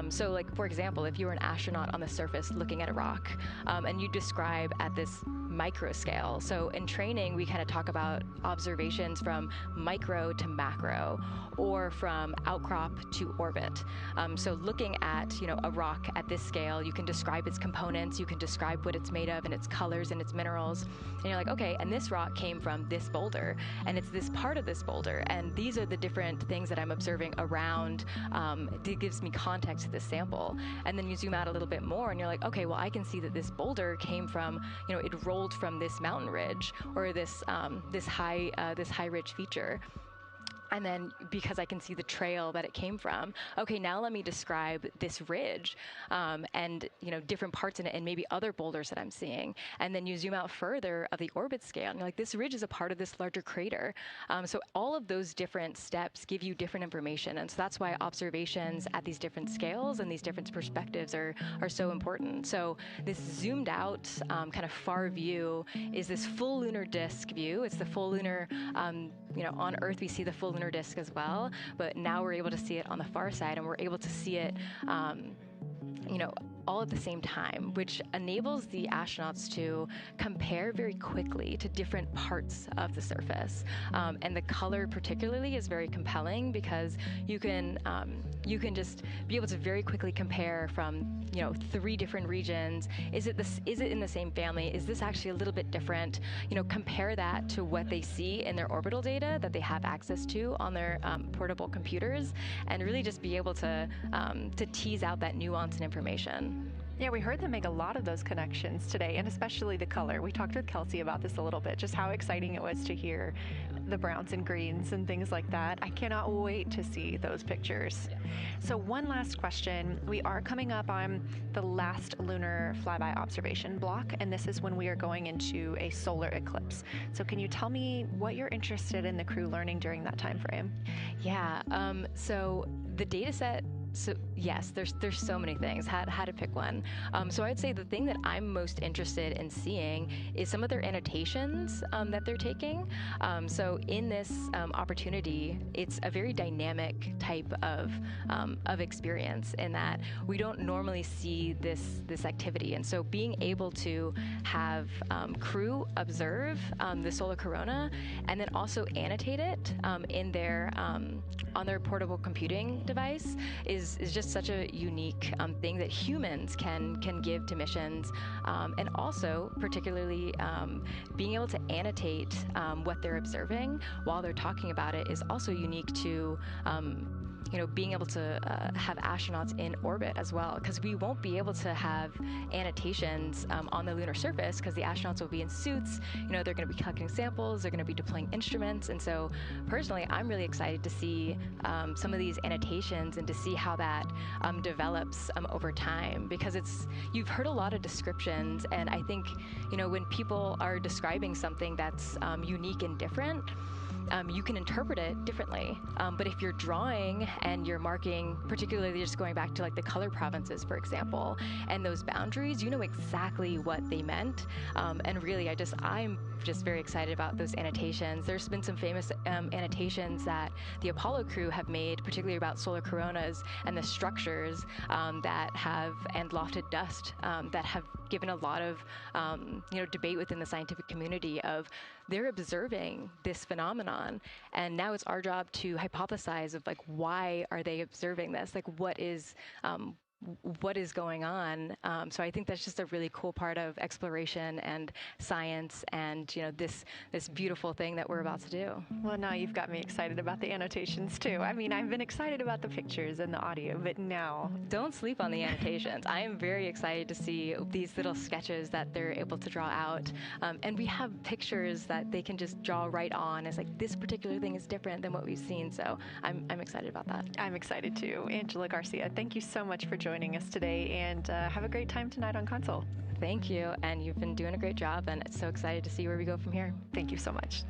So like, for example, if you were an astronaut on the surface looking at a rock, and you describe at this micro scale. So in training, we kind of talk about observations from micro to macro, or from outcrop to orbit. So looking at a rock at this scale, you can describe its components, you can describe what it's made of and its colors and its minerals, and you're like, okay, and this rock came from this boulder, and it's this part of this boulder, and these are the different things that I'm observing around. It gives me context to this sample. And then you zoom out a little bit more, and you're like, okay, well, I can see that this boulder came from, it rolled from this mountain ridge, or this high ridge feature. And then because I can see the trail that it came from, okay, now let me describe this ridge and, you know, different parts in it and maybe other boulders that I'm seeing. And then you zoom out further of the orbit scale and you're like, this ridge is a part of this larger crater. So all of those different steps give you different information. And so that's why observations at these different scales and these different perspectives are so important. So this zoomed out kind of far view is this full lunar disk view. It's the full lunar, you know, on Earth we see the full lunar disk as well, but now we're able to see it on the far side, and we're able to see it, you know, all at the same time, which enables the astronauts to compare very quickly to different parts of the surface. And the color particularly is very compelling because you can just be able to very quickly compare from, you know, 3 different regions. Is it in the same family? Is this actually a little bit different? You know, compare that to what they see in their orbital data that they have access to on their portable computers, and really just be able to tease out that nuance and information. Yeah, we heard them make a lot of those connections today, and especially the color. We talked with Kelsey about this a little bit, just how exciting it was to hear the browns and greens and things like that. I cannot wait to see those pictures. Yeah. So one last question. We are coming up on the last lunar flyby observation block, and this is when we are going into a solar eclipse. So can you tell me what you're interested in the crew learning during that time frame? Yeah, so the data set, so yes, there's so many things. How to pick one. So I'd say the thing that I'm most interested in seeing is some of their annotations that they're taking. So in this opportunity, it's a very dynamic type of experience in that we don't normally see this activity. And so being able to have crew observe the solar corona and then also annotate it in their on their portable computing device is just such a unique thing that humans can give to missions, and also particularly being able to annotate what they're observing while they're talking about it is also unique to you know, being able to have astronauts in orbit as well, because we won't be able to have annotations on the lunar surface because the astronauts will be in suits. You know, they're going to be collecting samples, they're going to be deploying instruments, and so personally, I'm really excited to see some of these annotations and to see how that develops over time, because you've heard a lot of descriptions, and I think, you know, when people are describing something that's unique and different, you can interpret it differently. But if you're drawing and you're marking, particularly just going back to like the color provinces, for example, and those boundaries, you know exactly what they meant. And really, I'm just very excited about those annotations. There's been some famous annotations that the Apollo crew have made, particularly about solar coronas and the structures that have, and lofted dust that have given a lot of you know, debate within the scientific community of they're observing this phenomenon, and now it's our job to hypothesize of like, why are they observing this? Like, what is going on? So I think that's just a really cool part of exploration and science, and, you know, this beautiful thing that we're about to do. Well, now you've got me excited about the annotations too. I mean, I've been excited about the pictures and the audio, but now don't sleep on the annotations. I am very excited to see these little sketches that they're able to draw out, and we have pictures that they can just draw right on as like, this particular thing is different than what we've seen. So I'm excited about that. I'm excited too. Angela Garcia, thank you so much for joining us today, and have a great time tonight on Console. Thank you, and you've been doing a great job, and it's so excited to see where we go from here. Thank you so much.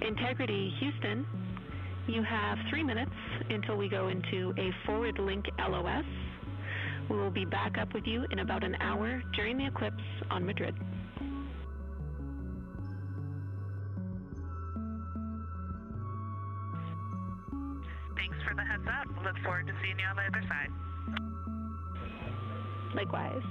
Integrity Houston, you have 3 minutes until we go into a forward link LOS. We will be back up with you in about an hour during the eclipse on Madrid. Thanks for the heads up. Look forward to seeing you on the other side. Likewise.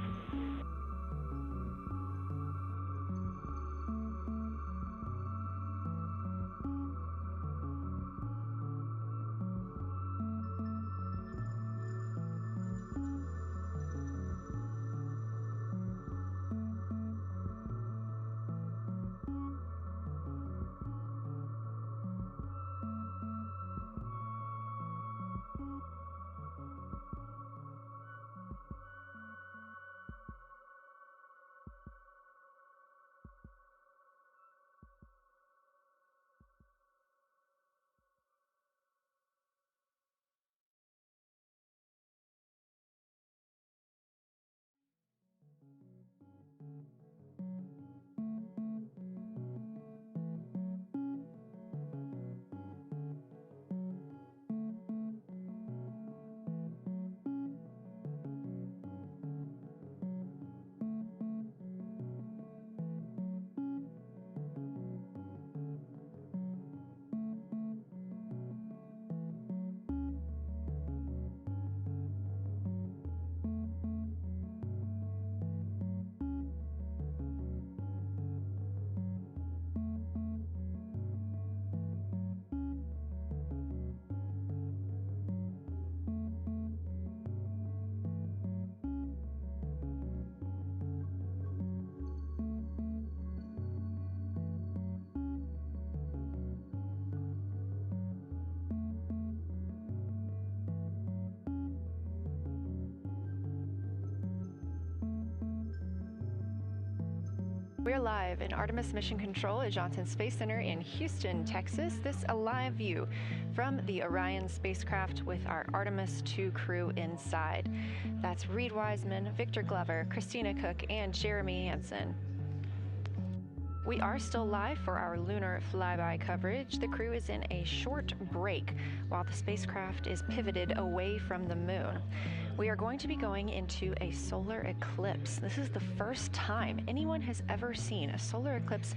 We're live in Artemis Mission Control at Johnson Space Center in Houston, Texas. This is a live view from the Orion spacecraft with our Artemis II crew inside. That's Reed Wiseman, Victor Glover, Christina Cook, and Jeremy Hansen. We are still live for our lunar flyby coverage. The crew is in a short break while the spacecraft is pivoted away from the moon. We are going to be going into a solar eclipse. This is the first time anyone has ever seen a solar eclipse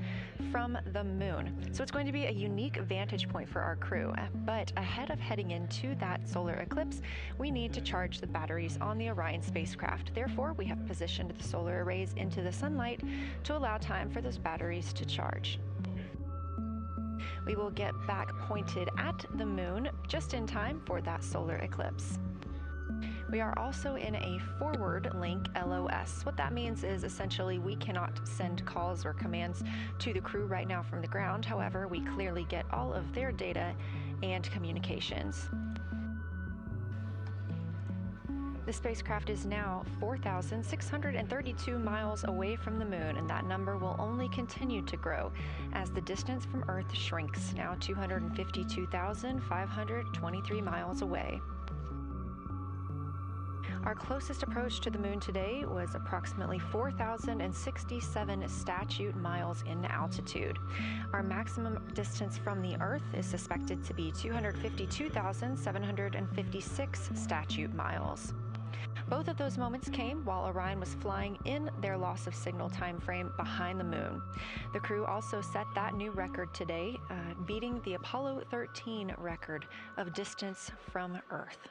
from the moon. So it's going to be a unique vantage point for our crew. But ahead of heading into that solar eclipse, we need to charge the batteries on the Orion spacecraft. Therefore, we have positioned the solar arrays into the sunlight to allow time for those batteries to charge. We will get back pointed at the moon just in time for that solar eclipse. We are also in a forward link LOS. What that means is essentially we cannot send calls or commands to the crew right now from the ground. However, we clearly get all of their data and communications. The spacecraft is now 4,632 miles away from the moon, and that number will only continue to grow as the distance from Earth shrinks, now 252,523 miles away. Our closest approach to the moon today was approximately 4,067 statute miles in altitude. Our maximum distance from the Earth is suspected to be 252,756 statute miles. Both of those moments came while Orion was flying in their loss of signal time frame behind the moon. The crew also set that new record today, beating the Apollo 13 record of distance from Earth.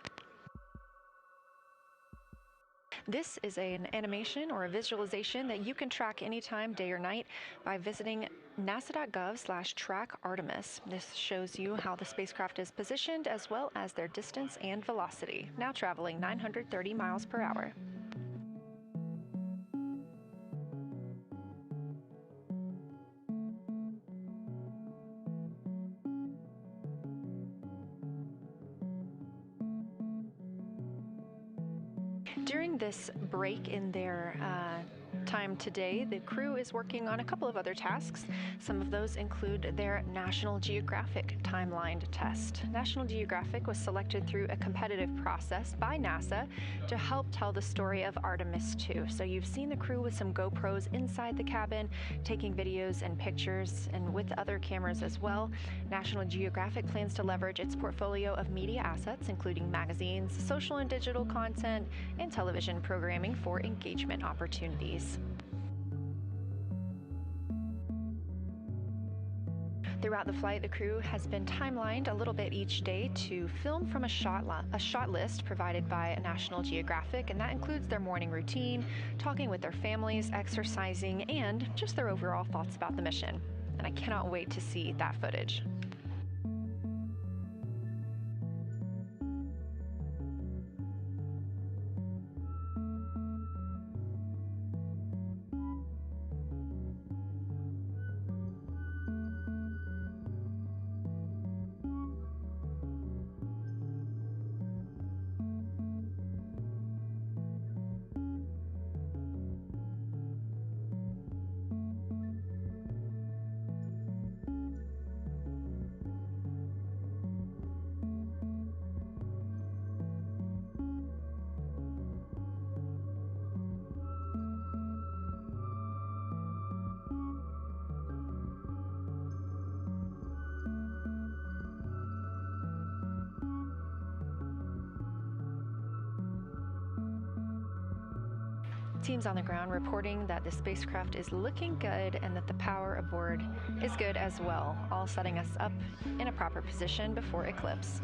This is an animation or a visualization that you can track anytime, day or night, by visiting nasa.gov/track-Artemis. This shows you how the spacecraft is positioned as well as their distance and velocity, now traveling 930 miles per hour. During this break in their time today, the crew is working on a couple of other tasks. Some of those include their National Geographic timeline test. National Geographic was selected through a competitive process by NASA to help tell the story of Artemis II. So you've seen the crew with some GoPros inside the cabin, taking videos and pictures, and with other cameras as well. National Geographic plans to leverage its portfolio of media assets, including magazines, social and digital content, and television programming for engagement opportunities. Throughout the flight, the crew has been timelined a little bit each day to film from a shot list provided by National Geographic, and that includes their morning routine, talking with their families, exercising, and just their overall thoughts about the mission. And I cannot wait to see that footage. Teams on the ground reporting that the spacecraft is looking good and that the power aboard is good as well, all setting us up in a proper position before eclipse.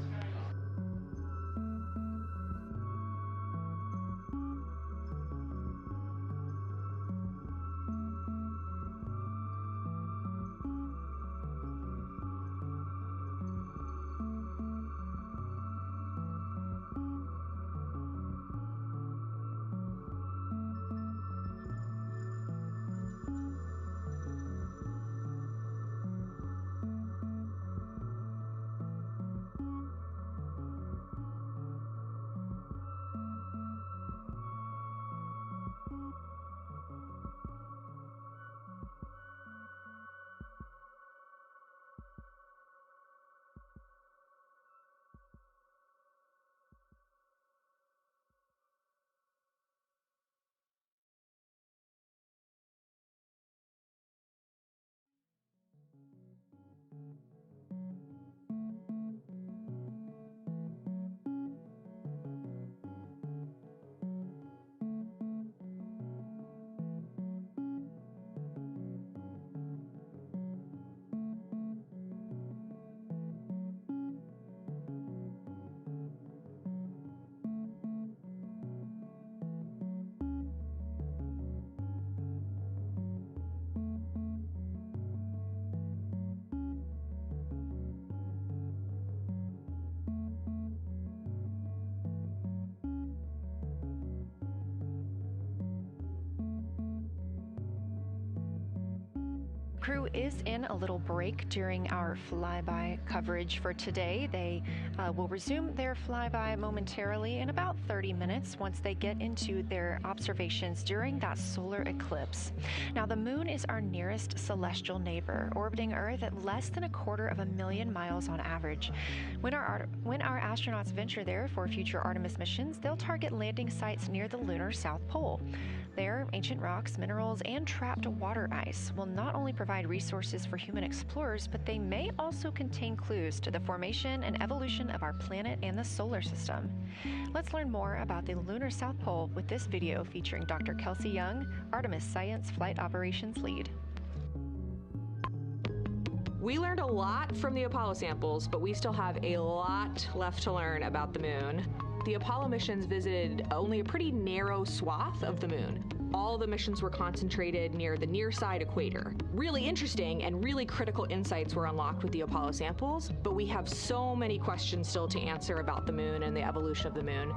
Crew is in a little break during our flyby coverage for today. They will resume their flyby momentarily in about 30 minutes once they get into their observations during that solar eclipse. Now, the moon is our nearest celestial neighbor, orbiting Earth at less than 250,000 miles on average. When our astronauts venture there for future Artemis missions, they'll target landing sites near the lunar South Pole. There, ancient rocks, minerals, and trapped water ice will not only provide resources for human explorers, but they may also contain clues to the formation and evolution of our planet and the solar system. Let's learn more about the lunar South Pole with this video featuring Dr. Kelsey Young, Artemis Science Flight Operations Lead. We learned a lot from the Apollo samples, but we still have a lot left to learn about the moon. The Apollo missions visited only a pretty narrow swath of the moon. All the missions were concentrated near the near-side equator. Really interesting and really critical insights were unlocked with the Apollo samples, but we have so many questions still to answer about the moon and the evolution of the moon.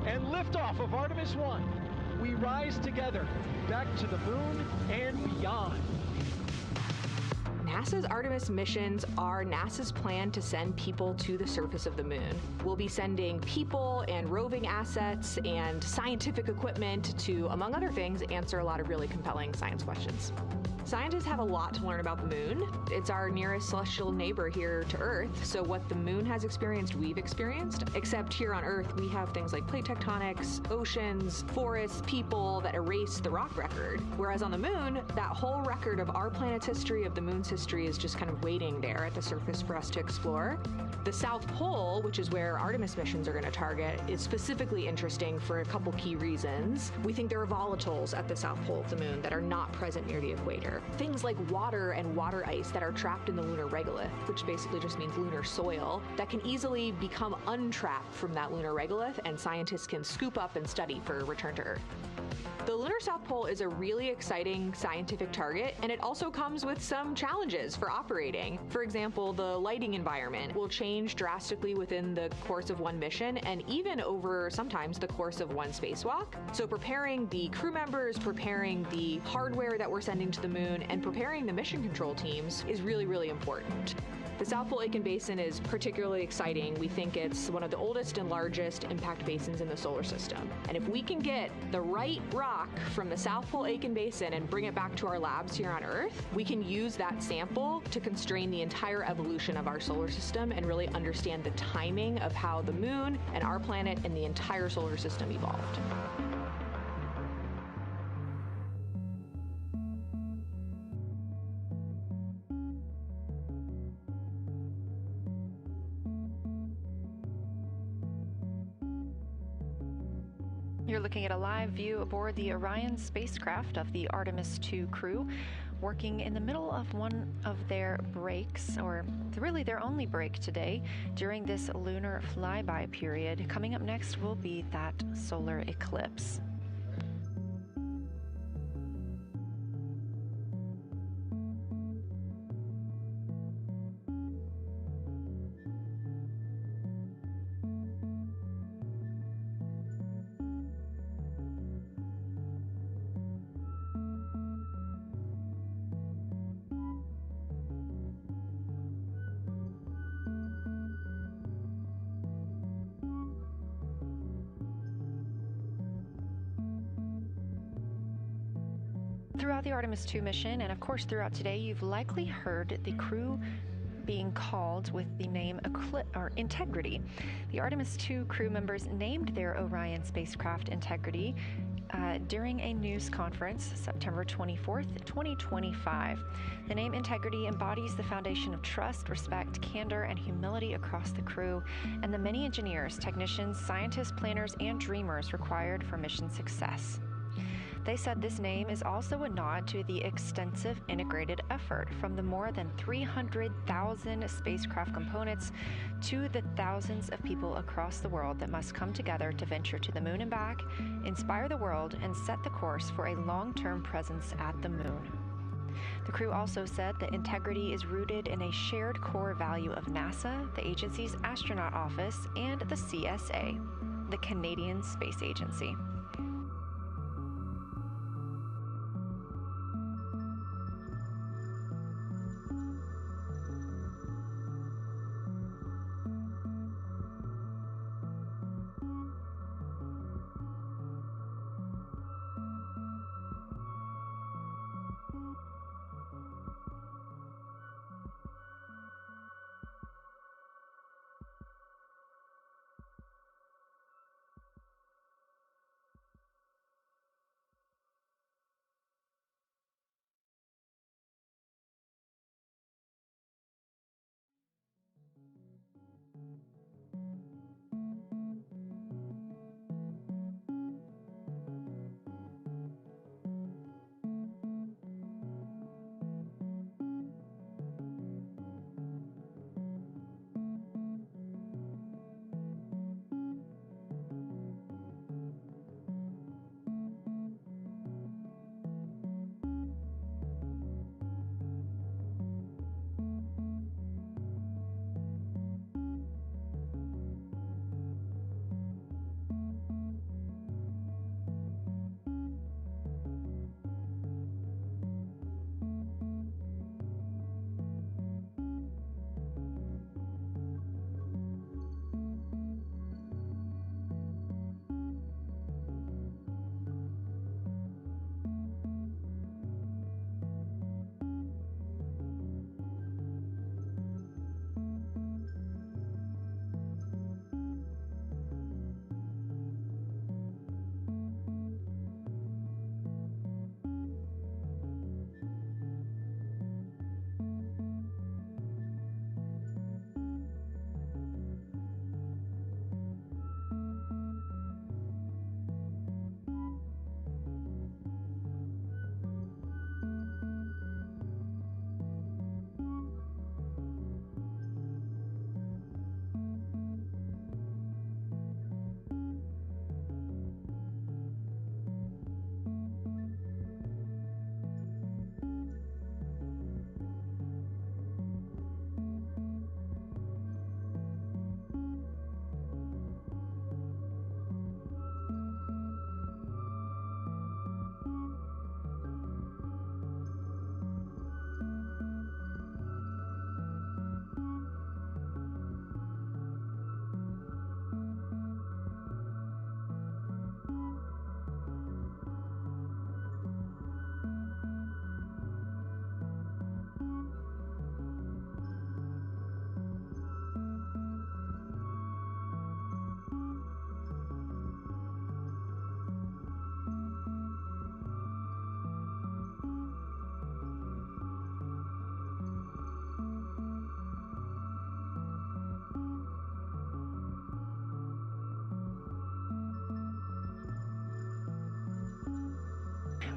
And liftoff of Artemis I. We rise together, back to the moon and beyond. NASA's Artemis missions are NASA's plan to send people to the surface of the moon. We'll be sending people and roving assets and scientific equipment to, among other things, answer a lot of really compelling science questions. Scientists have a lot to learn about the moon. It's our nearest celestial neighbor here to Earth, so what the moon has experienced, we've experienced. Except here on Earth, we have things like plate tectonics, oceans, forests, people that erase the rock record. Whereas on the moon, that whole record of our planet's history, of the moon's history, is just kind of waiting there at the surface for us to explore. The South Pole, which is where Artemis missions are going to target, is specifically interesting for a couple key reasons. We think there are volatiles at the South Pole of the moon that are not present near the equator. Things like water and water ice that are trapped in the lunar regolith, which basically just means lunar soil, that can easily become untrapped from that lunar regolith, and scientists can scoop up and study for return to Earth. The lunar South Pole is a really exciting scientific target, and it also comes with some challenges for operating. For example, the lighting environment will change drastically within the course of one mission, and even over sometimes the course of one spacewalk. So preparing the crew members, preparing the hardware that we're sending to the moon, and preparing the mission control teams is really, really important. The South Pole Aitken Basin is particularly exciting. We think it's one of the oldest and largest impact basins in the solar system. And if we can get the right rock from the South Pole Aitken Basin and bring it back to our labs here on Earth, we can use that sample to constrain the entire evolution of our solar system and really understand the timing of how the moon and our planet and the entire solar system evolved. You're looking at a live view aboard the Orion spacecraft of the Artemis II crew, working in the middle of one of their breaks, or really their only break today, during this lunar flyby period. Coming up next will be that solar eclipse. Throughout the Artemis II mission, and of course throughout today, you've likely heard the crew being called with the name Integrity. The Artemis II crew members named their Orion spacecraft Integrity during a news conference September 24th, 2025. The name Integrity embodies the foundation of trust, respect, candor, and humility across the crew, and the many engineers, technicians, scientists, planners, and dreamers required for mission success. They said this name is also a nod to the extensive integrated effort from the more than 300,000 spacecraft components to the thousands of people across the world that must come together to venture to the moon and back, inspire the world, and set the course for a long-term presence at the moon. The crew also said that integrity is rooted in a shared core value of NASA, the agency's astronaut office, and the CSA, the Canadian Space Agency.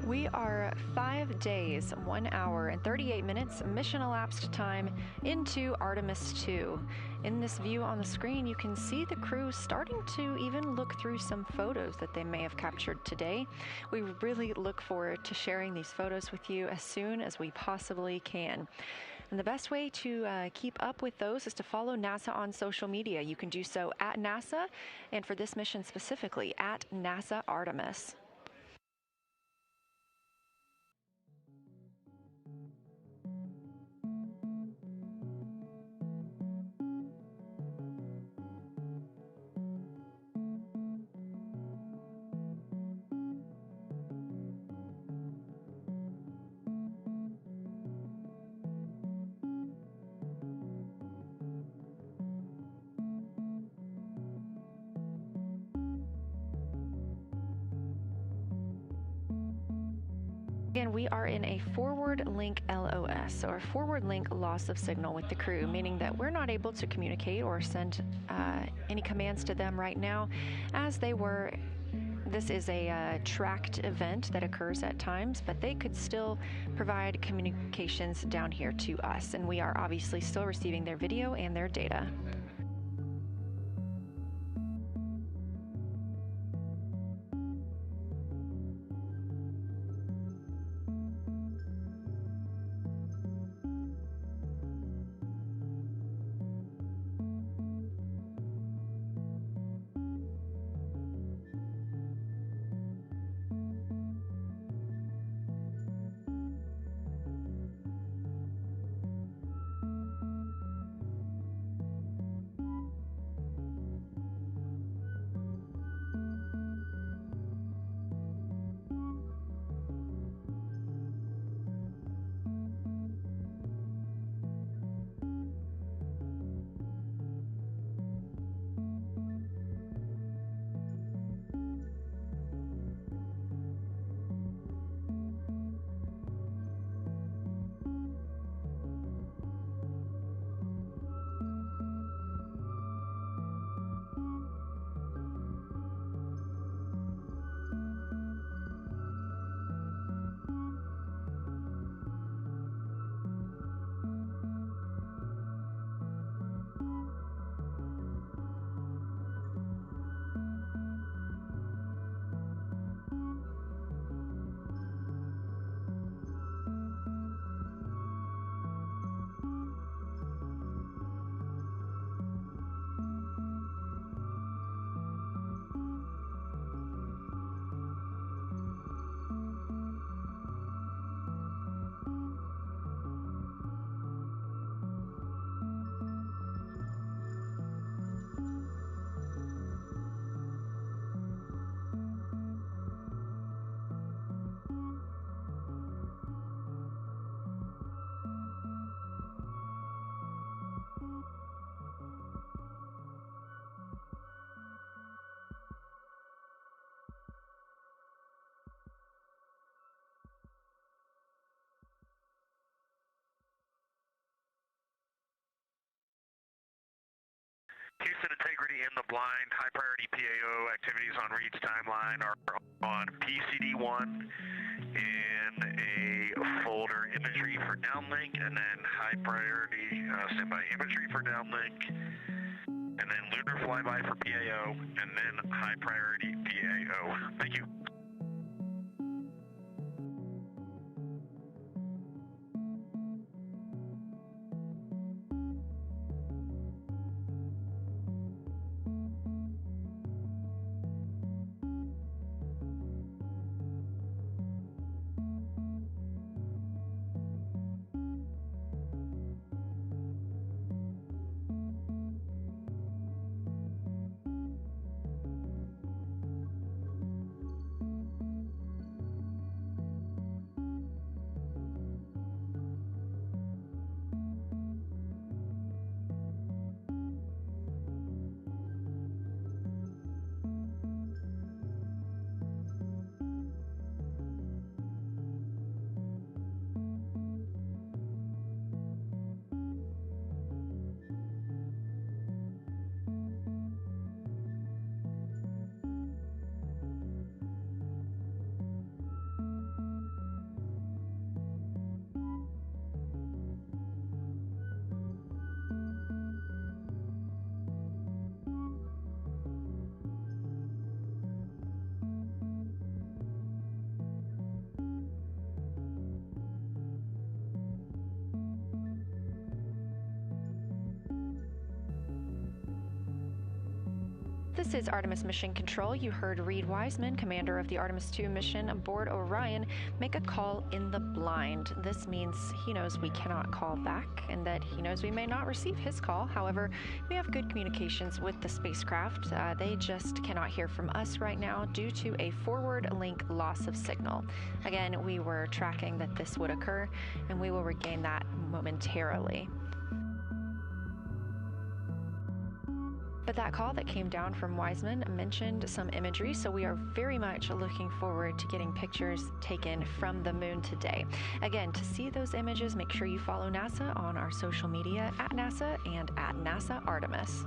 We are 5 days, 1 hour, and 38 minutes mission elapsed time into Artemis II. In this view on the screen, you can see the crew starting to even look through some photos that they may have captured today. We really look forward to sharing these photos with you as soon as we possibly can. And the best way to keep up with those is to follow NASA on social media. You can do so at NASA, and for this mission specifically, at NASA Artemis. Again, we are in a forward link LOS, or forward link loss of signal with the crew, meaning that we're not able to communicate or send any commands to them right now as they were. This is a tracked event that occurs at times, but they could still provide communications down here to us, and we are obviously still receiving their video and their data. Houston integrity in the blind. High priority PAO activities on Reed's timeline are on PCD1 in a folder imagery for downlink, and then high priority standby imagery for downlink, and then lunar flyby for PAO, and then high priority PAO. Thank you. This is Artemis Mission Control. You heard Reed Wiseman, commander of the Artemis II mission aboard Orion, make a call in the blind. This means he knows we cannot call back and that he knows we may not receive his call. However, we have good communications with the spacecraft. They just cannot hear from us right now due to a forward link loss of signal. Again, we were tracking that this would occur, and we will regain that momentarily. But that call that came down from Wiseman mentioned some imagery, so we are very much looking forward to getting pictures taken from the moon today. Again, to see those images, make sure you follow NASA on our social media at NASA and at NASA Artemis.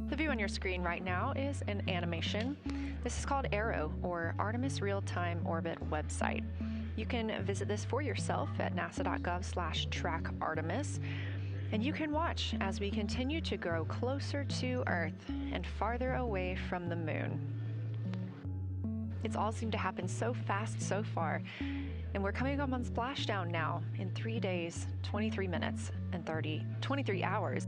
The view on your screen right now is an animation. This is called Arrow, or Artemis Real-Time Orbit website. You can visit this for yourself at nasa.gov/trackartemis, and you can watch as we continue to grow closer to Earth and farther away from the moon. It's all seemed to happen so fast so far, and we're coming up on splashdown now in 3 days, 23 minutes, and 23 hours.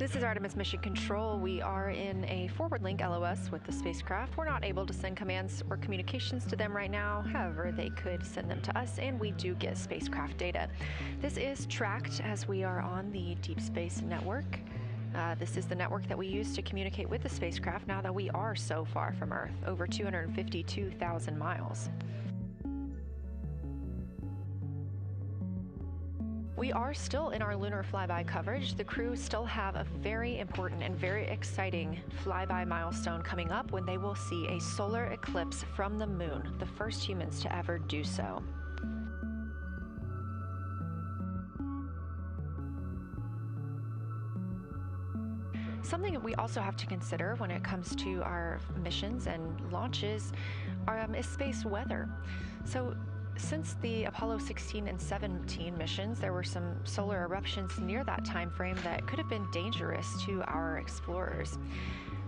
This is Artemis Mission Control. We are in a forward link LOS with the spacecraft. We're not able to send commands or communications to them right now. However, they could send them to us, and we do get spacecraft data. This is tracked as we are on the Deep Space Network. This is the network that we use to communicate with the spacecraft now that we are so far from Earth, over 252,000 miles. We are still in our lunar flyby coverage. The crew still have a very important and very exciting flyby milestone coming up when they will see a solar eclipse from the moon, the first humans to ever do so. Something that we also have to consider when it comes to our missions and launches is space weather. So, since the Apollo 16 and 17 missions, there were some solar eruptions near that time frame that could have been dangerous to our explorers.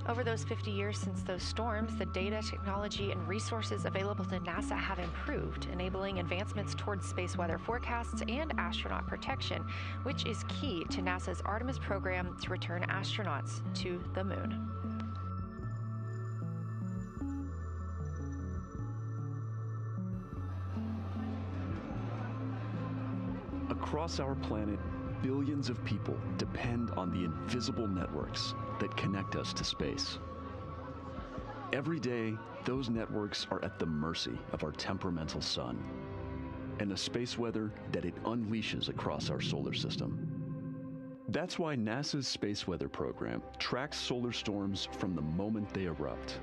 Over those 50 years since those storms, the data, technology, and resources available to NASA have improved, enabling advancements towards space weather forecasts and astronaut protection, which is key to NASA's Artemis program to return astronauts to the moon. Across our planet, billions of people depend on the invisible networks that connect us to space. Every day, those networks are at the mercy of our temperamental sun and the space weather that it unleashes across our solar system. That's why NASA's space weather program tracks solar storms from the moment they erupt,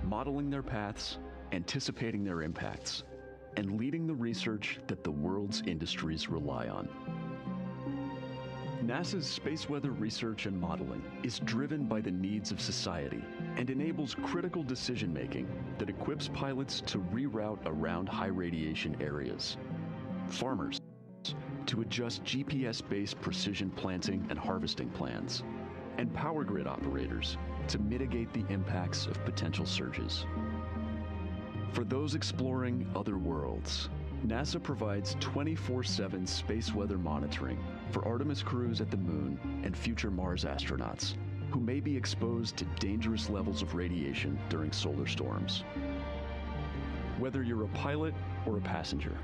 modeling their paths, anticipating their impacts, and leading the research that the world's industries rely on. NASA's space weather research and modeling is driven by the needs of society and enables critical decision-making that equips pilots to reroute around high radiation areas, farmers to adjust GPS-based precision planting and harvesting plans, and power grid operators to mitigate the impacts of potential surges. For those exploring other worlds, NASA provides 24/7 space weather monitoring for Artemis crews at the moon and future Mars astronauts who may be exposed to dangerous levels of radiation during solar storms. Whether you're a pilot or a passenger,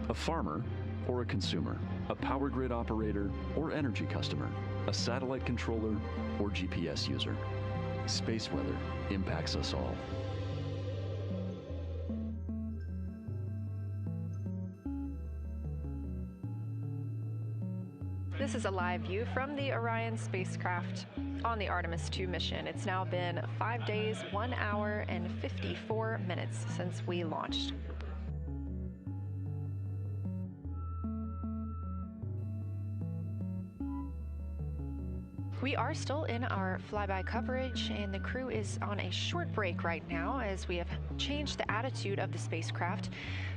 a farmer or a consumer, a power grid operator or energy customer, a satellite controller or GPS user, space weather impacts us all. This is a live view from the Orion spacecraft on the Artemis II mission. It's now been 5 days, 1 hour, and 54 minutes since we launched. We are still in our flyby coverage, and the crew is on a short break right now as we have changed the attitude of the spacecraft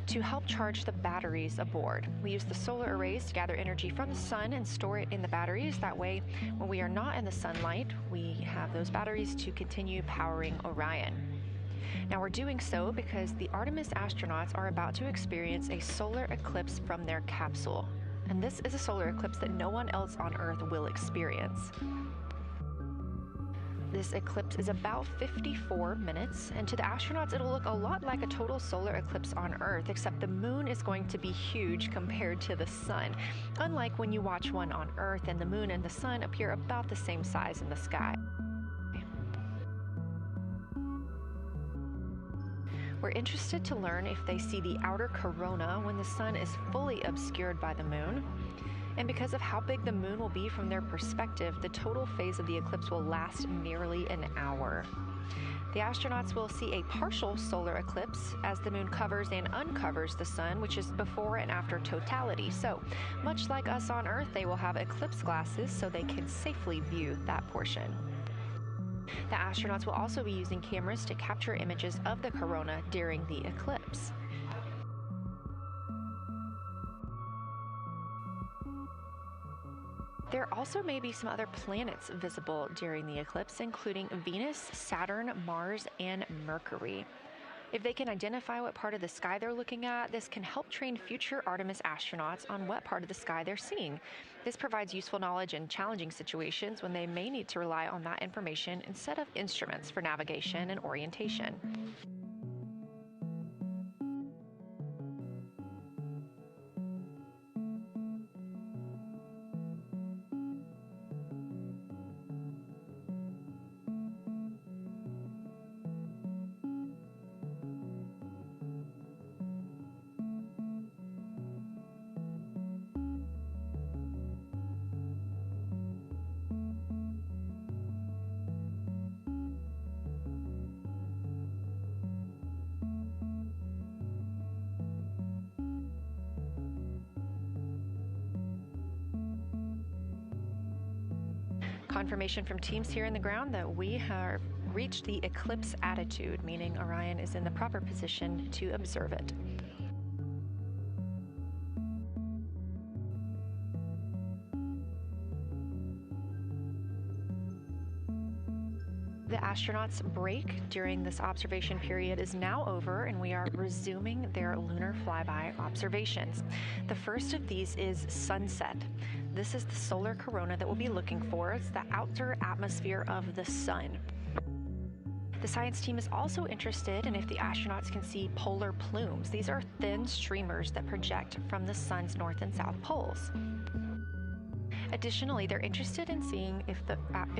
to help charge the batteries aboard. We use the solar arrays to gather energy from the sun and store it in the batteries. That way, when we are not in the sunlight, we have those batteries to continue powering Orion. Now we're doing so because the Artemis astronauts are about to experience a solar eclipse from their capsule. And this is a solar eclipse that no one else on Earth will experience. This eclipse is about 54 minutes, and to the astronauts it'll look a lot like a total solar eclipse on Earth, except the moon is going to be huge compared to the sun, unlike when you watch one on Earth and the moon and the sun appear about the same size in the sky. We're interested to learn if they see the outer corona when the sun is fully obscured by the moon. And because of how big the moon will be from their perspective, the total phase of the eclipse will last nearly an hour. The astronauts will see a partial solar eclipse as the moon covers and uncovers the sun, which is before and after totality. So, much like us on Earth, they will have eclipse glasses so they can safely view that portion. The astronauts will also be using cameras to capture images of the corona during the eclipse. There also may be some other planets visible during the eclipse, including Venus, Saturn, Mars, and Mercury. If they can identify what part of the sky they're looking at, this can help train future Artemis astronauts on what part of the sky they're seeing. This provides useful knowledge in challenging situations when they may need to rely on that information instead of instruments for navigation and orientation. Confirmation from teams here in the ground that we have reached the eclipse attitude, meaning Orion is in the proper position to observe it. The astronauts' break during this observation period is now over, and we are resuming their lunar flyby observations. The first of these is sunset. This is the solar corona that we'll be looking for. It's the outer atmosphere of the sun. The science team is also interested in if the astronauts can see polar plumes. These are thin streamers that project from the sun's north and south poles. Additionally, they're interested in seeing if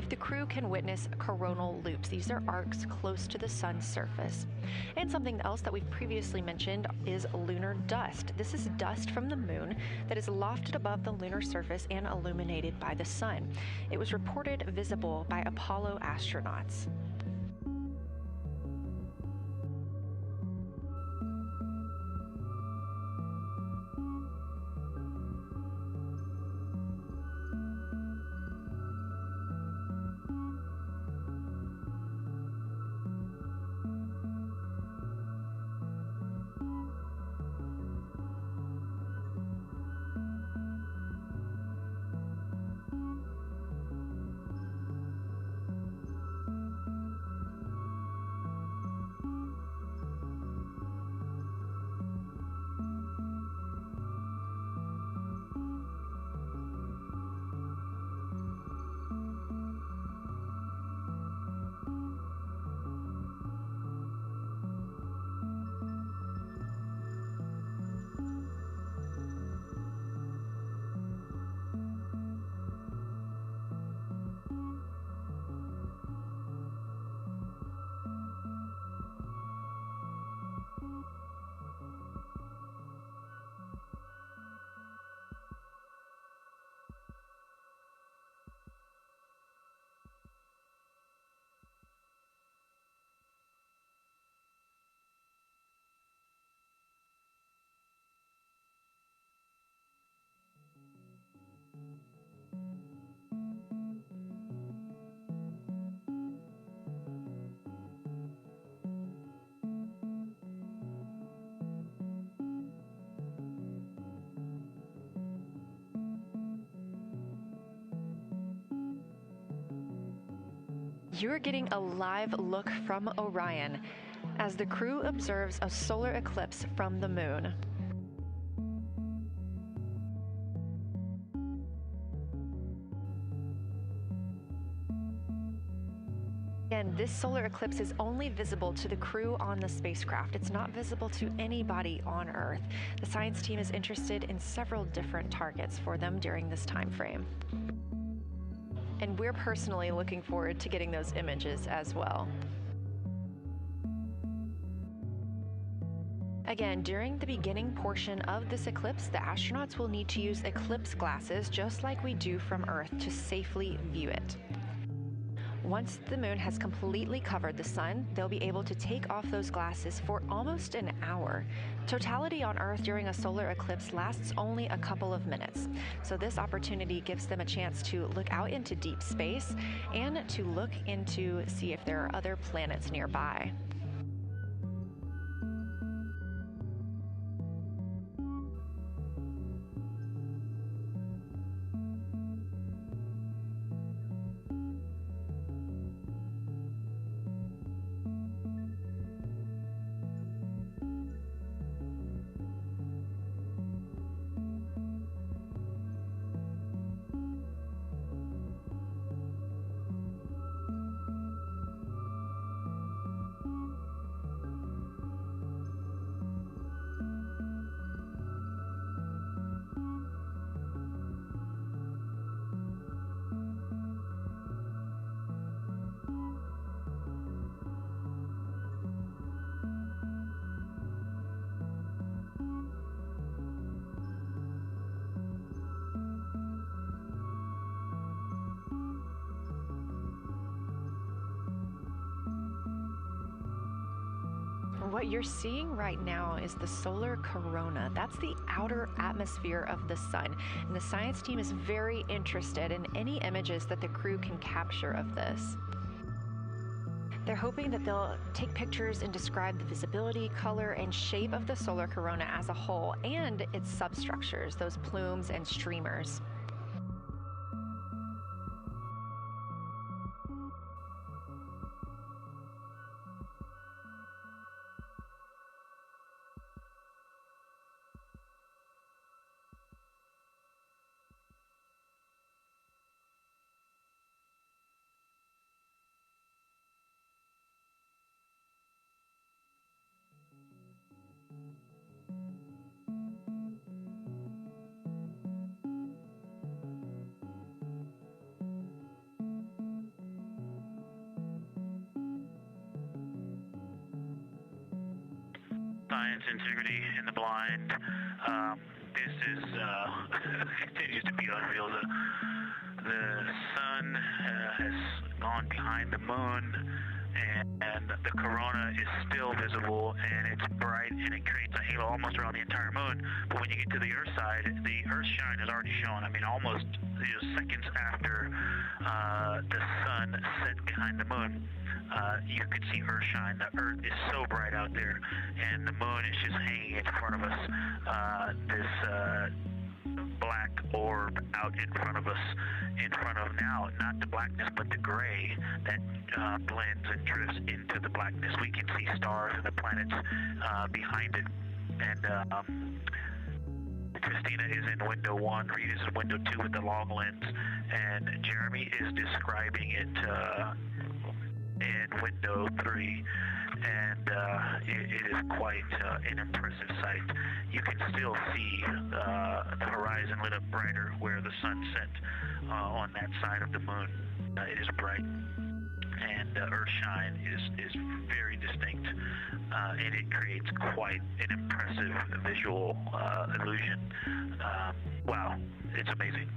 the crew can witness coronal loops. These are arcs close to the sun's surface. And something else that we've previously mentioned is lunar dust. This is dust from the moon that is lofted above the lunar surface and illuminated by the sun. It was reported visible by Apollo astronauts. You're getting a live look from Orion as the crew observes a solar eclipse from the moon. And this solar eclipse is only visible to the crew on the spacecraft. It's not visible to anybody on Earth. The science team is interested in several different targets for them during this time frame. And we're personally looking forward to getting those images as well. Again, during the beginning portion of this eclipse, the astronauts will need to use eclipse glasses just like we do from Earth to safely view it. Once the moon has completely covered the sun, they'll be able to take off those glasses for almost an hour. Totality on Earth during a solar eclipse lasts only a couple of minutes, so this opportunity gives them a chance to look out into deep space and to look into see if there are other planets nearby. And what you're seeing right now is the solar corona. That's the outer atmosphere of the sun. And the science team is very interested in any images that the crew can capture of this. They're hoping that they'll take pictures and describe the visibility, color, and shape of the solar corona as a whole and its substructures, those plumes and streamers. Science, integrity, in the blind. This is continues to be unreal. The sun has gone behind the moon, and the corona is still visible, and it's bright, and it creates a halo almost around the entire moon. But when you get to the Earth side, the Earth shine is already shown. I mean, almost seconds after the sun set behind the moon. You could see Earth shine. The Earth is so bright out there, and the moon is just hanging in front of us. This black orb out in front of us, in front of now, not the blackness, but the gray that blends and drifts into the blackness. We can see stars and the planets behind it. And Christina is in window 1, Reed is in window 2 with the long lens, and Jeremy is describing it in window 3, and it is quite an impressive sight. You can still see the horizon lit up brighter where the sun set on that side of the moon. It is bright, and Earthshine is very distinct, and it creates quite an impressive visual illusion. Wow, it's amazing.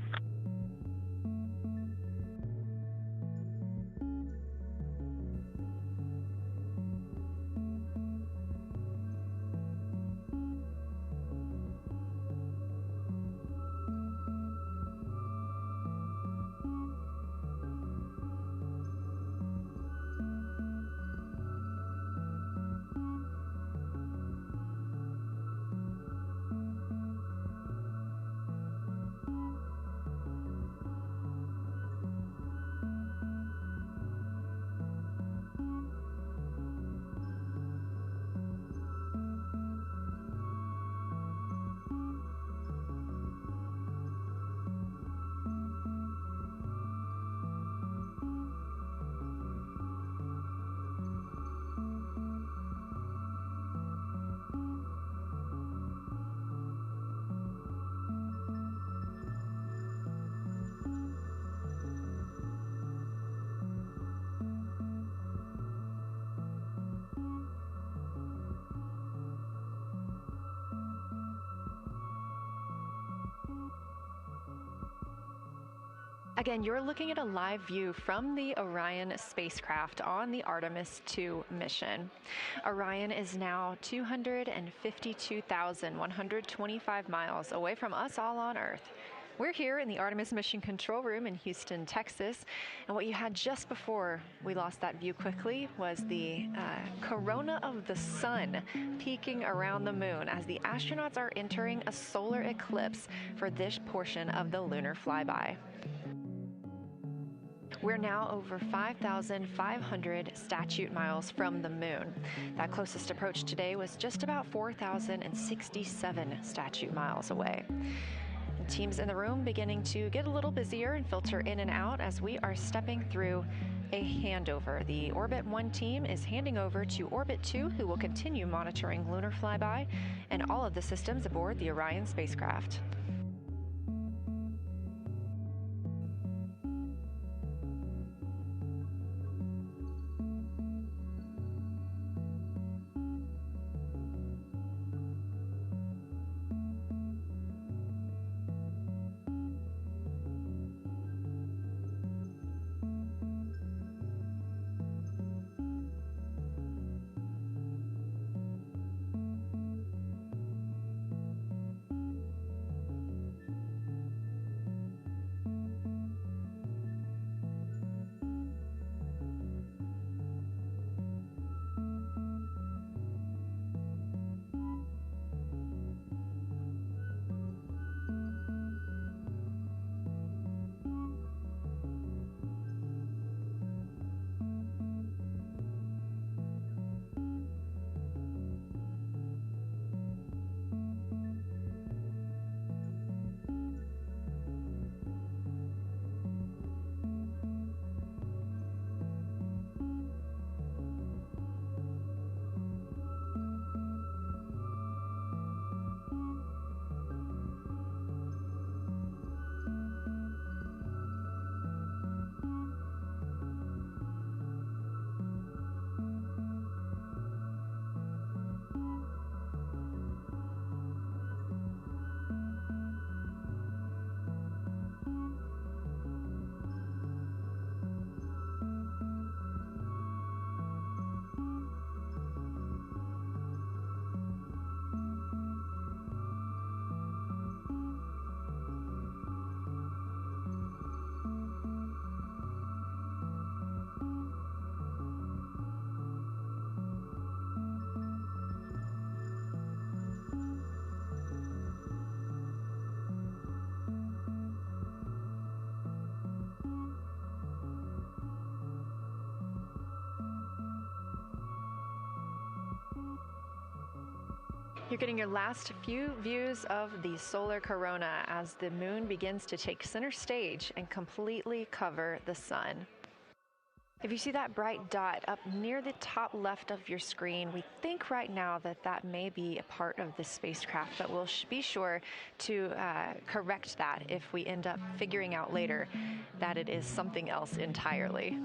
Again, you're looking at a live view from the Orion spacecraft on the Artemis II mission. Orion is now 252,125 miles away from us all on Earth. We're here in the Artemis Mission Control Room in Houston, Texas, and what you had just before we lost that view quickly was the corona of the sun peeking around the moon as the astronauts are entering a solar eclipse for this portion of the lunar flyby. We're now over 5,500 statute miles from the moon. That closest approach today was just about 4,067 statute miles away. And teams in the room beginning to get a little busier and filter in and out as we are stepping through a handover. The Orbit 1 team is handing over to Orbit 2, who will continue monitoring lunar flyby and all of the systems aboard the Orion spacecraft. You're getting your last few views of the solar corona as the moon begins to take center stage and completely cover the sun. If you see that bright dot up near the top left of your screen, we think right now that that may be a part of the spacecraft, but we'll be sure to correct that if we end up figuring out later that it is something else entirely.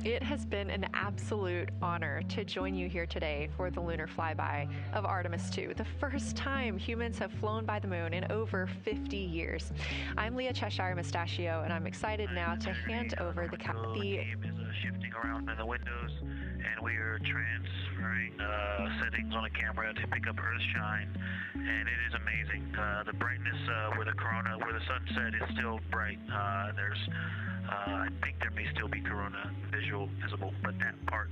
It has been an absolute honor to join you here today for the lunar flyby of Artemis II, the first time humans have flown by the moon in over 50 years. I'm Leah Cheshire Mustachio, and I'm excited now to hand over the team is shifting around in the windows, and we are transferring settings on a camera to pick up Earthshine, and it is amazing. The brightness where the sunset is still bright. I think there may still be corona visible, but that part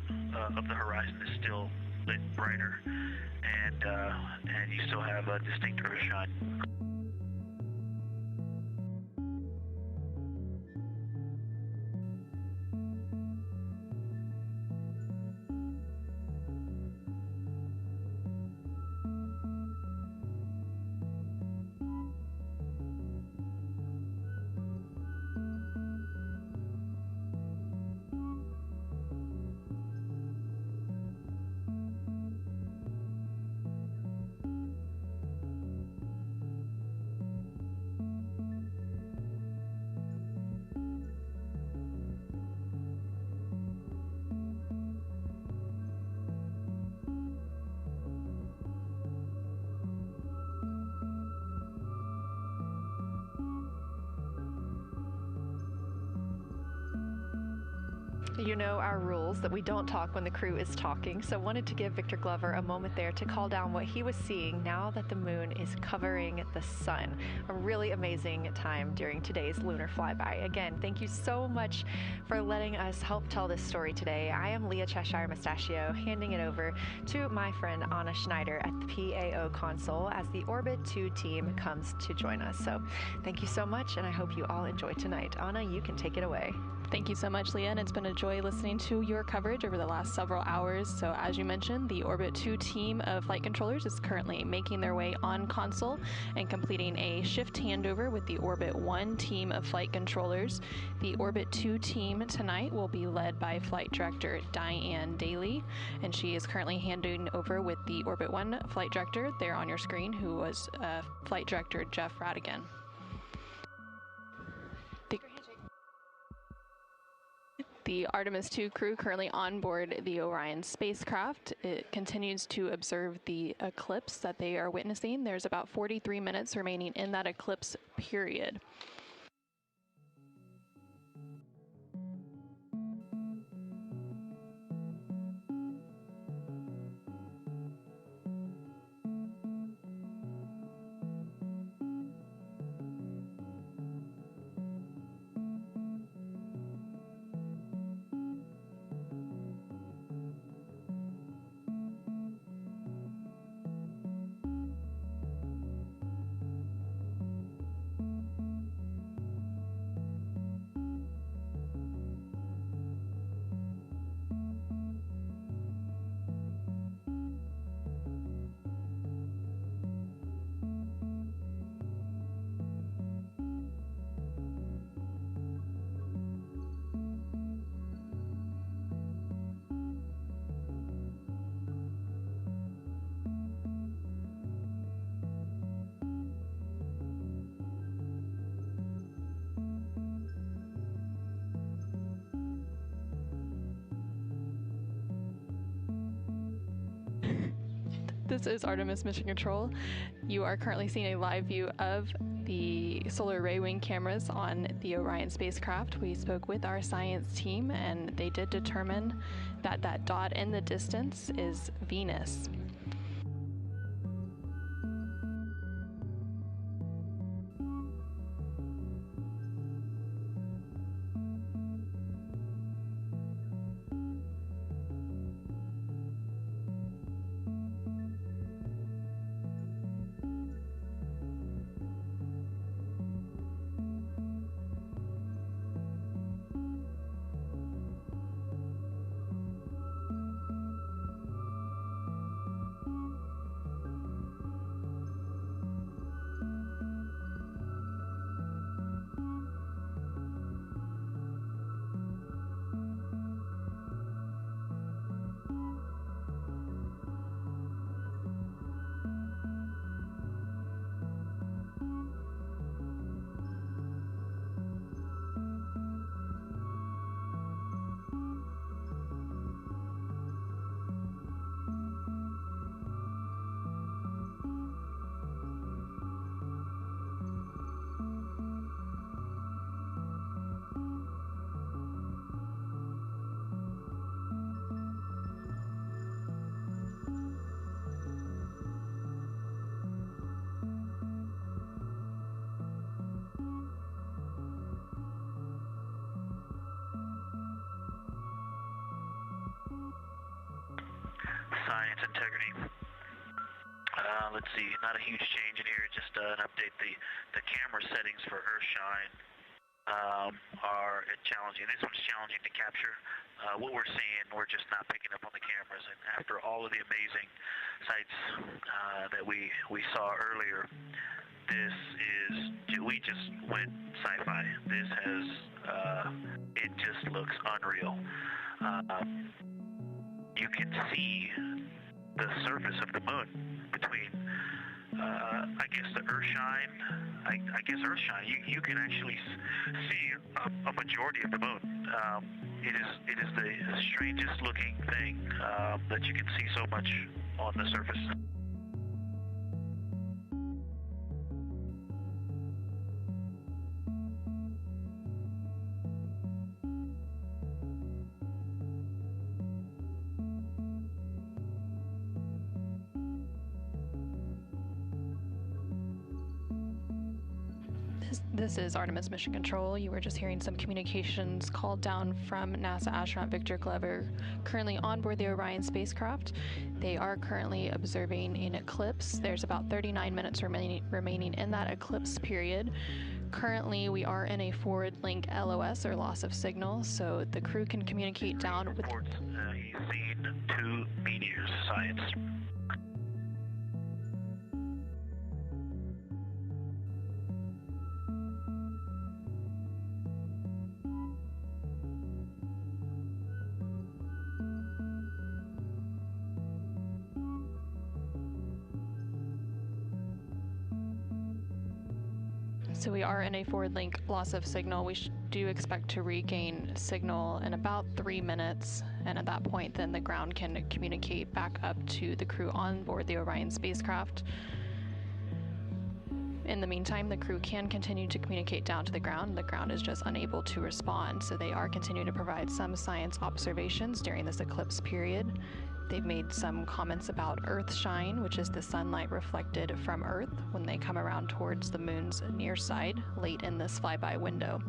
of the horizon is still lit brighter, and you still have a distinct Earthshine. You know our rules that we don't talk when the crew is talking, so wanted to give Victor Glover a moment there to call down what he was seeing now that the moon is covering the sun. A really amazing time during today's lunar flyby. Again, thank you so much for letting us help tell this story today. I am Leah Cheshire Mustachio, handing it over to my friend Anna Schneider at the PAO console as the Orbit 2 team comes to join us. So thank you so much, and I hope you all enjoy tonight. Anna, you can take it away. Thank you so much, Leah, and it's been a joy listening to your coverage over the last several hours. So as you mentioned, the Orbit 2 team of flight controllers is currently making their way on console and completing a shift handover with the Orbit 1 team of flight controllers. The Orbit 2 team tonight will be led by Flight Director Diane Daly, and she is currently handing over with the Orbit 1 flight director there on your screen, who was Flight Director Jeff Radigan. The Artemis II crew currently on board the Orion spacecraft. It continues to observe the eclipse that they are witnessing. There's about 43 minutes remaining in that eclipse period. This is Artemis Mission Control. You are currently seeing a live view of the solar array wing cameras on the Orion spacecraft. We spoke with our science team, and they did determine that that dot in the distance is Venus. science integrity. Let's see, not a huge change in here, just an update. The camera settings for Earthshine are challenging. This one's challenging to capture. What we're seeing, we're just not picking up on the cameras. And after all of the amazing sights that we saw earlier, we just went sci-fi. This has, it just looks unreal. You can see the surface of the moon between, I guess, the Earthshine. I guess Earthshine. You can actually see a majority of the moon. It is the strangest looking thing that you can see so much on the surface. This is Artemis Mission Control. You were just hearing some communications called down from NASA astronaut Victor Glover, currently on board the Orion spacecraft. They are currently observing an eclipse. There's about 39 minutes remaining in that eclipse period. Currently, we are in a forward link LOS, or loss of signal, so the crew can communicate down with... He's seen 2 meteors, science. So we are in a forward link loss of signal. We do expect to regain signal in about 3 minutes, and at that point then the ground can communicate back up to the crew on board the Orion spacecraft. In the meantime, the crew can continue to communicate down to the ground. The ground is just unable to respond, so they are continuing to provide some science observations during this eclipse period. They've made some comments about Earthshine, which is the sunlight reflected from Earth when they come around towards the moon's near side late in this flyby window.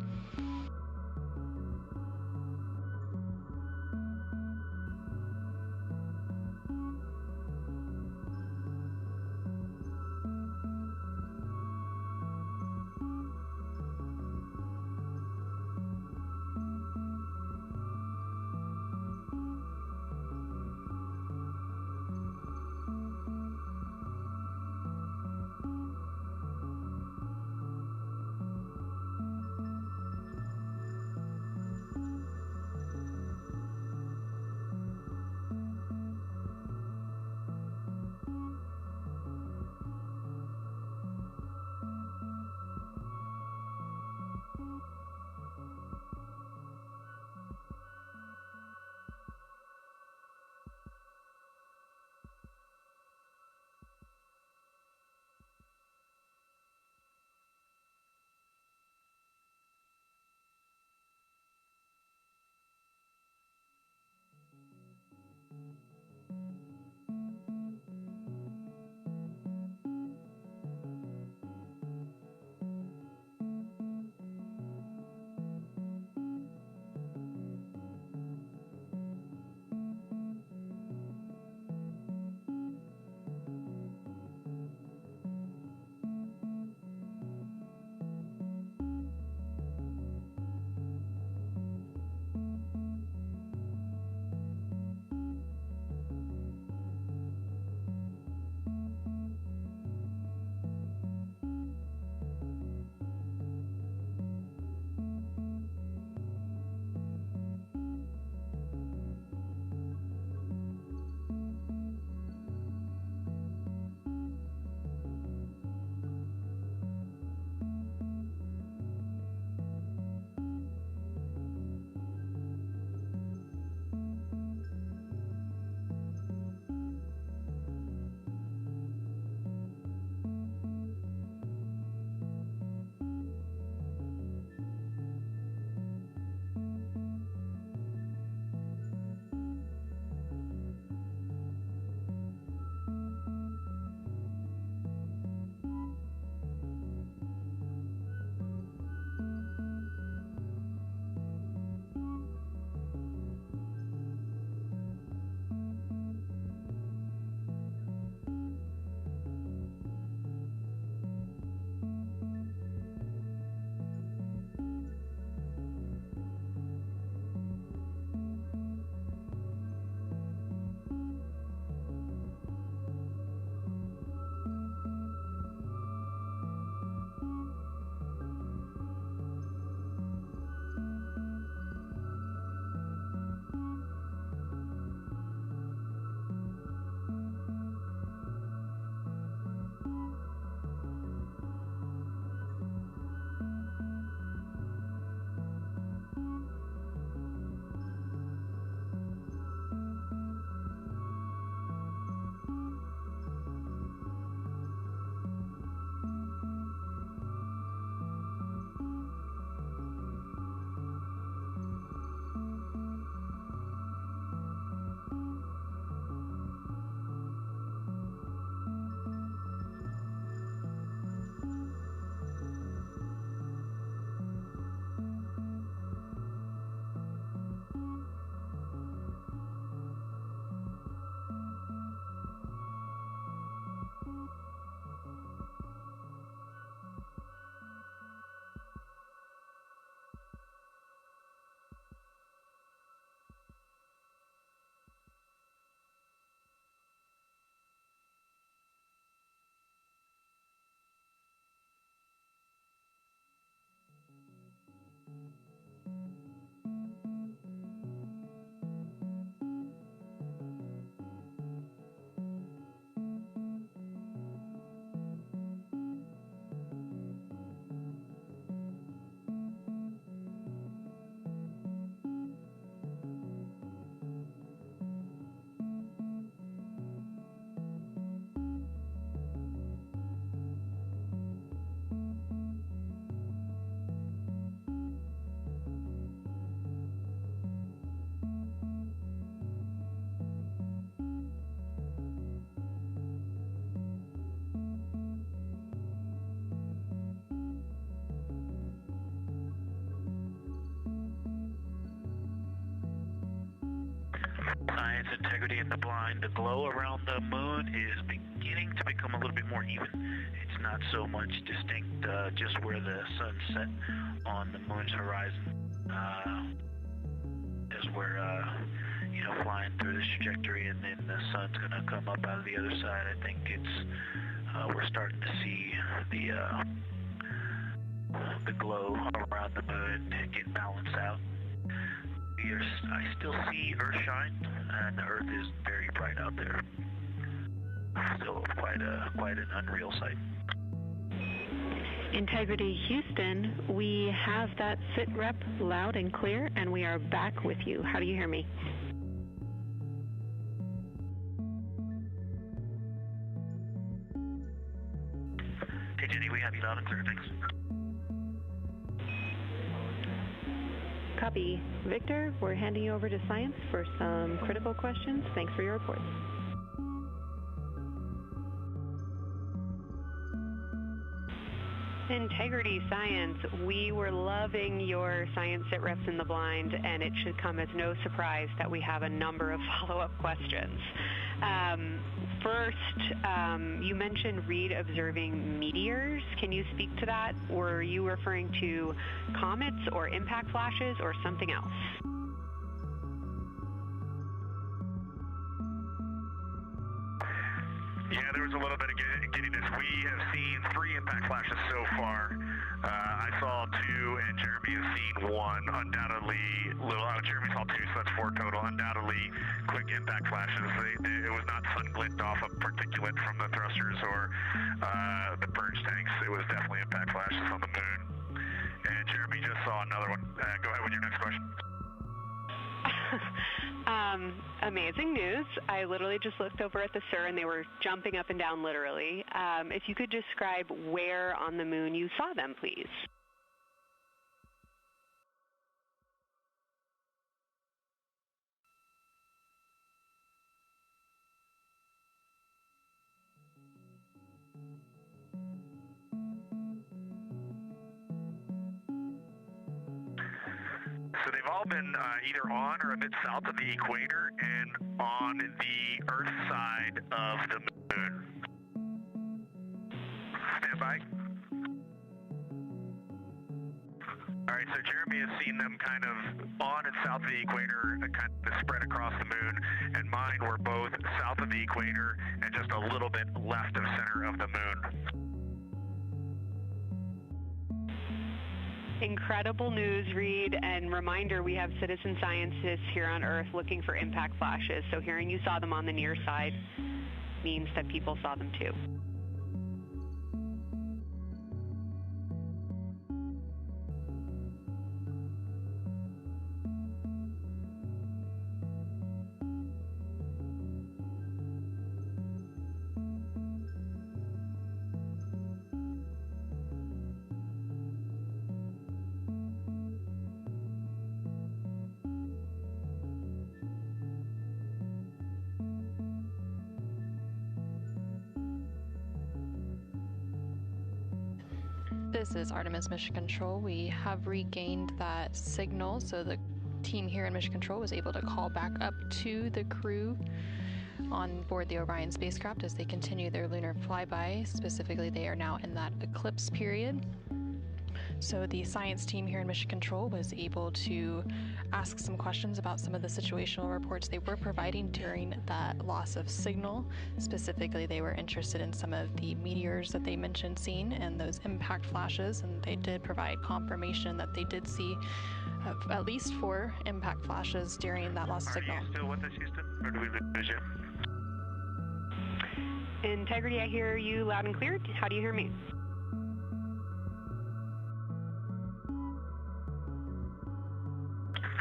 science integrity in the blind. The glow around the moon is beginning to become a little bit more even. It's not so much distinct just where the sun set on the moon's horizon as we're flying through this trajectory, and then the sun's going to come up out of the other side. I think we're starting to see the glow around the moon get balanced out. I still see Earthshine, and the Earth is very bright out there. Still quite an unreal sight. Integrity Houston, we have that sit rep loud and clear, and we are back with you. How do you hear me? Hey Jenny, we have you loud and clear, thanks. Copy. Victor, we're handing you over to science for some critical questions. Thanks for your report. Integrity Science, we were loving your science sit reps in the blind, and it should come as no surprise that we have a number of follow-up questions. First, you mentioned Reed observing meteors. Can you speak to that? Were you referring to comets or impact flashes or something else? Yeah, there was a little bit of giddiness. We have seen 3 impact flashes so far. I saw 2, and Jeremy has seen 1. Undoubtedly, Jeremy saw 2, so that's 4 total. Undoubtedly, quick impact flashes. It was not sun glint off of particulate from the thrusters or the purge tanks. It was definitely impact flashes on the moon. And Jeremy just saw another one. Go ahead with your next question. Amazing news. I literally just looked over at the SIR and they were jumping up and down literally. If you could describe where on the moon you saw them, please. So they've all been either on or a bit south of the equator and on the Earth side of the moon. Stand by. All right, so Jeremy has seen them kind of on and south of the equator, kind of spread across the moon, and mine were both south of the equator and just a little bit left of center of the moon. Incredible news, Reed, and reminder, we have citizen scientists here on Earth looking for impact flashes, so hearing you saw them on the near side means that people saw them too. This is Artemis Mission Control. We have regained that signal, so the team here in Mission Control was able to call back up to the crew on board the Orion spacecraft as they continue their lunar flyby. Specifically, they are now in that eclipse period. So the science team here in Mission Control was able to ask some questions about some of the situational reports they were providing during that loss of signal. Specifically, they were interested in some of the meteors that they mentioned seeing and those impact flashes, and they did provide confirmation that they did see at least 4 impact flashes during that lost signal. Are you still with us, Houston, or do we lose you? Integrity, I hear you loud and clear. How do you hear me?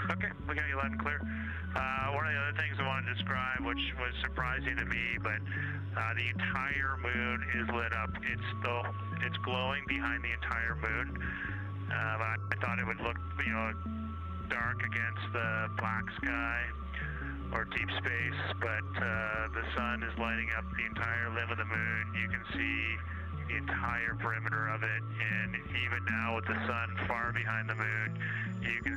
Okay, we got you loud and clear. One of the other things I wanted to describe, which was surprising to me, but the entire moon is lit up. It's glowing behind the entire moon. I thought it would look, dark against the black sky or deep space, but the sun is lighting up the entire limb of the moon. You can see the entire perimeter of it, and even now with the sun far behind the moon, you can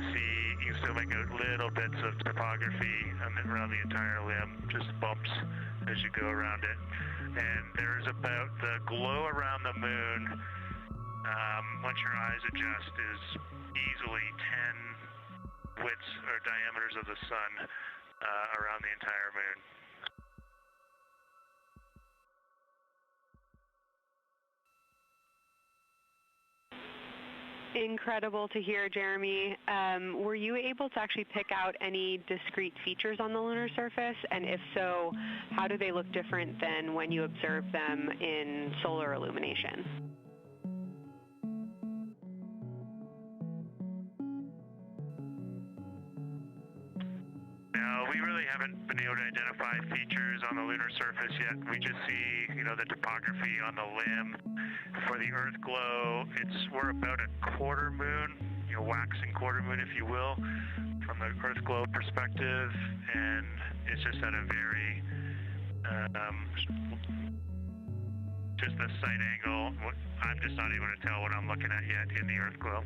still make out little bits of topography around the entire limb, just bumps as you go around it. And there's about the glow around the moon, once your eyes adjust, is easily 10 widths or diameters of the sun around the entire moon. Incredible to hear, Jeremy. Were you able to actually pick out any discrete features on the lunar surface? And if so, how do they look different than when you observe them in solar illumination? No, we really haven't been able to identify features on the lunar surface yet. We just see, the topography on the limb. For the Earth glow, we're about a quarter moon, waxing quarter moon, if you will, from the Earth glow perspective, and it's just at a very, just the sight angle. I'm just not able to tell what I'm looking at yet in the Earth glow.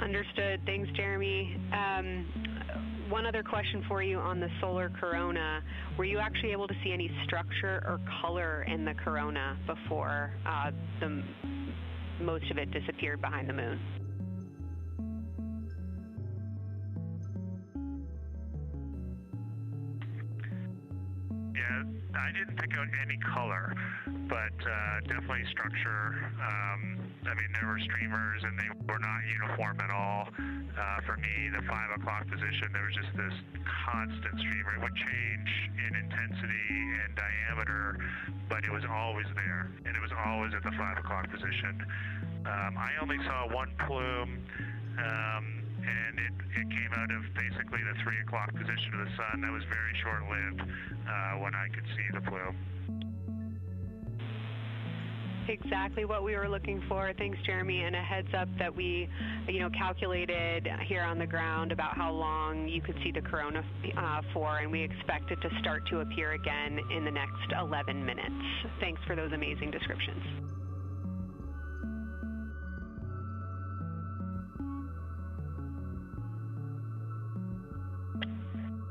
Understood. Thanks, Jeremy. One other question for you on the solar corona. Were you actually able to see any structure or color in the corona before most of it disappeared behind the moon? Yeah, I didn't pick out any color, but definitely structure. There were streamers, and they were not uniform at all. For me, the 5 o'clock position, there was just this constant streamer. It would change in intensity and diameter, but it was always there, and it was always at the 5 o'clock position. I only saw one plume, and it came out of basically the 3 o'clock position of the sun. That was very short-lived when I could see the plume. Exactly what we were looking for. Thanks, Jeremy. And a heads up that we, calculated here on the ground about how long you could see the corona for, and we expect it to start to appear again in the next 11 minutes. Thanks for those amazing descriptions.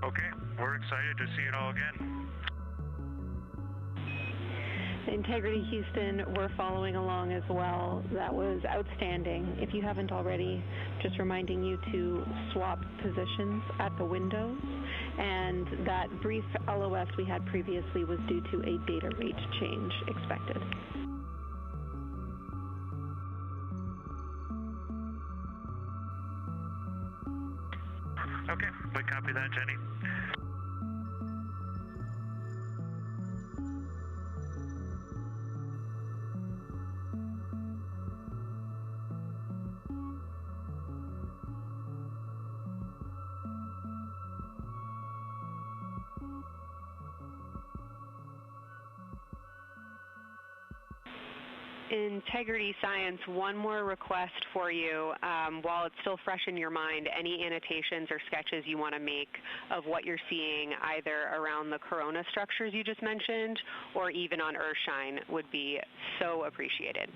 Okay, we're excited to see it all again. Integrity Houston, we're following along as well. That was outstanding. If you haven't already, just reminding you to swap positions at the windows. And that brief LOS we had previously was due to a data rate change expected. Okay, we copy that, Jenny. Integrity Science, one more request for you. While it's still fresh in your mind, any annotations or sketches you want to make of what you're seeing either around the corona structures you just mentioned or even on Earthshine would be so appreciated.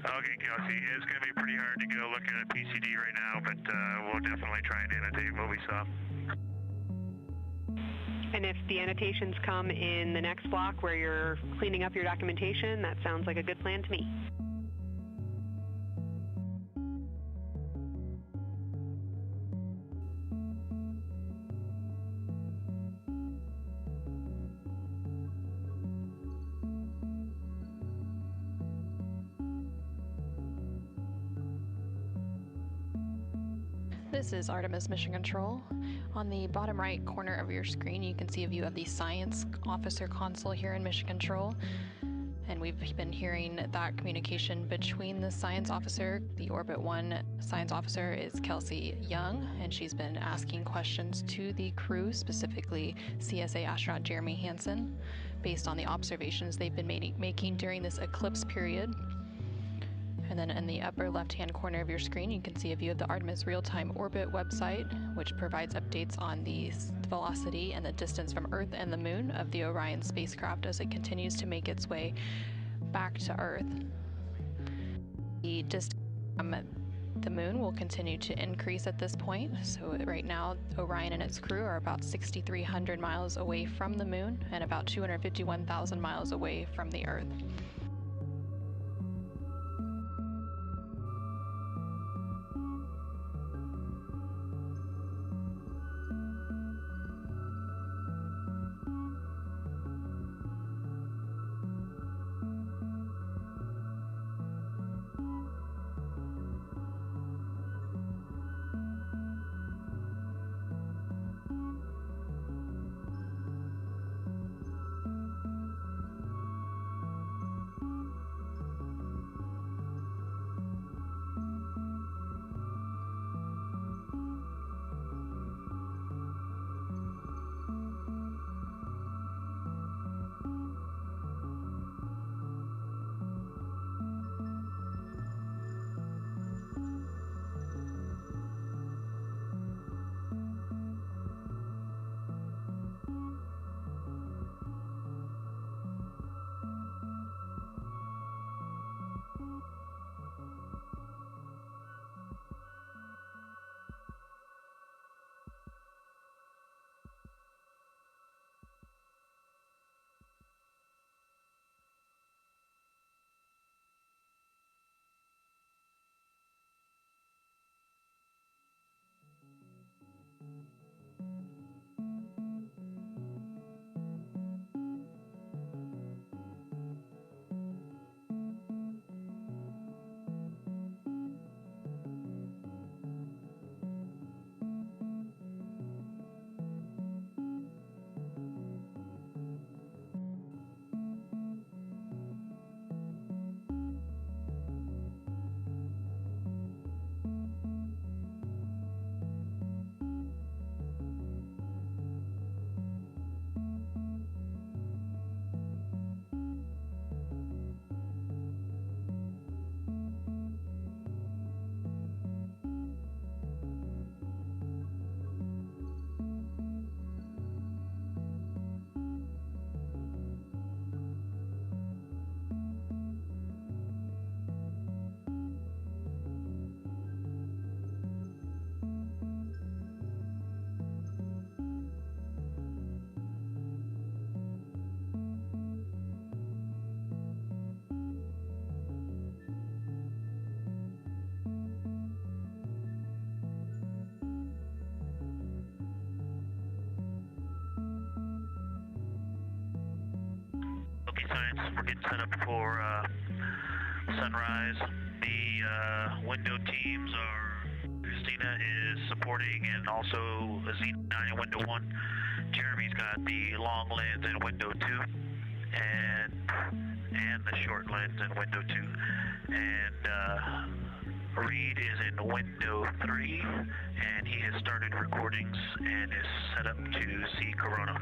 Okay, Kelsey, it's going to be pretty hard to go looking at a PCD right now, but we'll definitely try and annotate what we saw. And if the annotations come in the next block where you're cleaning up your documentation, that sounds like a good plan to me. This is Artemis Mission Control. On the bottom right corner of your screen, you can see a view of the Science Officer console here in Mission Control. And we've been hearing that communication between the Science Officer. The Orbit 1 Science Officer is Kelsey Young, and she's been asking questions to the crew, specifically CSA astronaut Jeremy Hansen. based on the observations they've been making during this eclipse period. And then in the upper left-hand corner of your screen, you can see a view of the Artemis Real-Time Orbit website, which provides updates on the velocity and the distance from Earth and the Moon of the Orion spacecraft as it continues to make its way back to Earth. The distance from the Moon will continue to increase at this point. So right now, Orion and its crew are about 6,300 miles away from the Moon and about 251,000 miles away from the Earth. Science, we're getting set up for sunrise. The window teams are, Christina is supporting, and also Azina in window 1. Jeremy's got the long lens in window 2, and the short lens in window 2. And Reed is in window 3, and he has started recordings and is set up to see Corona.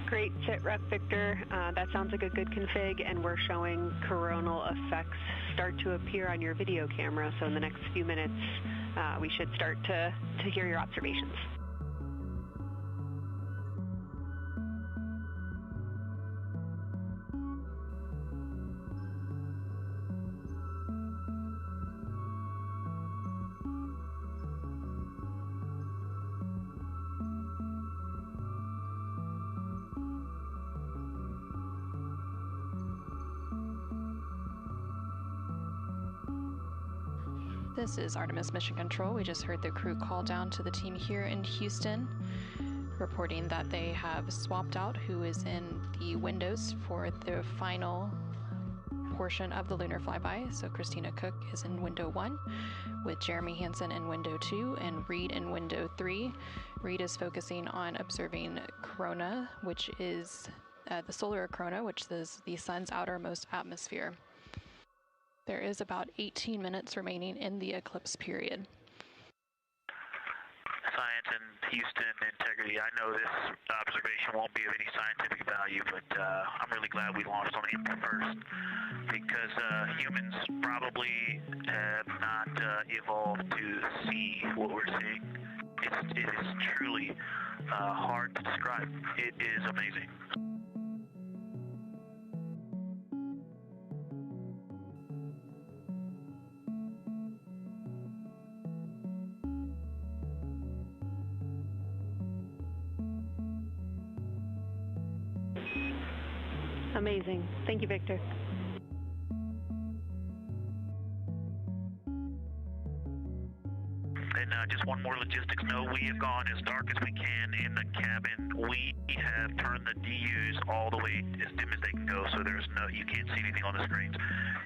Great sit rep, Victor. That sounds like a good config, and we're showing coronal effects start to appear on your video camera. So in the next few minutes, we should start to hear your observations. This is Artemis Mission Control. We just heard the crew call down to the team here in Houston, reporting that they have swapped out who is in the windows for the final portion of the lunar flyby. So Christina Cook is in window 1, with Jeremy Hansen in window 2 and Reed in window 3. Reed is focusing on observing corona, which is the solar corona, which is the sun's outermost atmosphere. There is about 18 minutes remaining in the eclipse period. Science and Houston integrity. I know this observation won't be of any scientific value, but I'm really glad we launched on April 1st because humans probably have not evolved to see what we're seeing. It is truly hard to describe. It is amazing. Amazing. Thank you, Victor. And just one more logistics note, we have gone as dark as we can in the cabin. We have turned the DUs all the way as dim as they can go, so you can't see anything on the screens.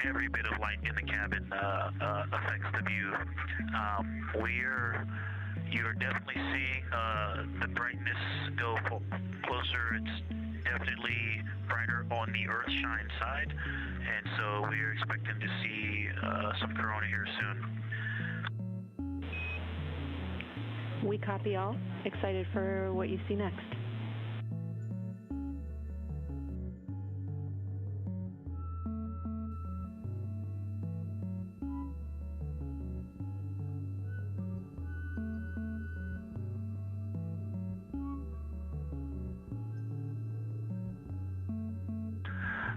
Every bit of light in the cabin affects the view. You're definitely seeing the brightness go closer. It's definitely brighter on the Earthshine side, and so we're expecting to see some corona here soon. We copy all. Excited for what you see next.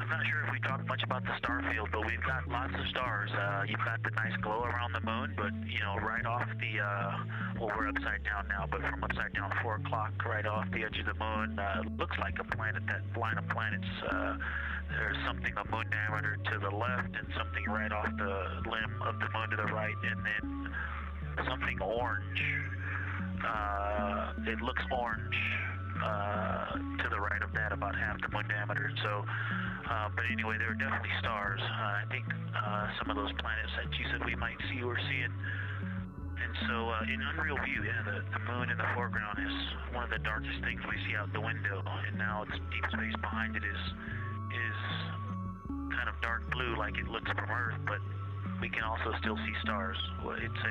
I'm not sure if we talked much about the star field, but we've got lots of stars. You've got the nice glow around the moon, but right off the well, we're upside down now, but from upside down 4 o'clock, right off the edge of the moon, looks like a planet, that line of planets. There's something a moon diameter to the left and something right off the limb of the moon to the right, and then something orange. It looks orange to the right of that, about half the moon diameter. So, but anyway, there are definitely stars. I think some of those planets that you said we might see, we're seeing. And so, in unreal view, the moon in the foreground is one of the darkest things we see out the window, and now its deep space behind it is kind of dark blue, like it looks from Earth, but we can also still see stars. It's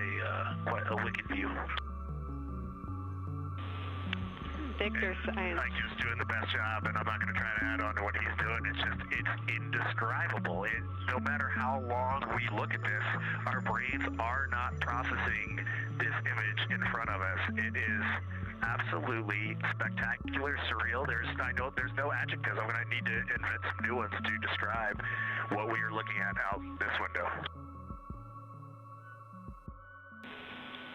quite a wicked view. Victor, I'm just doing the best job, and I'm not going to try to add on to what he's doing. It's indescribable. No matter how long we look at this, our brains are not processing this image in front of us. It is absolutely spectacular, surreal. There's no adjectives. I'm going to need to invent some new ones to describe what we are looking at out this window.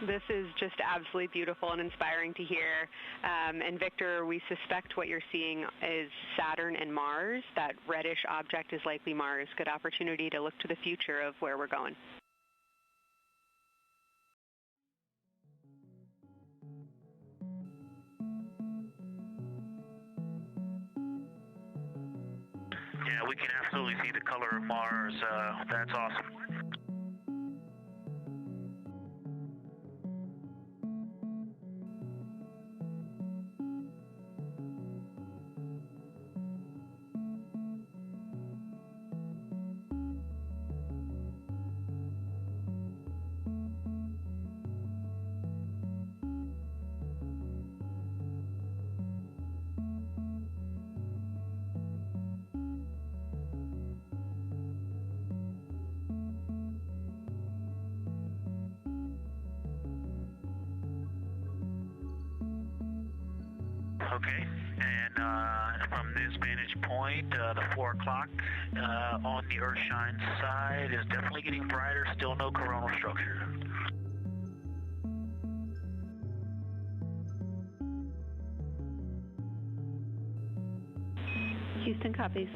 This is just absolutely beautiful and inspiring to hear. And Victor, we suspect what you're seeing is Saturn and Mars. That reddish object is likely Mars. Good opportunity to look to the future of where we're going. Yeah, we can absolutely see the color of Mars. That's awesome. Okay, and from this vantage point, the 4 o'clock on the Earthshine side is definitely getting brighter, still no coronal structure. Houston copies.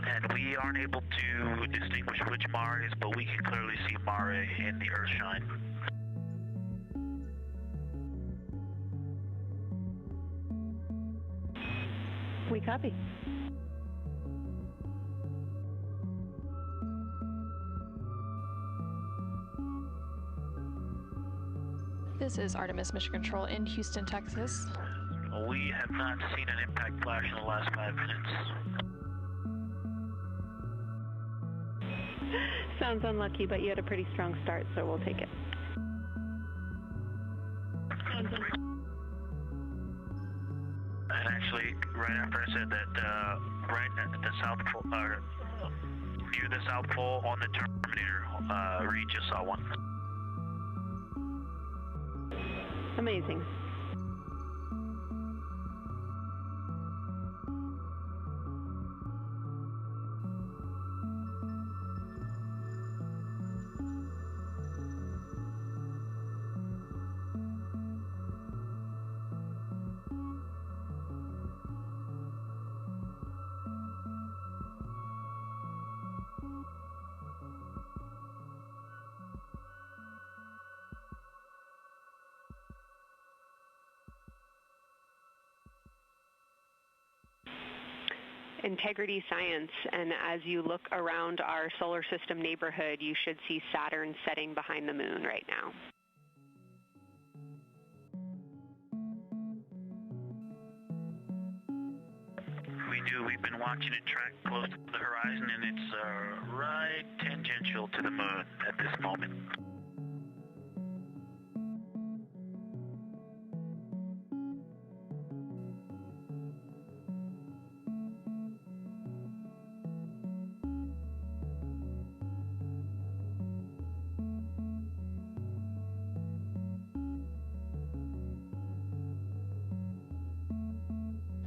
And we aren't able to distinguish which Mars is, but we can clearly see Mare in the Earthshine. We copy. This is Artemis Mission Control in Houston, Texas. We have not seen an impact flash in the last 5 minutes. Sounds unlucky, but you had a pretty strong start, so we'll take it. And actually, right after I said that, right at the South Pole, near the South Pole on the Terminator, Reed just saw one. Amazing. Integrity Science, and as you look around our solar system neighborhood, you should see Saturn setting behind the moon right now. We do. We've been watching it track close to the horizon, and it's right tangential to the moon at this moment.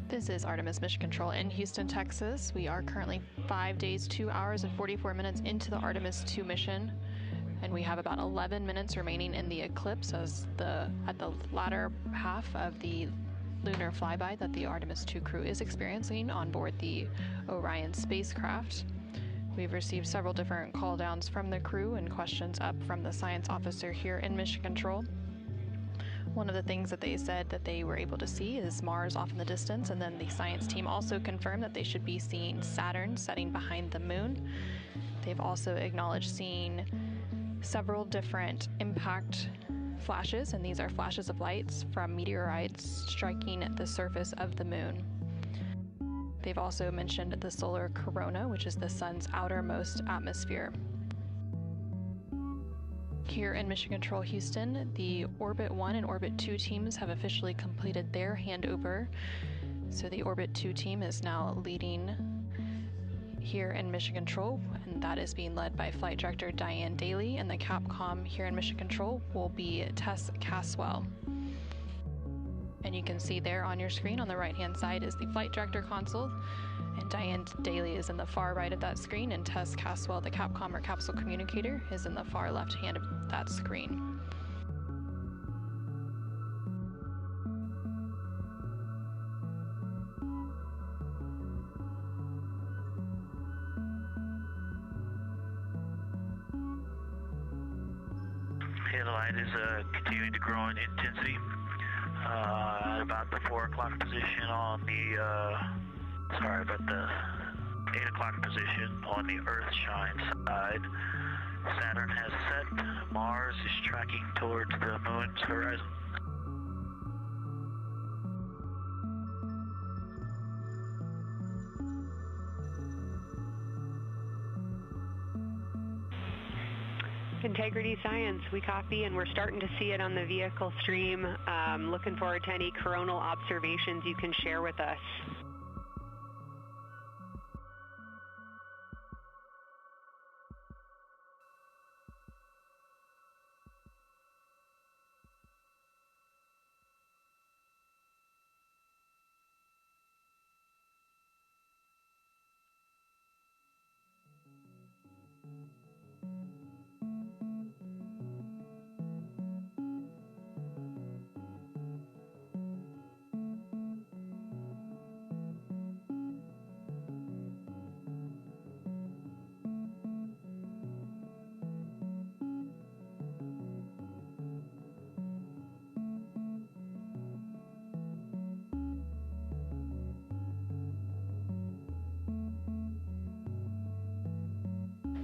This is Artemis Mission Control in Houston, Texas. We are currently 5 days, 2 hours, and 44 minutes into the Artemis II mission, and we have about 11 minutes remaining in the eclipse at the latter half of the lunar flyby that the Artemis II crew is experiencing on board the Orion spacecraft. We've received several different call downs from the crew and questions up from the science officer here in Mission Control. One of the things that they said that they were able to see is Mars off in the distance, and then the science team also confirmed that they should be seeing Saturn setting behind the moon. They've also acknowledged seeing several different impact flashes, and these are flashes of lights from meteorites striking the surface of the moon. They've also mentioned the solar corona, which is the sun's outermost atmosphere. Here in Mission Control Houston, the Orbit 1 and Orbit 2 teams have officially completed their handover. So the Orbit 2 team is now leading here in Mission Control, and that is being led by Flight Director Diane Daly, and the Capcom here in Mission Control will be Tess Caswell. And you can see there on your screen on the right-hand side is the Flight Director console, and Diane Daly is in the far right of that screen, and Tess Caswell, the Capcom or capsule communicator, is in the far left hand of that screen. Yeah, the light is continuing to grow in intensity. At about the 4 o'clock position on the, about the 8 o'clock position on the Earth-shine side. Saturn has set. Mars is tracking towards the moon's horizon. Integrity Science, we copy, and we're starting to see it on the vehicle stream. Looking forward to any coronal observations you can share with us.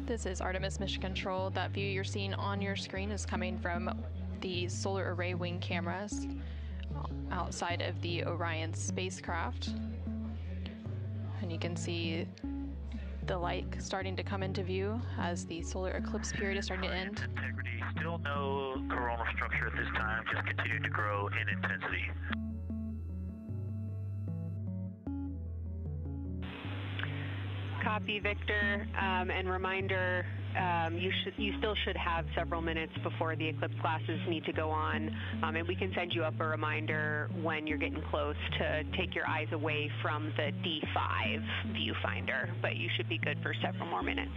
This is Artemis Mission Control. That view you're seeing on your screen is coming from the solar array wing cameras outside of the Orion spacecraft. And you can see the light starting to come into view as the solar eclipse period is starting to end. Integrity, still no coronal structure at this time, just continue to grow in intensity. Copy, Victor, and reminder, you still should have several minutes before the eclipse classes need to go on, and we can send you up a reminder when you're getting close to take your eyes away from the D5 viewfinder, but you should be good for several more minutes.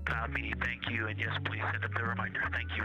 Copy, thank you, and yes, please send up the reminder. Thank you.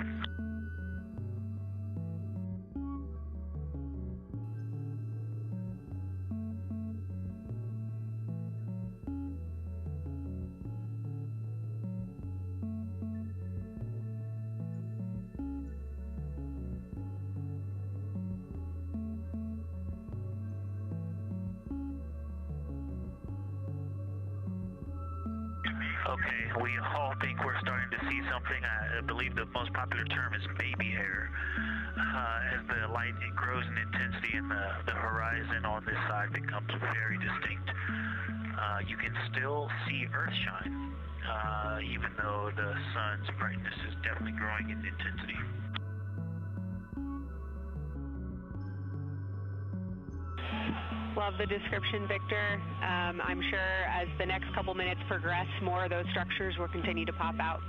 Okay, we all think we're starting to see something. I believe the most popular term is baby hair. As the light grows in intensity and the horizon on this side becomes very distinct, you can still see Earth shine, even though the sun's brightness is definitely growing in intensity. Love the description, Victor. I'm sure as the next couple minutes progress, more of those structures will continue to pop out.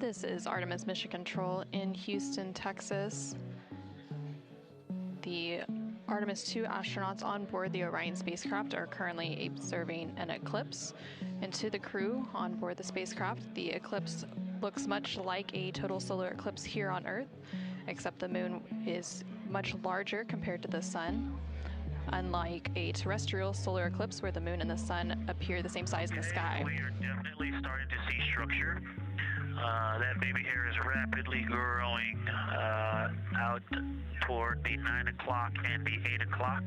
This is Artemis Mission Control in Houston, Texas. The Artemis II astronauts on board the Orion spacecraft are currently observing an eclipse. And to the crew on board the spacecraft, the eclipse looks much like a total solar eclipse here on Earth, except the moon is much larger compared to the sun, unlike a terrestrial solar eclipse where the moon and the sun appear the same size in the sky. We are definitely starting to see structure. That baby hair is rapidly growing out toward the 9 o'clock and the 8 o'clock.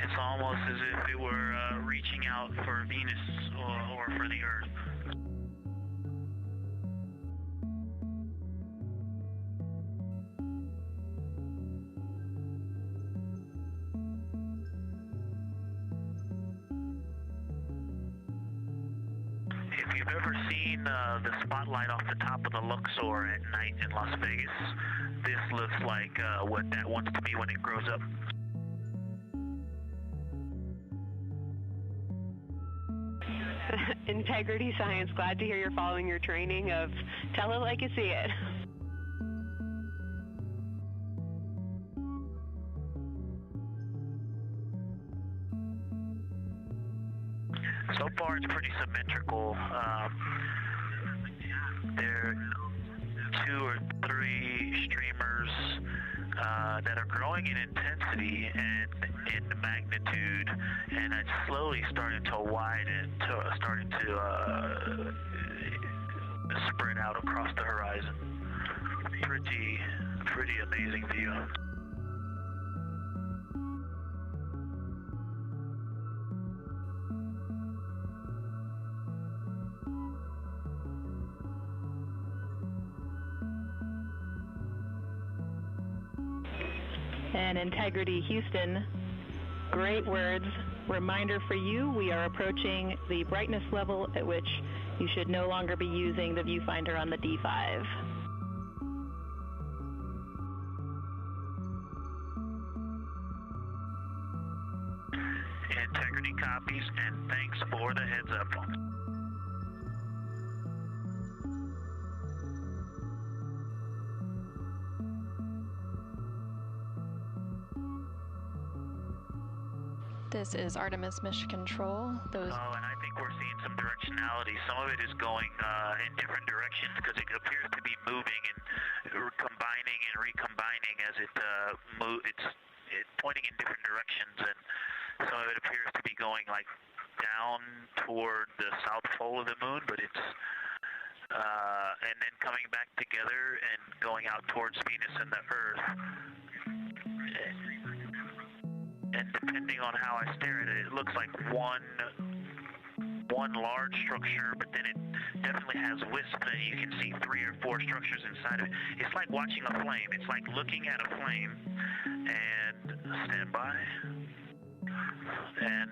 It's almost as if it were reaching out for Venus or for the Earth. If you've ever seen the spotlight off the top of the Luxor at night in Las Vegas, this looks like what that wants to be when it grows up. Integrity Science, glad to hear you're following your training of tell it like you see it. So far, it's pretty symmetrical. There are 2 or 3 streamers that are growing in intensity and in magnitude, and it's slowly starting to widen, starting to spread out across the horizon. Pretty amazing view. And Integrity Houston, great words. Reminder for you, we are approaching the brightness level at which you should no longer be using the viewfinder on the D5. This is Artemis Mission Control. And I think we're seeing some directionality. Some of it is going in different directions because it appears to be moving and combining and recombining as it's pointing in different directions, and some of it appears to be going like down toward the south pole of the moon, but it's and then coming back together and going out towards Venus and the Earth. And depending on how I stare at it, it looks like one large structure, but then it definitely has wisps, and you can see 3 or 4 structures inside of it. It's like watching a flame. It's like looking at a flame. And stand by. And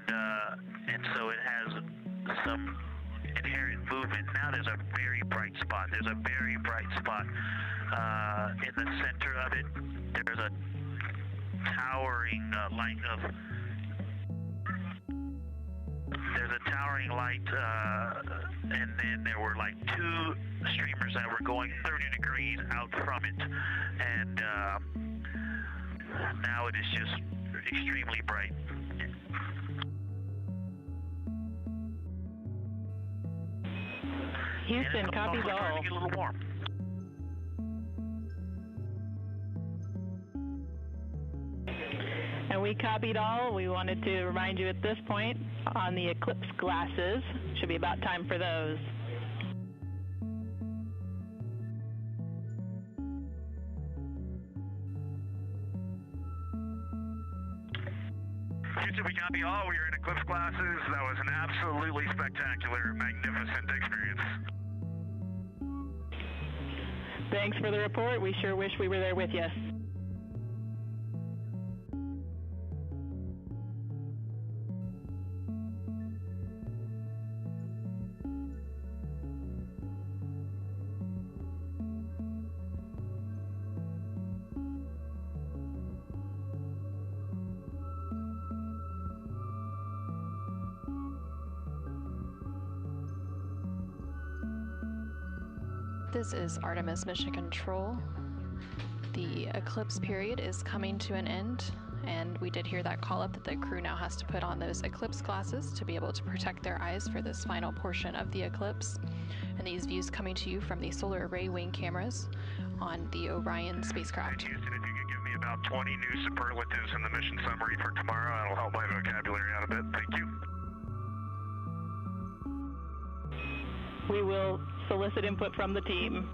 so it has some inherent movement. Now there's a very bright spot. There's a very bright spot in the center of it. There's a towering light and then there were like 2 streamers that were going 30 degrees out from it, and now it is just extremely bright. Houston, copies all. Starting to get a little warm. And we copied all. We wanted to remind you at this point on the eclipse glasses. Should be about time for those. Houston, we copy all. We are in eclipse glasses. That was an absolutely spectacular, magnificent experience. Thanks for the report. We sure wish we were there with you. This is Artemis Mission Control. The eclipse period is coming to an end, and we did hear that call up that the crew now has to put on those eclipse glasses to be able to protect their eyes for this final portion of the eclipse. And these views coming to you from the solar array wing cameras on the Orion spacecraft. Houston, if you could give me about 20 new superlatives in the mission summary for tomorrow, that'll help my vocabulary out a bit. Thank you. We will solicit input from the team.